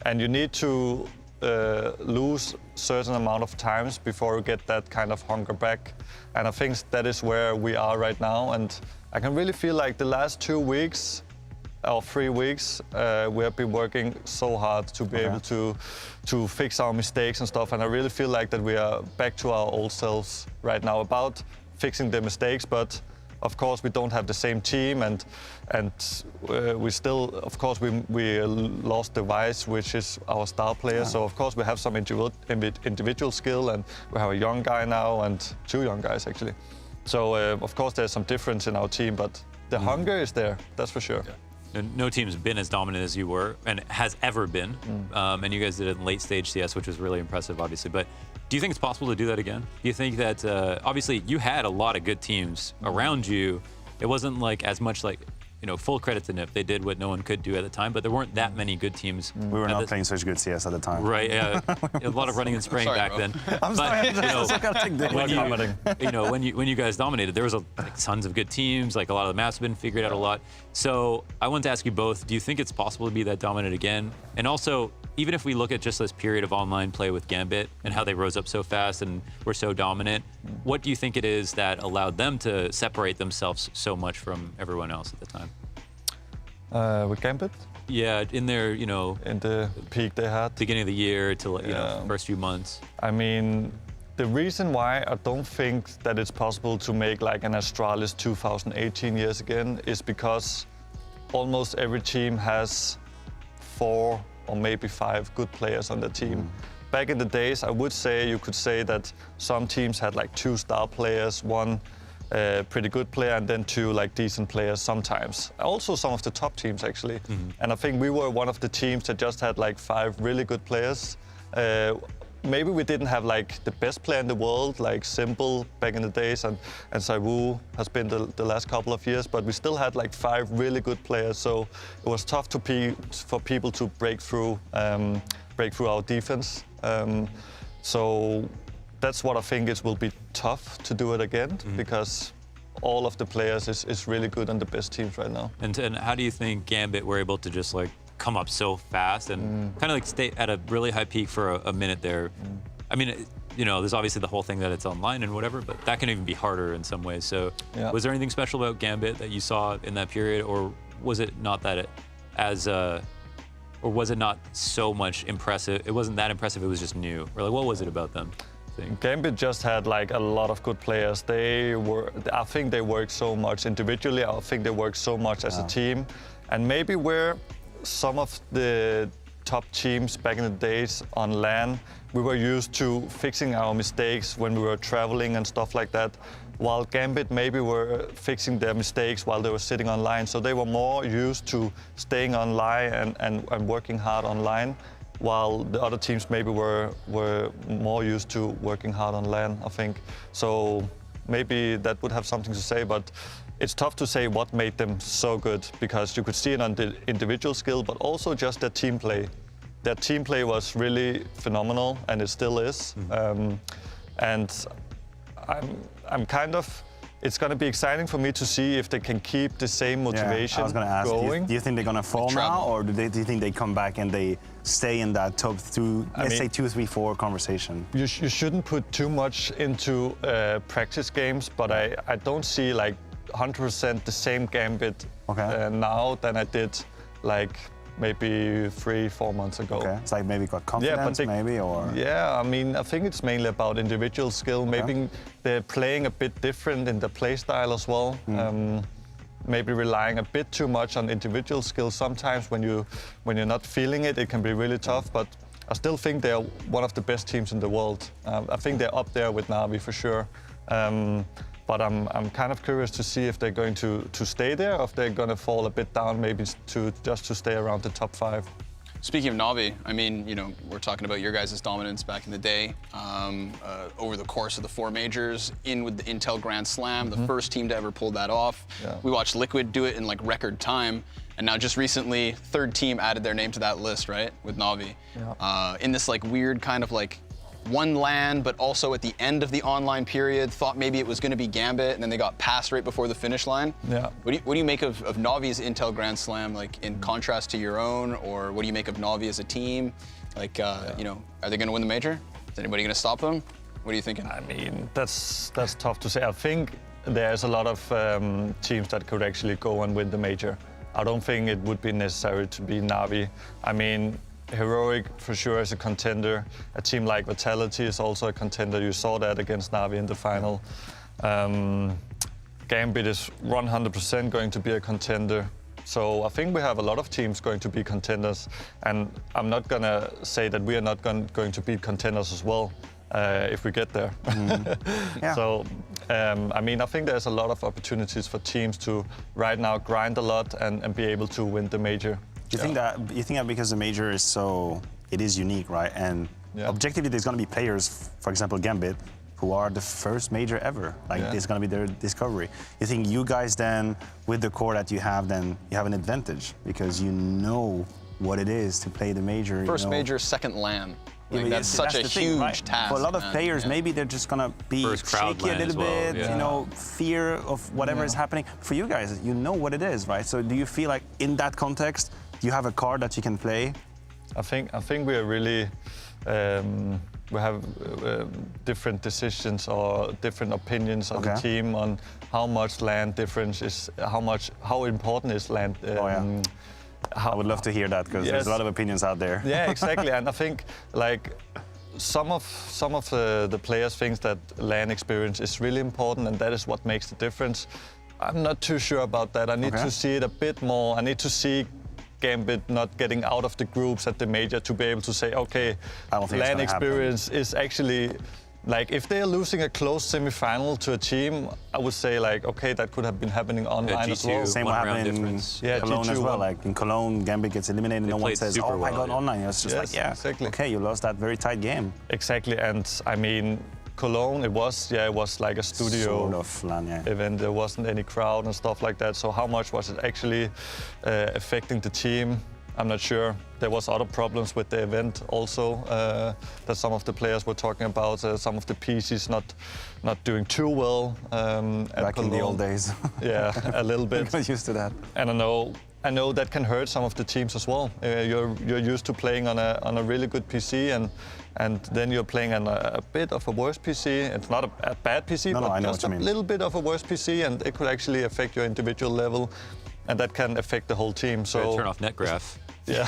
And you need to lose certain amount of times before we get that kind of hunger back. And I think that is where we are right now. And I can really feel like the last 2 weeks or 3 weeks, we have been working so hard to be able to fix our mistakes and stuff. And I really feel like that we are back to our old selves right now about fixing the mistakes. But of course, we don't have the same team, and we still, of course, we lost the Vice, which is our star player. So of course, we have some individual skill, and we have a young guy now and 2 young guys actually. So of course, there's some difference in our team, but the hunger is there, that's for sure. No team's been as dominant as you were, and has ever been. And you guys did it in late stage CS, which was really impressive, obviously. But do you think it's possible to do that again? Do you think that, obviously, you had a lot of good teams around you. It wasn't like as much like, you know, full credit to NIP. They did what no one could do at the time, but there weren't that many good teams. We were not playing such good CS at the time. Right, yeah. A lot of running and spraying back then. I'm sorry, when you guys dominated, there was like tons of good teams, like a lot of the maps have been figured out a lot. So I wanted to ask you both, do you think it's possible to be that dominant again? And also, even if we look at just this period of online play with Gambit and how they rose up so fast and were so dominant, what do you think it is that allowed them to separate themselves so much from everyone else at the time? With Gambit? Yeah, in their, you know... In the peak they had. Beginning of the year to, you know, first few months. I mean, the reason why I don't think that it's possible to make like an Astralis 2018 years again is because almost every team has 4 or maybe 5 good players on the team. Back in the days, I would say you could say that some teams had like 2 star players, 1 pretty good player, and then 2 like decent players sometimes. Also some of the top teams actually. And I think we were one of the teams that just had like 5 really good players. Maybe we didn't have like the best player in the world, like Simple back in the days, and CeRq has been the last couple of years, but we still had like 5 really good players. So it was tough for people to break through our defense. So that's what I think it will be tough to do it again, because all of the players is really good on the best teams right now. And how do you think Gambit were able to just like come up so fast and kind of like stay at a really high peak for a minute there? I mean, you know, there's obviously the whole thing that it's online and whatever, but that can even be harder in some ways. So was there anything special about Gambit that you saw in that period, or was it not that or was it not so much impressive? It wasn't that impressive, it was just new. Or like, what was it about them? Gambit just had like a lot of good players. I think they worked so much individually. I think they worked so much as a team. And maybe where some of the top teams back in the days on LAN, we were used to fixing our mistakes when we were traveling and stuff like that, while Gambit maybe were fixing their mistakes while they were sitting online. So they were more used to staying online and working hard online, while the other teams maybe were more used to working hard on LAN, I think. So maybe that would have something to say, but it's tough to say what made them so good, because you could see it on the individual skill, but also just their team play. Their team play was really phenomenal, and it still is. And I'm kind of, it's going to be exciting for me to see if they can keep the same motivation I was going to ask, going. do you think they're going to fall now, or do you think they come back and they stay in that top 2, let's say 2, 3, 4 conversation? You shouldn't put too much into practice games, but I don't see like 100% the same Gambit now than I did like maybe 3-4 months ago. It's like maybe got confidence, maybe, or? Yeah, I mean, I think it's mainly about individual skill. Maybe they're playing a bit different in the play style as well. Maybe relying a bit too much on individual skill. Sometimes when you're not feeling it, it can be really tough, but I still think they're one of the best teams in the world. I think they're up there with Na'Vi for sure. But I'm kind of curious to see if they're going to stay there, or if they're going to fall a bit down, maybe just to stay around the top 5. Speaking of Na'Vi, I mean, you know, we're talking about your guys' dominance back in the day. Over the course of the 4 majors, in with the Intel Grand Slam, the first team to ever pull that off. We watched Liquid do it in like record time. And now just recently, 3rd team added their name to that list, right? With Na'Vi. In this like weird kind of like one LAN, but also at the end of the online period, thought maybe it was going to be Gambit, and then they got passed right before the finish line. What do you make of Na'Vi's Intel Grand Slam, like in contrast to your own, or what do you make of Na'Vi as a team? Like, you know, are they going to win the major? Is anybody going to stop them? What are you thinking? I mean, that's tough to say. I think there's a lot of teams that could actually go and win the major. I don't think it would be necessary to be Na'Vi. I mean, Heroic for sure is a contender. A team like Vitality is also a contender. You saw that against Na'Vi in the final. Gambit is 100% going to be a contender. So I think we have a lot of teams going to be contenders. And I'm not going to say that we are not going to be contenders as well. If we get there. Yeah. So, I mean, I think there's a lot of opportunities for teams to right now grind a lot and be able to win the major. You think that because the major is it is unique, right? And objectively, there's going to be players, for example, Gambit, who are the first major ever. Like, it's going to be their discovery. You think you guys then, with the core that you have, then you have an advantage because you know what it is to play the major. First major, second LAN. Like, Yeah, that's such a the thing, huge right? task. For a lot of man. players, maybe they're just gonna be shaky a little bit, you know, fear of whatever is happening. For you guys, you know what it is, right? So do you feel like in that context, you have a card that you can play? I think we are really, we have different decisions or different opinions on the team on how much land difference is, how important is land. I would love to hear that because there's a lot of opinions out there. Yeah, exactly. And I think like some of the players think that LAN experience is really important and that is what makes the difference. I'm not too sure about that. I need to see it a bit more. I need to see Gambit not getting out of the groups at the major to be able to say, okay, LAN experience is actually. Like, if they're losing a close semi-final to a team, I would say, like, okay, that could have been happening online as well. Same what happened in Cologne as well. Like, in Cologne, Gambit gets eliminated, no one says, oh my God, online. It's just like, exactly. Okay, you lost that very tight game. Exactly, and I mean, Cologne, it was like a studio sort of LAN, event. There wasn't any crowd and stuff like that. So how much was it actually affecting the team? I'm not sure. There was other problems with the event also that some of the players were talking about. Some of the PCs not doing too well. Back in the old days. Yeah, a little bit. I got used to that. And I know that can hurt some of the teams as well. You're used to playing on a really good PC and then you're playing on a bit of a worse PC. It's not a bad PC, but just a little bit of a worse PC, and it could actually affect your individual level, and that can affect the whole team. So turn off NetGraph. Yeah,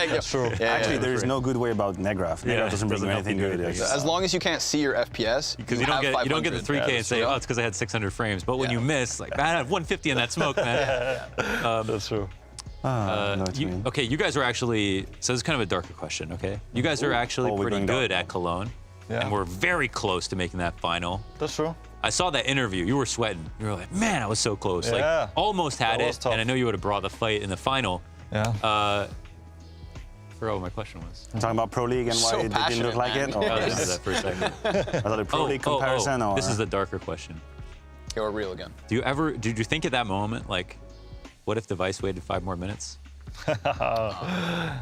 that's true. Actually, there is no good way about NetGraph. NetGraph doesn't bring you anything good. As long as you can't see your FPS, because you don't get the 3K and say, oh, it's because I had 600 frames. But when you miss, like, man, I had 150 in that smoke, man. That's true. Okay, you guys are actually, so this is kind of a darker question, okay? You guys are actually pretty good at Cologne, and we're very close to making that final. That's true. I saw that interview. You were sweating. You were like, man, I was so close. Like, almost had it, and I know you would have brought the fight in the final. Yeah. I forgot what my question was. I'm talking about Pro League and why it didn't look like it? I was that for a second. I thought a Pro League comparison? Or? This is the darker question. Go real again. Did you think at that moment, like, what if Device waited 5 more minutes?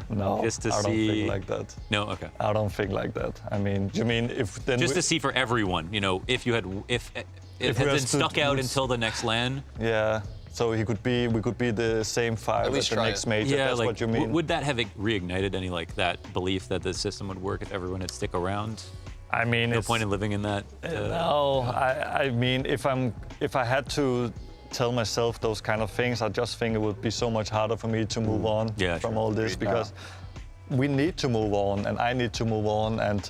No, just to I don't see. think like that. No, okay. I don't think like that. I mean, you mean if then just to see for everyone, you know, if it had been stuck out until the next LAN. Yeah. So we could be the same 5 at the next major. Yeah, that's like, what you mean. Would that have reignited any like that belief that the system would work if everyone had stick around? I mean, no point in living in that. No, I mean, if I had to tell myself those kind of things, I just think it would be so much harder for me to move on from all this because we need to move on and I need to move on and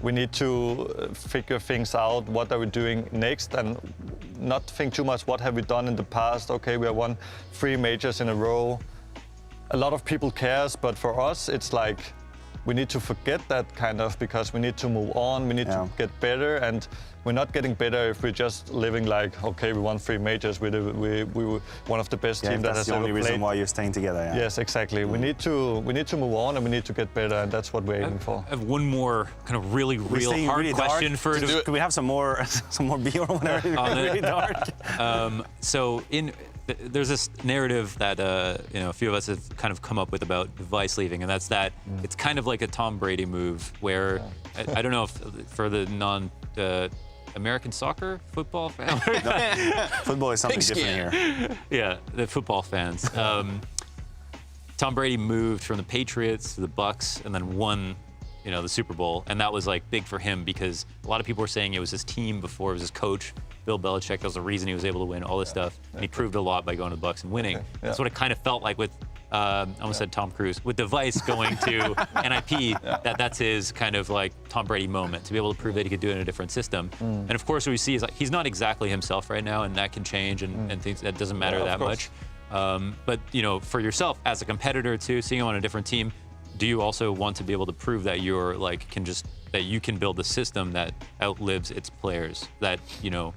we need to figure things out. What are we doing next and not think too much what have we done in the past. Okay, we have won 3 majors in a row. A lot of people cares, but for us it's like we need to forget that kind of because we need to move on, we need to get better, and we're not getting better if we're just living like, okay, we won 3 majors, we were one of the best teams that has ever played. That's the only reason why you're staying together. Yeah. Yes, exactly. We need to move on and we need to get better, and that's what we're aiming for. I have one more kind of really hard question for. Can we have some more beer or whatever? Really dark. So there's this narrative that you know, a few of us have kind of come up with about Device leaving, and that's that it's kind of like a Tom Brady move, where I don't know if for the American soccer football fan. Football is something different here. Yeah, the football fans. Tom Brady moved from the Patriots to the Bucks and then won, you know, the Super Bowl, and that was like big for him because a lot of people were saying it was his team before, it was his coach, Bill Belichick. That was the reason he was able to win all this stuff. And he proved a lot by going to the Bucks and winning. That's what it kind of felt like with, I almost said Tom Cruise, with Device going to NIP. That's his kind of like Tom Brady moment to be able to prove that he could do it in a different system. And of course, what we see is like he's not exactly himself right now, and that can change, and things that doesn't matter that much. But you know, for yourself as a competitor too, seeing him on a different team, do you also want to be able to prove that you're like that you can build a system that outlives its players? That you know.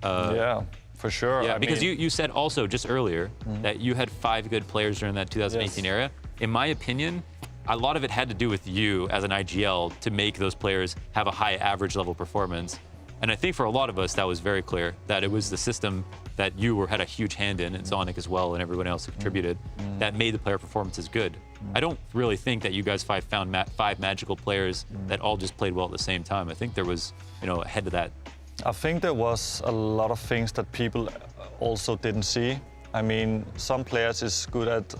Yeah, for sure. Yeah, I because mean, you said also just earlier that you had 5 good players during that 2018 era. In my opinion, a lot of it had to do with you as an IGL to make those players have a high average level performance. And I think for a lot of us, that was very clear that it was the system that you had a huge hand in, and Sonic as well, and everyone else contributed, that made the player performances good. I don't really think that you guys found 5 magical players that all just played well at the same time. I think there was, you know, ahead of that. I think there was a lot of things that people also didn't see. I mean, some players is good at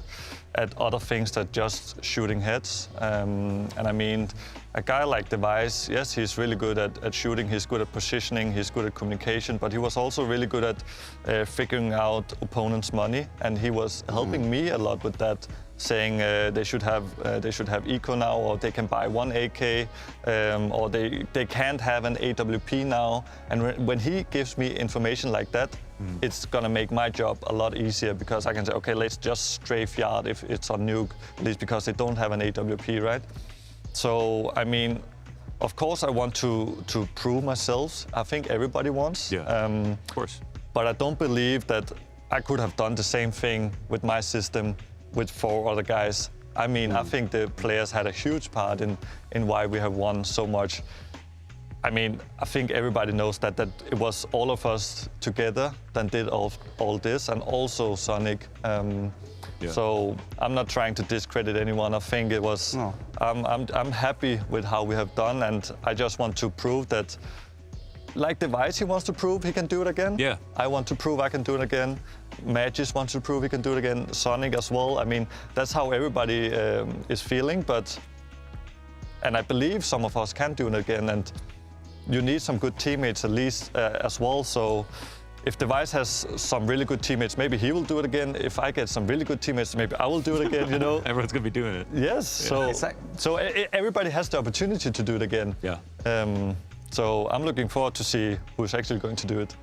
other things than just shooting heads. And I mean, a guy like Device, yes, he's really good at shooting, he's good at positioning, he's good at communication, but he was also really good at figuring out opponents' money, and he was helping me a lot with that, saying they should have eco now, or they can buy 1 AK, or they can't have an AWP now. And when he gives me information like that, it's gonna make my job a lot easier, because I can say, okay, let's just strafe yard if it's on Nuke, at least because they don't have an AWP, right? So, I mean, of course I want to prove myself. I think everybody wants. Yeah, of course. But I don't believe that I could have done the same thing with my system with 4 other guys. I mean, I think the players had a huge part in why we have won so much. I mean, I think everybody knows that it was all of us together that did all this, and also Sonic. So I'm not trying to discredit anyone. I think it was. No. I'm happy with how we have done, and I just want to prove that. Like Device, he wants to prove he can do it again. Yeah. I want to prove I can do it again. Magisk wants to prove he can do it again. Sonic as well. I mean, that's how everybody is feeling. And I believe some of us can do it again. And you need some good teammates at least as well. So if Device has some really good teammates, maybe he will do it again. If I get some really good teammates, maybe I will do it again, you know? Everyone's gonna be doing it. Yes, Yeah. so everybody has the opportunity to do it again. Yeah. So I'm looking forward to see who's actually going to do it.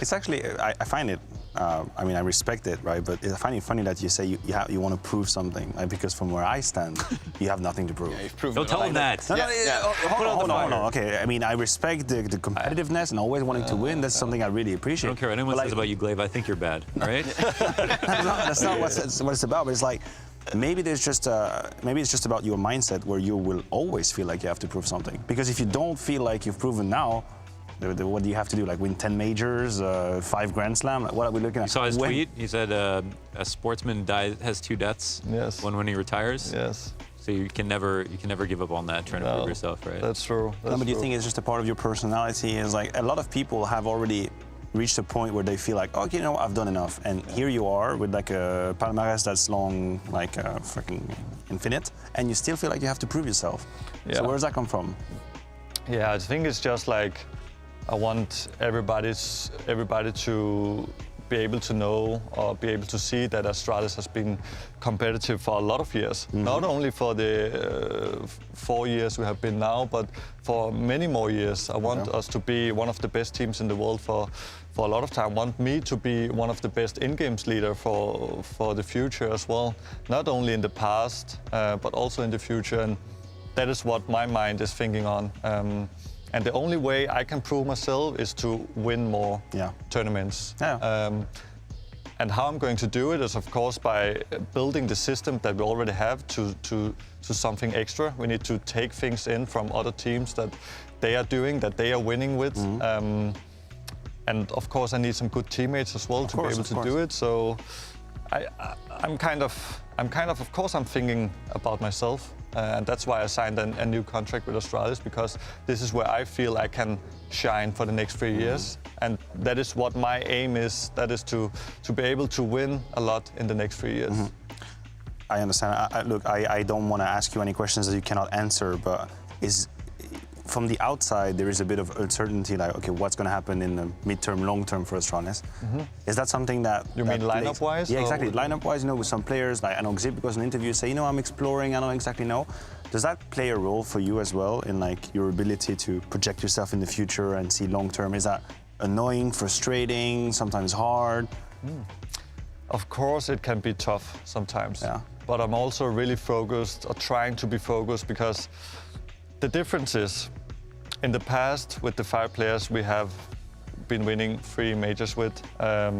It's actually, I find it, I mean, I respect it, right? But I find it funny that you say you want to prove something, like, because from where I stand, you have nothing to prove. Yeah, you've proven Don't tell him that. Hold on. Okay, I mean, I respect the competitiveness and always wanting to win. That's something I really appreciate. I don't care what anyone says about you, Glaive. I think you're bad, all right? that's not what it's about, but it's like, maybe it's just about your mindset, where you will always feel like you have to prove something. Because if you don't feel like you've proven now, what do you have to do? Like win 10 majors, 5 Grand Slam? Like, what are we looking at? You saw his tweet? He said a sportsman has 2 deaths. Yes. One when he retires. Yes. So you can never give up on that, trying to prove yourself, right? That's true. No, but do you think it's just a part of your personality? Is like a lot of people have already reached a point where they feel like, okay, you know, I've done enough. And here you are with like a palmarès that's long, like freaking infinite, and you still feel like you have to prove yourself. Yeah. So where does that come from? Yeah, I think it's just like, I want everybody to be able to know or be able to see that Astralis has been competitive for a lot of years. Not only for the 4 years we have been now, but for many more years. I want us to be one of the best teams in the world for a lot of time. I want me to be one of the best in-games leader for the future as well. Not only in the past, but also in the future. And that is what my mind is thinking on. And the only way I can prove myself is to win more tournaments. And how I'm going to do it is, of course, by building the system that we already have to something extra. We need to take things in from other teams that they are doing, that they are winning with. And of course, I need some good teammates as well to be able to do it. So I'm kind of course, I'm thinking about myself. And that's why I signed a new contract with Astralis, because this is where I feel I can shine for the next 3 years. And that is what my aim is. That is to be able to win a lot in the next 3 years. I understand. Look, I don't want to ask you any questions that you cannot answer, but from the outside, there is a bit of uncertainty, like, okay, what's going to happen in the midterm, long term for Astralis? Is that something that... You mean lineup-wise? Yeah, exactly. Lineup-wise, you know, with some players, like I know Xyp goes in interviews, say, you know, I'm exploring, I don't exactly know. Does that play a role for you as well in like your ability to project yourself in the future and see long term? Is that annoying, frustrating, sometimes hard? Of course, it can be tough sometimes. Yeah. But I'm also really focused, or trying to be focused, because the difference is, in the past, with the 5 players we have been winning 3 majors with, 4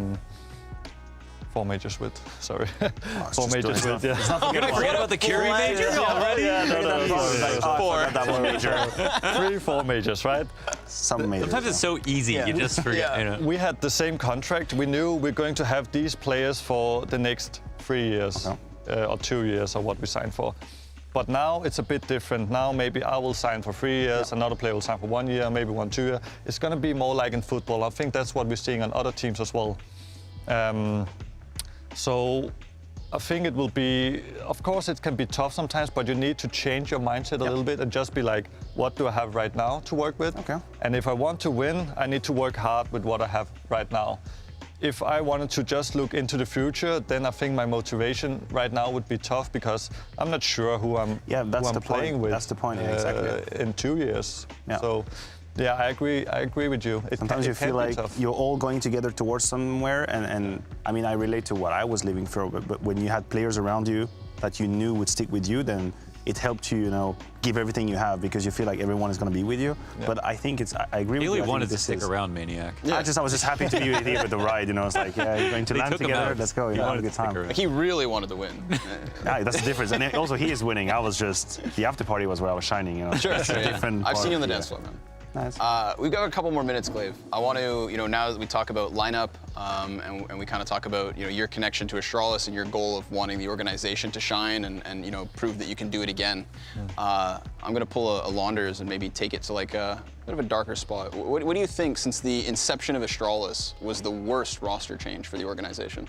majors with, sorry. 4 majors with, yeah. Forget about the Curie major already? That one major. 3, 4 majors, right? Some majors. Sometimes it's so easy, you just forget. You know? We had the same contract. We knew we're going to have these players for the next 3 years, or 2 years, or what we signed for. But now it's a bit different. Now maybe I will sign for 3 years, another player will sign for 1 year, maybe 1, 2 years. It's going to be more like in football. I think that's what we're seeing on other teams as well. So I think it will be, of course it can be tough sometimes, but you need to change your mindset a little bit and just be like, what do I have right now to work with? And if I want to win, I need to work hard with what I have right now. If I wanted to just look into the future, then I think my motivation right now would be tough, because I'm not sure who I'm playing with. That's the point, exactly. In 2 years. So, yeah, I agree with you. Sometimes you feel like you're all going together towards somewhere, and I mean, I relate to what I was living through, but when you had players around you that you knew would stick with you, then it helped you, you know, give everything you have, because you feel like everyone is going to be with you. But I think I agree with you. Eli wanted to stick around, Maniac. I was just happy to be with you with the ride, you know. It's like, yeah, you're going to land together, let's go, you know, have a good time. He really wanted to win. Yeah, that's the difference. And also, he is winning. I was just, the after party was where I was shining, you know. Sure. I've seen you on the dance floor, man. Nice. We've got a couple more minutes, Glaive. I want to, you know, now that we talk about lineup and we kind of talk about, you know, your connection to Astralis and your goal of wanting the organization to shine and you know, prove that you can do it again. I'm going to pull a Launders and maybe take it to like a bit of a darker spot. What do you think, since the inception of Astralis, was the worst roster change for the organization?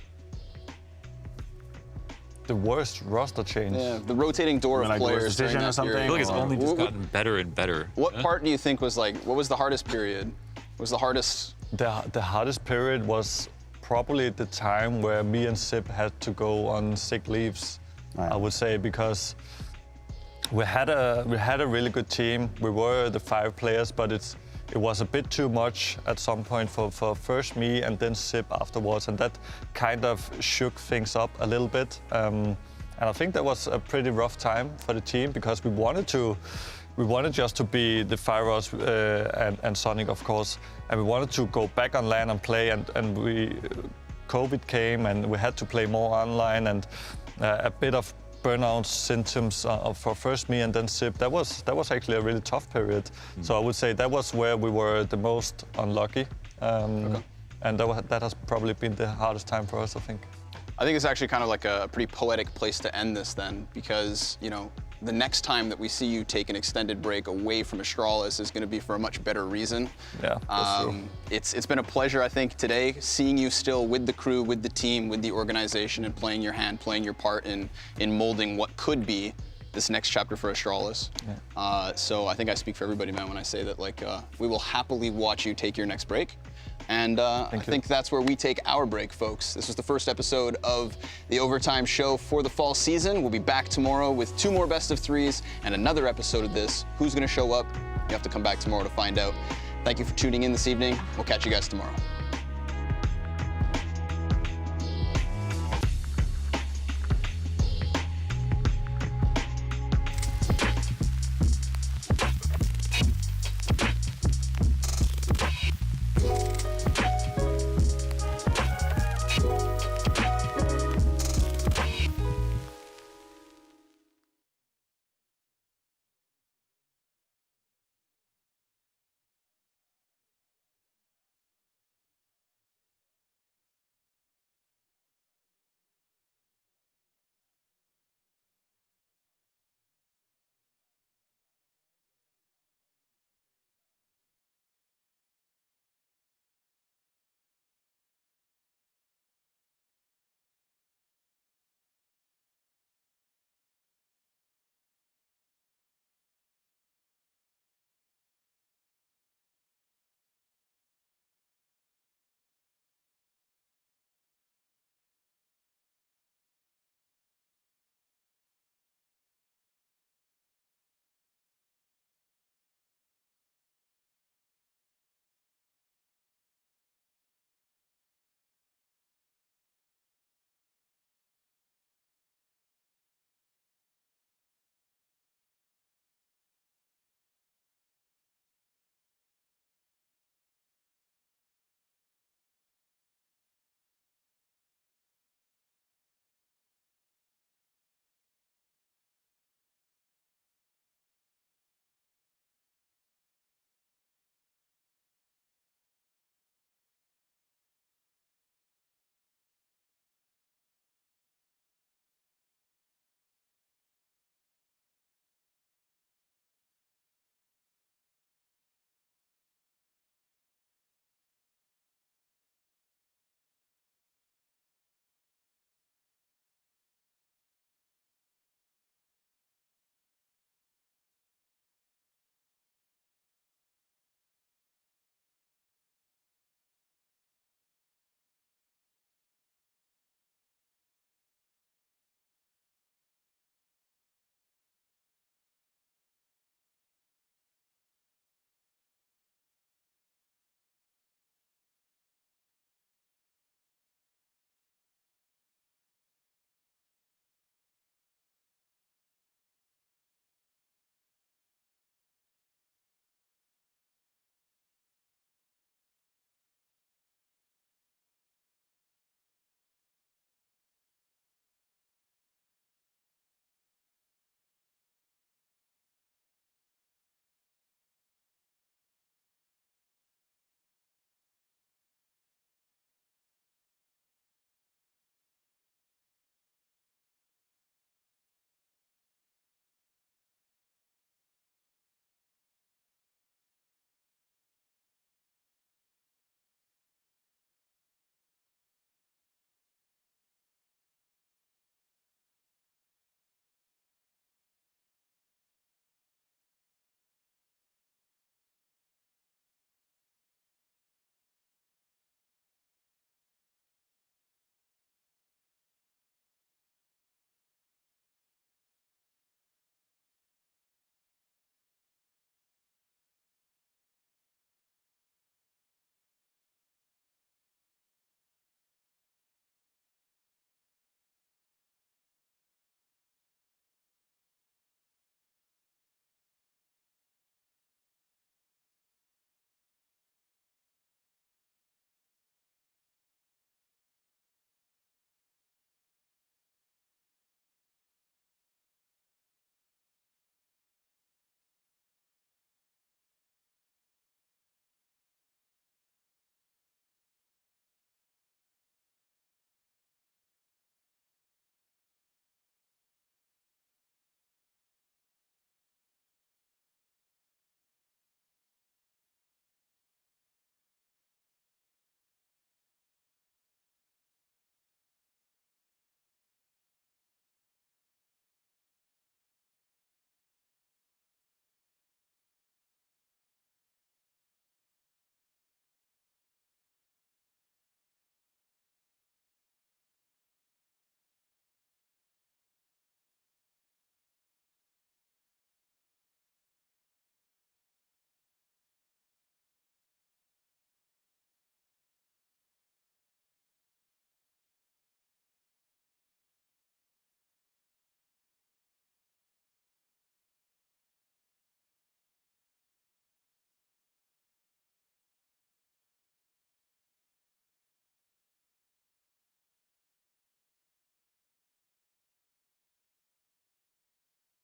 The worst roster change? Yeah, the rotating door of players during that period. I feel like it's only just gotten better and better. What part do you think was like, what was the hardest period? What was the hardest? The hardest period was probably the time where me and Xyp had to go on sick leaves, I would say, because we had a really good team. We were the 5 players, but it was a bit too much at some point for first me and then Xyp afterwards, and that kind of shook things up a little bit. And I think that was a pretty rough time for the team, because we wanted just to be the Fyros and Sonic, of course, and we wanted to go back on LAN and play, and COVID came and we had to play more online, and a bit of burnout symptoms for first me and then Xyp. That was actually a really tough period. So I would say that was where we were the most unlucky, and that has probably been the hardest time for us, I think. I think it's actually kind of like a pretty poetic place to end this then, because, you know, the next time that we see you take an extended break away from Astralis is going to be for a much better reason. Yeah, that's true. It's been a pleasure, I think, today, seeing you still with the crew, with the team, with the organization, and playing your hand, playing your part in molding what could be this next chapter for Astralis. So I think I speak for everybody, man, when I say that, like, we will happily watch you take your next break. And I think that's where we take our break, folks. This was the first episode of the Overtime Show for the fall season. We'll be back tomorrow with 2 more best of 3s and another episode of this. Who's going to show up? You have to come back tomorrow to find out. Thank you for tuning in this evening. We'll catch you guys tomorrow.